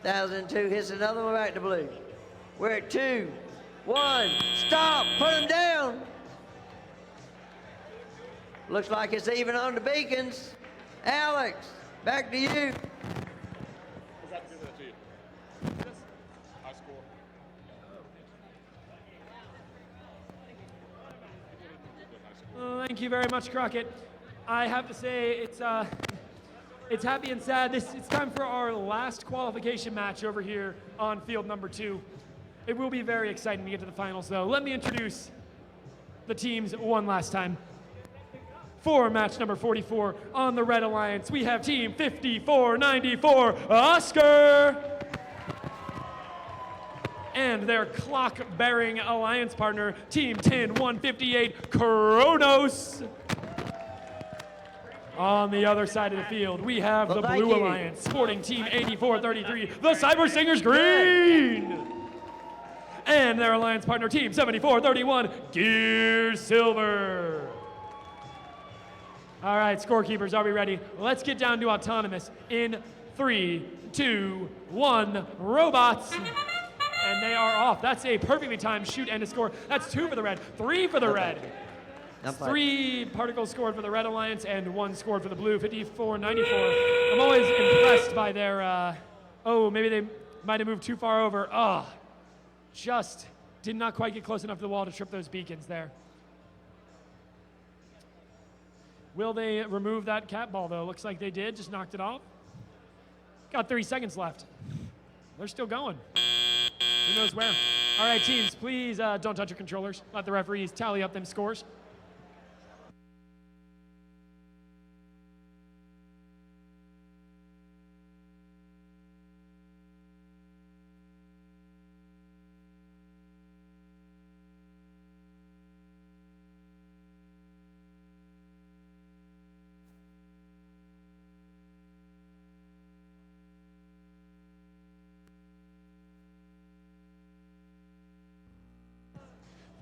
1002 hits another one back to blue. We're at 2, 1. Stop. Put them down. Looks like it's even on the beacons. Alex, back to you. Thank you very much, Crockett. I have to say it's happy and sad. It's time for our last qualification match over here on field number 2. It will be very exciting to get to the finals, though. Let me introduce the teams one last time. For match number 44 on the Red Alliance, we have Team 5494, Oscar, and their clock-bearing alliance partner, Team 10158, Kronos. On the other side of the field, we have the Blue Alliance, sporting Team 8433, the Cyber Singers Green. And their alliance partner, Team 7431, Gear Silver. All right, scorekeepers, are we ready? Let's get down to autonomous in 3, 2, 1, robots. And they are off. That's a perfectly timed shoot and a score. That's 2 for the red, 3 for the red. 3 particles scored for the Red Alliance and 1 scored for the Blue, 54-94. I'm always impressed by their, maybe they might have moved too far over. Just did not quite get close enough to the wall to trip those beacons there. Will they remove that cat ball, though? Looks like they did, just knocked it off. Got 30 seconds left. They're still going. Who knows where? All right, teams, please don't touch your controllers. Let the referees tally up them scores.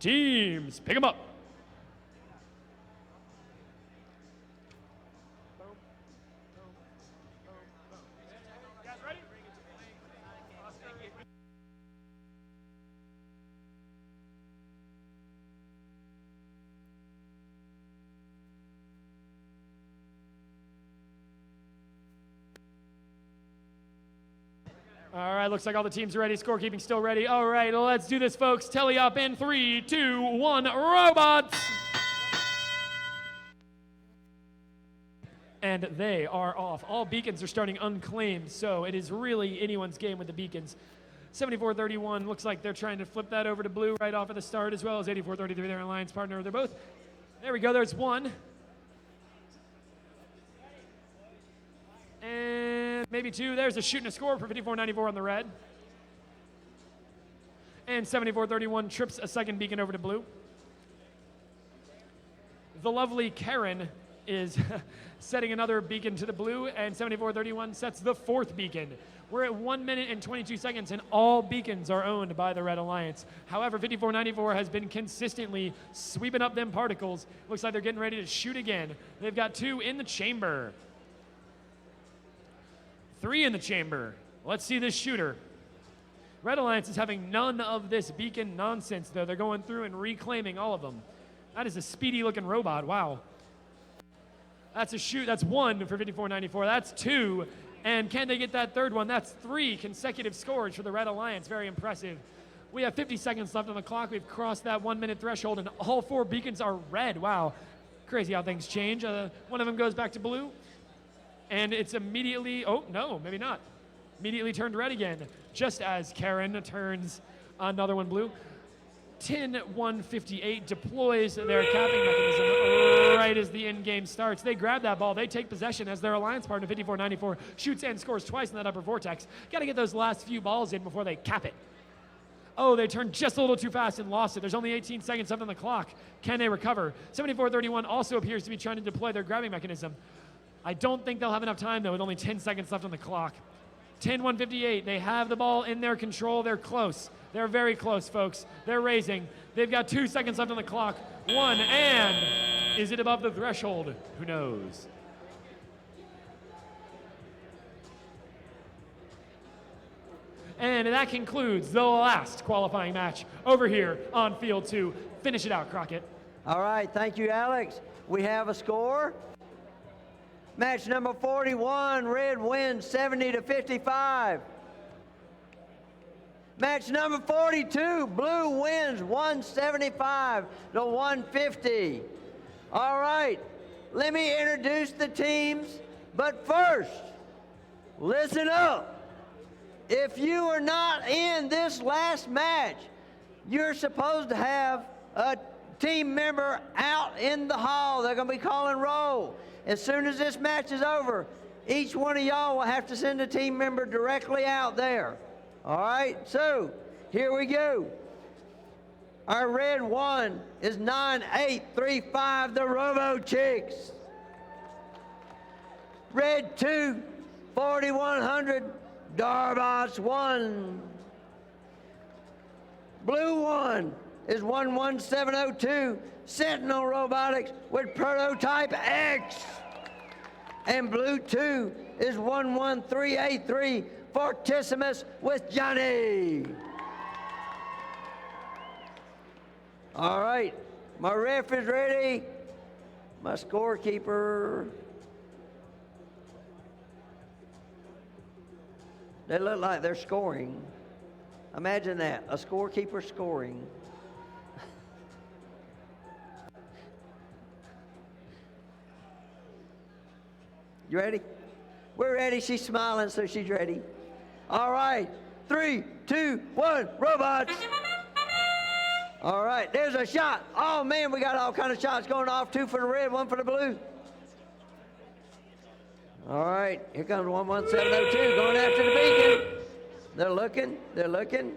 Teams, pick them up. All right, looks like all the teams are ready. Scorekeeping still ready. All right, let's do this, folks. Telly up in 3, 2, 1, robots! And they are off. All beacons are starting unclaimed, so it is really anyone's game with the beacons. 74-31, looks like they're trying to flip that over to blue right off at the start, as well as 84-33, their alliance partner. They're both. There we go, there's one. And maybe two. There's a shoot and a score for 54-94 on the red. And 74-31 trips a second beacon over to blue. The lovely Karen is setting another beacon to the blue, and 74-31 sets the fourth beacon. We're at 1 minute and 22 seconds, and all beacons are owned by the Red Alliance. However, 54-94 has been consistently sweeping up them particles. Looks like they're getting ready to shoot again. They've got 2 in the chamber. 3 in the chamber. Let's see this shooter. Red Alliance is having none of this beacon nonsense, though. They're going through and reclaiming all of them. That is a speedy-looking robot. Wow. That's a shoot. That's 1 for 54-94. That's 2. And can they get that third one? That's 3 consecutive scores for the Red Alliance. Very impressive. We have 50 seconds left on the clock. We've crossed that 1 minute threshold, and all 4 beacons are red. Wow. Crazy how things change. One of them goes back to blue. And it's immediately, oh, no, maybe not. Immediately turned red again, just as Karen turns another one blue. 10-158 deploys their capping mechanism right as the end game starts. They grab that ball. They take possession as their alliance partner, 54-94, shoots and scores twice in that upper vortex. Got to get those last few balls in before they cap it. Oh, they turned just a little too fast and lost it. There's only 18 seconds left on the clock. Can they recover? 74-31 also appears to be trying to deploy their grabbing mechanism. I don't think they'll have enough time, though, with only 10 seconds left on the clock. 10-158. They have the ball in their control. They're close. They're very close, folks. They're raising. They've got 2 seconds left on the clock. 1, and is it above the threshold? Who knows? And that concludes the last qualifying match over here on Field 2. Finish it out, Crockett. All right, thank you, Alex. We have a score. Match number 41, Red wins 70-55. Match number 42, Blue wins 175-150. All right, let me introduce the teams, but first, listen up. If you are not in this last match, you're supposed to have a team member out in the hall. They're going to be calling roll. As soon as this match is over, each one of y'all will have to send a team member directly out there. All right, so here we go. Our red 1 is 9835, the Robo Chicks. Red 2, 4100, Darbots 1. Blue 1 is 11702, Sentinel Robotics with Prototype X. And blue 2 is 11383, Fortissimus with Johnny. All right, my ref is ready. My scorekeeper. They look like they're scoring. Imagine that, a scorekeeper scoring. You ready? We're ready. She's smiling, so she's ready. All right. 3, 2, 1, robots. All right, there's a shot. Oh, man, we got all kind of shots going off. 2 for the red, 1 for the blue. All right, here comes 11702 going after the beacon. They're looking. They're looking.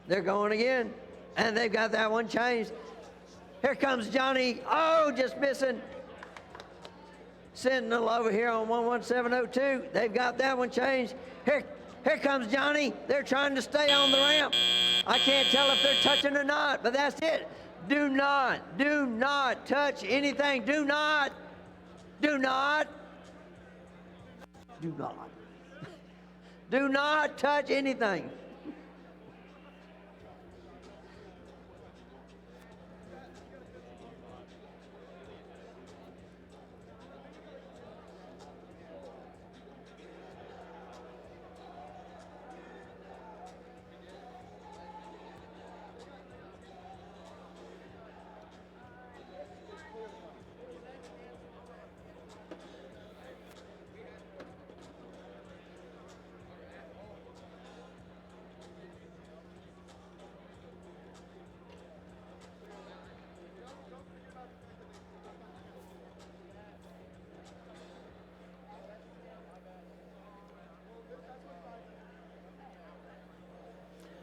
They're going again. And they've got that one changed. Here comes Johnny. Oh, just missing. Sentinel over here on 11702. They've got that one changed. Here comes Johnny. They're trying to stay on the ramp. I can't tell if they're touching or not, but that's it. Do not touch anything. Do not do not touch anything.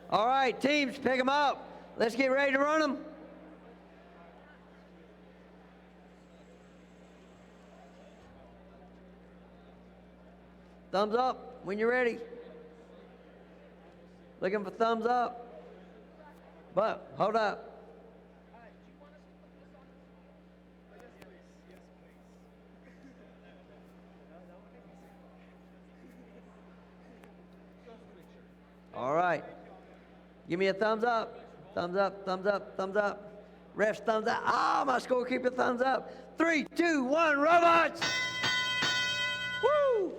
All right, teams, pick them up. Let's get ready to run them. Thumbs up when you're ready. Looking for thumbs up. But, hold up. All right. Give me a thumbs up. Thumbs up, thumbs up, thumbs up. Refs, thumbs up. Ah, my scorekeeper, thumbs up. 3, 2, 1, robots! Woo!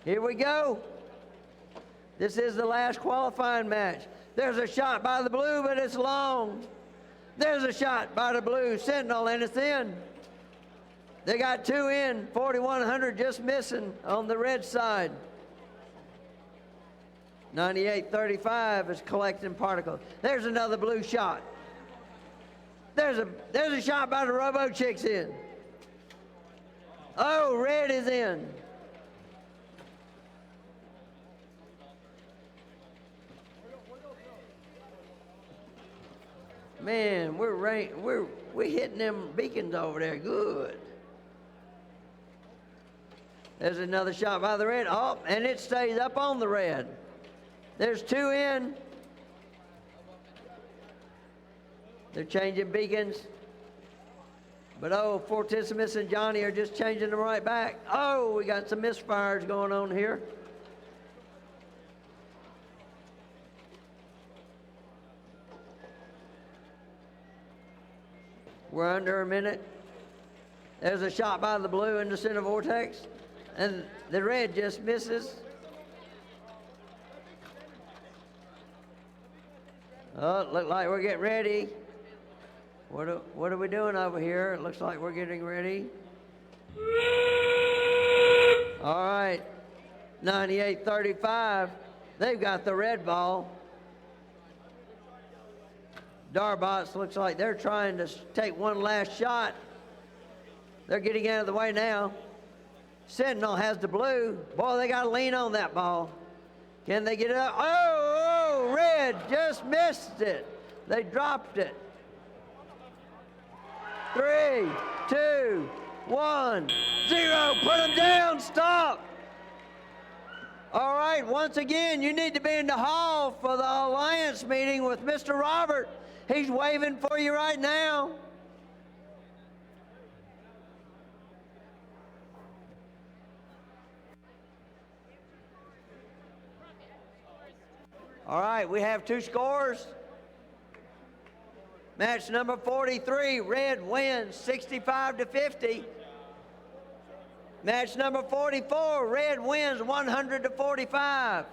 Here we go. This is the last qualifying match. There's a shot by the blue, but it's long. There's a shot by the blue Sentinel, and it's in. They got 2 in, 4,100 just missing on the red side. 98-35 is collecting particles. There's another blue shot. There's a shot by the Robo Chicks in. Oh, red is in. Man, we're hitting them beacons over there good. There's another shot by the red. Oh, and it stays up on the red. There's 2 in. They're changing beacons. But oh, Fortissimus and Johnny are just changing them right back. Oh, we got some misfires going on here. We're under a minute. There's a shot by the blue in the center vortex. And the red just misses. Oh, it looks like we're getting ready. What are we doing over here? It looks like we're getting ready. All right. 98-35. They've got the red ball. Darbots looks like they're trying to take one last shot. They're getting out of the way now. Sentinel has the blue. Boy, they got to lean on that ball. Can they get it up? Oh, red just missed it. They dropped it. 3, 2, 1, 0. Put them down. Stop. All right, once again, you need to be in the hall for the Alliance meeting with Mr. Robert. He's waving for you right now. All right, we have 2 scores. Match number 43, red wins 65-50. Match number 44, red wins 100-45.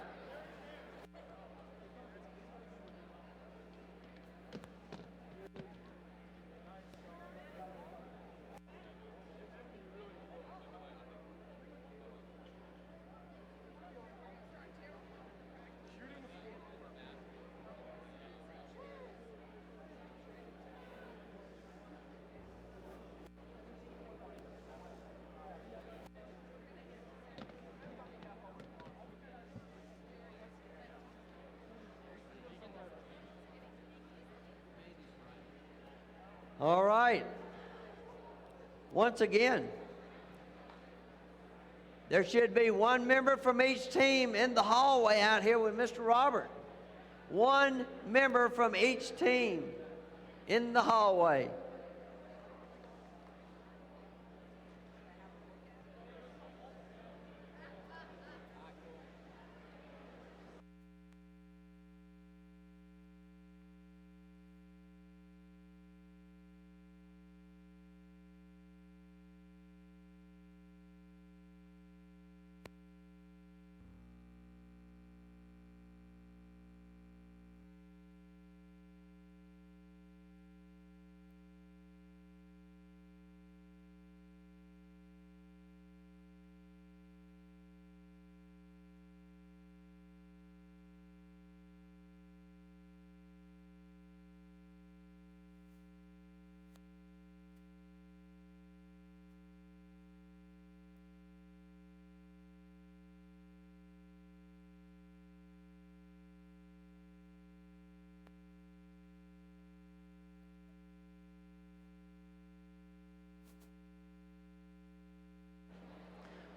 All right. Once again, there should be 1 member from each team in the hallway out here with Mr. Robert. 1 member from each team in the hallway.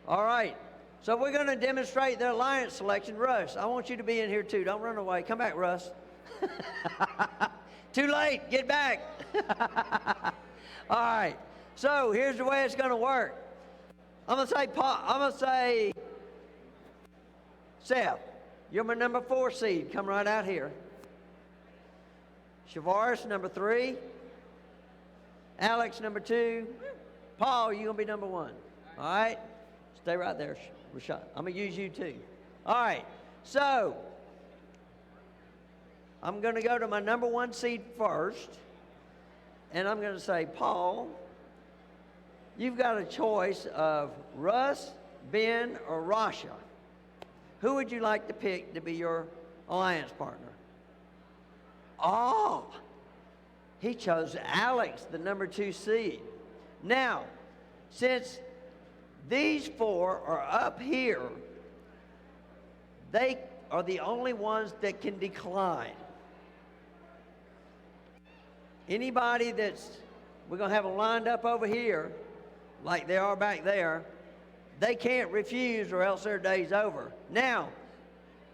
All right. So we're going to demonstrate the alliance selection. Russ, I want you to be in here too. Don't run away. Come back, Russ. Too late. Get back. All right. So here's the way it's going to work. I'm going to say, Seth, you're my number 4 seed. Come right out here. Shavaris, number 3. Alex, number 2. Paul, you're going to be number 1. All right? Stay right there, Rashad. I'm going to use you too. All right. So, I'm going to go to my number 1 seed first. And I'm going to say, Paul, you've got a choice of Russ, Ben, or Rasha. Who would you like to pick to be your alliance partner? Oh, he chose Alex, the number 2 seed. Now, since these 4 are up here, they are the only ones that can decline. Anybody we're going to have them lined up over here, like they are back there, they can't refuse or else their day's over. Now,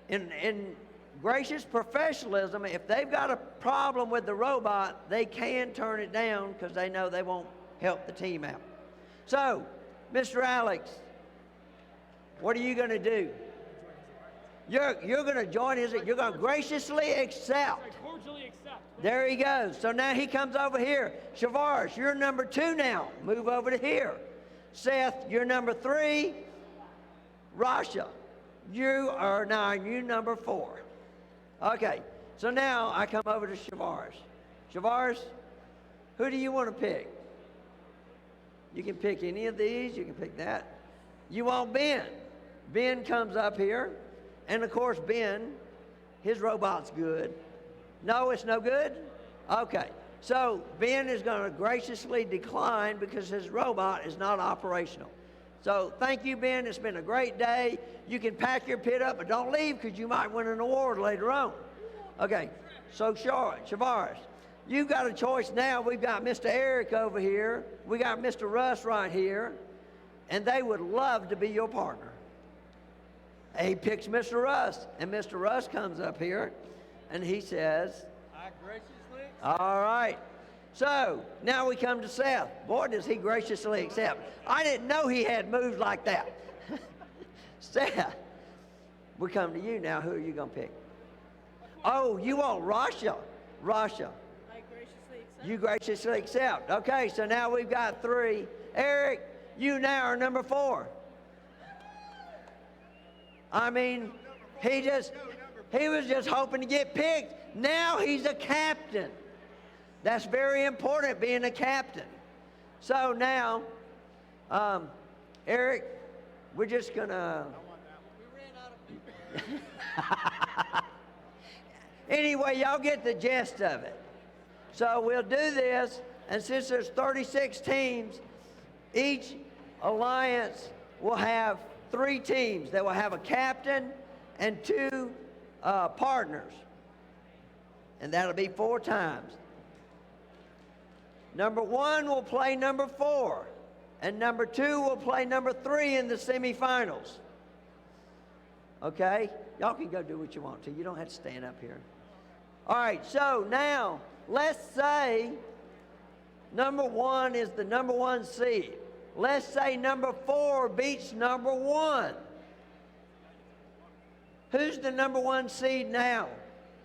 in gracious professionalism, if they've got a problem with the robot, they can turn it down because they know they won't help the team out. So, Mr. Alex, what are you going to do? You're going to join his, you're going to graciously accept. Cordially accept. There he goes. So now he comes over here. Shavaris, you're number 2 now. Move over to here. Seth, you're number 3. Rasha, you number 4. Okay, so now I come over to Shavaris. Shavaris, who do you want to pick? You can pick any of these. You can pick that. You want Ben. Ben comes up here. And, of course, Ben, his robot's good. No, it's no good? Okay. So Ben is going to graciously decline because his robot is not operational. So thank you, Ben. It's been a great day. You can pack your pit up, but don't leave because you might win an award later on. Okay. So, Shavaris, you've got a choice now. We've got Mr. Eric over here. We got Mr. Russ right here. And they would love to be your partner. He picks Mr. Russ. And Mr. Russ comes up here and he says, I graciously accept. all right. So now we come to Seth. Boy, does he graciously accept. I didn't know he had moves like that. Seth, we come to you now. Who are you going to pick? Oh, you want Rasha. Rasha. I graciously accept. You graciously accept. Okay, so now we've got 3. Eric, you now are number 4. I mean, he was just hoping to get picked. Now he's a captain. That's very important, being a captain. So now, Eric, we're just going to... Anyway, y'all get the gist of it. So we'll do this, and since there's 36 teams, each alliance will have 3 teams. They will have a captain and 2 partners. And that'll be 4 times. Number 1 will play number 4. And number 2 will play number 3 in the semifinals. Okay? Y'all can go do what you want to. You don't have to stand up here. All right, so now, let's say number 1 is the number 1 seed. Let's say number 4 beats number 1. Who's the number 1 seed now?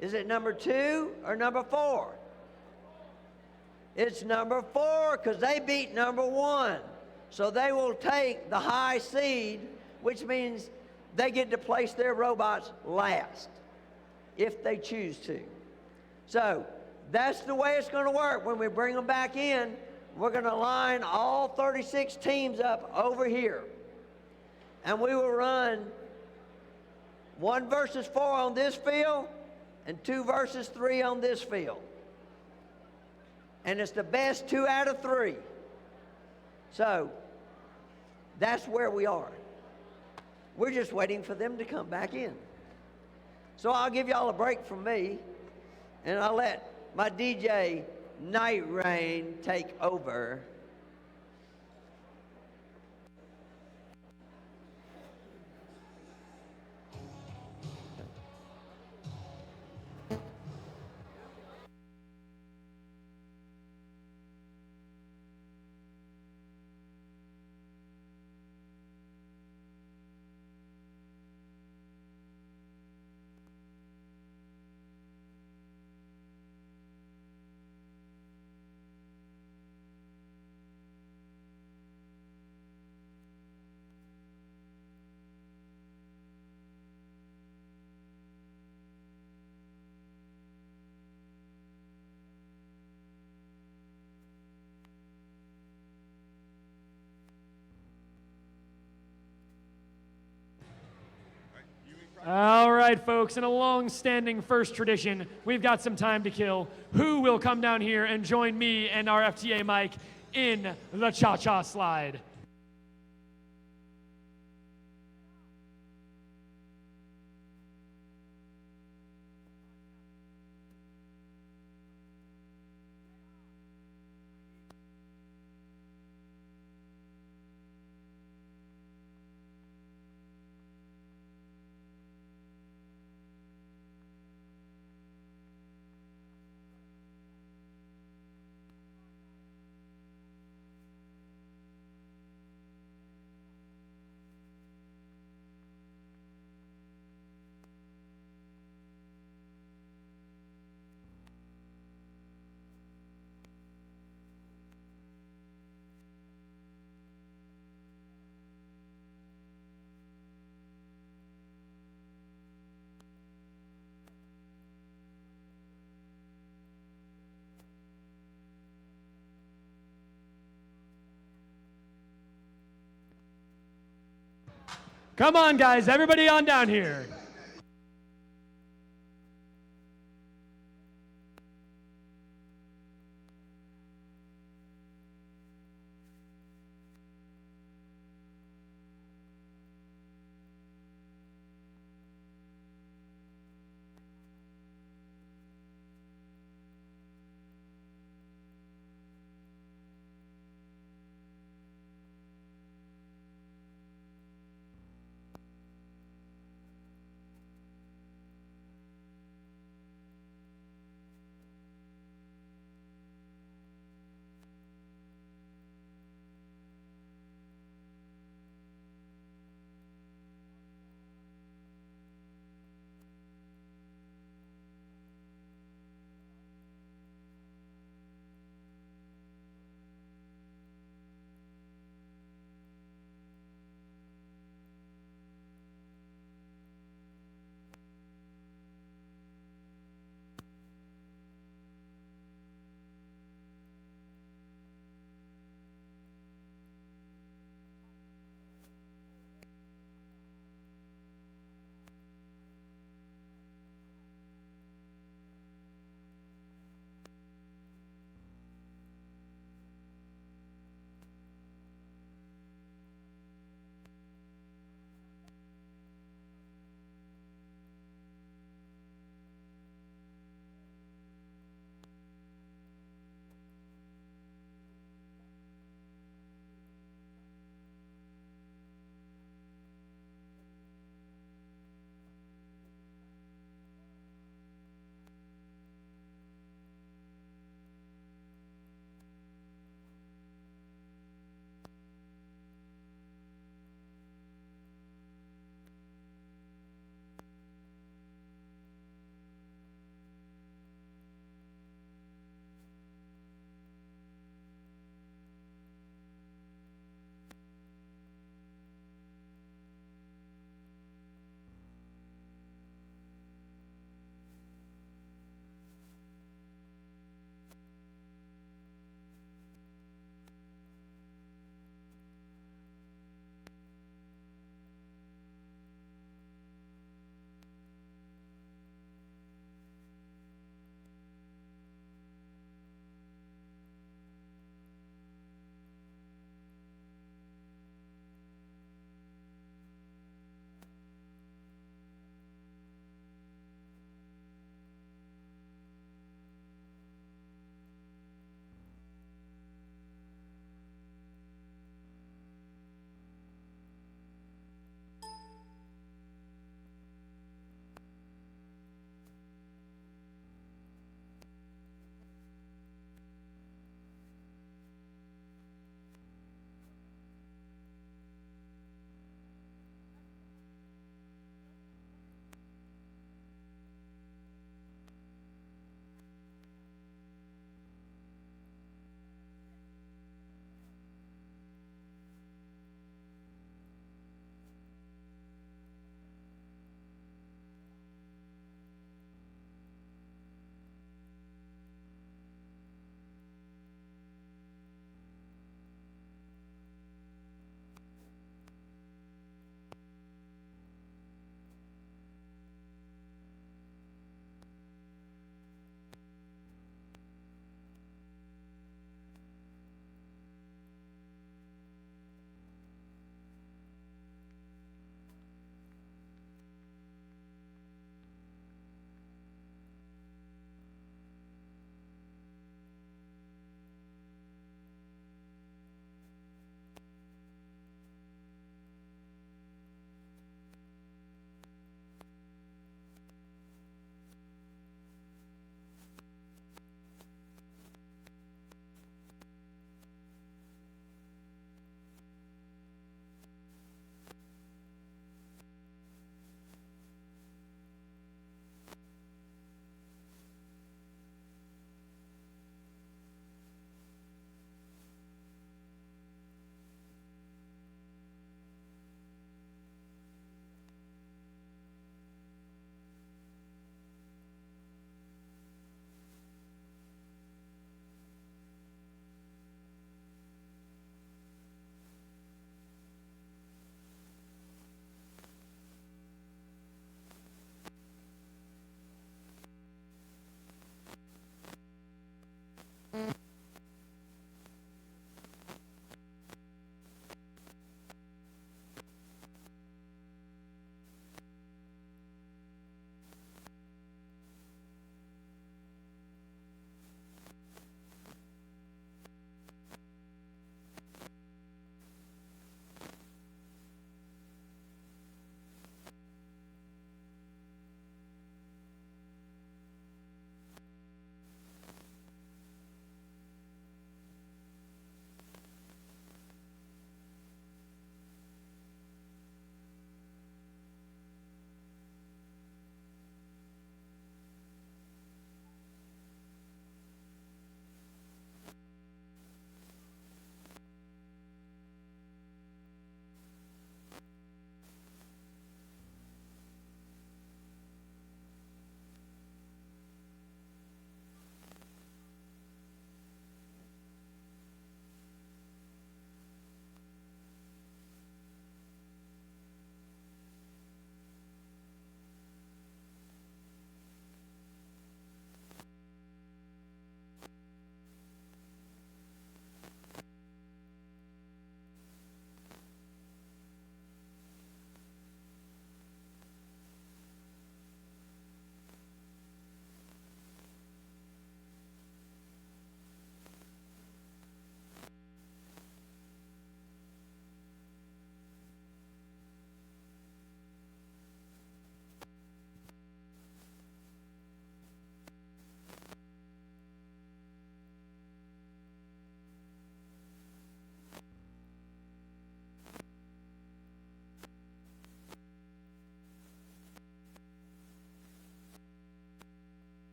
Is it number 2 or number 4? It's number 4 because they beat number 1. So they will take the high seed, which means they get to place their robots last, if they choose to. So that's the way it's going to work. When we bring them back in, we're going to line all 36 teams up over here. And we will run 1 versus 4 on this field and 2 versus 3 on this field. And it's the best 2 out of 3. So that's where we are. We're just waiting for them to come back in. So I'll give y'all a break from me, and I'll let my DJ Night Rain take over. All right, folks, in a long-standing first tradition, we've got some time to kill. Who will come down here and join me and our FTA Mike in the cha-cha slide? Come on, guys, everybody on down here.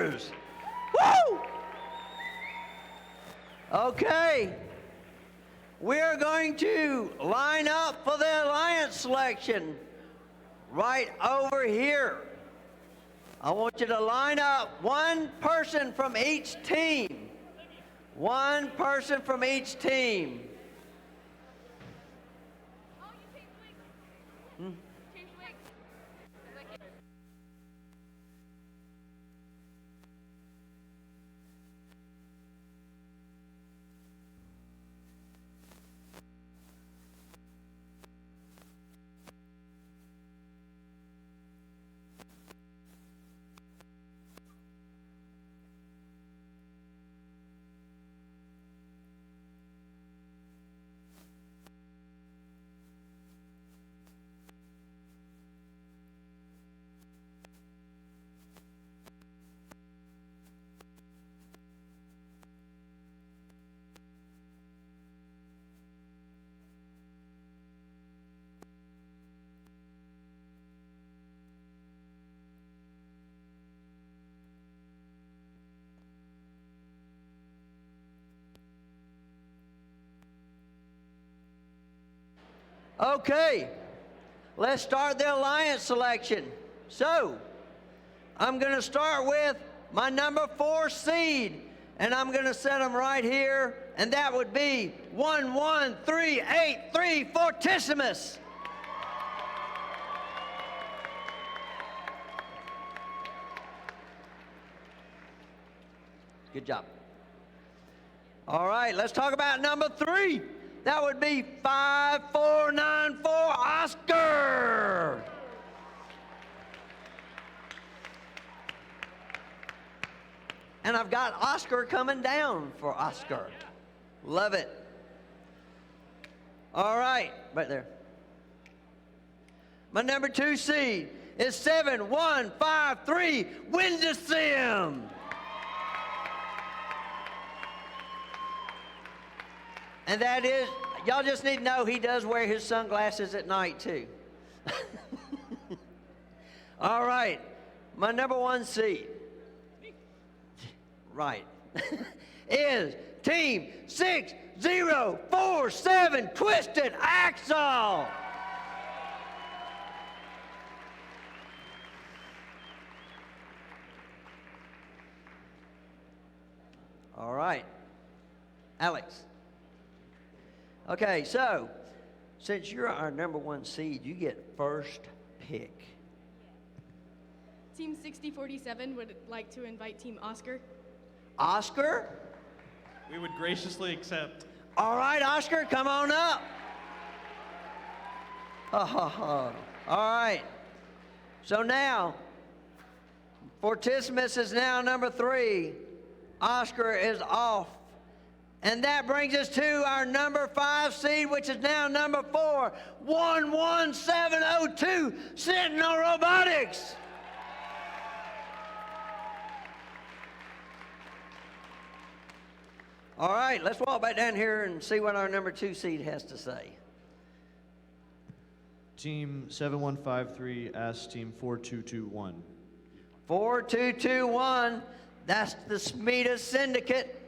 Rangers. Woo! Okay. We're going to line up for the alliance selection right over here. I want you to line up, one person from each team. One person from each team. Okay, let's start the alliance selection. So, I'm going to start with my number 4 seed, and I'm going to set them right here, and that would be 11383 Fortissimus. Good job. All right, let's talk about number 3. That would be 5494 Oscar. And I've got Oscar coming down for Oscar. Love it. All right, right there. My number 2 seed is 7153 Windicim. And that is, y'all just need to know he does wear his sunglasses at night too. All right, my number 1 seed, right, is Team 6047 Twisted Axle. All right, Alex. Okay, so since you're our number 1 seed, you get first pick. Team 6047 would like to invite Team Oscar. Oscar? We would graciously accept. All right, Oscar, come on up. All right. So now, Fortissimus is now number 3. Oscar is off. And that brings us to our number 5 seed, which is now number 4, 11702 Sentinel Robotics. All right, let's walk back down here and see what our number 2 seed has to say. Team 7153 asks Team 4221. 4221, that's the Smeta Syndicate.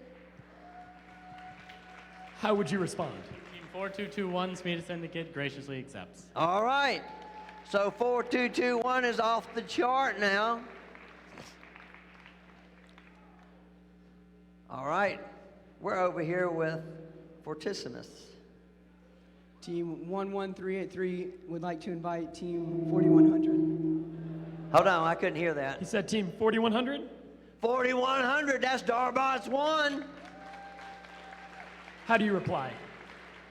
How would you respond? Team 4221 Smeta Syndicate graciously accepts. All right, so 4221 is off the chart now. All right, we're over here with Fortissimus. Team 11383 would like to invite Team 4100. Hold on, I couldn't hear that. He said Team 4100? 4100, that's Darbots 1. How do you reply?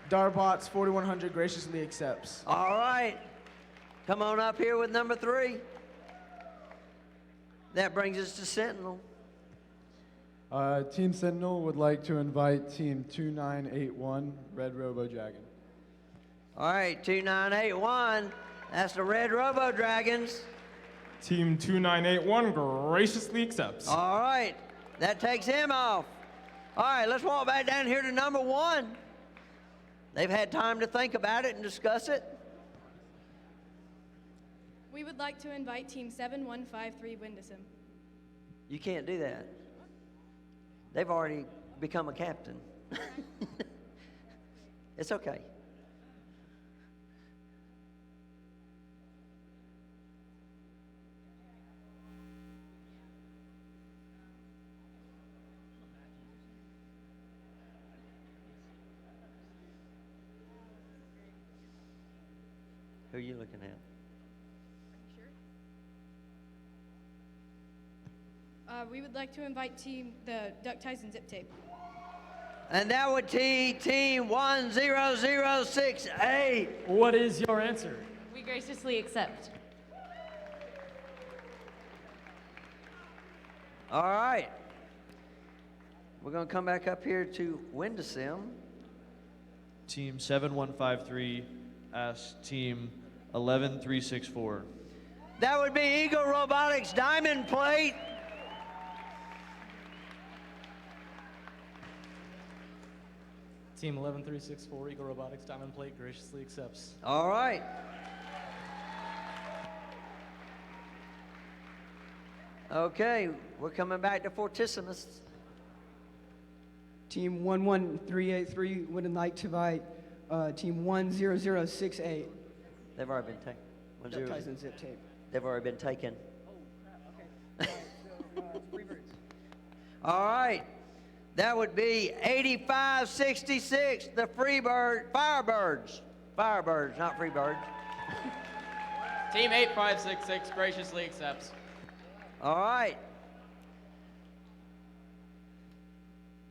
Darbots 4100 graciously accepts. All right. Come on up here with number 3. That brings us to Sentinel. Team Sentinel would like to invite Team 2981 Red Robo Dragon. All right, 2981. That's the Red Robo Dragons. Team 2981 graciously accepts. All right. That takes him off. All right, let's walk back down here to number 1. They've had time to think about it and discuss it. We would like to invite Team 7153 Windicim. You can't do that. They've already become a captain. It's okay. Who are you looking at? We would like to invite the Duck Ties and Zip Tape. And that would be team 10068. What is your answer? We graciously accept. All right. We're going to come back up here to Windocem. Team 7153 asks team 11364. That would be Eagle Robotics Diamond Plate. Team 11364 Eagle Robotics Diamond Plate graciously accepts. All right. Okay, we're coming back to Fortissimus. Team 11383 would like to invite Team 10068. They've already been taken. Duck Ties and Zip Tape. They've already been taken. All right. That would be 8566, the Firebirds. Firebirds, not Freebirds. Team 8566 graciously accepts. All right.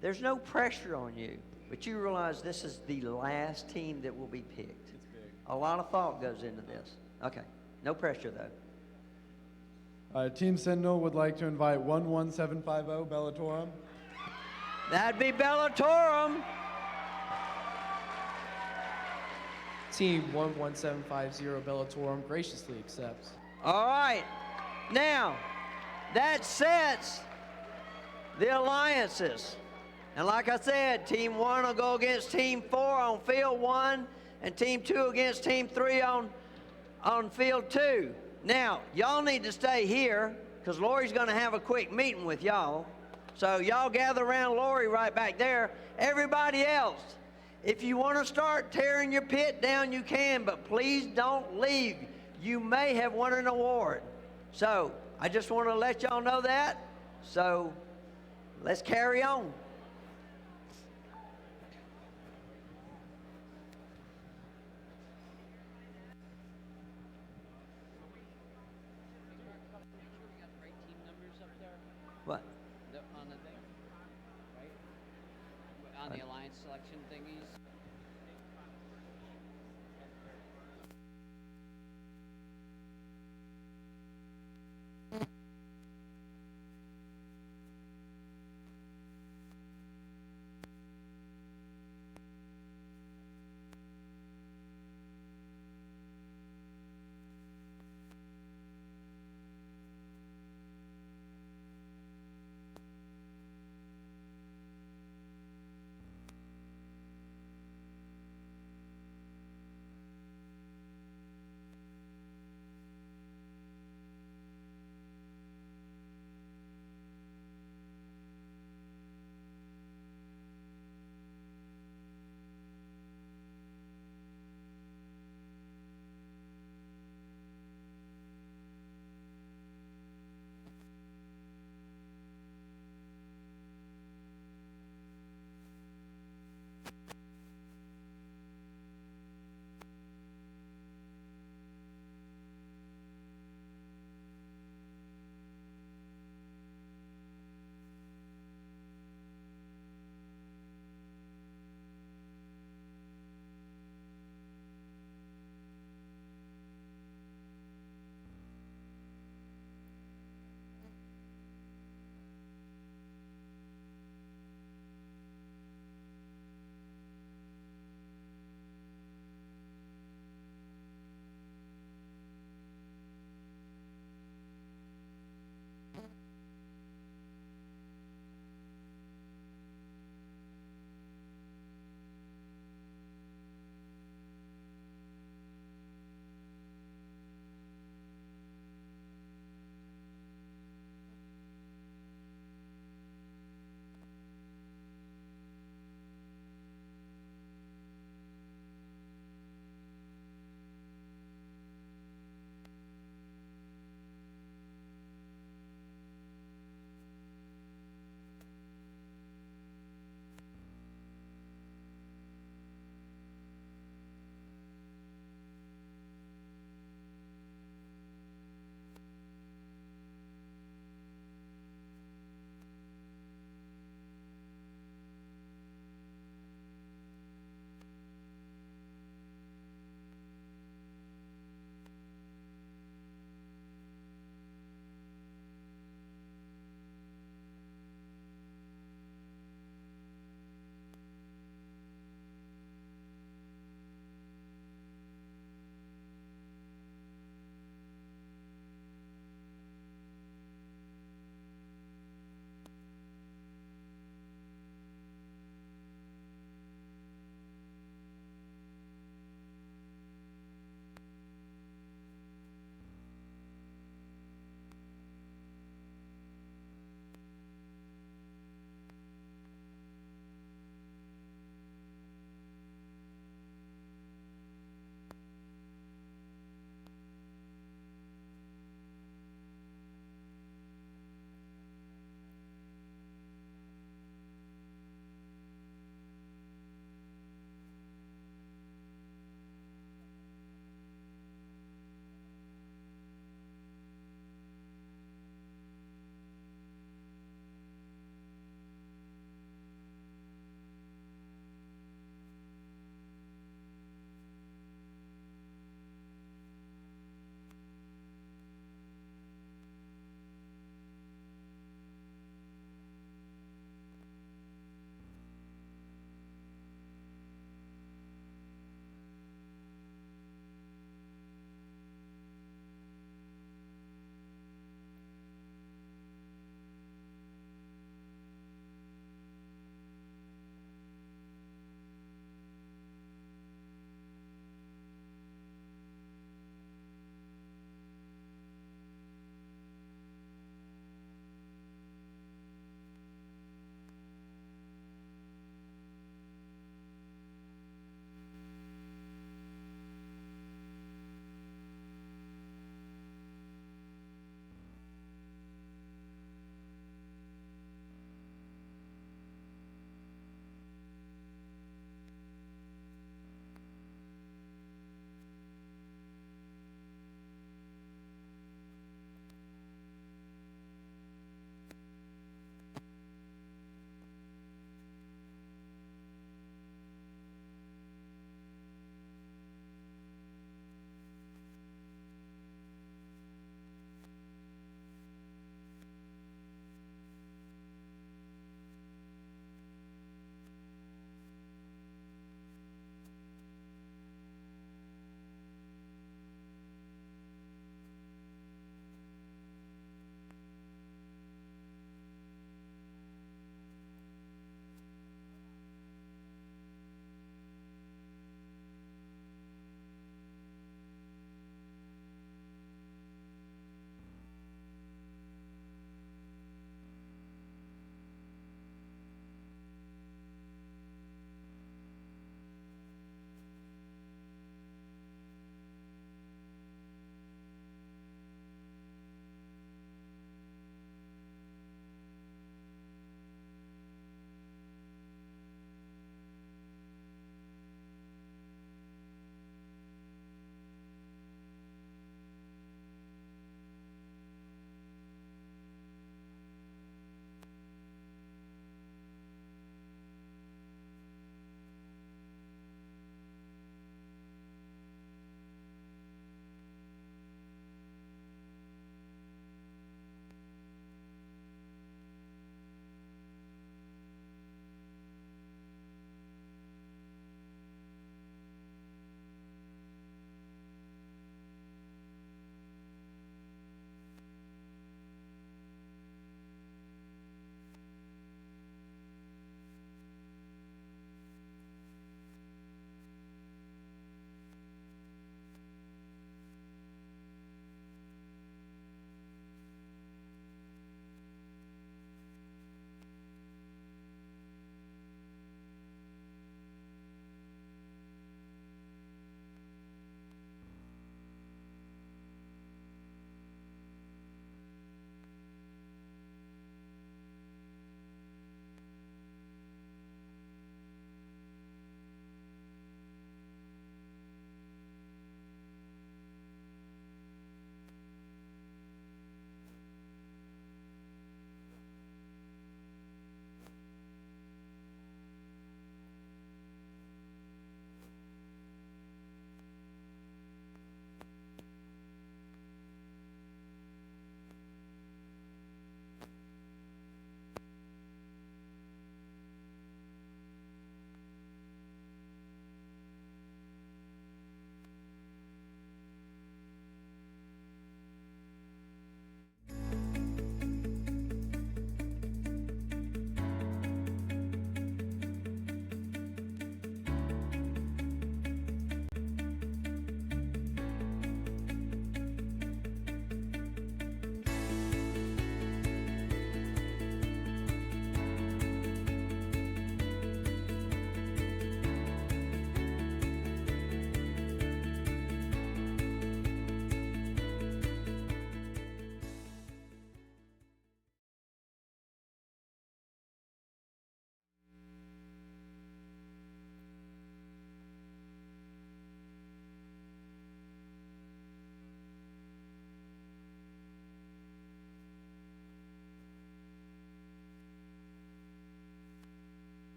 There's no pressure on you, but you realize this is the last team that will be picked. It's big. A lot of thought goes into this. Okay. No pressure, though. Team Sentinel would like to invite 11750 Bellatorum. That'd be Bellatorum. Team 11750 Bellatorum graciously accepts. All right. Now, that sets the alliances. And like I said, Team 1 will go against Team 4 on Field 1, and Team 2 against Team 3 on Field 2. Now, y'all need to stay here, because Lori's going to have a quick meeting with y'all. So y'all gather around Lori right back there. Everybody else, if you want to start tearing your pit down, you can, but please don't leave. You may have won an award. So I just want to let y'all know that. So let's carry on. What? On the thing, right? On the alliance selection thingies.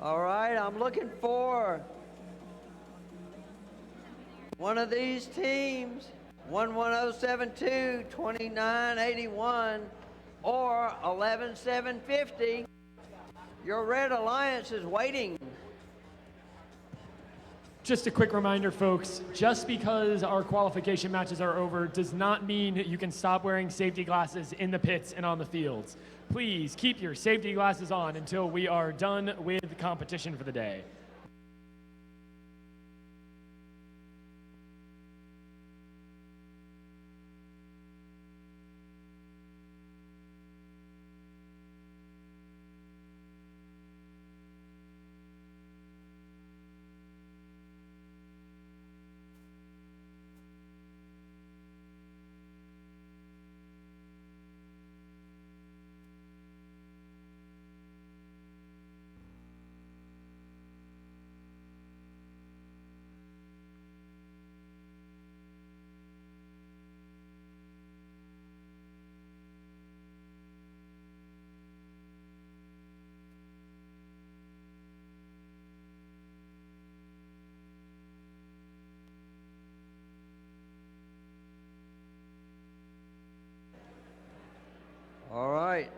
All right, I'm looking for one of these teams, 11072, 2981, or 11750. Your Red Alliance is waiting. Just a quick reminder, folks, just because our qualification matches are over does not mean you can stop wearing safety glasses in the pits and on the fields. Please keep your safety glasses on until we are done with competition for the day. All right.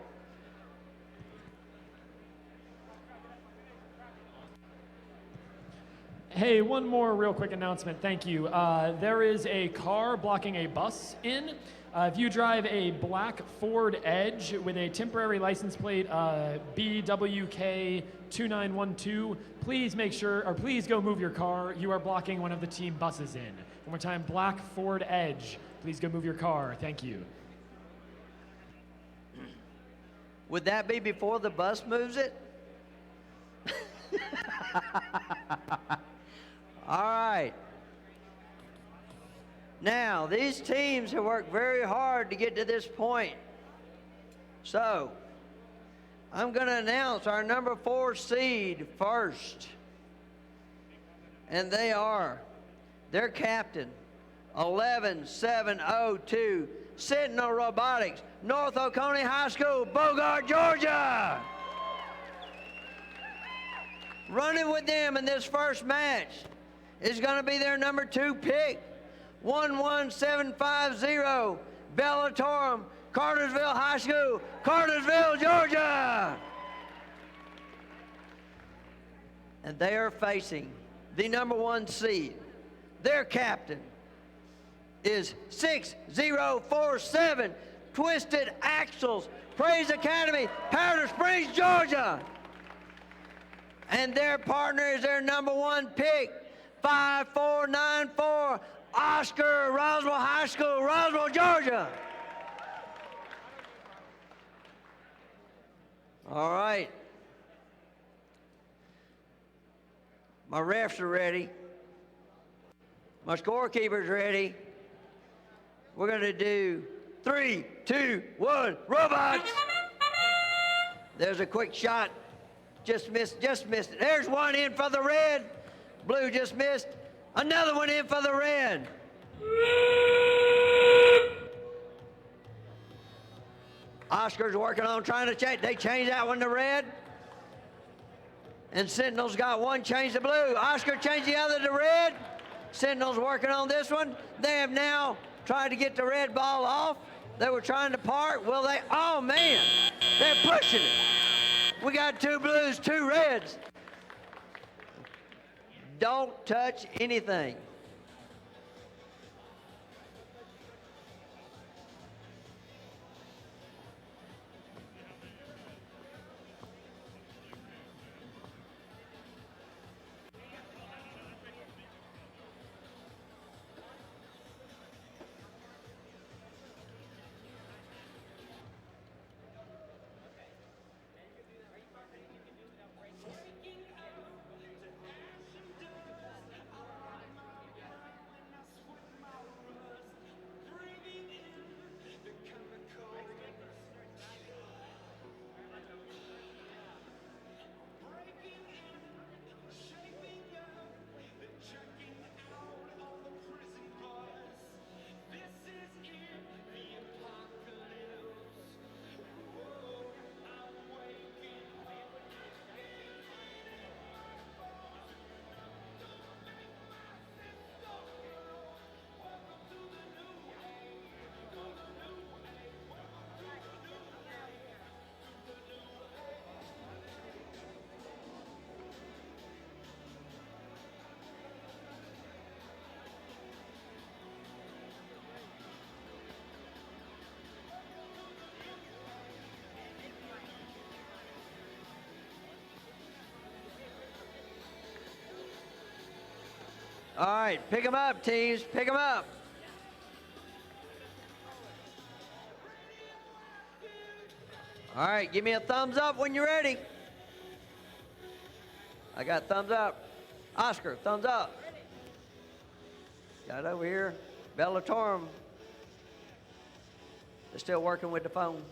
Hey, one more real quick announcement. Thank you. There is a car blocking a bus in. If you drive a black Ford Edge with a temporary license plate BWK2912, please make sure, or please go move your car. You are blocking one of the team buses in. One more time, black Ford Edge. Please go move your car. Thank you. Would that be before the bus moves it? All right. Now, these teams have worked very hard to get to this point. So, I'm going to announce our number 4 seed first. And they are their captain, 11702, Sentinel Robotics, North Oconee High School, Bogart, Georgia. Running with them in this first match is going to be their number 2 pick, 11750, Bellatorum, Cartersville High School, Cartersville, Georgia. And they are facing the number 1 seed. Their captain is 6047, Twisted Axles, Praise Academy, Powder Springs, Georgia. And their partner is their number 1 pick, 5494, Oscar, Roswell High School, Roswell, Georgia. All right. My refs are ready. My scorekeeper's ready. We're going to do 3, 2, 1, robots. There's a quick shot. Just missed it. There's one in for the red. Blue just missed. Another one in for the red. Oscar's working on trying to change. They changed that one to red. And Sentinel's got one change to blue. Oscar changed the other to red. Sentinel's working on this one. They have now tried to get the red ball off. They were trying to park. Will they? Oh, man. They're pushing it. We got 2 blues, 2 reds. Don't touch anything. All right, pick them up, teams. Pick them up. All right, give me a thumbs up when you're ready. I got thumbs up. Oscar, thumbs up. Got it over here. Bellatorum. They're still working with the phone.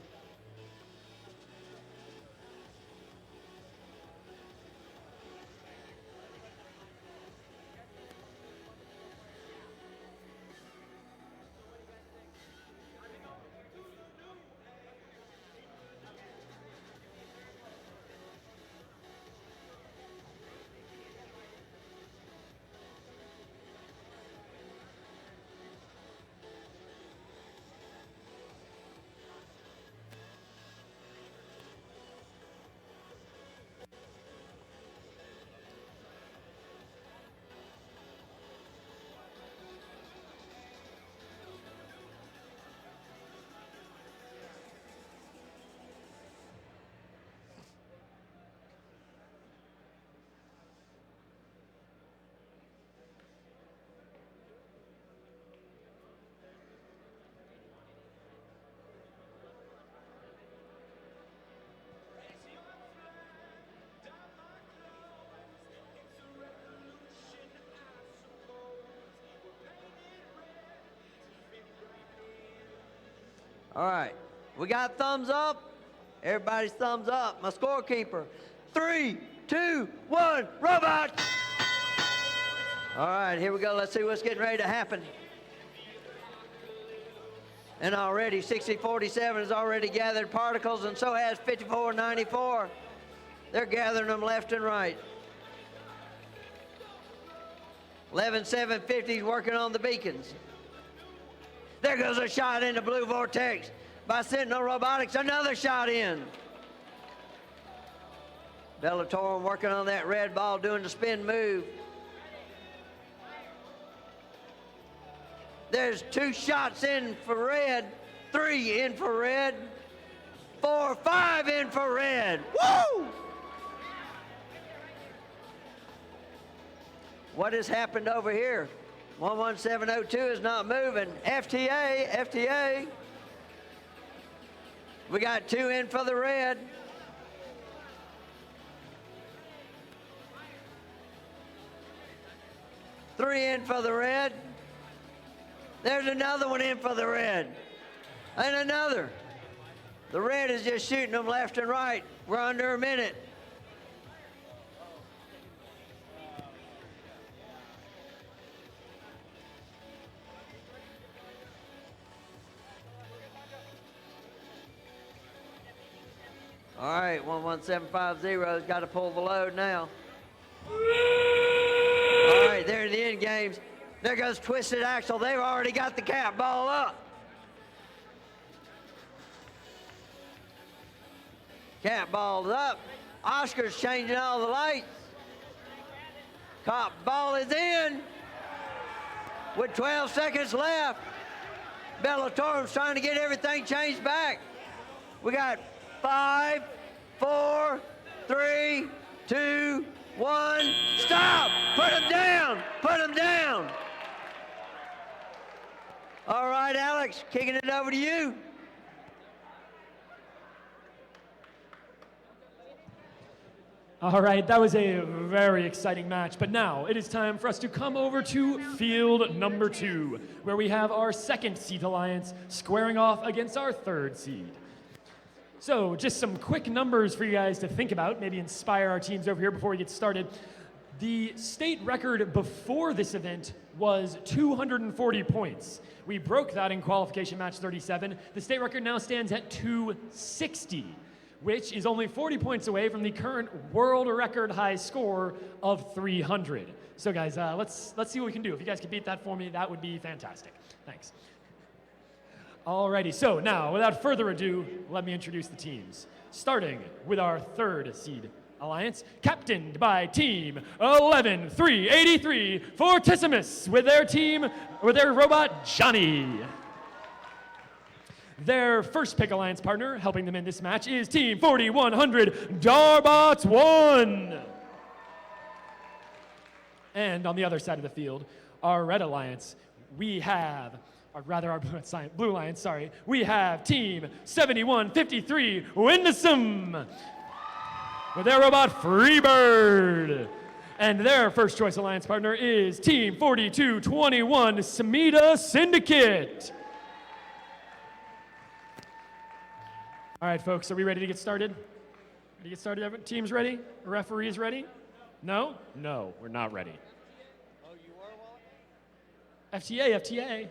All right, we got thumbs up. Everybody's thumbs up. My scorekeeper. 3, 2, 1, robot! All right, here we go. Let's see what's getting ready to happen. And already 6047 has already gathered particles, and so has 5494. They're gathering them left and right. 11750 is working on the beacons. There goes a shot into blue vortex by Sentinel Robotics. Another shot in. Bellatorum working on that red ball, doing the spin move. There's 2 shots in for red, 3 in for red, 4, 5 in for red. Woo! What has happened over here? 11702 is not moving. FTA. We got 2 in for the red. Three in for the red. There's another one in for the red. And another. The red is just shooting them left and right. We're under a minute. All right, 11750 has got to pull the load now. All right, they're in the end games. There goes Twisted Axle. They've already got the cat ball up. Cat ball's up. Oscar's changing all the lights. Cop ball is in with 12 seconds left. Bellatorum's trying to get everything changed back. We got 5, 4, 3, 2, 1. Stop! Put him down! Put him down! All right, Alex, kicking it over to you. All right, that was a very exciting match, but now it is time for us to come over to field number 2, where we have our second seed alliance squaring off against our third seed. So just some quick numbers for you guys to think about, maybe inspire our teams over here before we get started. The state record before this event was 240 points. We broke that in qualification match 37. The state record now stands at 260, which is only 40 points away from the current world record high score of 300. So guys, let's see what we can do. If you guys can beat that for me, that would be fantastic. Thanks. Alrighty, so now, without further ado, let me introduce the teams. Starting with our third seed alliance, captained by Team 11383 Fortissimus with their robot Johnny. Their first pick alliance partner helping them in this match is Team 4100 Darbots 1. And on the other side of the field, our Red Alliance, we have, or rather our Blue Alliance, sorry, we have Team 7153 Windesum with their robot Freebird. And their first choice alliance partner is Team 4221 Samita Syndicate. All right, folks, are we ready to get started? Ready to get started? Teams ready? Referees ready? No? No, we're not ready. Oh, you are, FTA, FTA.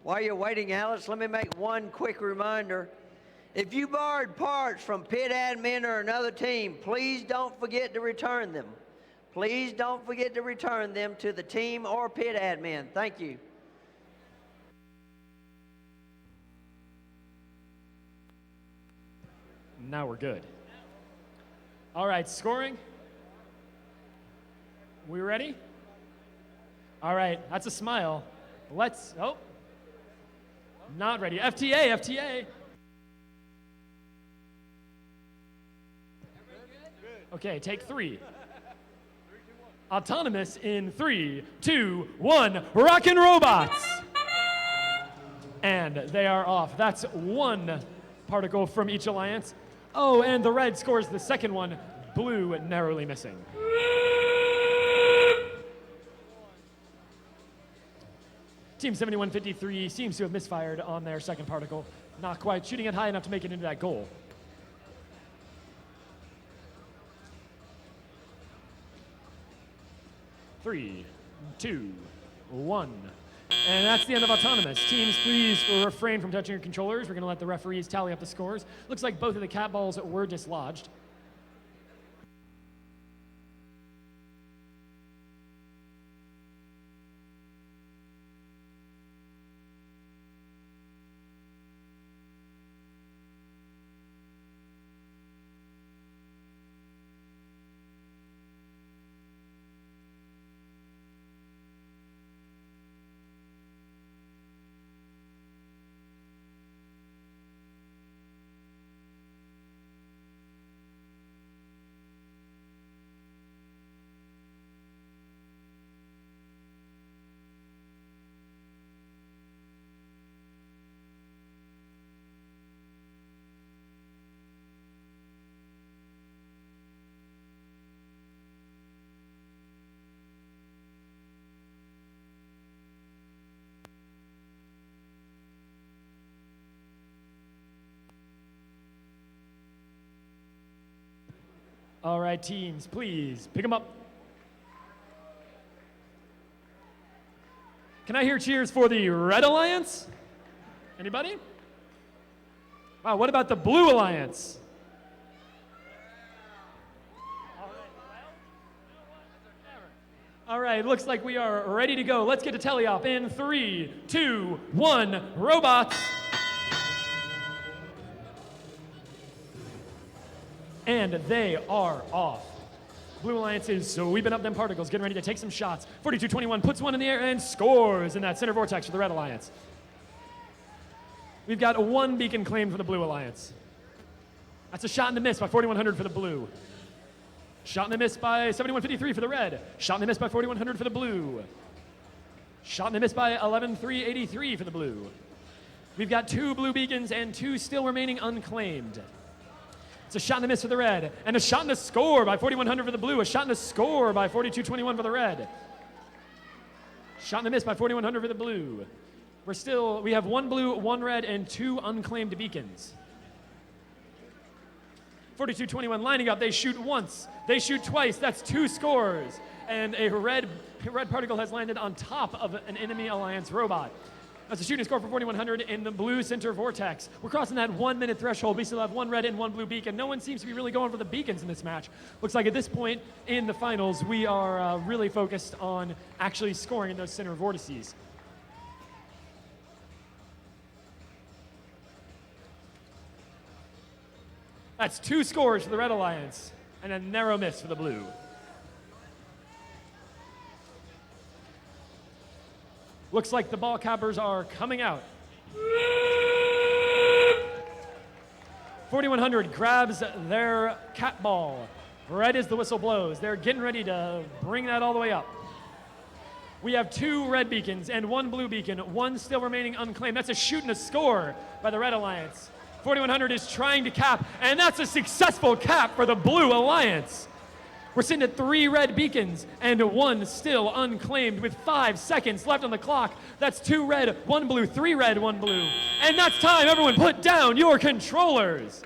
While you're waiting, Alex, let me make one quick reminder. If you borrowed parts from pit admin or another team, please don't forget to return them. Please don't forget to return them to the team or pit admin. Thank you. Now we're good. All right, scoring. We ready? All right, that's a smile. Let's, oh, not ready. FTA, FTA. Okay, take 3. Autonomous in 3, 2, 1, Rockin' Robots! And they are off. That's 1 particle from each alliance. Oh, and the red scores the second one. Blue narrowly missing. Team 7153 seems to have misfired on their second particle. Not quite shooting it high enough to make it into that goal. Three, 2, 1. And that's the end of Autonomous. Teams, please refrain from touching your controllers. We're going to let the referees tally up the scores. Looks like both of the cat balls were dislodged. All right, teams, please pick them up. Can I hear cheers for the Red Alliance? Anybody? Wow, what about the Blue Alliance? All right, looks like we are ready to go. Let's get to teleop in 3, 2, 1, robots. And they are off. Blue Alliance is sweeping up them particles, getting ready to take some shots. 4221 puts one in the air and scores in that center vortex for the Red Alliance. We've got 1 beacon claimed for the Blue Alliance. That's a shot and a miss by 4100 for the Blue. Shot and a miss by 7153 for the Red. Shot and a miss by 4100 for the Blue. Shot and a miss by 11383 for the Blue. We've got 2 blue beacons and 2 still remaining unclaimed. It's a shot and a miss for the Red, and a shot and a score by 4100 for the Blue, a shot and a score by 4221 for the Red. Shot and a miss by 4100 for the Blue. We have 1 blue, 1 red, and 2 unclaimed beacons. 4221 lining up, they shoot once, they shoot twice, that's 2 scores. And a red particle has landed on top of an enemy alliance robot. That's a shooting score for 4100 in the blue center vortex. We're crossing that 1 minute threshold. We still have 1 red and 1 blue beacon. No one seems to be really going for the beacons in this match. Looks like at this point in the finals, we are really focused on actually scoring in those center vortices. That's 2 scores for the Red Alliance and a narrow miss for the Blue. Looks like the ball cappers are coming out. 4100 grabs their cat ball right as the whistle blows. They're getting ready to bring that all the way up. We have 2 red beacons and 1 blue beacon, 1 still remaining unclaimed. That's a shoot and a score by the Red Alliance. 4100 is trying to cap, and that's a successful cap for the Blue Alliance. We're sitting at 3 red beacons and 1 still unclaimed with 5 seconds left on the clock. That's 2 red, 1 blue, 3 red, 1 blue. And that's time. Everyone put down your controllers.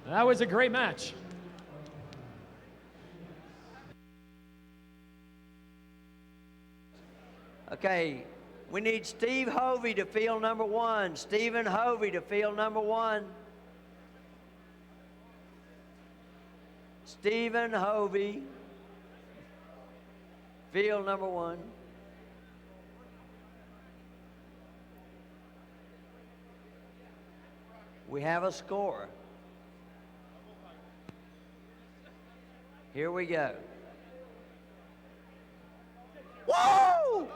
That was a great match. Okay, we need Steve Hovey to field number 1. Stephen Hovey to field number 1. Stephen Hovey, field number 1. We have a score. Here we go. Woo!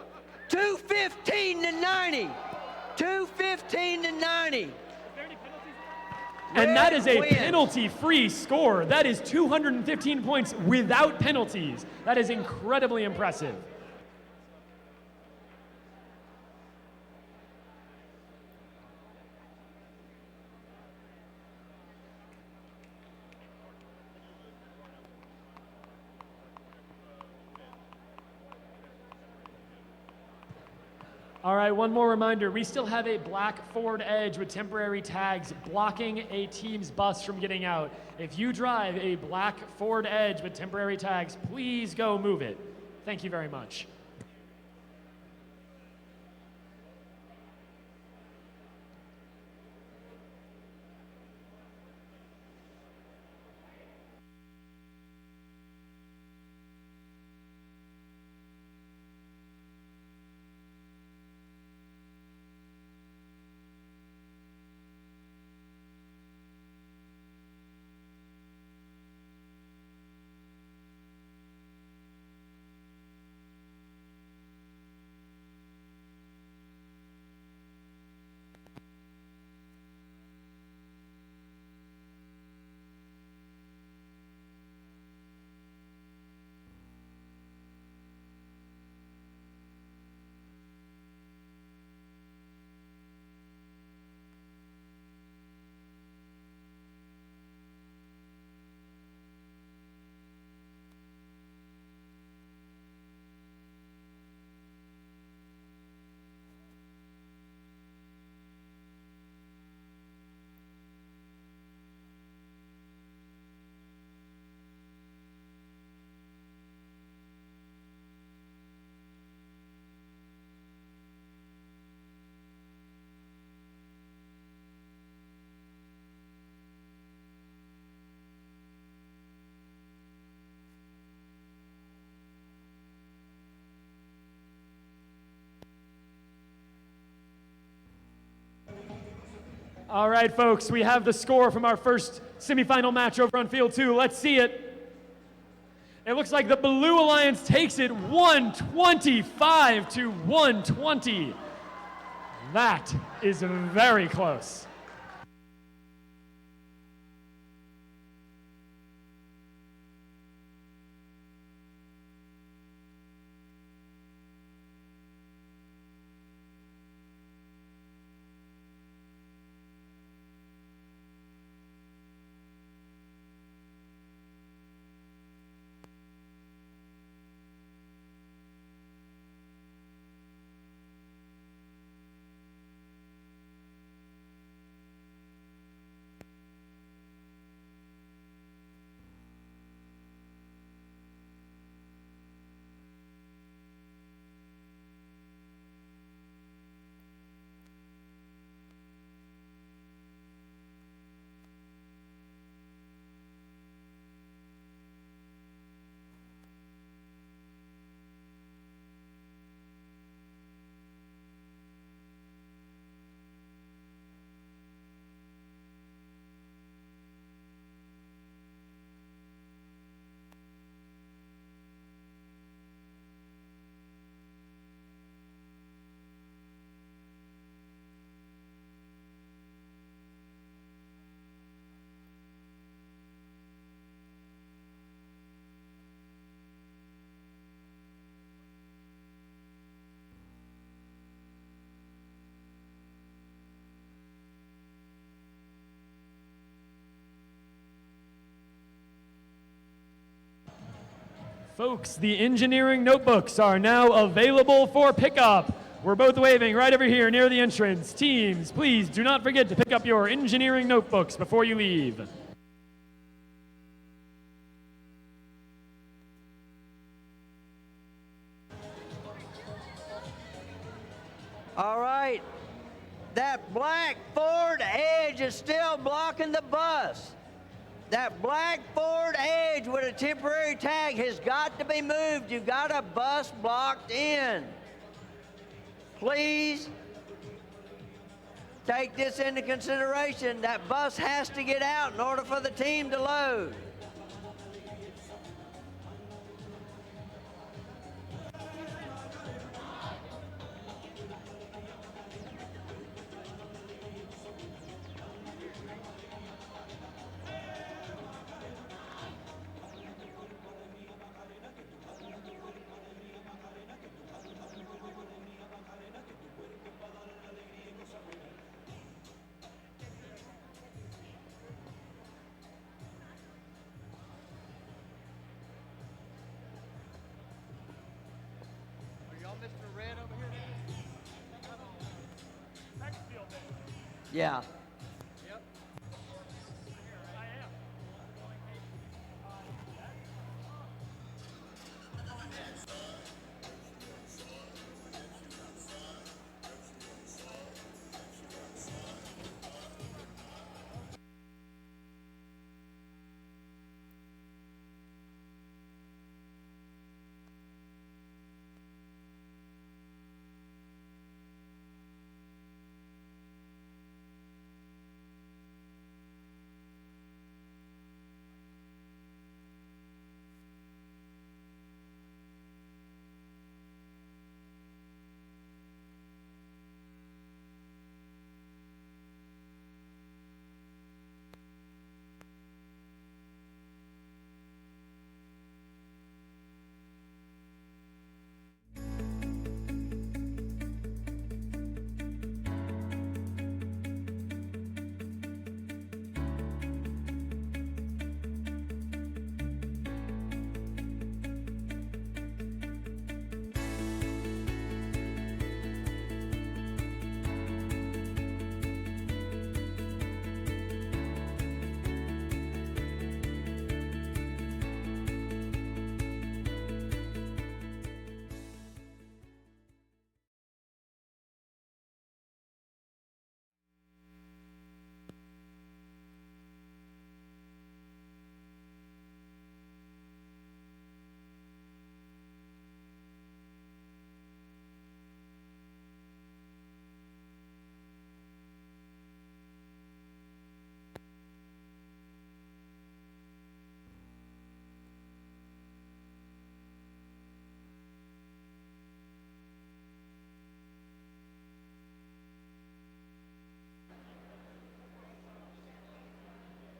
215 to 90. 215 to 90. And that is a wins. penalty-free score. That is 215 points without penalties. That is incredibly impressive. All right, one more reminder. We still have a black forward edge with temporary tags blocking a team's bus from getting out. If you drive a black forward edge with temporary tags, please go move it. Thank you very much. All right, folks, we have the score from our first semifinal match over on field 2. Let's see it. It looks like the Blue Alliance takes it 125 to 120. That is very close. Folks, the engineering notebooks are now available for pickup. We're both waving right over here near the entrance. Teams, please do not forget to pick up your engineering notebooks before you leave. All right. That black Ford Edge is still blocking the bus. That black Ford Edge with a temporary tag has got to be moved. You've got a bus blocked in. Please take this into consideration. That bus has to get out in order for the team to load. Yeah.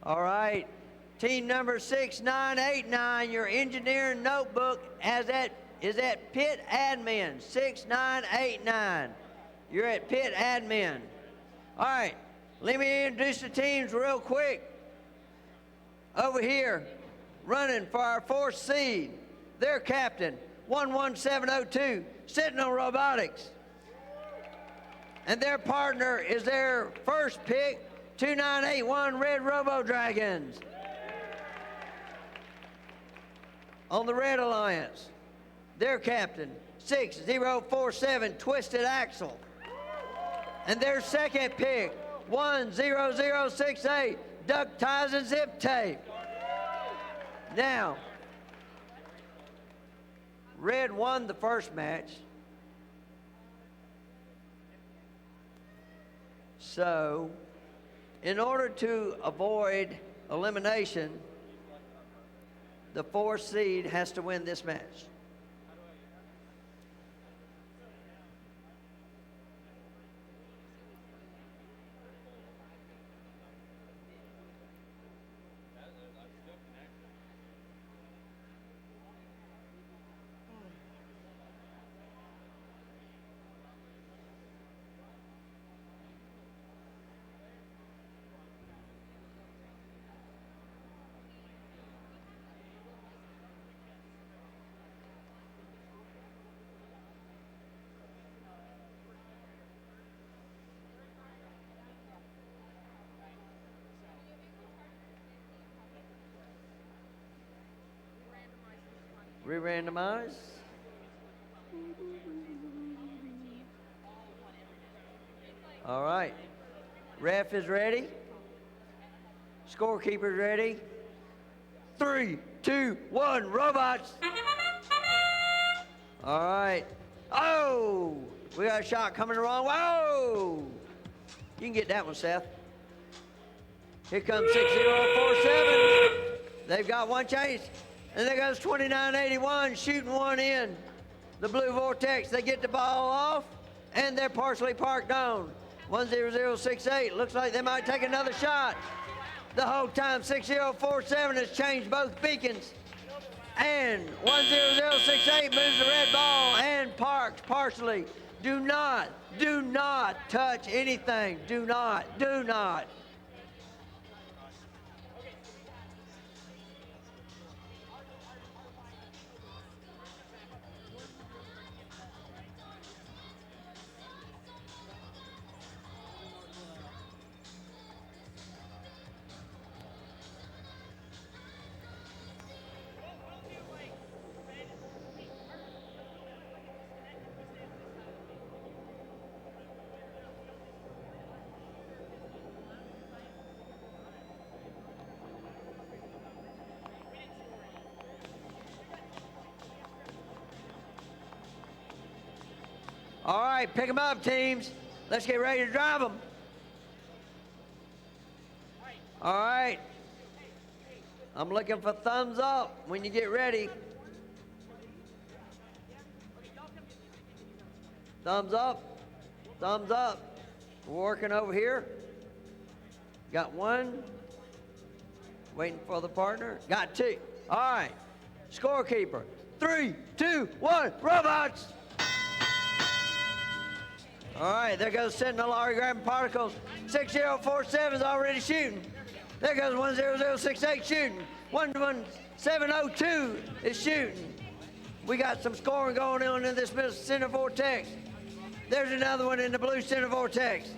All right. Team number 6989, your engineering notebook is at pit admin, 6989. You're at pit admin. All right. Let me introduce the teams real quick. Over here, running for our 4th seed, their captain, 11702, Sentinel Robotics. And their partner is their first pick, 2981 Red Robo Dragons. On the Red Alliance, their captain, 6047 Twisted Axle. And their second pick, 10068 Duck Ties and Zip Tape. Now, Red won the first match. So, in order to avoid elimination, the 4th seed has to win this match. Re-randomize. All right. Ref is ready. Scorekeeper's ready. 3, 2, 1, robots. All right. Oh, we got a shot coming the wrong way. Oh, you can get that one, Seth. Here comes 6047. They've got one change. And there goes 2981 shooting one in. The blue vortex, they get the ball off, and they're partially parked on. 10068, looks like they might take another shot. The whole time, 6047 has changed both beacons. And 10068 moves the red ball and parks partially. Do not touch anything. Do not. All right, pick them up, teams. Let's get ready to drive them. All right. I'm looking for thumbs up when you get ready. Thumbs up. Thumbs up. We're working over here. Got one. Waiting for the partner. Got two. All right. Scorekeeper. 3, 2, 1. Robots. All right, there goes Sentinel already grabbing particles. 6047 is already shooting. There goes 10068 shooting. 11702 is shooting. We got some scoring going on in this center vortex. There's another one in the blue center vortex.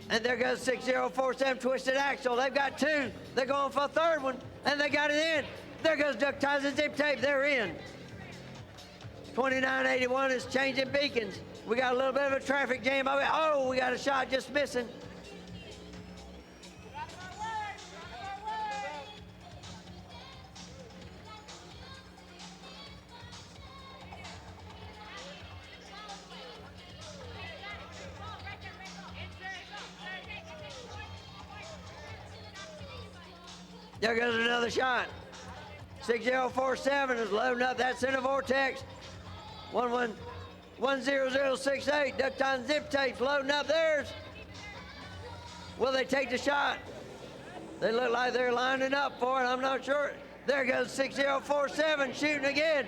And there goes 6047 twisted axle. They've got two. They're going for a third one, and they got it in. There goes duct ties and zip tape. They're in. 2981 is changing beacons. We got a little bit of a traffic jam over here. Oh, we got a shot just missing. There goes another shot. 6047 is loading up that center vortex. 10068, duct time zip tapes loading up theirs. Will they take the shot? They look like they're lining up for it. I'm not sure. There goes 6047 shooting again.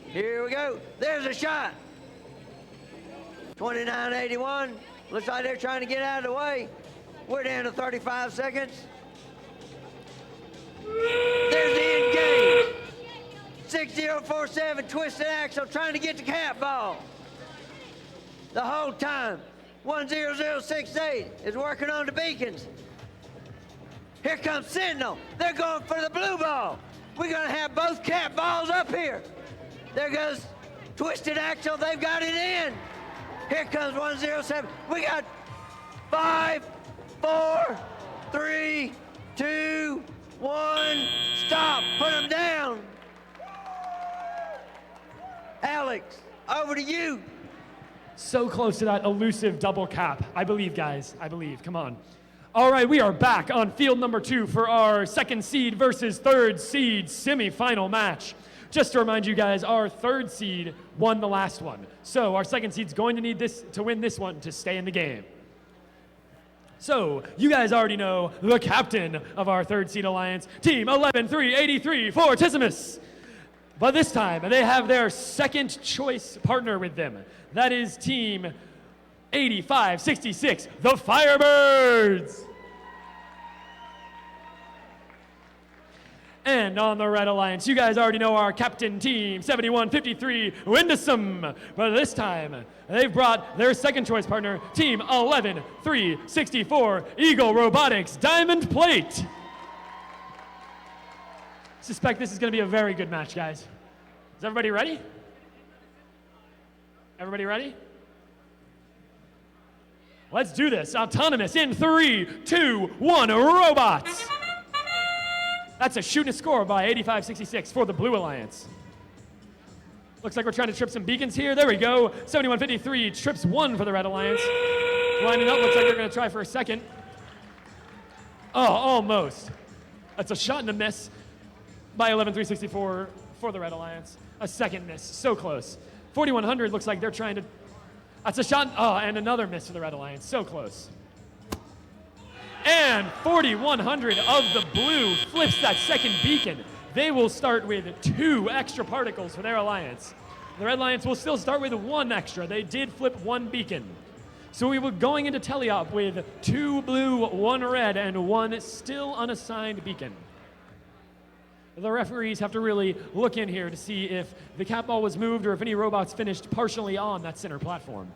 Here we go. There's a shot. 2981. Looks like they're trying to get out of the way. We're down to 35 seconds. There's the end game. 6047 twisted axle trying to get the cat ball. The whole time. 10068 is working on the beacons. Here comes Sentinel. They're going for the blue ball. We're going to have both cat balls up here. There goes twisted axle. They've got it in. Here comes 107. We got 5, 4, 3, 2, 1. Stop. Put them down. Alex, over to you. So close to that elusive double cap. I believe, guys. I believe. Come on. All right, we are back on field number 2 for our second seed versus third seed semifinal match. Just to remind you guys, our third seed won the last one. So our second seed's going to need this to win this one to stay in the game. So you guys already know the captain of our third seed alliance, Team 11383 Fortissimus. But this time, they have their second choice partner with them. That is Team 8566, the Firebirds. And on the Red Alliance, you guys already know our captain team, 7153 Windesum. But this time, they've brought their second choice partner, team 11364 Eagle Robotics Diamond Plate. Suspect this is going to be a very good match, guys. Is everybody ready? Everybody ready? Let's do this. Autonomous in 3, 2, 1, robots. That's a shoot and a score by 8566 for the Blue Alliance. Looks like we're trying to trip some beacons here. There we go. 7153 trips 1 for the Red Alliance. Lining up, looks like they're going to try for a second. Oh, almost. That's a shot and a miss by 11364 for the Red Alliance. A second miss, so close. 4100 looks like they're trying to, that's a shot, oh, and another miss for the Red Alliance, so close. And 4100 of the blue flips that second beacon. They will start with 2 extra particles for their alliance. The Red Alliance will still start with 1 extra. They did flip 1 beacon. So we were going into teleop with 2 blue, 1 red, and 1 still unassigned beacon. The referees have to really look in here to see if the cat ball was moved or if any robots finished partially on that center platform.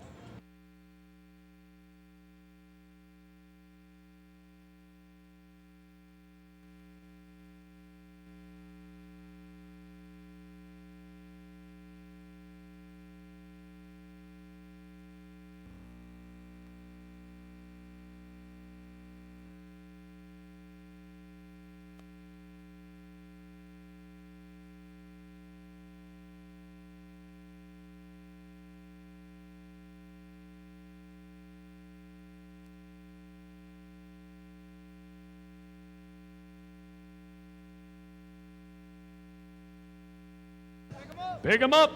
Pick 'em up.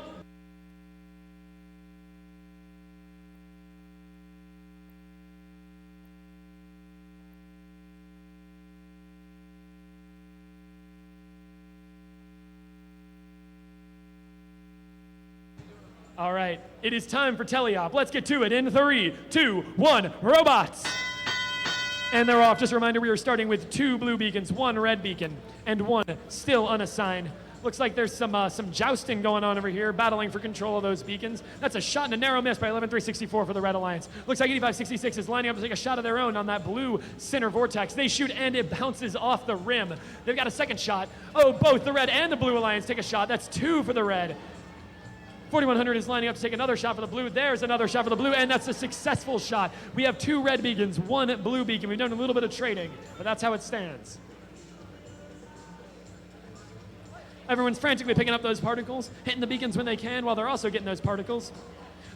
All right, it is time for teleop. Let's get to it in 3, 2, 1, robots. And they're off. Just a reminder, we are starting with 2 blue beacons, 1 red beacon, and 1 still unassigned. Looks like there's some jousting going on over here, battling for control of those beacons. That's a shot and a narrow miss by 11364 for the Red Alliance. Looks like 8566 is lining up to take a shot of their own on that blue center vortex. They shoot and it bounces off the rim. They've got a second shot. Oh, both the Red and the Blue Alliance take a shot. That's 2 for the Red. 4100 is lining up to take another shot for the blue. There's another shot for the blue, and that's a successful shot. We have 2 red beacons, 1 blue beacon. We've done a little bit of trading, but that's how it stands. Everyone's frantically picking up those particles, hitting the beacons when they can while they're also getting those particles.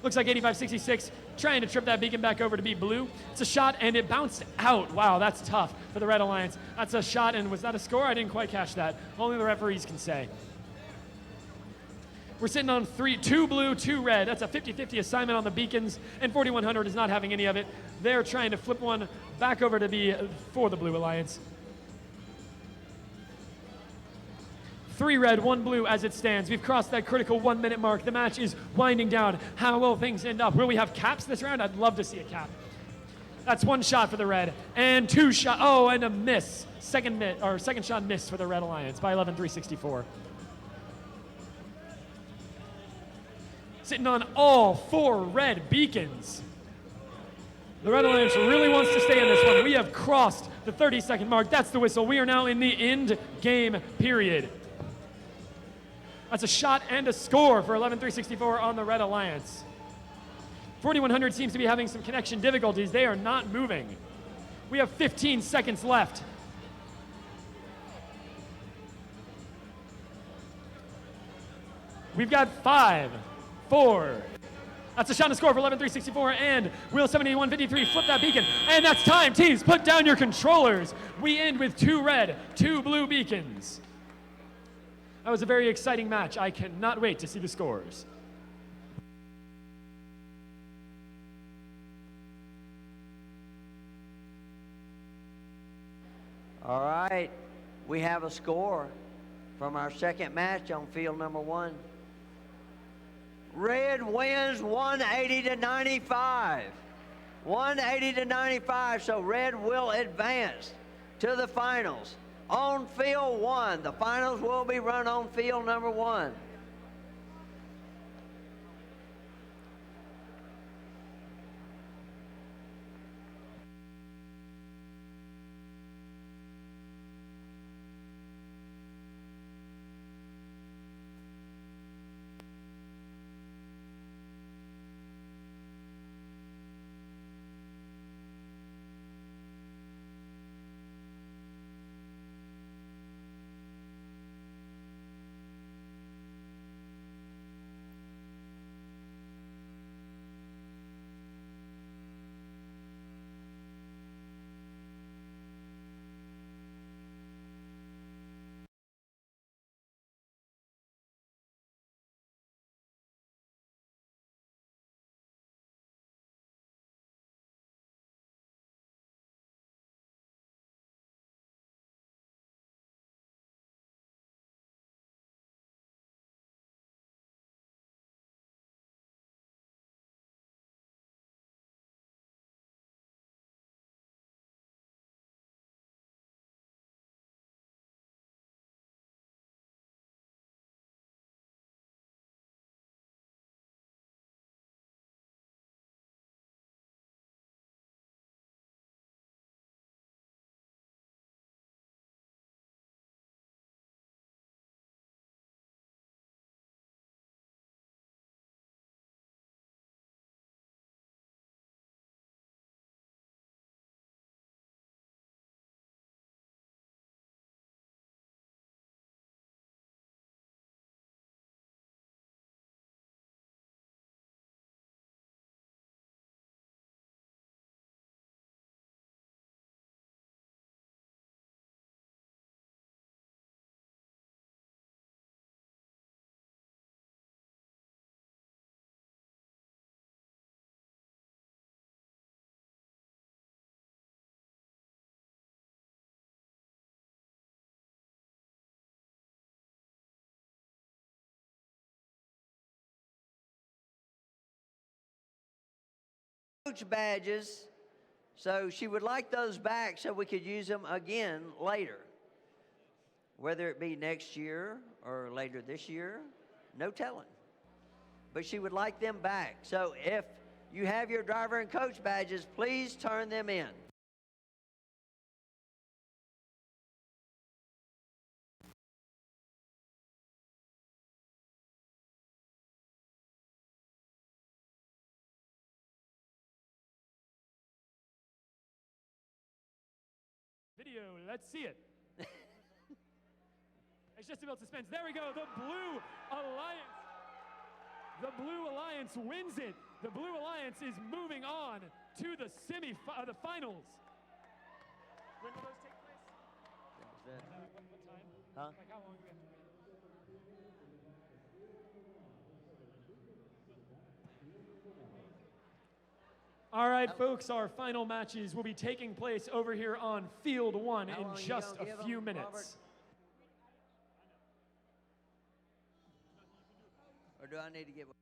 Looks like 8566 trying to trip that beacon back over to be blue. It's a shot and it bounced out. Wow, that's tough for the Red Alliance. That's a shot, and was that a score? I didn't quite catch that. Only the referees can say. We're sitting on 2 blue, 2 red. That's a 50-50 assignment on the beacons, and 4100 is not having any of it. They're trying to flip one back over to be for the Blue Alliance. 3 red, 1 blue as it stands. We've crossed that critical 1-minute mark. The match is winding down. How will things end up? Will we have caps this round? I'd love to see a cap. That's 1 shot for the red, and 2 shot. Oh, and a miss. Second shot miss for the Red Alliance by 11364. Sitting on all 4 red beacons. The Red Alliance really wants to stay in this one. We have crossed the 30-second mark. That's the whistle. We are now in the end game period. That's a shot and a score for 11364 on the Red Alliance. 4100 seems to be having some connection difficulties. They are not moving. We have 15 seconds left. We've got 5, 4. That's a shot and a score for 11364, and Wheel 7153 flip that beacon, and that's time. Teams, put down your controllers. We end with 2 red, 2 blue beacons. That was a very exciting match. I cannot wait to see the scores. All right, we have a score from our second match on field number 1. Red wins 180-95. 180-95, so Red will advance to the finals. on field 1. The finals will be run on field number 1. Coach badges, so she would like those back so we could use them again later. Whether it be next year or later this year, no telling. But she would like them back. So if you have your driver and coach badges, please turn them in. Video, let's see it. It's just about suspense. There we go. The Blue Alliance. The Blue Alliance wins it. The Blue Alliance is moving on to the the finals. When will those take place? What time? Huh? Like how long do we have to wait? All right, folks, our final matches will be taking place over here on Field 1 in just a few minutes. Or do I need to get one?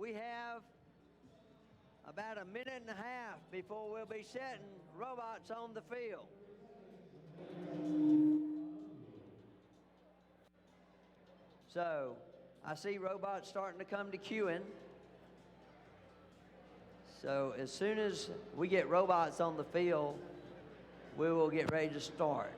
we have about a minute and a half before we'll be setting robots on the field. So, I see robots starting to come to queuing. So, as soon as we get robots on the field, we will get ready to start.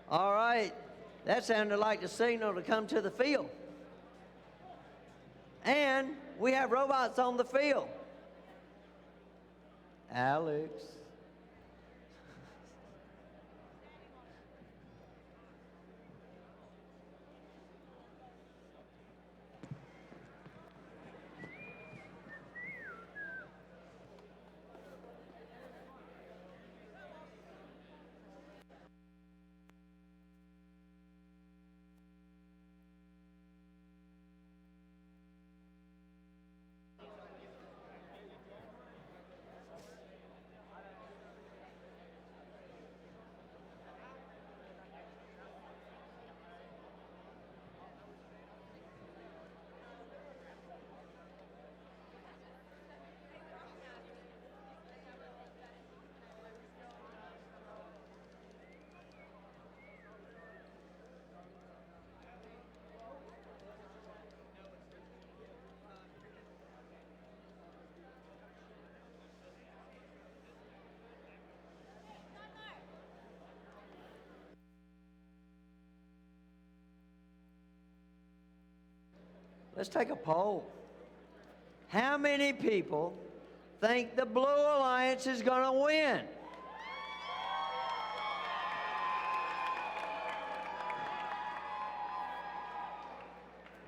All right, that sounded like the signal to come to the field. And we have robots on the field. Alex. Let's take a poll. How many people think the Blue Alliance is going to win?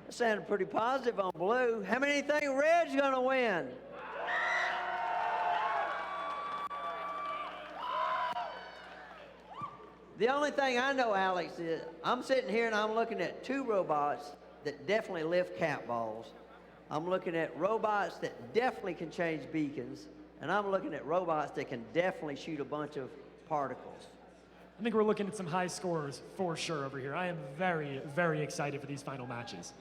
That sounded pretty positive on blue. How many think red's going to win? The only thing I know, Alex, is I'm sitting here and I'm looking at two robots that definitely lift cat balls. I'm looking at robots that definitely can change beacons, and I'm looking at robots that can definitely shoot a bunch of particles. I think we're looking at some high scores for sure over here. I am very, very excited for these final matches.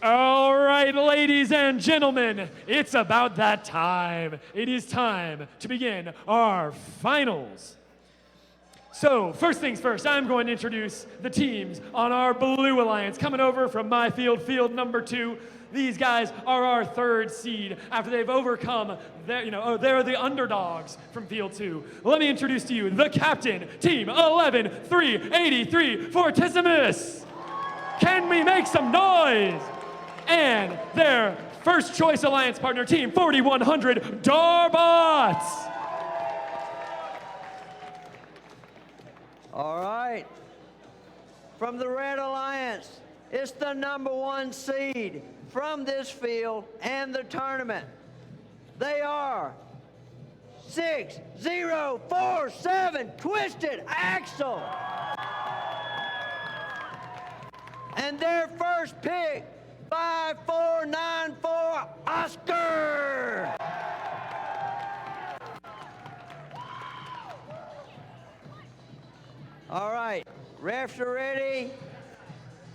All right, ladies and gentlemen, it's about that time. It is time to begin our finals. So, first things first, I'm going to introduce the teams on our Blue Alliance. Coming over from my field, field number 2. These guys are our 3rd seed after they've overcome they're the underdogs from field 2. Let me introduce to you the captain, team 11-383, Fortissimus. Can we make some noise? And their first choice alliance partner, team 4100, Darbots. All right. From the Red Alliance, it's the number 1 seed from this field and the tournament. They are 6047 Twisted Axle. And their first pick, 5494 Oscar. All right, refs are ready.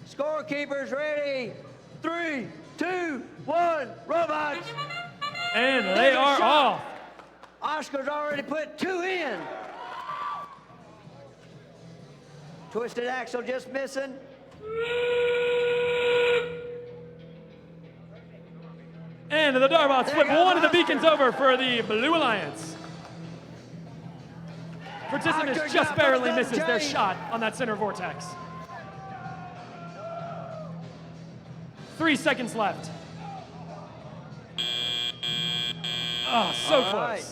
Scorekeepers ready. 3, 2, 1, robots. And they are off. Oscar's already put 2 in. Twisted Axle just missing. And the Darbots flip one of the beacons over for the Blue Alliance. Fortissimus just barely misses their shot on that center vortex. 3 seconds left. Oh, so All close. right.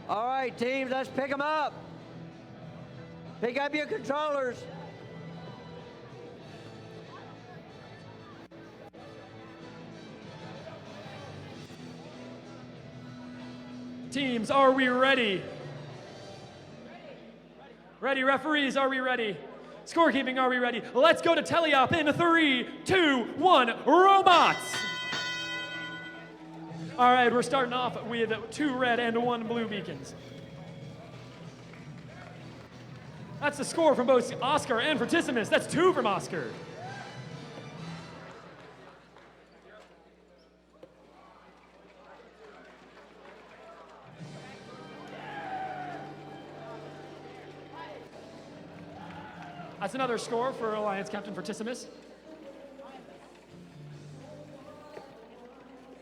All right, teams, let's pick them up. Pick up your controllers. Teams, are we ready? Ready, referees, are we ready? Scorekeeping, are we ready? Let's go to teleop in 3, 2, 1, robots! All right, we're starting off with 2 red and 1 blue beacons. That's the score from both Oscar and Fortissimus. That's 2 from Oscar. That's another score for Alliance Captain Fortissimus.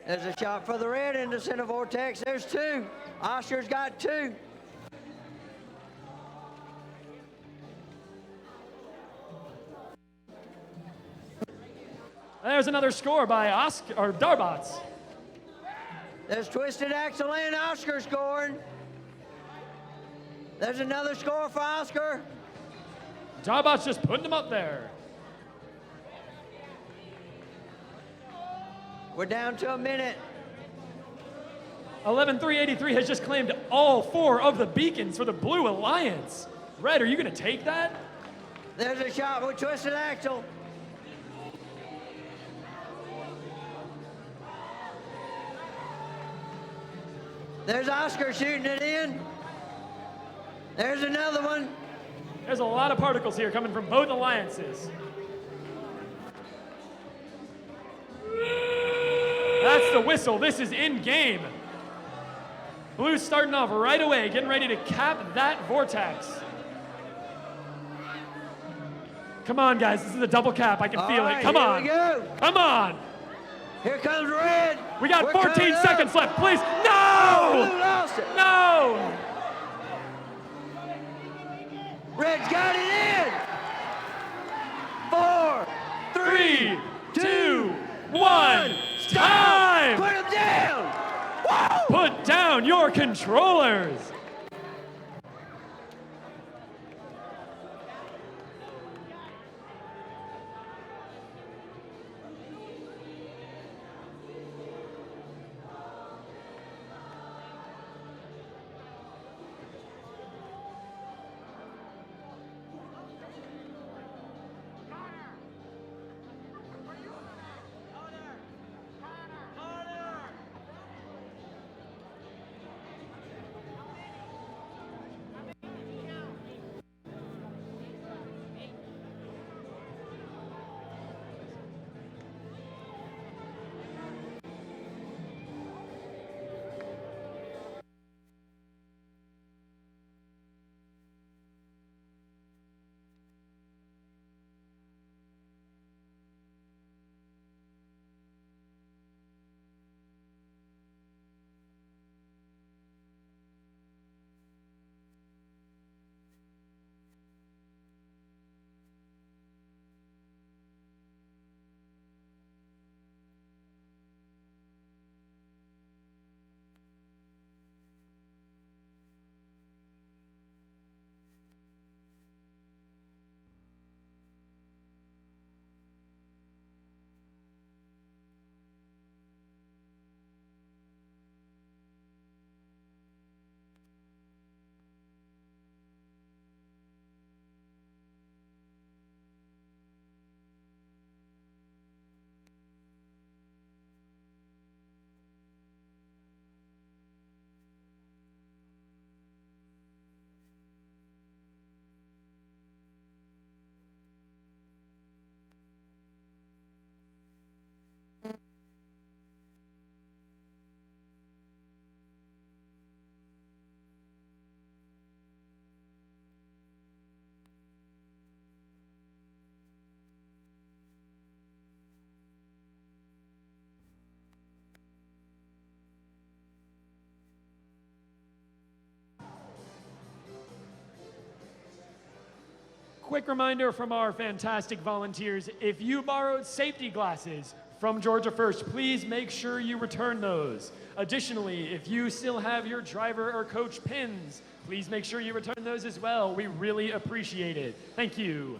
There's a shot for the red in the center vortex. There's 2. Oscar's got 2. There's another score by Oscar or Darbots. There's Twisted Axle and Oscar scoring. There's another score for Oscar. Darbots just putting them up there. We're down to a minute. 11-383 has just claimed all 4 of the beacons for the Blue Alliance. Red, are you going to take that? There's a shot with Twisted Axle. There's Oscar shooting it in. There's another one. There's a lot of particles here coming from both alliances. That's the whistle. This is in game. Blue's starting off right away, getting ready to cap that vortex. Come on, guys. This is a double cap. I can feel it. Come on. Here we go. Come on. Here comes red. We got We're 14 coming up. seconds left. Please. No! Oh, Blue lost it. No! Red's got it in. 4, 3, 2, 1. Time! Put him down. Put down your controllers. Quick reminder from our fantastic volunteers, if you borrowed safety glasses from Georgia First, please make sure you return those. Additionally, if you still have your driver or coach pins, please make sure you return those as well. We really appreciate it. Thank you.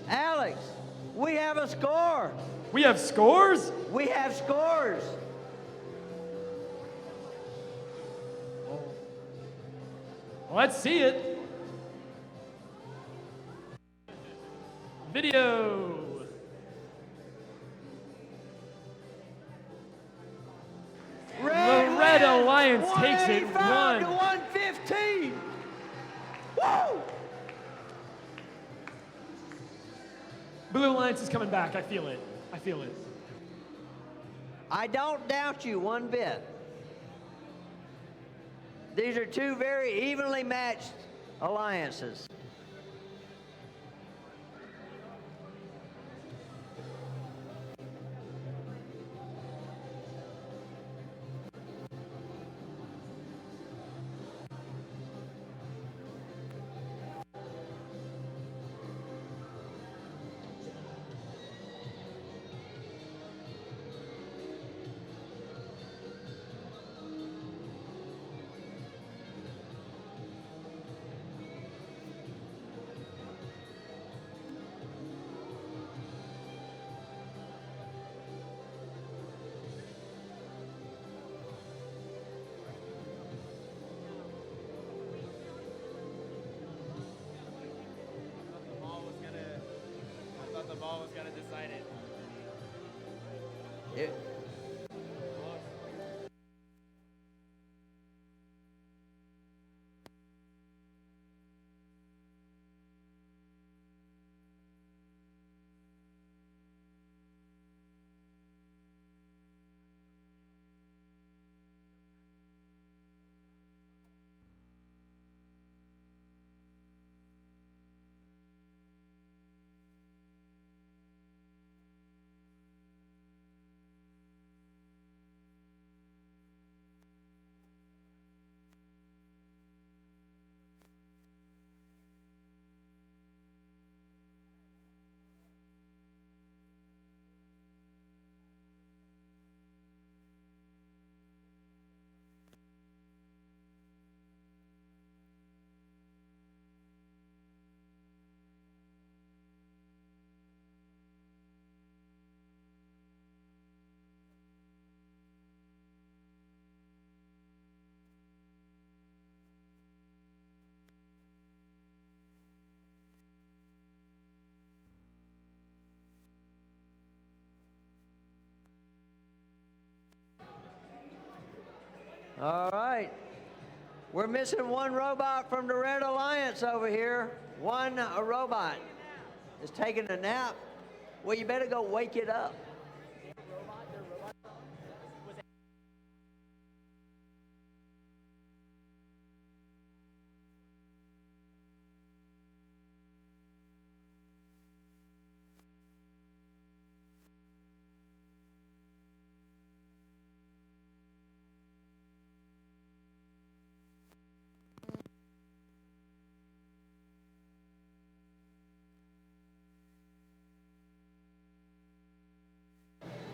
Alex, we have a score. We have scores? We have scores. Let's see it. Video. The Red Alliance takes it 185 to 1. 115. Woo! Blue Alliance is coming back. I feel it. I feel it. I don't doubt you one bit. These are two very evenly matched alliances. The ball was gonna decide it. All right. We're missing one robot from the Red Alliance over here. One robot is taking a nap. Well, you better go wake it up.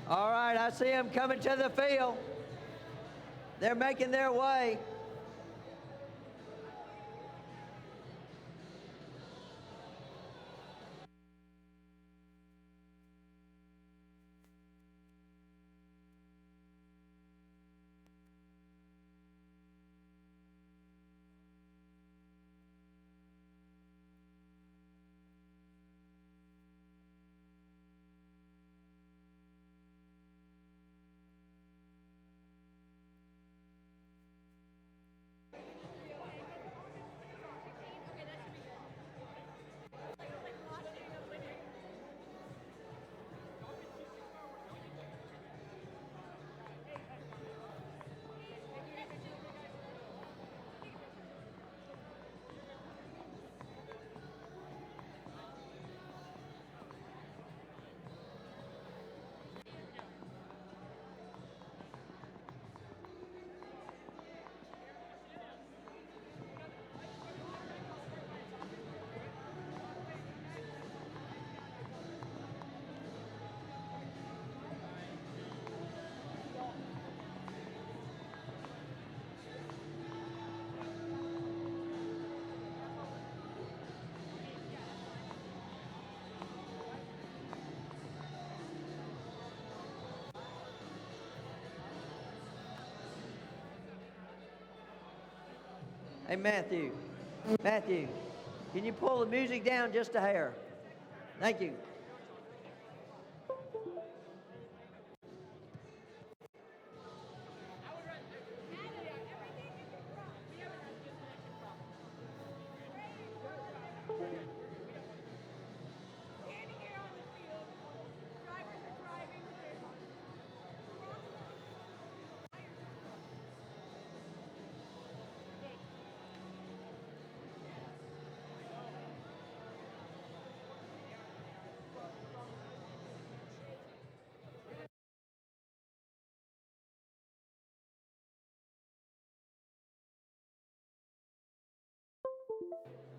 All right, I see them coming to the field. They're making their way. Hey, Matthew. Matthew, can you pull the music down just a hair? Thank you.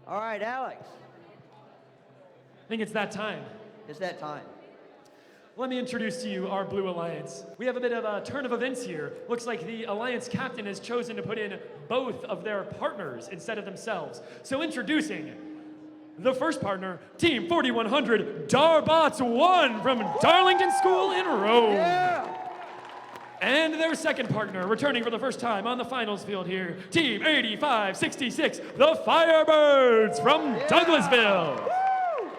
All right, Alex. I think it's that time. It's that time. Let me introduce to you our Blue Alliance. We have a bit of a turn of events here. Looks like the Alliance captain has chosen to put in both of their partners instead of themselves. So introducing the first partner, Team 4100, Darbots 1 from Darlington School in Rome. Yeah. And their second partner, returning for the first time on the finals field here, Team 8566, the Firebirds from Douglasville. Woo!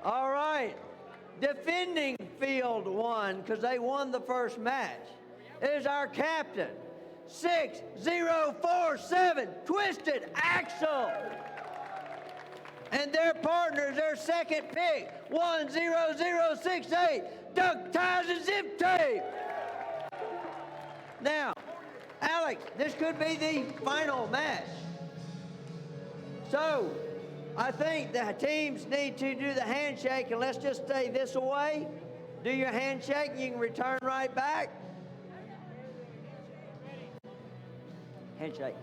All right. Defending field one, because they won the first match, is our captain, 6047 Twisted Axle. And their partners, their second pick, 10068 Duck Ties and Zip Tape. Now, Alex, this could be the final match. So, I think the teams need to do the handshake, and let's just stay this away. Do your handshake, and you can return right back. Handshake.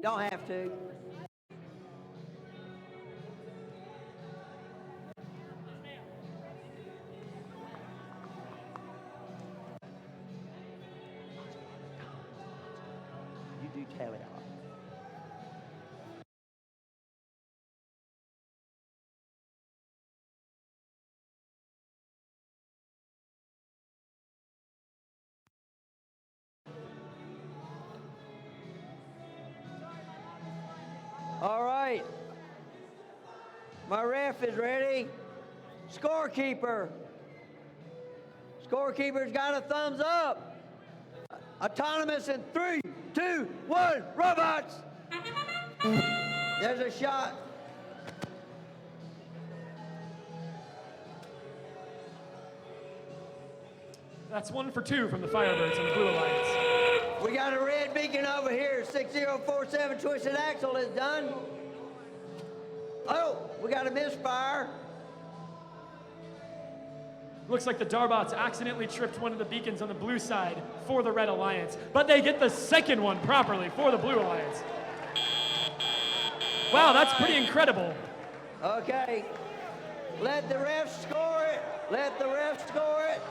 Don't have to. You do tell it all. My ref is ready. Scorekeeper. Scorekeeper's got a thumbs up. Autonomous in 3, 2, 1, robots. There's a shot. That's 1 for 2 from the Firebirds and the Blue Alliance. We got a red beacon over here. 6047 Twisted Axle is done. Oh, we got a misfire. Looks like the Darbots accidentally tripped one of the beacons on the blue side for the Red Alliance, but they get the second one properly for the Blue Alliance. Wow, that's pretty incredible. Okay. Let the refs score it. Let the refs score it.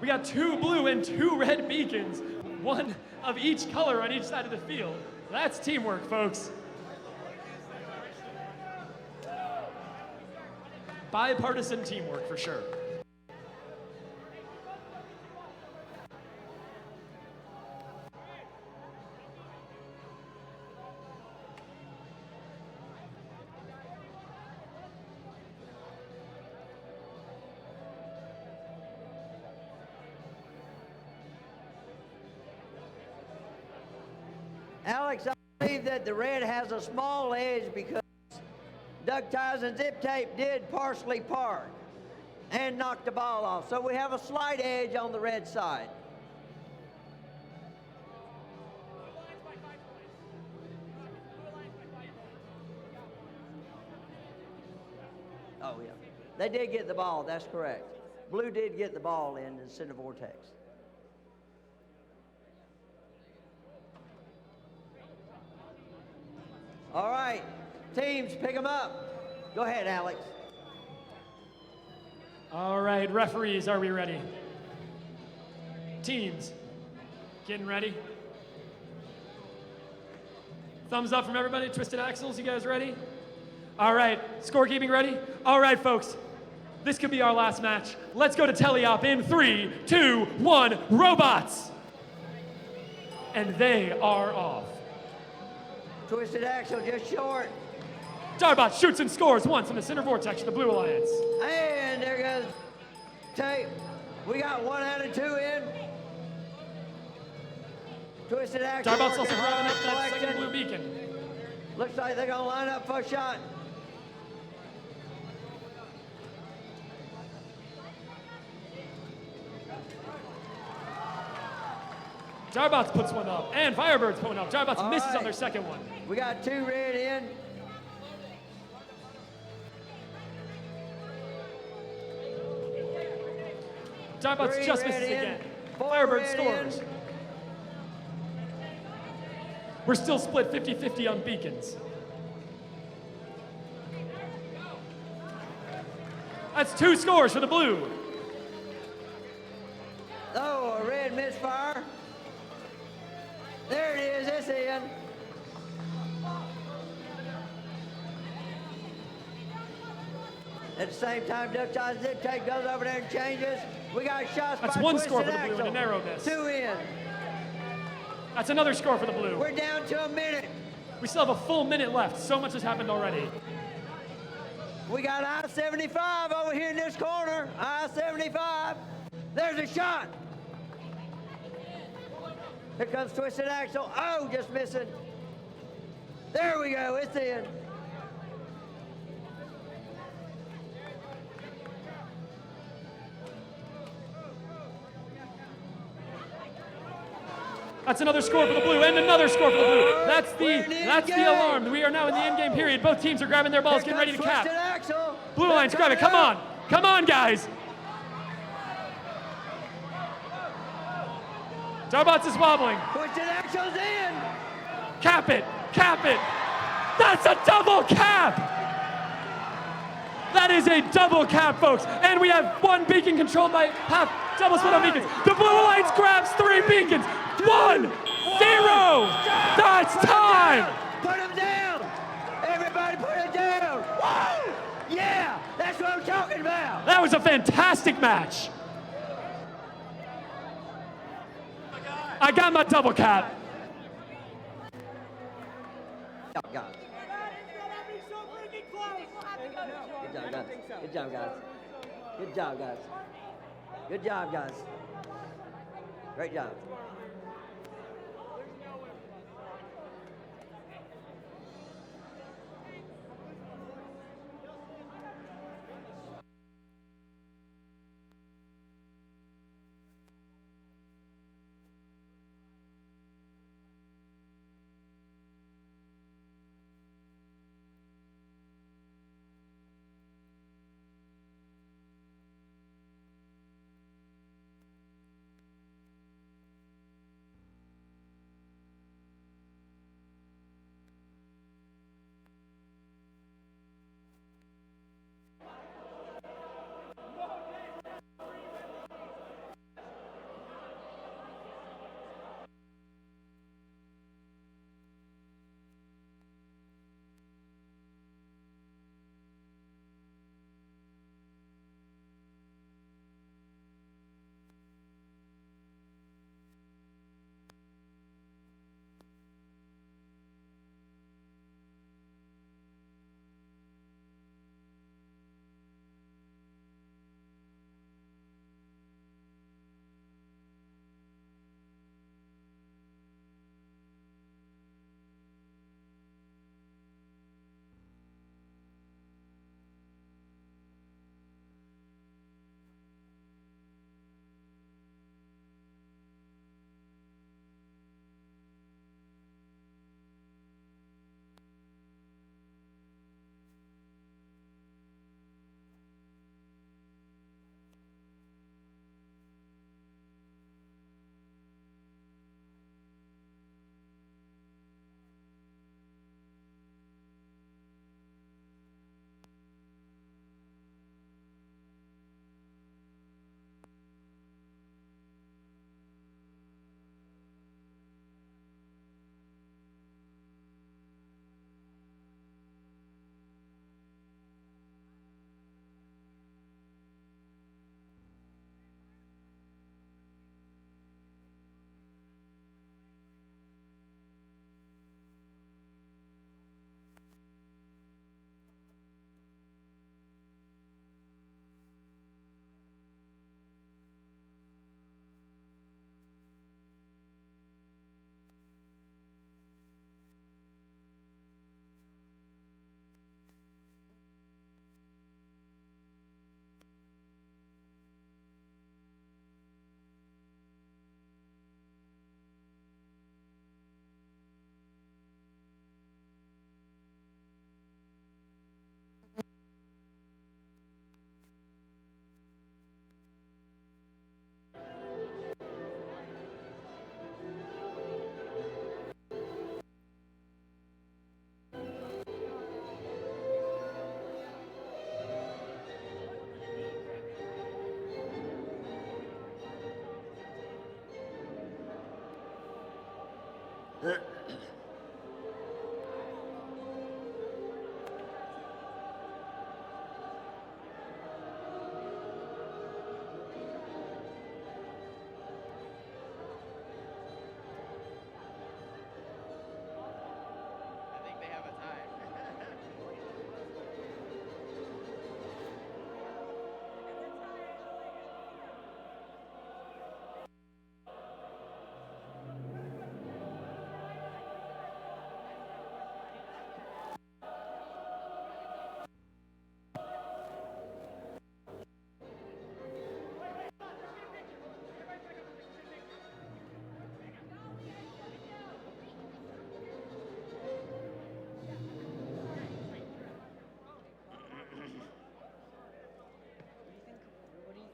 We got 2 blue and 2 red beacons, 1 of each color on each side of the field. That's teamwork, folks. Bipartisan teamwork for sure. Alex, I believe that the red has a small edge because duck ties and zip tape did partially park and knock the ball off. So we have a slight edge on the red side. Oh, yeah. They did get the ball, that's correct. Blue did get the ball in the center vortex. All right, teams, pick them up. Go ahead, Alex. All right, referees, are we ready? Teams, getting ready? Thumbs up from everybody. Twisted Axles, you guys ready? All right, scorekeeping ready? All right, folks, this could be our last match. Let's go to teleop in 3, 2, 1, robots! And they are off. Twisted Axle just short. Darbot shoots and scores once in the center vortex of the Blue Alliance. And there goes tape. We got 1 out of 2 in. Twisted Axle. Darbot's also working grabbing hard, up that second collection. blue beacon. Looks like they're gonna line up for a shot. Darbots puts one up, and Firebirds put one up. Darbots All misses right. on their second one. We got 2 red in. Darbots 3 just red misses in, again. 4 Firebird red scores. in. We're still split 50-50 on beacons. That's 2 scores for the blue. Oh, a red misfire. There it is, it's in. At the same time, duck ties zip tape goes over there and changes. We got shots That's by 1 Twisted score for the blue Axle. and a narrow miss. 2 in. That's another score for the blue. We're down to a minute. We still have a full minute left. So much has happened already. We got I-75 over here in this corner. I-75. There's a shot. Here comes Twisted Axle. Oh, just missing. There we go. It's in. That's another score for the blue and another score for the blue. That's the alarm. We are now in the end game period. Both teams are grabbing their balls, getting ready to cap. Blue Alliance, grab it. Come on. Come on, guys. Darbots is wobbling. Twisted Axle's in. Cap it. Cap it. That's a double cap. That is a double cap, folks. And we have 1 beacon controlled by half double split on beacons. The Blue Alliance grabs 3 beacons. 1, 0. That's time. Put him down. Everybody put it down. Woo! Yeah, that's what I'm talking about. That was a fantastic match. I got my double cap. Oh, God. job, guys. Good job, guys. Good job, guys. Great job.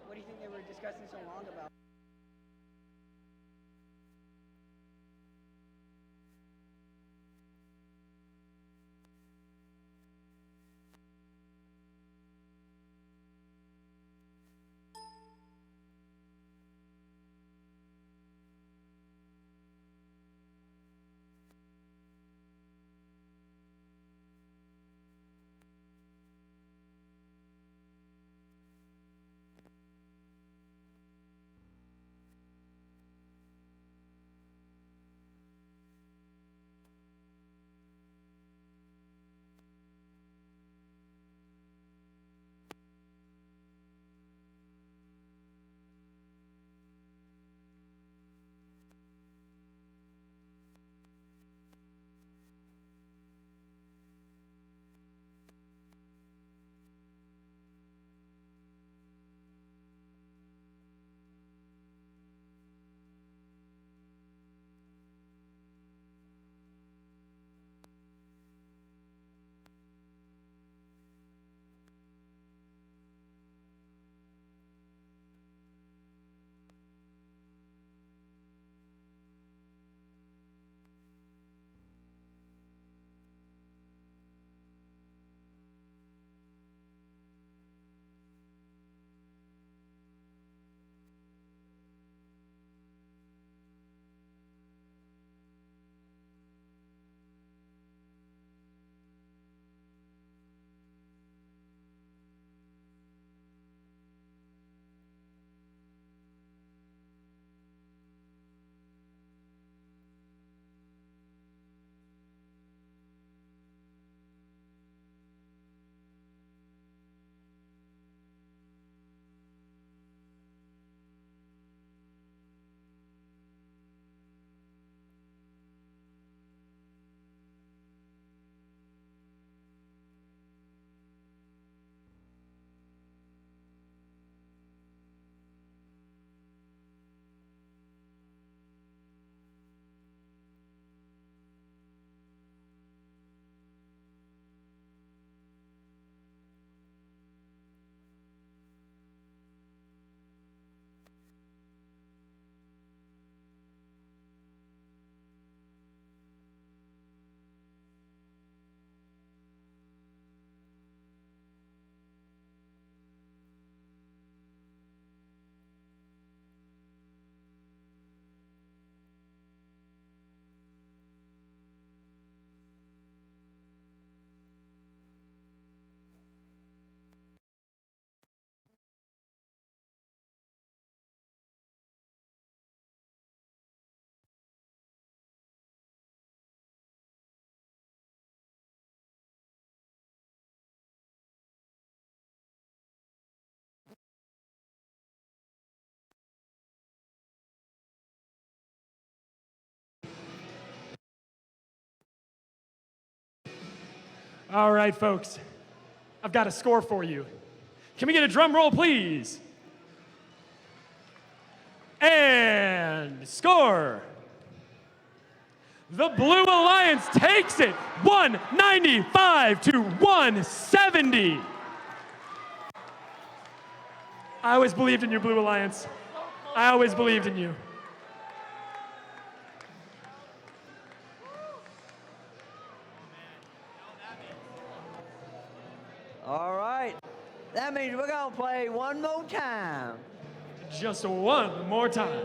What do you think they were discussing so long about? All right, folks. I've got a score for you. Can we get a drum roll, please? And score. The Blue Alliance takes it 195 to 170. I always believed in you, Blue Alliance. I always believed in you. All right. That means we're going to play one more time. Just one more time.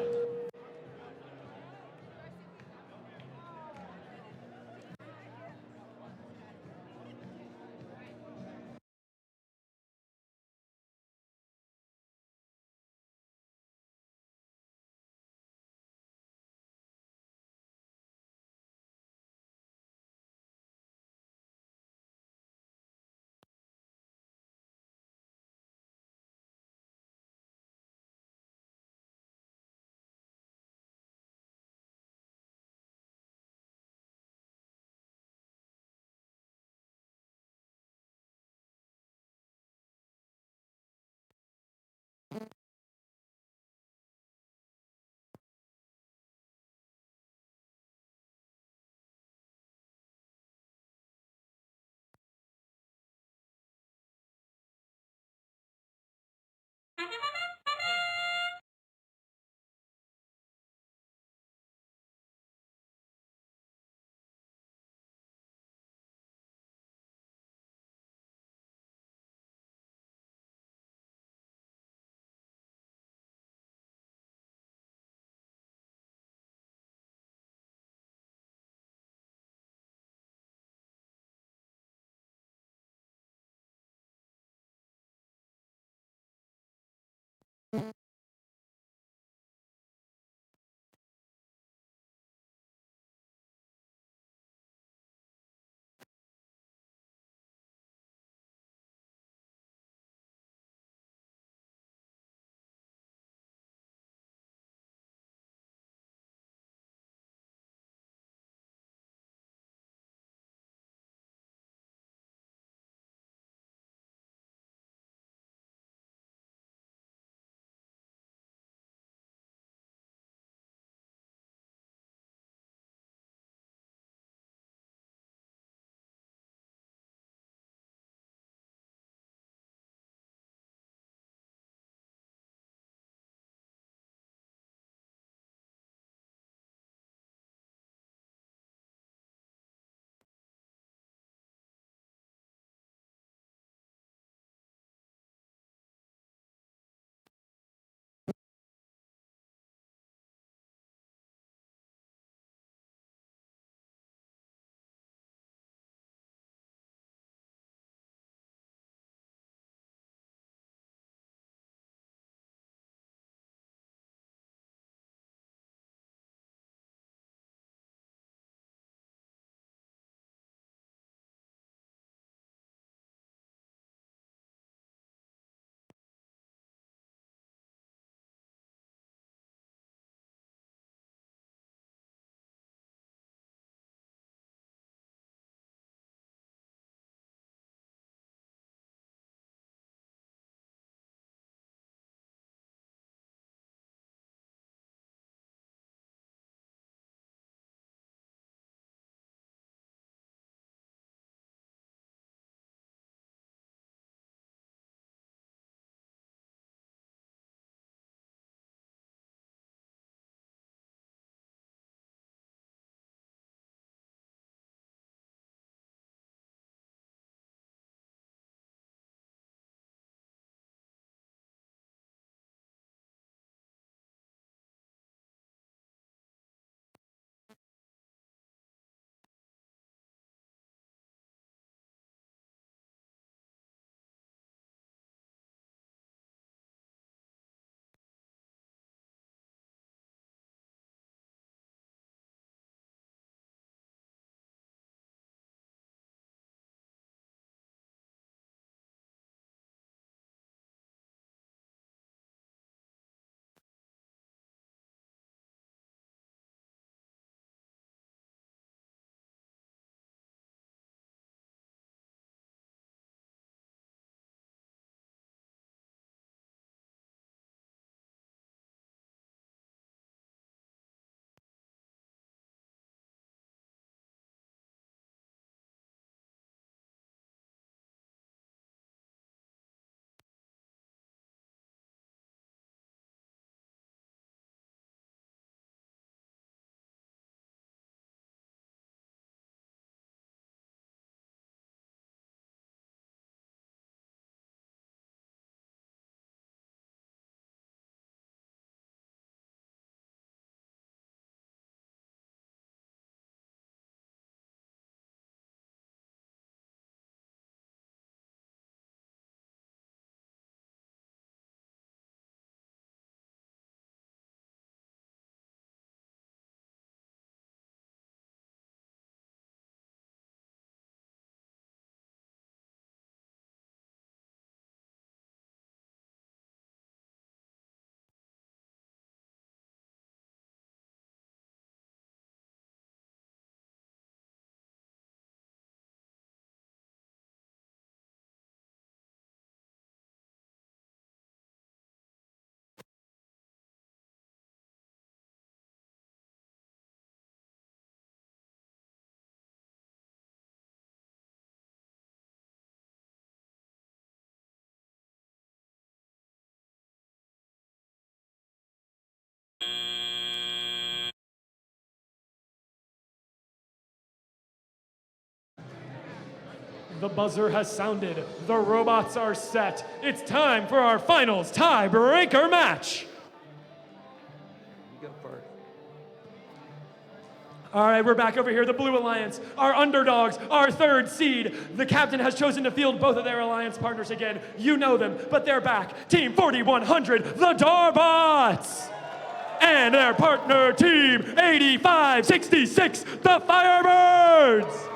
The buzzer has sounded. The robots are set. It's time for our finals tiebreaker match. You go first. All right, we're back over here. The Blue Alliance, our underdogs, our third seed. The captain has chosen to field both of their alliance partners again. You know them, but they're back. Team 4100, the Darbots. And their partner, Team 8566, the Firebirds.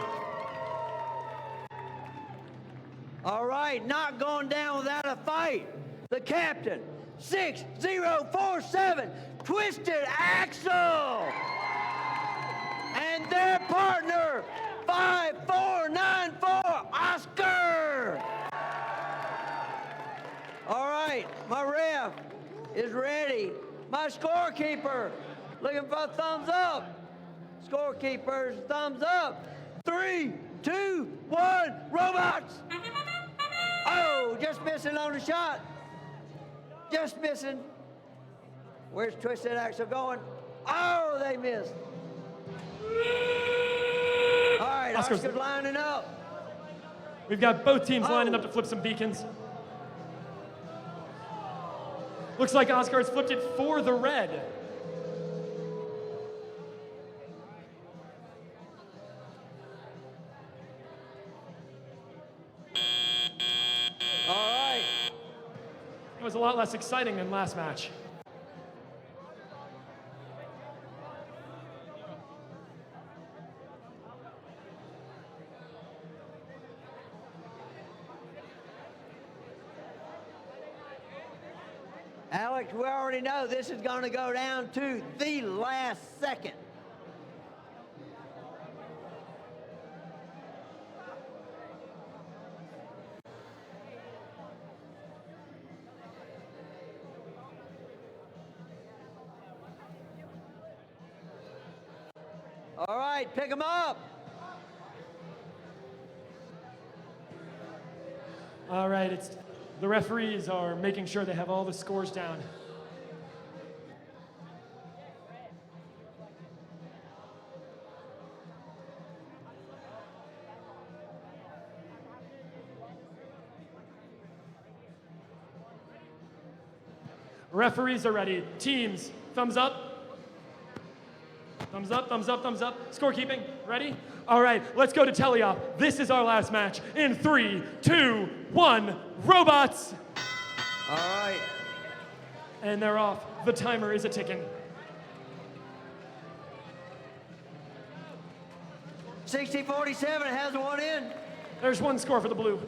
All right, not going down without a fight. The captain, 6047, Twisted Axle. And their partner, 5494, Oscar. All right, my ref is ready. My scorekeeper, looking for a thumbs up. Scorekeepers, thumbs up. 3, 2, 1, robots. Oh, just missing on the shot. Just missing. Where's Twisted Axle going? Oh, they missed. All right, Oscar's lining up. We've got both teams lining up to flip some beacons. Looks like Oscar has flipped it for the red. All right. It was a lot less exciting than last match. Alex, we already know this is going to go down to the last second. All right, pick them up. All right, the referees are making sure they have all the scores down. Referees are ready. Teams, thumbs up. Thumbs up, thumbs up, thumbs up. Scorekeeping, ready? All right, let's go to teleop. This is our last match. In 3, 2, 1, robots. All right. And they're off. The timer is a-ticking. 6047 has one in. There's one score for the blue.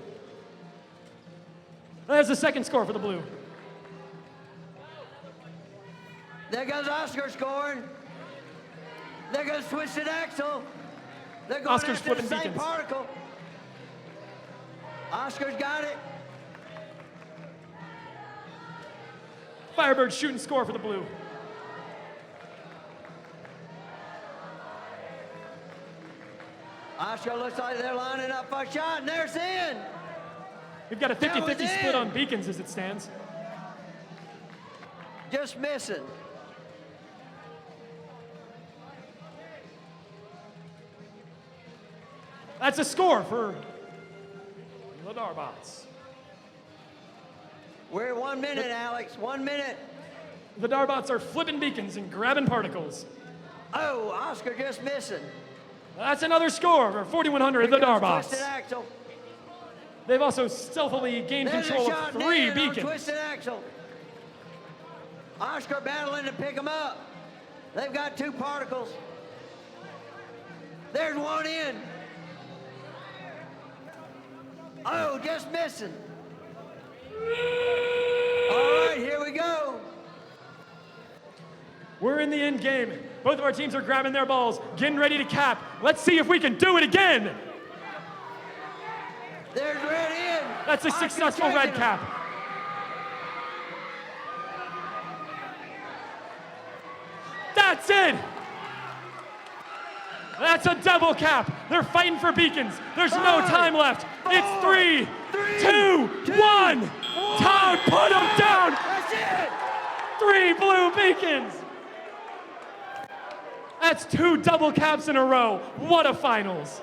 There's the second score for the blue. There goes Oscar scoring. There goes Twisted Axle. They're going Oscar's after the flipping same beacons. particle. Oscar's got it. Firebird shooting score for the blue. Oscar looks like they're lining up for a shot, and there's in. We've got a That was 50-50 split in. on beacons as it stands. Just missing. That's a score for the Darbots. We're at 1 minute, Alex. 1 minute. The Darbots are flipping beacons and grabbing particles. Oh, Oscar just missing. That's another score for 4100, the Here comes Darbots. Twisted Axle. They've also stealthily gained There's control a shot of 3 in on beacons. Twisted Axle. Oscar battling to pick them up. They've got 2 particles. There's one in. Oh, just missing. All right, here we go. We're in the end game. Both of our teams are grabbing their balls, getting ready to cap. Let's see if we can do it again. There's red in. That's a Oscar successful taking red him. cap. That's it. That's a double cap. They're fighting for beacons. There's no time left. It's 3, 2, 1. Todd, put them down. That's it. 3 blue beacons. That's 2 double caps in a row. What a finals.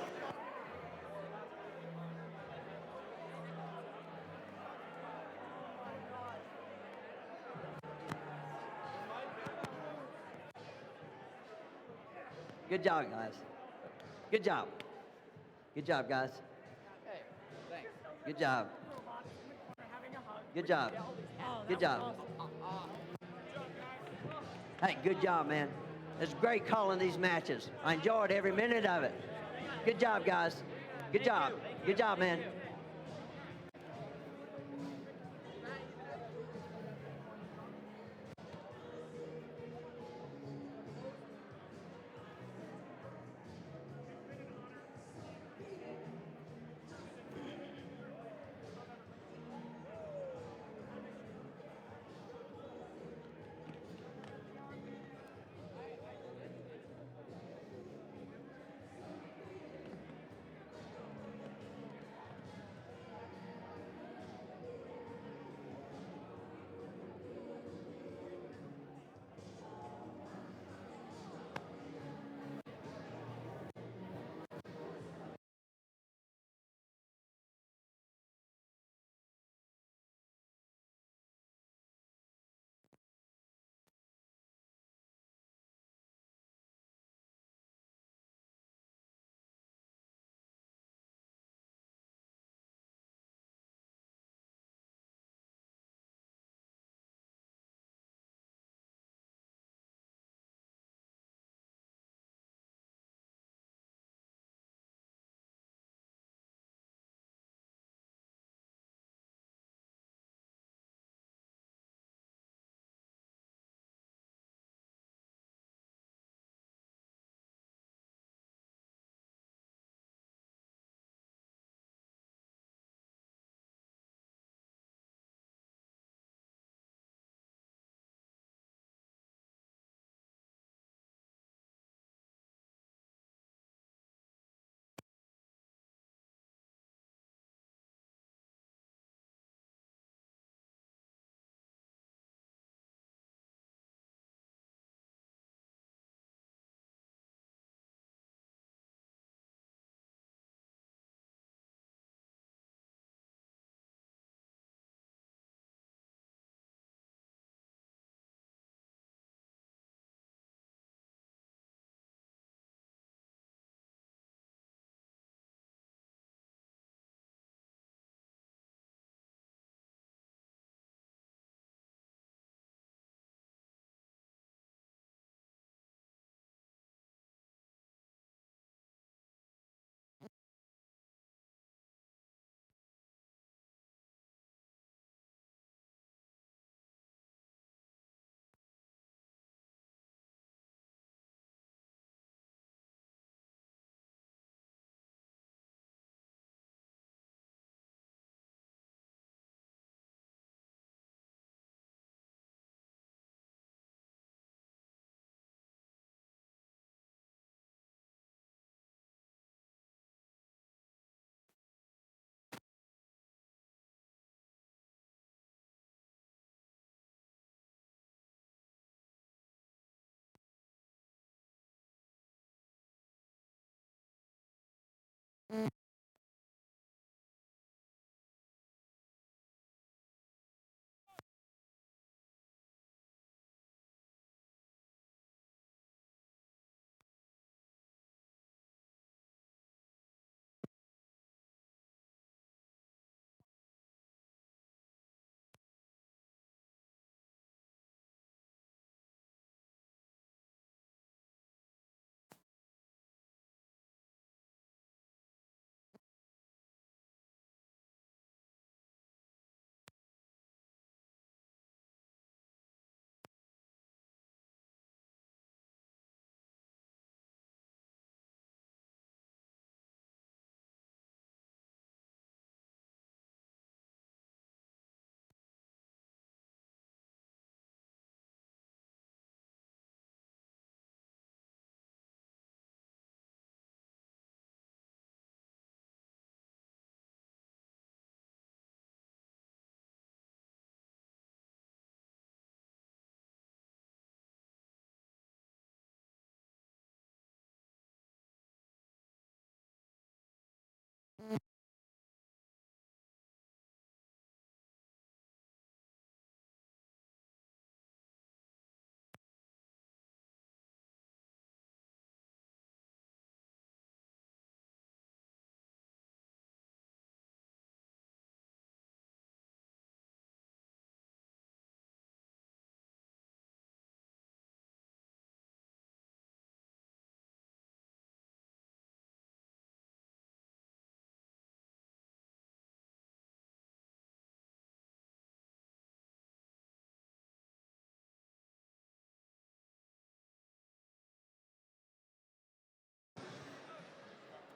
Good job, guys. Good job. Good job, guys. Hey, thanks. Good job. Good job. Good job. Hey, good job, man. It's great calling these matches. I enjoyed every minute of it. Good job, guys. Good job. Good job, man.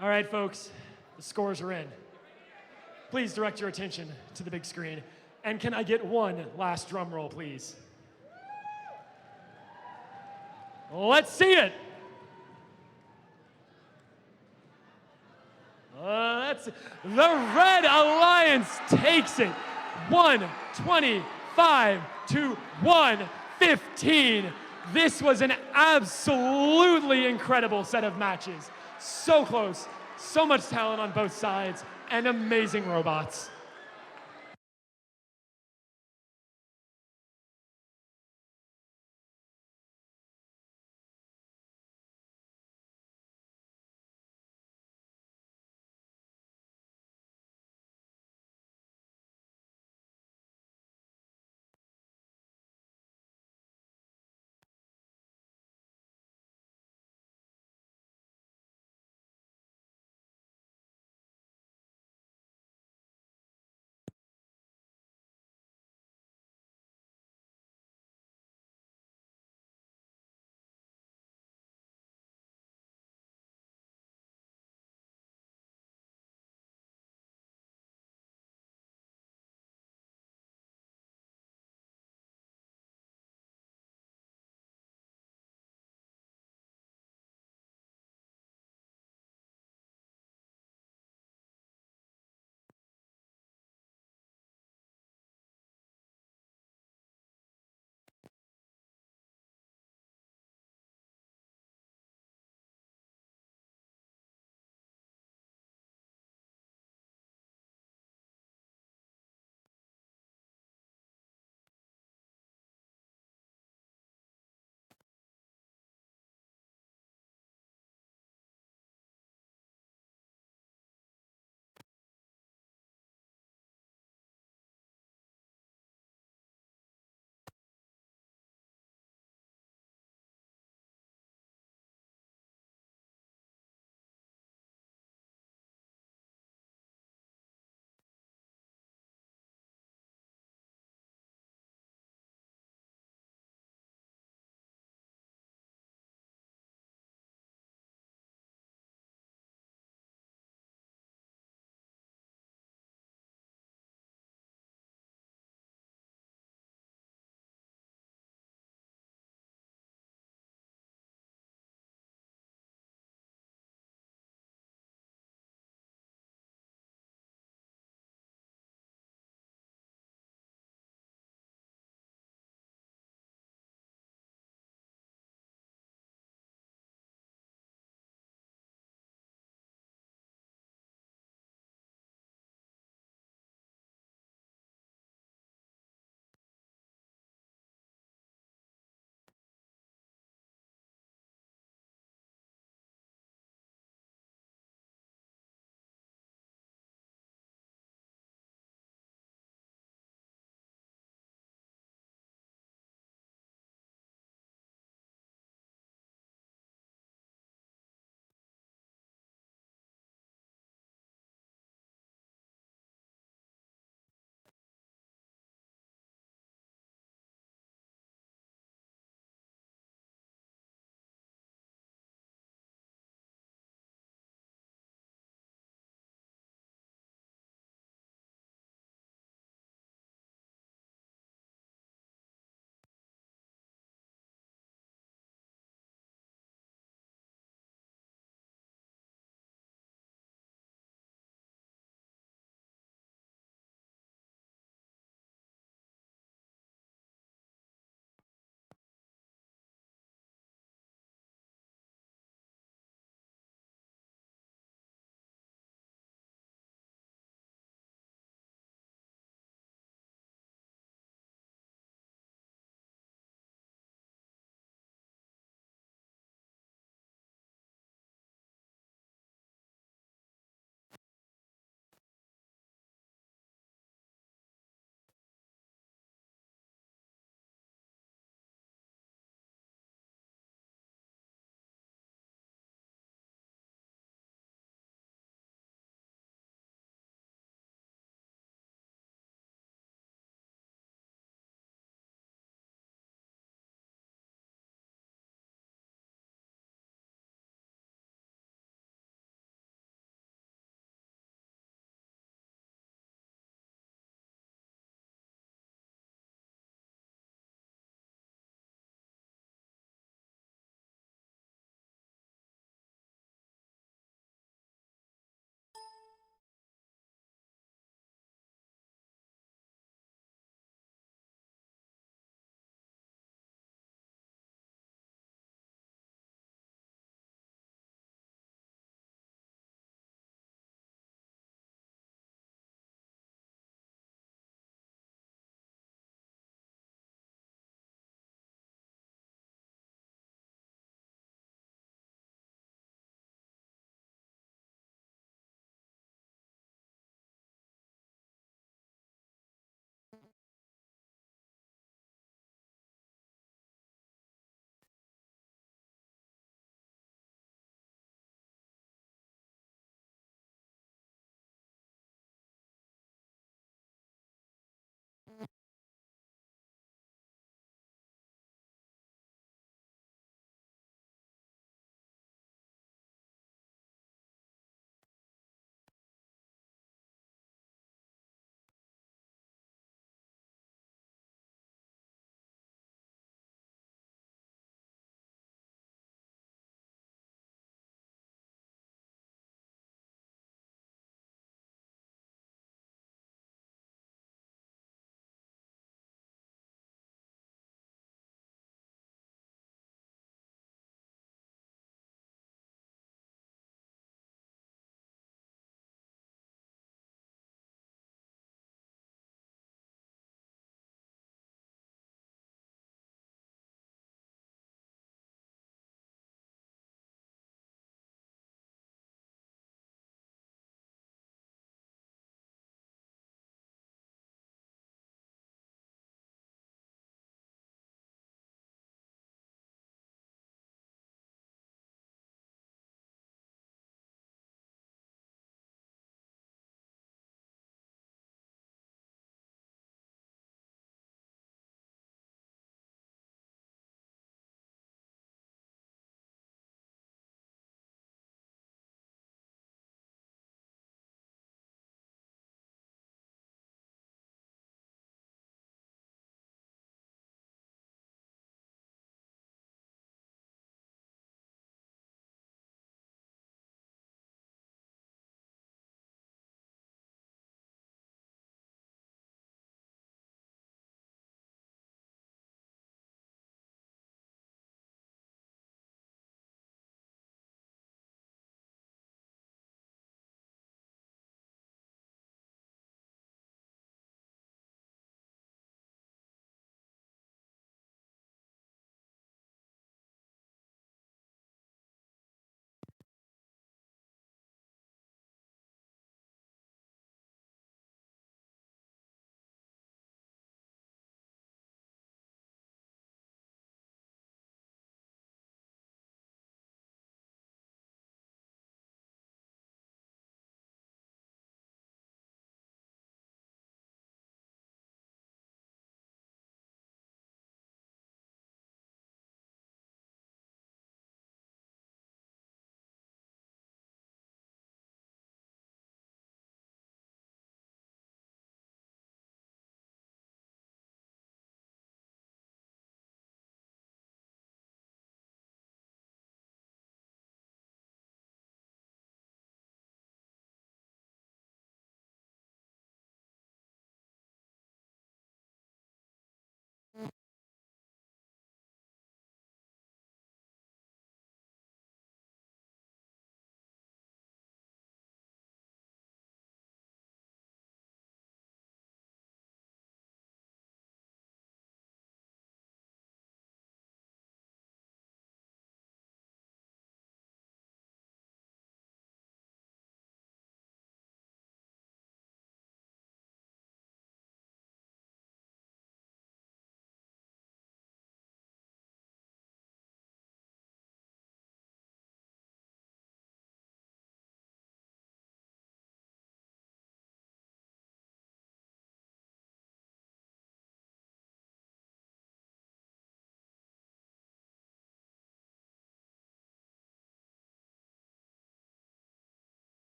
All right, folks, the scores are in. Please direct your attention to the big screen. And can I get one last drum roll, please? Let's see it. The Red Alliance takes it 125 to 115. This was an absolutely incredible set of matches. So close, so much talent on both sides, and amazing robots.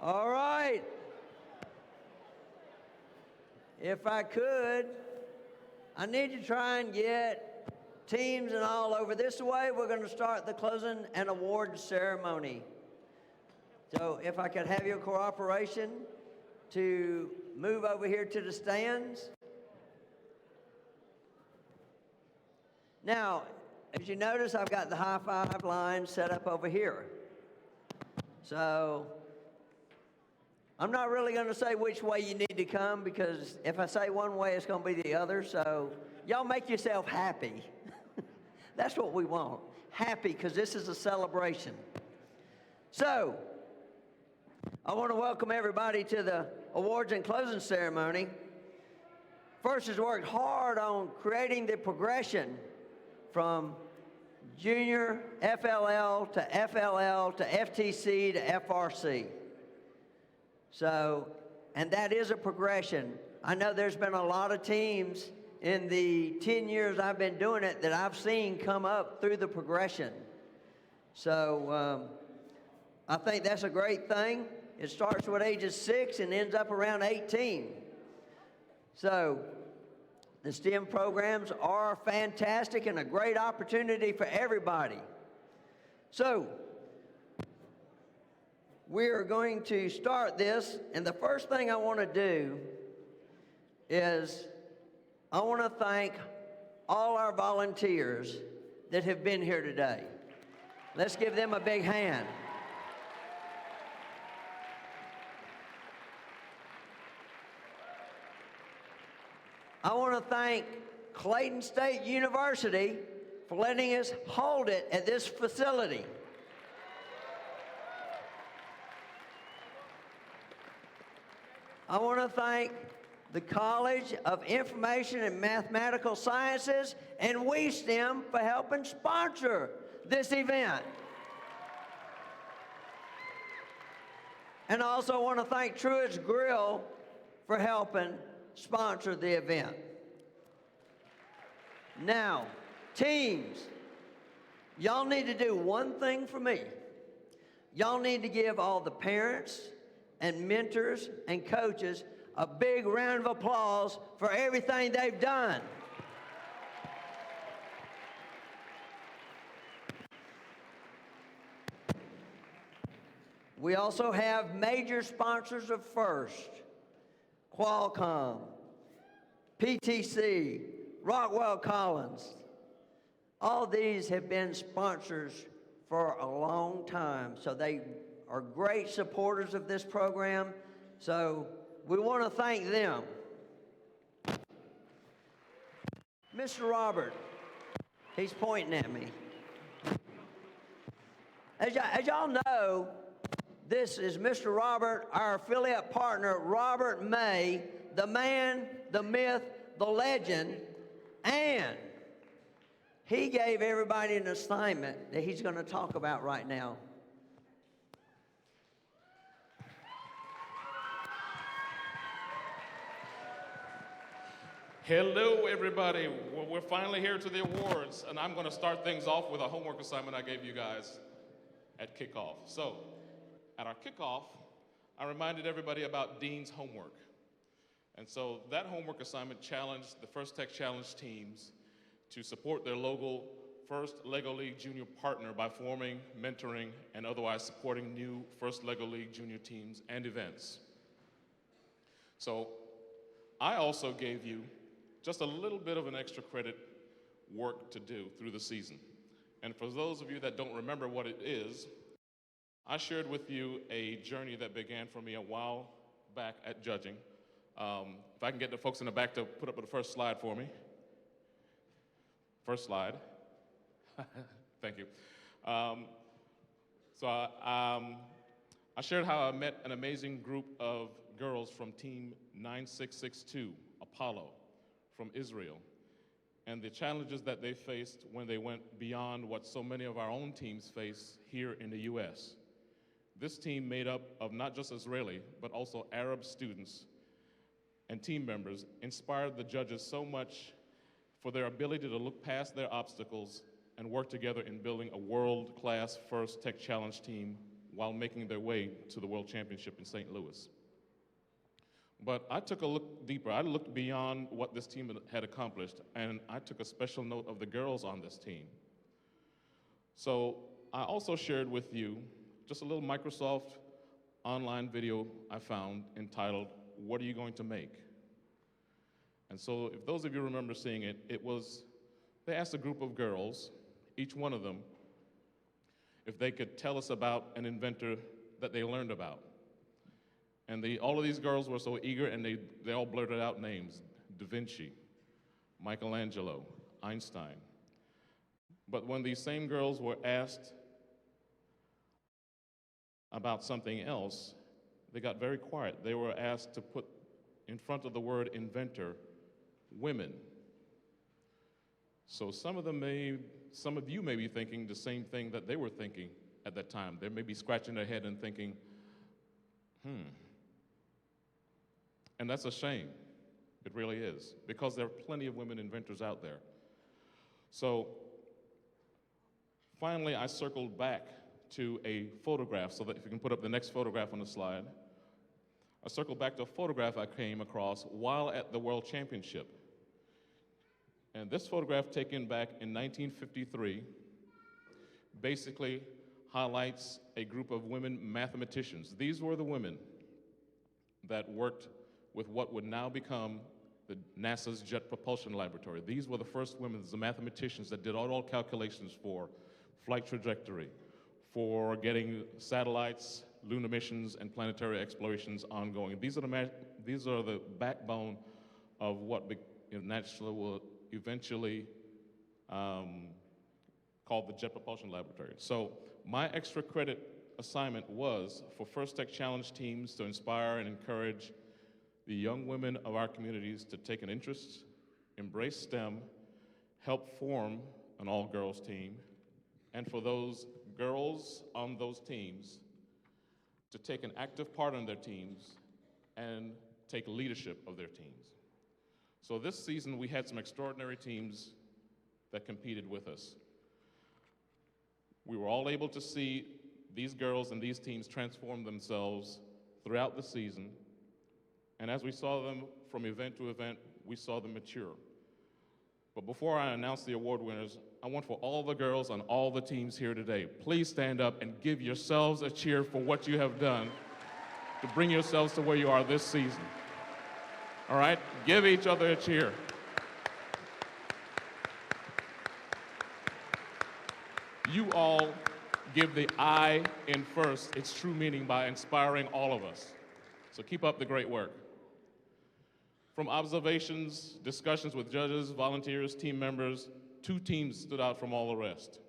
All right. If I could, I need to try and get teams and all over this way. We're going to start the closing and award ceremony. So if I could have your cooperation to move over here to the stands. Now, as you notice, I've got the high five line set up over here. So I'm not really going to say which way you need to come, because if I say one way, it's going to be the other. So y'all make yourself happy. That's what we want. Happy, because this is a celebration. So I want to welcome everybody to the awards and closing ceremony. First has worked hard on creating the progression from junior FLL to FLL to FTC to FRC. So, and that is a progression. I know there's been a lot of teams in the 10 years I've been doing it that I've seen come up through the progression. So I think that's a great thing. It starts with ages 6 and ends up around 18. So the STEM programs are fantastic and a great opportunity for everybody. So we're going to start this, and the first thing I want to do is I want to thank all our volunteers that have been here today. Let's give them a big hand. I want to thank Clayton State University for letting us hold it at this facility. I want to thank the College of Information and Mathematical Sciences and WeSTEM for helping sponsor this event. And I also want to thank Truett's Grill for helping sponsor the event. Now, teams, y'all need to do one thing for me. Y'all need to give all the parents and mentors and coaches a big round of applause for everything they've done. We also have major sponsors of FIRST: Qualcomm, PTC, Rockwell Collins. All these have been sponsors for a long time, so they are great supporters of this program. So we want to thank them. Mr. Robert, he's pointing at me. As y'all know, this is Mr. Robert, our affiliate partner, Robert May, the man, the myth, the legend, and he gave everybody an assignment that he's going to talk about right now. Hello, everybody. Well, we're finally here to the awards, and I'm going to start things off with a homework assignment I gave you guys at kickoff. So, at our kickoff, I reminded everybody about Dean's homework. And so that homework assignment challenged the First Tech Challenge teams to support their local First Lego League Junior partner by forming, mentoring, and otherwise supporting new First Lego League Junior teams and events. So I also gave you just a little bit of an extra credit work to do through the season. And for those of you that don't remember what it is, I shared with you a journey that began for me a while back at judging. If I can get the folks in the back to put up the first slide for me. First slide. Thank you. So I shared how I met an amazing group of girls from Team 9662, Apollo, from Israel, and the challenges that they faced when they went beyond what so many of our own teams face here in the U.S. This team made up of not just Israeli, but also Arab students and team members inspired the judges so much for their ability to look past their obstacles and work together in building a world-class First Tech Challenge team while making their way to the World Championship in St. Louis. But I took a look deeper. I looked beyond what this team had accomplished, and I took a special note of the girls on this team. So I also shared with you just a little Microsoft online video I found entitled, "What Are You Going to Make?" And so if those of you remember seeing it, they asked a group of girls, each one of them, if they could tell us about an inventor that they learned about. And all of these girls were so eager, and they all blurted out names: Da Vinci, Michelangelo, Einstein. But when these same girls were asked about something else, they got very quiet. They were asked to put in front of the word inventor, women. So some of you may be thinking the same thing that they were thinking at that time. They may be scratching their head and thinking, And that's a shame. It really is, because there are plenty of women inventors out there. So finally, I circled back to a photograph, so that if you can put up the next photograph on the slide. I circled back to a photograph I came across while at the World Championship. And this photograph, taken back in 1953, basically highlights a group of women mathematicians. These were the women that worked with what would now become NASA's Jet Propulsion Laboratory. These were the first women, the mathematicians that did all calculations for flight trajectory, for getting satellites, lunar missions, and planetary explorations ongoing. These are the backbone of what NASA will eventually called the Jet Propulsion Laboratory. So my extra credit assignment was for First Tech Challenge teams to inspire and encourage the young women of our communities to take an interest, embrace STEM, help form an all-girls team, and for those girls on those teams to take an active part on their teams and take leadership of their teams. So this season, we had some extraordinary teams that competed with us. We were all able to see these girls and these teams transform themselves throughout the season. And as we saw them from event to event, we saw them mature. But before I announce the award winners, I want for all the girls on all the teams here today, please stand up and give yourselves a cheer for what you have done to bring yourselves to where you are this season. All right? Give each other a cheer. You all give the I in first its true meaning by inspiring all of us. So keep up the great work. From observations, discussions with judges, volunteers, team members, 2 teams stood out from all the rest.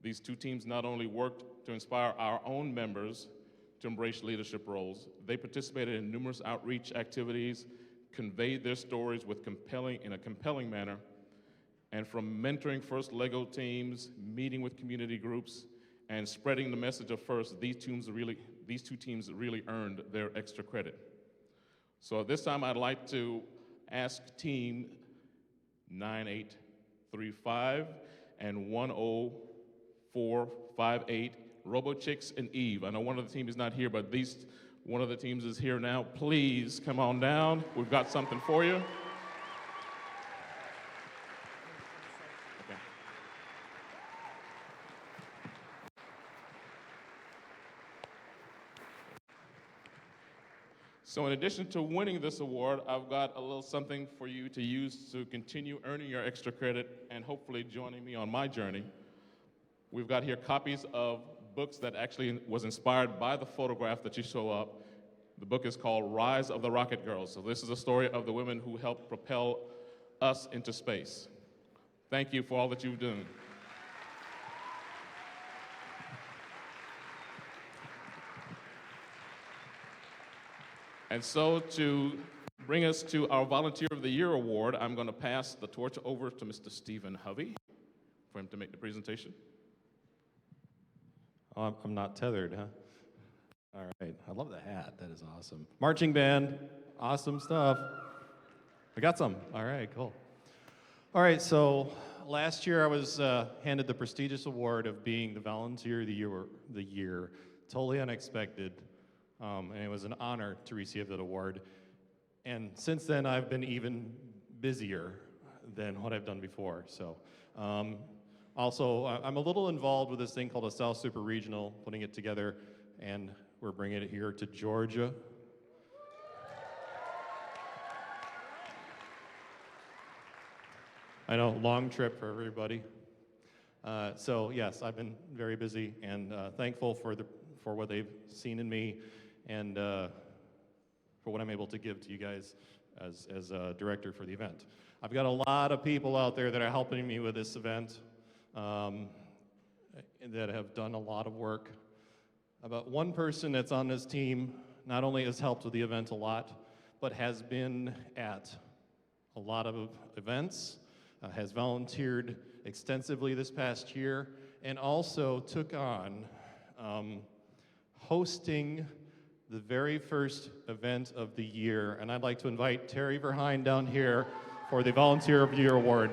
These 2 teams not only worked to inspire our own members to embrace leadership roles, they participated in numerous outreach activities, conveyed their stories in a compelling manner, and from mentoring First Lego teams, meeting with community groups, and spreading the message of First, these 2 teams really earned their extra credit. So at this time, I'd like to ask Team 9835 and 10458, RoboChicks and Eve. I know one of the teams is not here, but one of the teams is here now. Please come on down. We've got something for you. So in addition to winning this award, I've got a little something for you to use to continue earning your extra credit and hopefully joining me on my journey. We've got here copies of books that actually was inspired by the photograph that you saw up. The book is called Rise of the Rocket Girls. So this is a story of the women who helped propel us into space. Thank you for all that you've done. And so to bring us to our Volunteer of the Year award, I'm going to pass the torch over to Mr. Stephen Hovey for him to make the presentation. Oh, I'm not tethered, huh? All right. I love the hat. That is awesome. Marching band. Awesome stuff. We got some. All right, cool. All right, so last year I was handed the prestigious award of being the Volunteer of the Year totally unexpected, and it was an honor to receive that award. And since then, I've been even busier than what I've done before. So, also, I'm a little involved with this thing called a South Super Regional, putting it together, and we're bringing it here to Georgia. I know, long trip for everybody. So yes, I've been very busy and thankful for what they've seen in me and for what I'm able to give to you guys as a director for the event. I've got a lot of people out there that are helping me with this event that have done a lot of work. About one person that's on this team not only has helped with the event a lot, but has been at a lot of events, has volunteered extensively this past year, and also took on hosting the very first event of the year. And I'd like to invite Terry Verheyen down here for the Volunteer of the Year Award.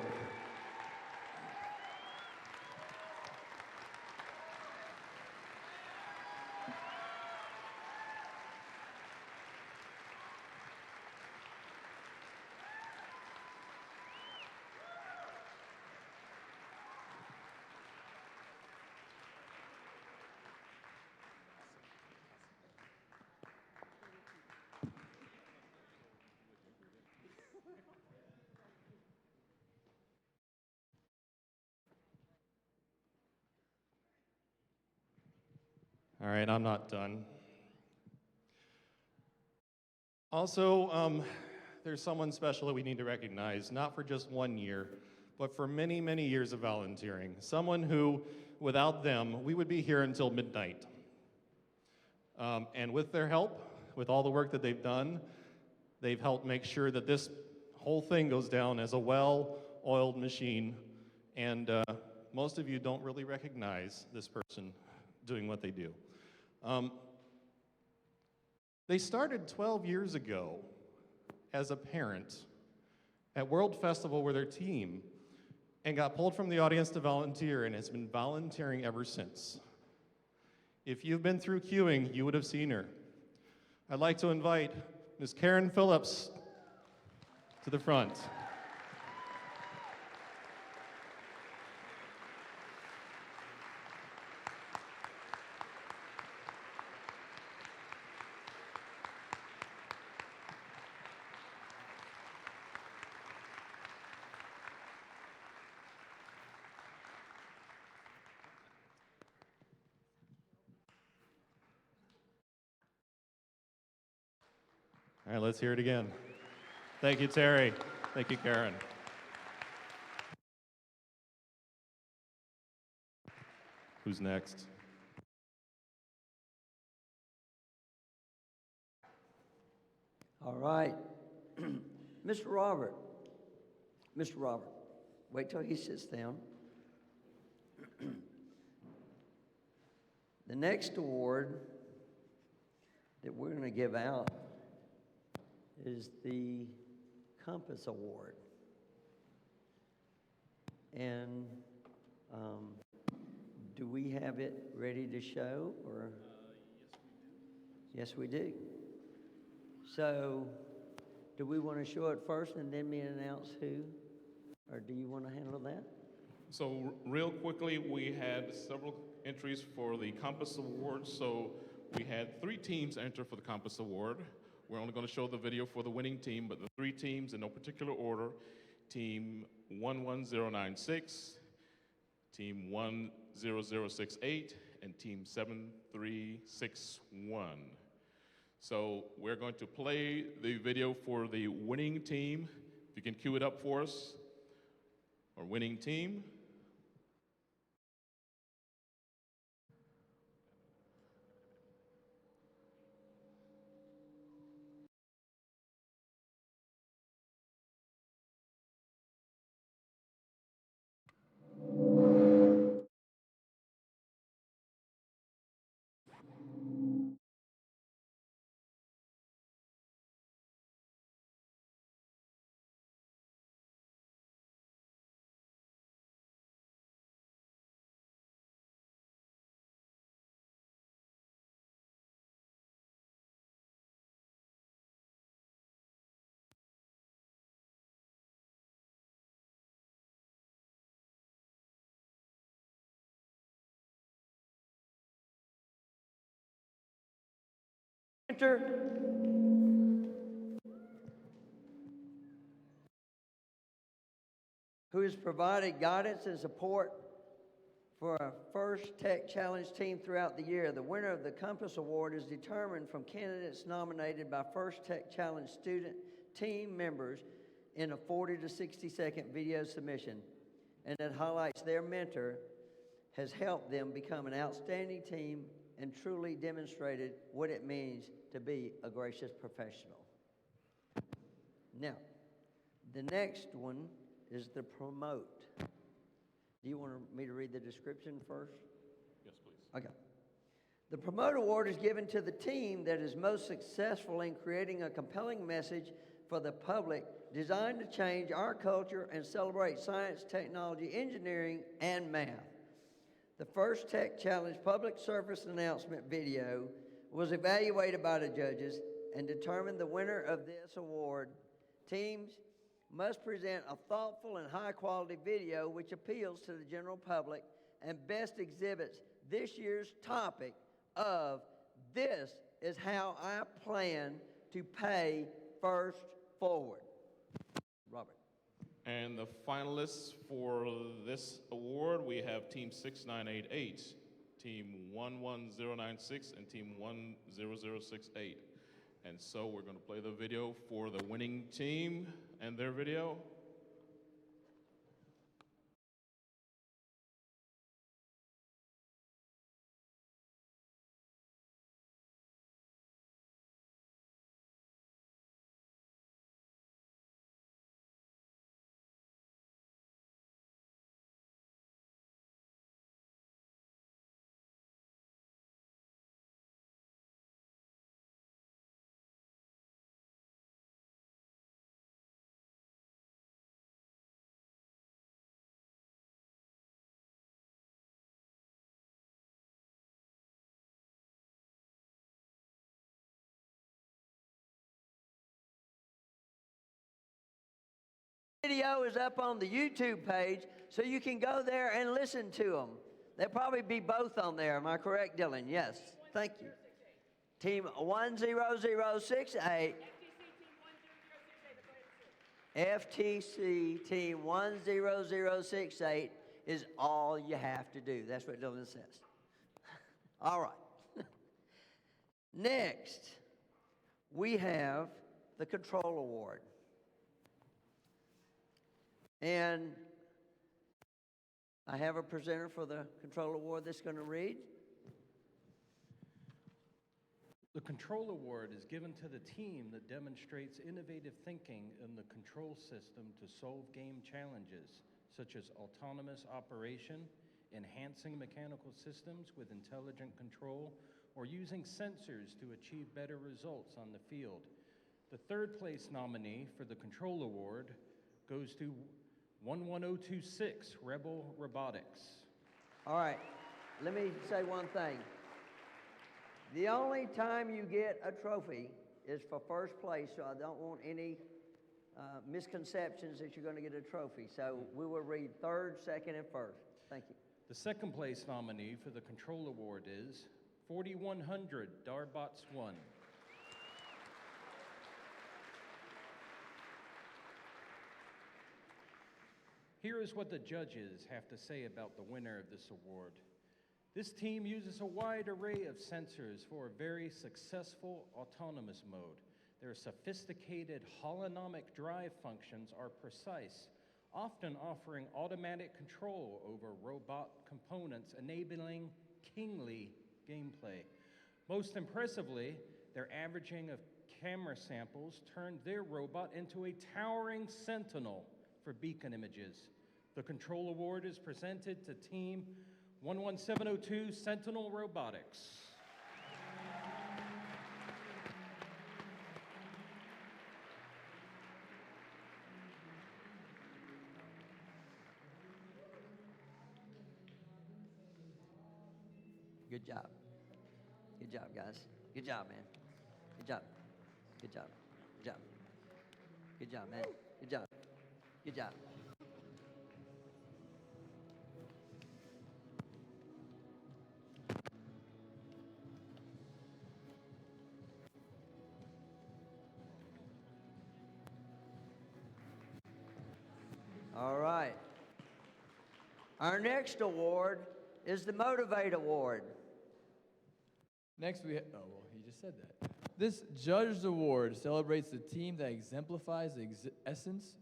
All right, I'm not done. Also, there's someone special that we need to recognize, not for just 1 year, but for many, many years of volunteering. Someone who, without them, we would be here until midnight. And with their help, with all the work that they've done, they've helped make sure that this whole thing goes down as a well-oiled machine. And most of you don't really recognize this person doing what they do. They started 12 years ago as a parent at World Festival with their team and got pulled from the audience to volunteer and has been volunteering ever since. If you've been through queuing, you would have seen her. I'd like to invite Ms. Karen Phillips to the front. All right, let's hear it again. Thank you, Terry. Thank you, Karen. Who's next? All right. Mr. Robert. Mr. Robert, wait till he sits down. The next award that we're going to give out is the Compass Award. And do we have it ready to show, or? Yes, we do. So, do we want to show it first and then me announce who? Or do you want to handle that? So real quickly, we had several entries for the Compass Award. So we had 3 teams enter for the Compass Award. We're only going to show the video for the winning team, but the 3 teams in no particular order: Team 11096, Team 10068, and Team 7361. So we're going to play the video for the winning team. If you can cue it up for us. Our winning team. future. Who has provided guidance and support for our First Tech Challenge team throughout the year. The winner of the Compass Award is determined from candidates nominated by First Tech Challenge student team members in a 40 to 60 second video submission, and it highlights their mentor has helped them become an outstanding team and truly demonstrated what it means to be a gracious professional. Now, the next one is the promote. Do you want me to read the description first? Yes, please. Okay. The Promote Award is given to the team that is most successful in creating a compelling message for the public designed to change our culture and celebrate science, technology, engineering, and math. The First Tech Challenge public service announcement video was evaluated by the judges and determined the winner of this award. Teams must present a thoughtful and high-quality video which appeals to the general public and best exhibits this year's topic of "This is how I plan to pay First Forward." Robert. And the finalists for this award, we have Team 6988, Team 11096, and Team 10068. And so we're going to play the video for the winning team and their video. Video is up on the YouTube page, so you can go there and listen to them. They'll probably be both on there. Am I correct, Dylan? Yes. Thank you. Team 10068. FTC Team 10068 is all you have to do. That's what Dylan says. All right. Next, we have the Control Award. And I have a presenter for the Control Award that's going to read. The Control Award is given to the team that demonstrates innovative thinking in the control system to solve game challenges, such as autonomous operation, enhancing mechanical systems with intelligent control, or using sensors to achieve better results on the field. The third place nominee for the Control Award goes to 11026, Rebel Robotics. All right, let me say one thing. The only time you get a trophy is for first place, so I don't want any misconceptions that you're going to get a trophy. So we will read third, second, and first. Thank you. The second place nominee for the Control Award is 4100, Darbots 1. Here is what the judges have to say about the winner of this award. This team uses a wide array of sensors for a very successful autonomous mode. Their sophisticated holonomic drive functions are precise, often offering automatic control over robot components, enabling kingly gameplay. Most impressively, their averaging of camera samples turned their robot into a towering sentinel for beacon images. The Control Award is presented to Team 11702 Sentinel Robotics. Good job. Good job, guys. Good job, man. Good job. Good job. Good job. Good job, man. Good job. Good job. All right. Our next award is the Motivate Award. Next, oh, well, he just said that. This Judge's Award celebrates the team that exemplifies the essence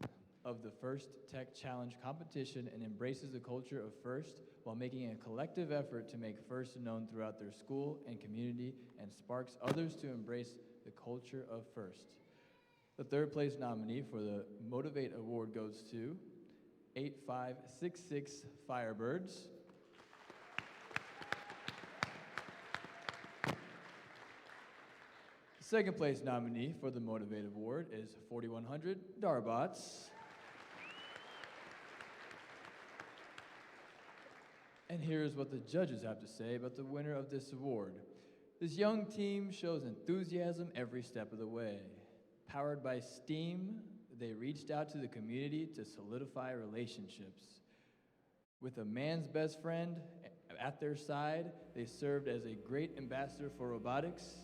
of the First Tech Challenge competition and embraces the culture of FIRST while making a collective effort to make FIRST known throughout their school and community and sparks others to embrace the culture of FIRST. The third place nominee for the Motivate Award goes to 8566 Firebirds. Second place nominee for the Motivate Award is 4100 Darbots. And here's what the judges have to say about the winner of this award. This young team shows enthusiasm every step of the way. Powered by STEAM, they reached out to the community to solidify relationships. With a man's best friend at their side, they served as a great ambassador for robotics.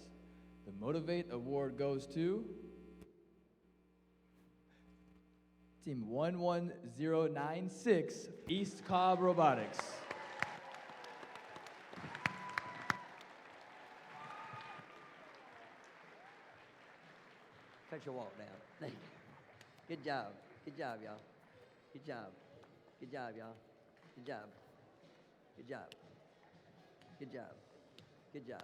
The Motivate Award goes to Team 11096, East Cobb Robotics. Cut your walk down. Thank you. Good job. Good job, y'all. Good job. Good job, y'all. Good job. Good job. Good job. Good job.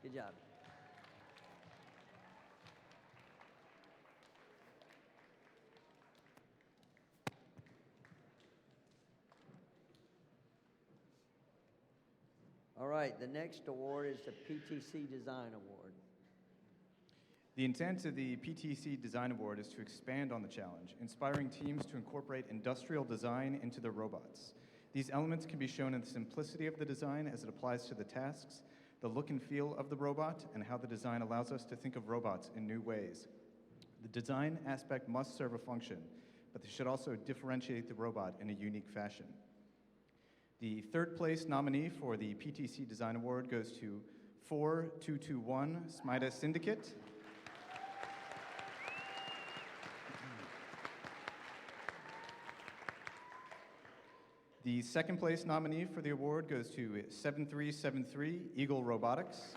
Good job. All right, the next award is the PTC Design Award. The intent of the PTC Design Award is to expand on the challenge, inspiring teams to incorporate industrial design into their robots. These elements can be shown in the simplicity of the design as it applies to the tasks, the look and feel of the robot, and how the design allows us to think of robots in new ways. The design aspect must serve a function, but they should also differentiate the robot in a unique fashion. The third place nominee for the PTC Design Award goes to 4221 Smida Syndicate. The second place nominee for the award goes to 7373 Eagle Robotics.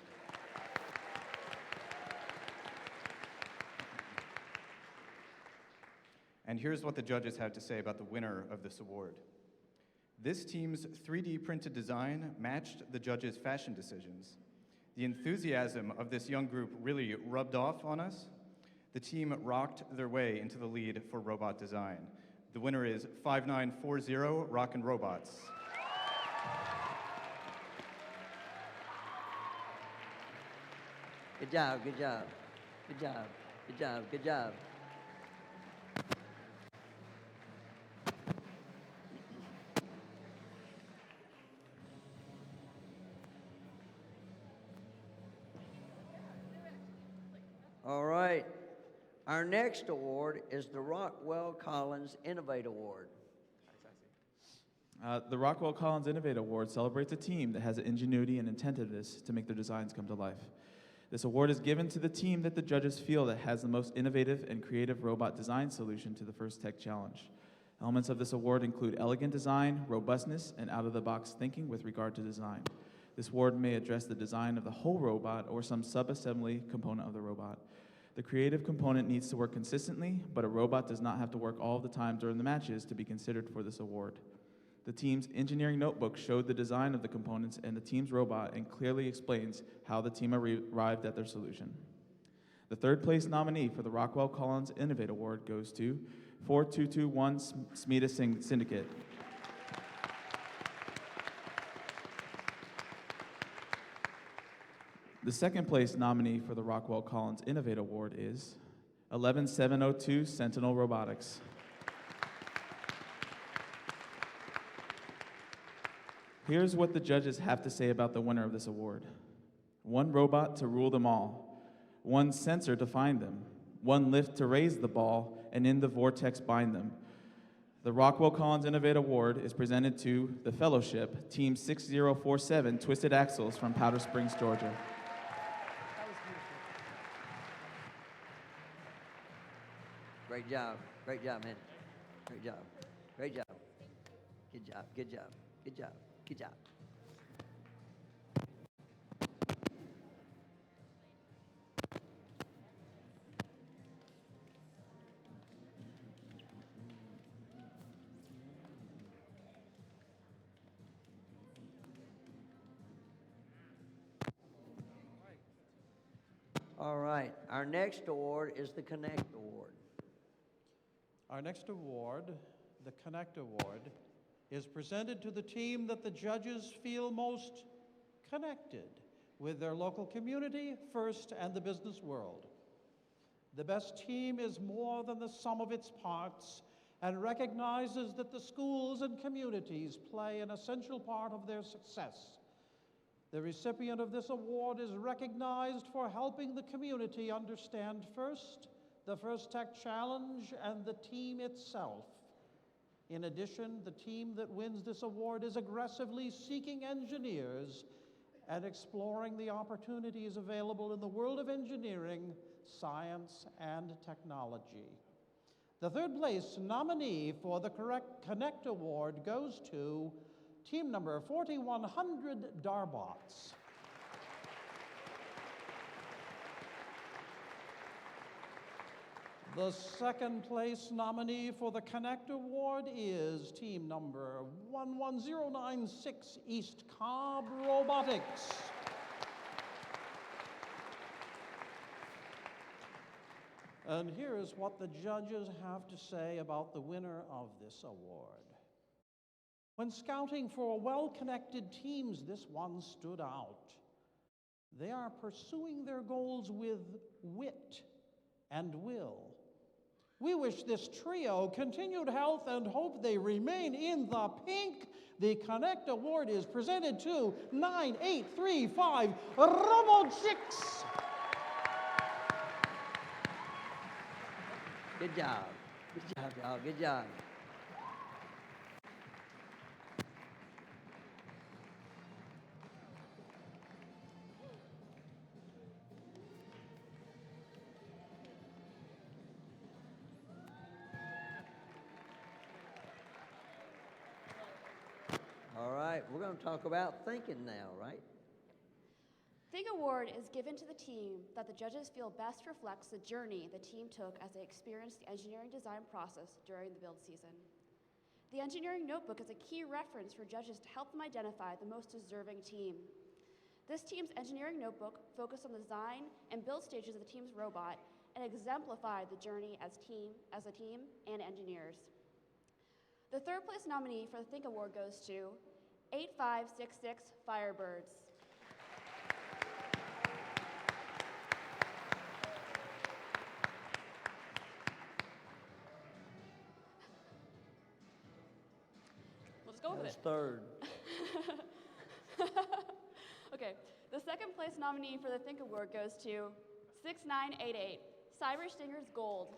And here's what the judges had to say about the winner of this award. This team's 3D printed design matched the judges' fashion decisions. The enthusiasm of this young group really rubbed off on us. The team rocked their way into the lead for robot design. The winner is 5940 Rockin' Robots. Good job, good job, good job, good job, good job. All right. Our next award is the Rockwell Collins Innovate Award. The Rockwell Collins Innovate Award celebrates a team that has ingenuity and inventiveness to make their designs come to life. This award is given to the team that the judges feel that has the most innovative and creative robot design solution to the First Tech Challenge. Elements of this award include elegant design, robustness, and out-of-the-box thinking with regard to design. This award may address the design of the whole robot or some sub-assembly component of the robot. The creative component needs to work consistently, but a robot does not have to work all the time during the matches to be considered for this award. The team's engineering notebook showed the design of the components and the team's robot and clearly explains how the team arrived at their solution. The third place nominee for the Rockwell Collins Innovate Award goes to 4221 Smida Syndicate. The second place nominee for the Rockwell Collins Innovate Award is 11702 Sentinel Robotics. Here's what the judges have to say about the winner of this award. One robot to rule them all, one sensor to find them, one lift to raise the ball, and in the vortex bind them. The Rockwell Collins Innovate Award is presented to the Fellowship, Team 6047 Twisted Axles from Powder Springs, Georgia. Great job, man. Great job. Great job. Good job. Good job. Good job. Good job. All right, our next award is the Connect Award. Our next award, the Connect Award, is presented to the team that the judges feel most connected with their local community first and the business world. The best team is more than the sum of its parts and recognizes that the schools and communities play an essential part of their success. The recipient of this award is recognized for helping the community understand first the First Tech Challenge and the team itself. In addition, the team that wins this award is aggressively seeking engineers and exploring the opportunities available in the world of engineering, science, and technology. The third place nominee for the Connect Award goes to team number 4100 Darbots. The second place nominee for the Connect Award is team number 11096 East Cobb Robotics. And here is what the judges have to say about the winner of this award. When scouting for well-connected teams, this one stood out. They are pursuing their goals with wit and will. We wish this trio continued health and hope they remain in the pink. The Connect Award is presented to 9835 RoboChicks. Good job. Good job, y'all. Good job. All right, we're going to talk about thinking now, right? Think Award is given to the team that the judges feel best reflects the journey the team took as they experienced the engineering design process during the build season. The engineering notebook is a key reference for judges to help them identify the most deserving team. This team's engineering notebook focused on the design and build stages of the team's robot and exemplified the journey as a team and engineers. The third place nominee for the Think Award goes to 8566 Firebirds. Let's go with it. Third. Okay, the second place nominee for the Think Award goes to 6988 Cyber Stingers Gold.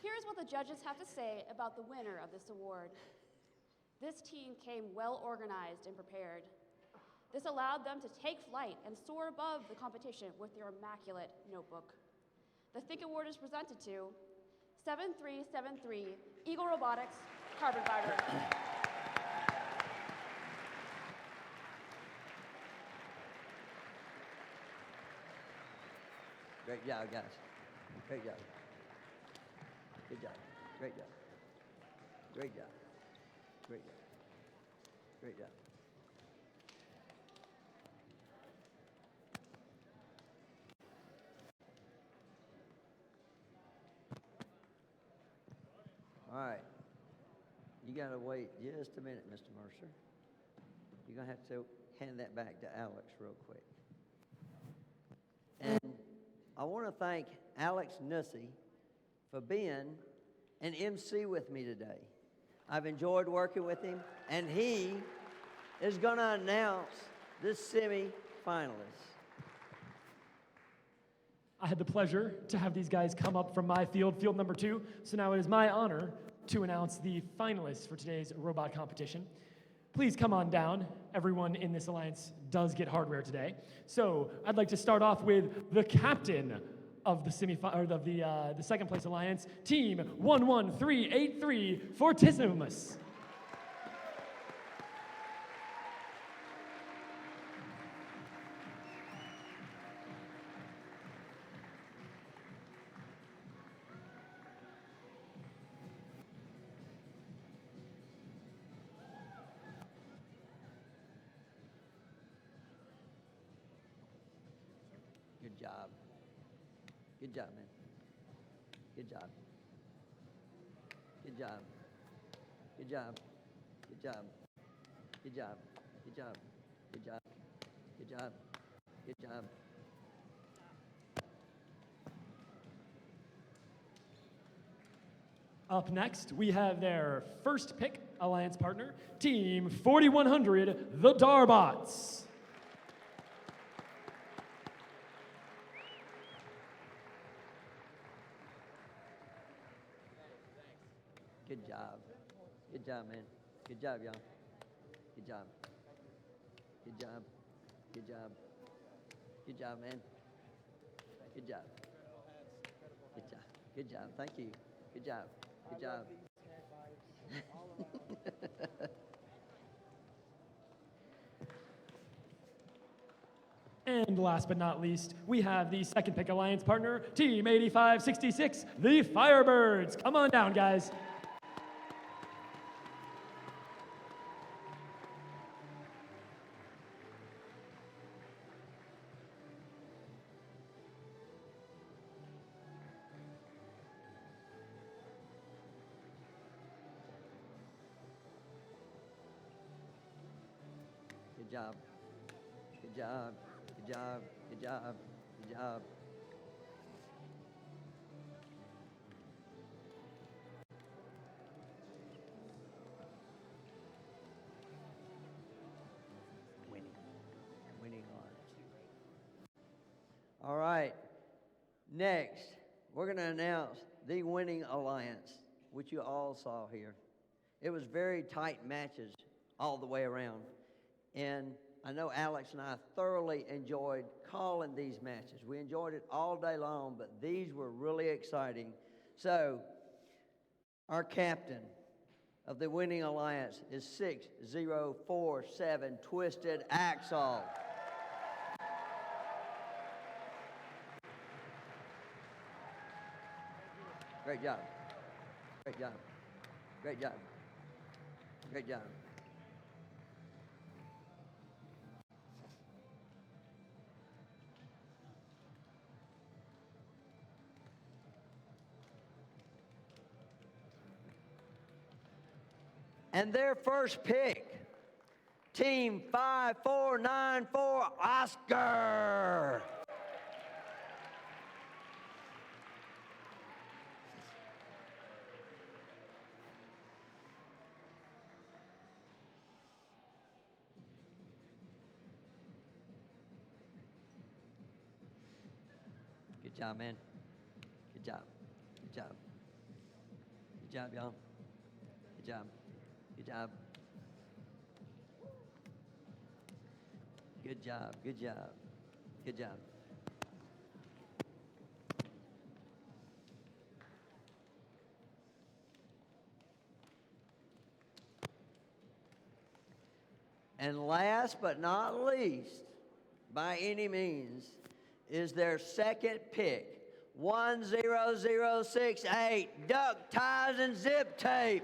Here's what the judges have to say about the winner of this award. This team came well organized and prepared. This allowed them to take flight and soar above the competition with their immaculate notebook. The Think Award is presented to 7373 Eagle Robotics Carbon Fiber. Great job, guys. Great job. Good job. Great job. Great job. Great job. Great job. All right. You got to wait just a minute, Mr. Mercer. You're going to have to hand that back to Alex real quick. And I want to thank Alex Nussey for being an MC with me today. I've enjoyed working with him, and he is going to announce this semi-finalists. I had the pleasure to have these guys come up from my field, field number 2. So now it is my honor to announce the finalists for today's robot competition. Please come on down. Everyone in this alliance does get hardware today. So I'd like to start off with the captain of the the second place alliance, Team 11383 Fortissimus. Good job. Good job, man. Good job. Good job. Good job. Good job. Good job. Good job. Good job. Good job. Good job. Up next, we have their first pick alliance partner, Team 4100, the Darbots. Good job. Good job, man. Good job, y'all. Good job. Good job. Good job. Good job, man. Good job. Good job. Good job. Thank you. Good job. Good job. And last but not least, we have the second pick alliance partner, Team 8566, the Firebirds. Come on down, guys. Good job. Good job. Good job. Good job. Good job. Winning. Winning on. All right. Next, we're going to announce the winning alliance, which you all saw here. It was very tight matches all the way around. And I know Alex and I thoroughly enjoyed calling these matches. We enjoyed it all day long, but these were really exciting. So, our captain of the winning alliance is 6047 Twisted Axle. Great job. Great job. Great job. Great job. And their first pick, Team 5494 Oscar. Good job, man. Good job. Good job. Good job, y'all. Good job. Good job. Good job. Good job. Good job. And last but not least, by any means, is their second pick, 10068, duct ties and zip tape.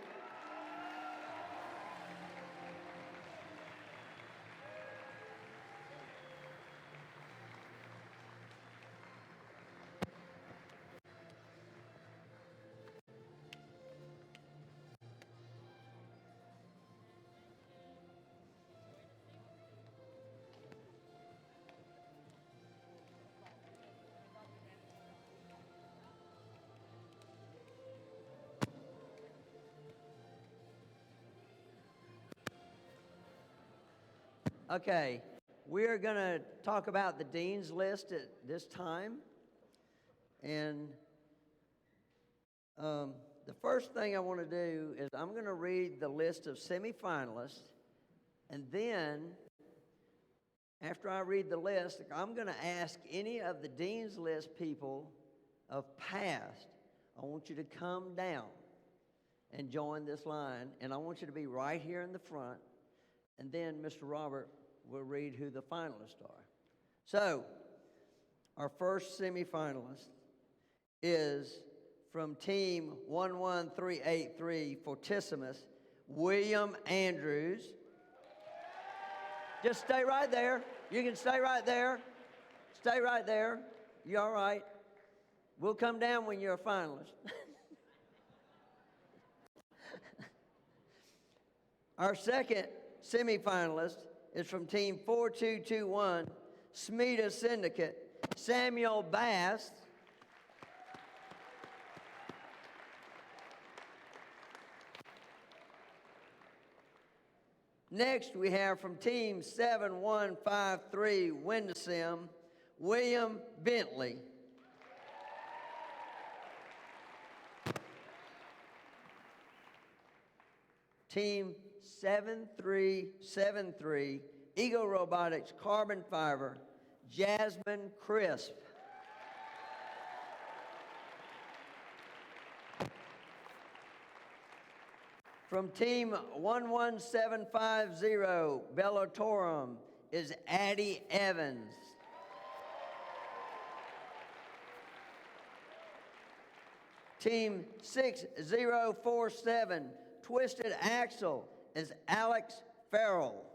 Okay, we are going to talk about the Dean's List at this time. And the first thing I want to do is I'm going to read the list of semifinalists, And then, after I read the list, I'm going to ask any of the Dean's List people of past, I want you to come down and join this line. And I want you to be right here in the front. And then Mr. Robert will read who the finalists are. So, our first semifinalist is from Team 11383 Fortissimus, William Andrews. Just stay right there. You can stay right there. Stay right there. You all right? We'll come down when you're a finalist. Our second semifinalist is from Team 4221, Smeta Syndicate, Samuel Bass. Next, we have from Team 7153, Windsim, William Bentley. Team 7373, Ego Robotics, Carbon Fiber, Jasmine Crisp. From Team 11750, Bellatorum, is Addie Evans. Team 6047, Twisted Axle, is Alex Farrell.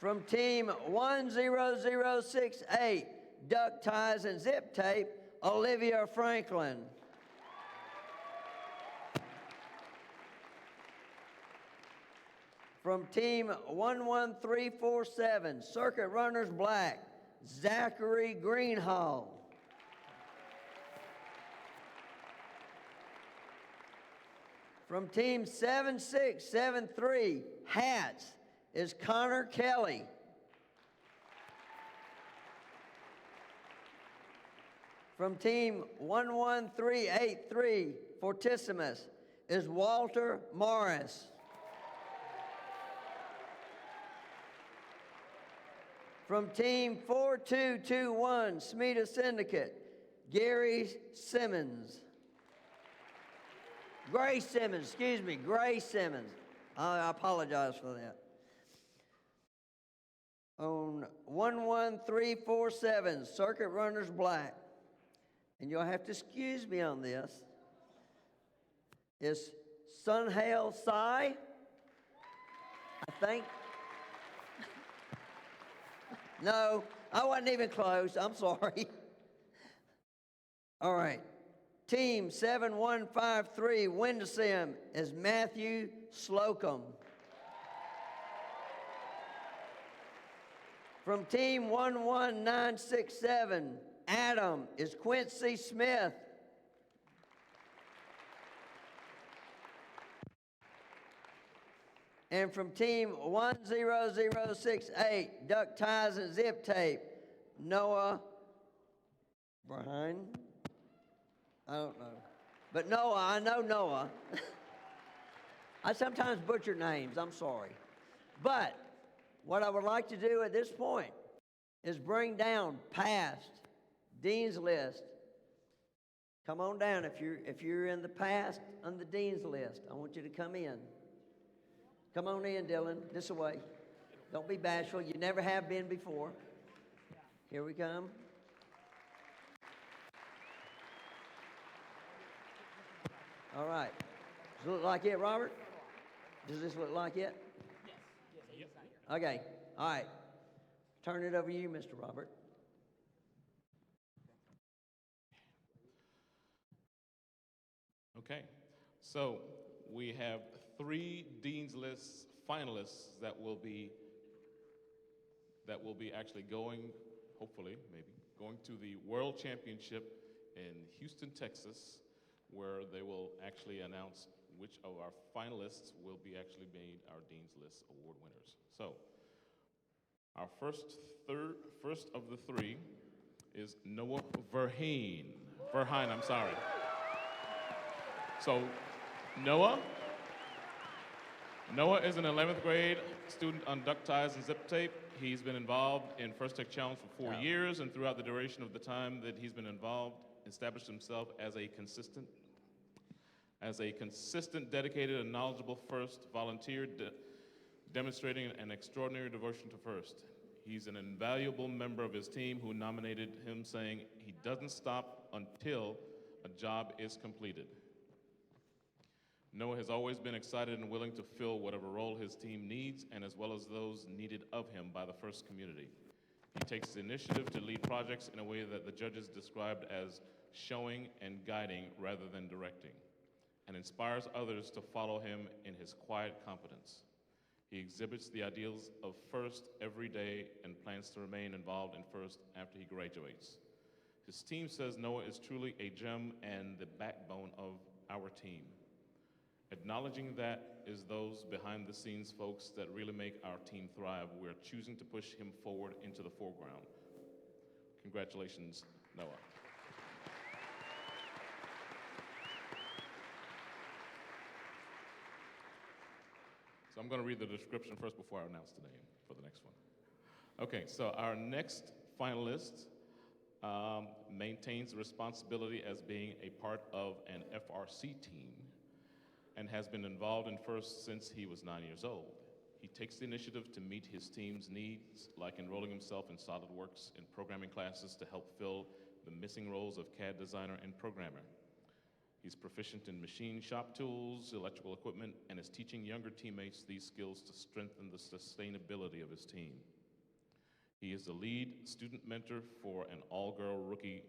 From Team 10068, Duck Ties and Zip Tape, Olivia Franklin. From Team 11347, Circuit Runners Black, Zachary Greenhall. From Team 7673, Hats, is Connor Kelly. From Team 11383, Fortissimus, is Walter Morris. From Team 4221, Smeta Syndicate, Gary Simmons. Gray Simmons, excuse me, Gray Simmons. I apologize for that. On 11347, Circuit Runners Black, and you'll have to excuse me on this, is Sunhail Sai, I think. No, I wasn't even close. I'm sorry. All right. Team 7153, Windsim, is Matthew Slocum. From Team 11967, Adam, is Quincy Smith. And from Team 10068, Duck Ties and Zip Tape, Noah Bryan. I don't know. But Noah, I know Noah. I sometimes butcher names, I'm sorry. But what I would like to do at this point is bring down past Dean's List. Come on down if you're in the past on the Dean's List. I want you to come in. Come on in, Dylan, this way. Don't be bashful. You never have been before. Here we come. All right. Does it look like it, Robert? Does this look like it? Yes. Okay. All right. Turn it over to you, Mr. Robert. Okay. So we have 3 Dean's List finalists that will be actually going, hopefully, maybe, going to the World Championship in Houston, Texas, where they will actually announce which of our finalists will be actually made our Dean's List award winners. So, our first of the 3 is Noah Verheyen. I'm sorry. So, Noah, Noah is an 11th grade student on duct ties and zip tape. He's been involved in First Tech Challenge for 4 years, and throughout the duration of the time that he's been involved, established himself as a consistent, dedicated, and knowledgeable FIRST volunteer, demonstrating an extraordinary devotion to FIRST. He's an invaluable member of his team who nominated him, saying he doesn't stop until a job is completed. Noah has always been excited and willing to fill whatever role his team needs, and as well as those needed of him by the FIRST community. He takes the initiative to lead projects in a way that the judges described as showing and guiding rather than directing, and inspires others to follow him in his quiet competence. He exhibits the ideals of FIRST every day and plans to remain involved in FIRST after he graduates. His team says Noah is truly a gem and the backbone of our team. Acknowledging that is those behind the scenes folks that really make our team thrive. We're choosing to push him forward into the foreground. Congratulations, Noah. So I'm going to read the description first before I announce the name for the next one. Okay, so our next finalist maintains the responsibility as being a part of an FRC team and has been involved in FIRST since he was 9 years old. He takes the initiative to meet his team's needs, like enrolling himself in SolidWorks and programming classes to help fill the missing roles of CAD designer and programmer. He's proficient in machine shop tools, electrical equipment, and is teaching younger teammates these skills to strengthen the sustainability of his team. He is the lead student mentor for an all-girl rookie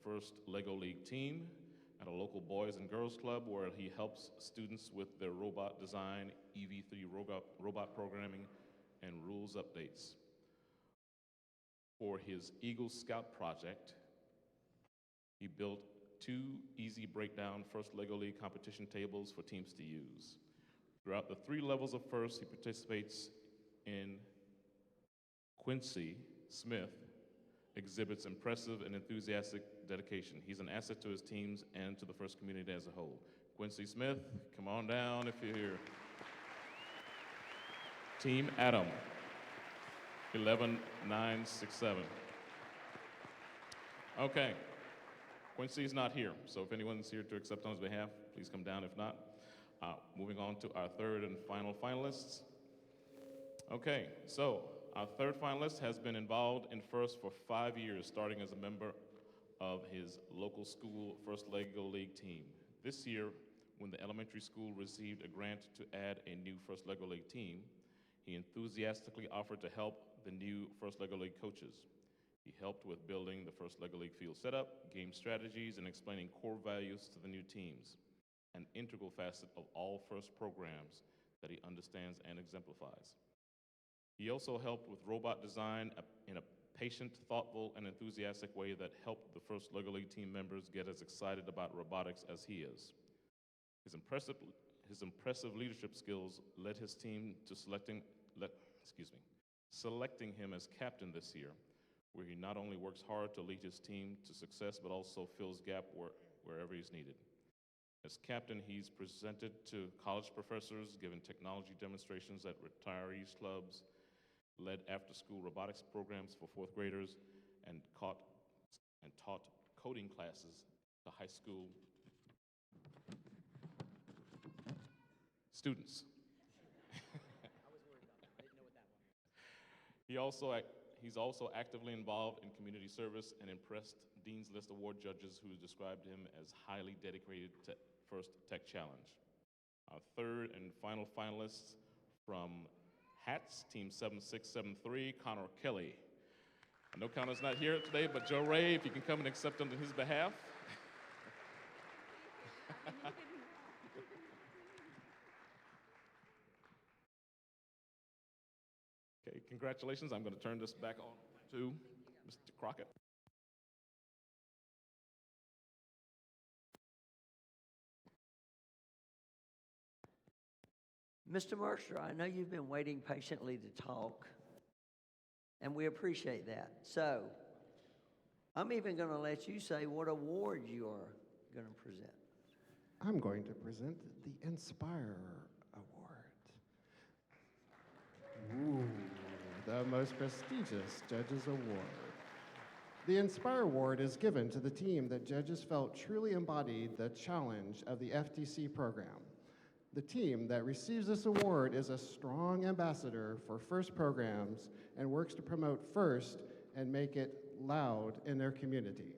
FIRST LEGO League team at a local Boys and Girls Club where he helps students with their robot design, EV3 robot programming, and rules updates. For his Eagle Scout project, he built 2 easy breakdown FIRST LEGO League competition tables for teams to use. Throughout the 3 levels of FIRST, he participates in Quincy Smith exhibits impressive and enthusiastic dedication. He's an asset to his teams and to the FIRST community as a whole. Quincy Smith, come on down if you're here. Team Adam, 11967. Okay, Quincy's not here, so if anyone's here to accept on his behalf, please come down. If not, moving on to our third and final finalists. Okay, so our third finalist has been involved in FIRST for 5 years, starting as a member of his local school FIRST LEGO League team. This year, when the elementary school received a grant to add a new FIRST LEGO League team, he enthusiastically offered to help the new FIRST LEGO League coaches. He helped with building the FIRST LEGO League field setup, game strategies, and explaining core values to the new teams, an integral facet of all FIRST programs that he understands and exemplifies. He also helped with robot design in a patient, thoughtful, and enthusiastic way that helped the FIRST LEGO League team members get as excited about robotics as he is. His impressive leadership skills led his team to selecting him as captain this year, where he not only works hard to lead his team to success, but also fills gap wherever he's needed. As captain, he's presented to college professors, given technology demonstrations at retirees clubs, led after-school robotics programs for 4th graders, and taught coding classes to high school students. He's also actively involved in community service and impressed Dean's List Award judges who described him as highly dedicated to FIRST Tech Challenge. Our third and final finalists from HATS, Team 7673, Connor Kelly. I know Connor's not here today, but Joe Ray, if you can come and accept on his behalf. Okay, congratulations. I'm going to turn this back on to Mr. Crockett. Mr. Mercer, I know you've been waiting patiently to talk, and we appreciate that. So, I'm even going to let you say what award you are going to present. I'm going to present the Inspire Award. Ooh, the most prestigious Judges Award. The Inspire Award is given to the team that judges felt truly embodied the challenge of the FTC program. The team that receives this award is a strong ambassador for FIRST programs and works to promote FIRST and make it loud in their community.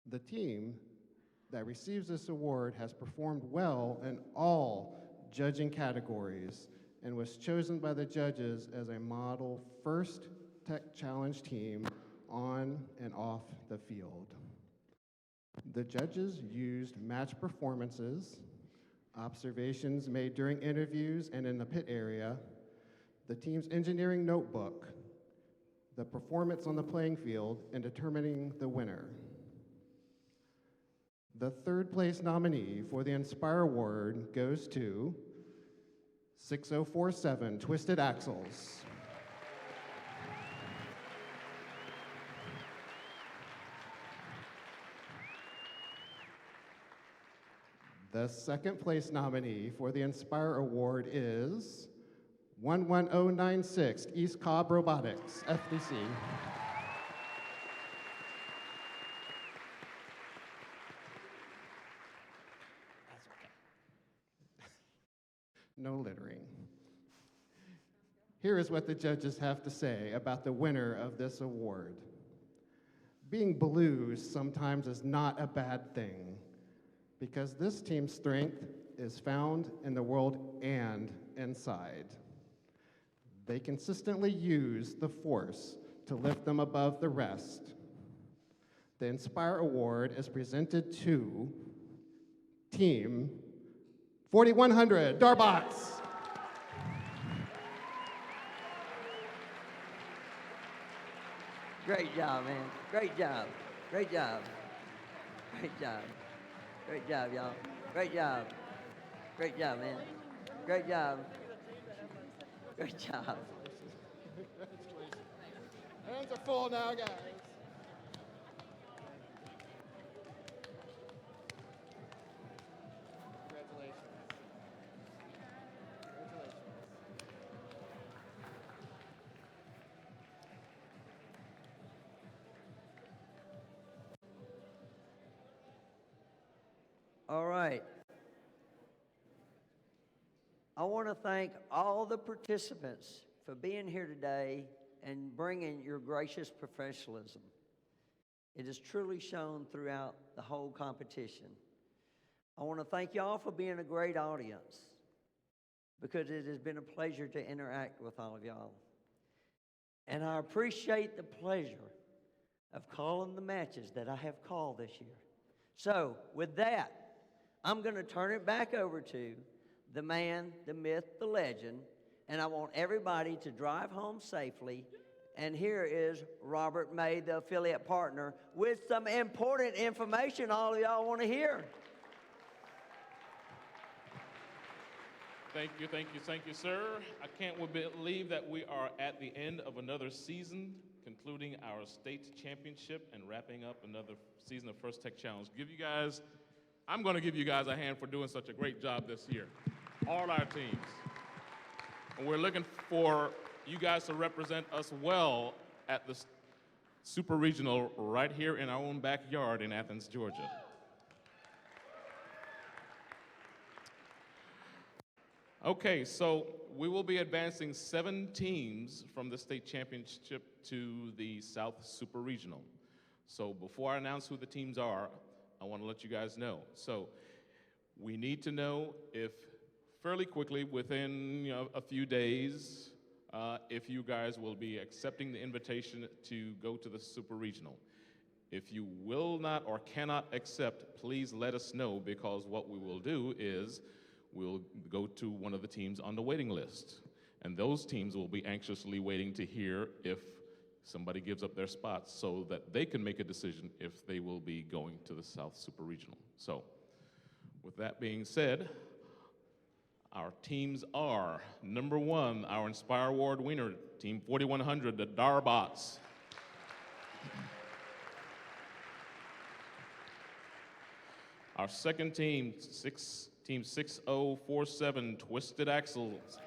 The team that receives this award has performed well in all judging categories and was chosen by the judges as a model FIRST Tech Challenge team on and off the field. The judges used match performances, observations made during interviews and in the pit area, the team's engineering notebook, the performance on the playing field, in determining the winner. The third place nominee for the Inspire Award goes to 6047 Twisted Axles. The second place nominee for the Inspire Award is 11096 East Cobb Robotics, FDC. No littering. Here is what the judges have to say about the winner of this award. Being blues sometimes is not a bad thing, because this team's strength is found in the world and inside. They consistently use the force to lift them above the rest. The Inspire Award is presented to Team 4100 Darbots. Great job, man. Great job. Great job. Great job. Great job, y'all. Great job. Great job, man. Great job. Great job. Hands are full now, guys. Congratulations. All right. I want to thank all the participants for being here today and bringing your gracious professionalism. It is truly shown throughout the whole competition. I want to thank y'all for being a great audience, because it has been a pleasure to interact with all of y'all. And I appreciate the pleasure of calling the matches that I have called this year. So with that, I'm going to turn it back over to the man, the myth, the legend, and I want everybody to drive home safely. And here is Robert May, the affiliate partner, with some important information all of y'all want to hear. Thank you, sir. I can't believe that we are at the end of another season, concluding our state championship and wrapping up another season of First Tech Challenge. I'm going to give you guys a hand for doing such a great job this year, all our teams. And we're looking for you guys to represent us well at the Super Regional right here in our own backyard in Athens, Georgia. Okay, so we will be advancing 7 teams from the state championship to the South Super Regional. So before I announce who the teams are, I want to let you guys know. So we need to know if fairly quickly, within a few days, if you guys will be accepting the invitation to go to the Super Regional. If you will not or cannot accept, please let us know, because what we will do is we'll go to one of the teams on the waiting list. And those teams will be anxiously waiting to hear if somebody gives up their spots so that they can make a decision if they will be going to the South Super Regional. So, with that being said, our teams are, number 1, our Inspire Award winner, Team 4100, the Darbots. Our second team, Team 6047, Twisted Axles.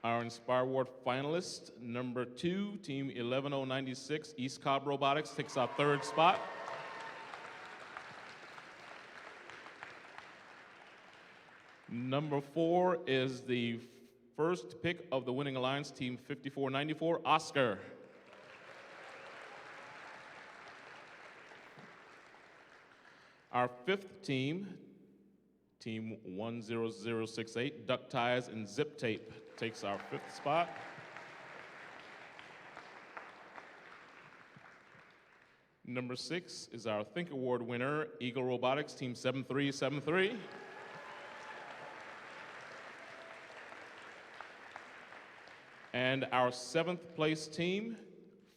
Our Inspire Award finalist, number 2, Team 11096, East Cobb Robotics, takes our 3rd spot. Number 4 is the first pick of the winning alliance, Team 5494, Oscar. Our 5th team, Team 10068, Duck Ties and Zip Tape, takes our 5th spot. Number 6 is our Think Award winner, Eagle Robotics, Team 7373. And our 7th place team,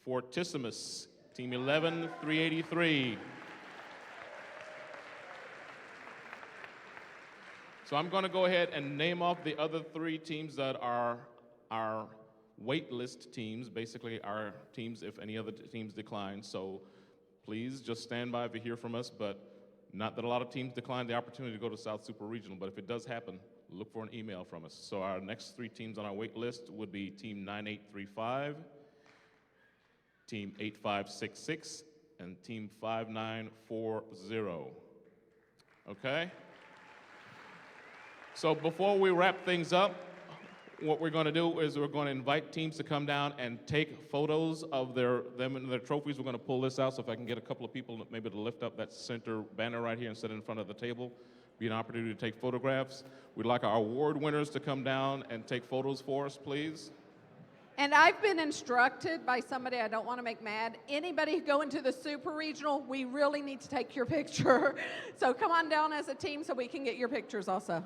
Fortissimus, Team 11383. So I'm going to go ahead and name off the other 3 teams that are our wait list teams, basically our teams if any other teams decline. So please just stand by if you hear from us, but not that a lot of teams decline the opportunity to go to South Super Regional, but if it does happen, look for an email from us. So our next 3 teams on our wait list would be Team 9835, Team 8566, and Team 5940. Okay? So before we wrap things up, what we're going to do is we're going to invite teams to come down and take photos of them and their trophies. We're going to pull this out, so if I can get a couple of people maybe to lift up that center banner right here and sit in front of the table, be an opportunity to take photographs. We'd like our award winners to come down and take photos for us, please. And I've been instructed by somebody I don't want to make mad. Anybody going to the Super Regional, we really need to take your picture. So come on down as a team so we can get your pictures also.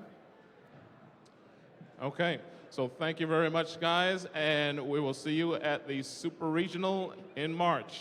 Okay, so thank you very much, guys, and we will see you at the Super Regional in March.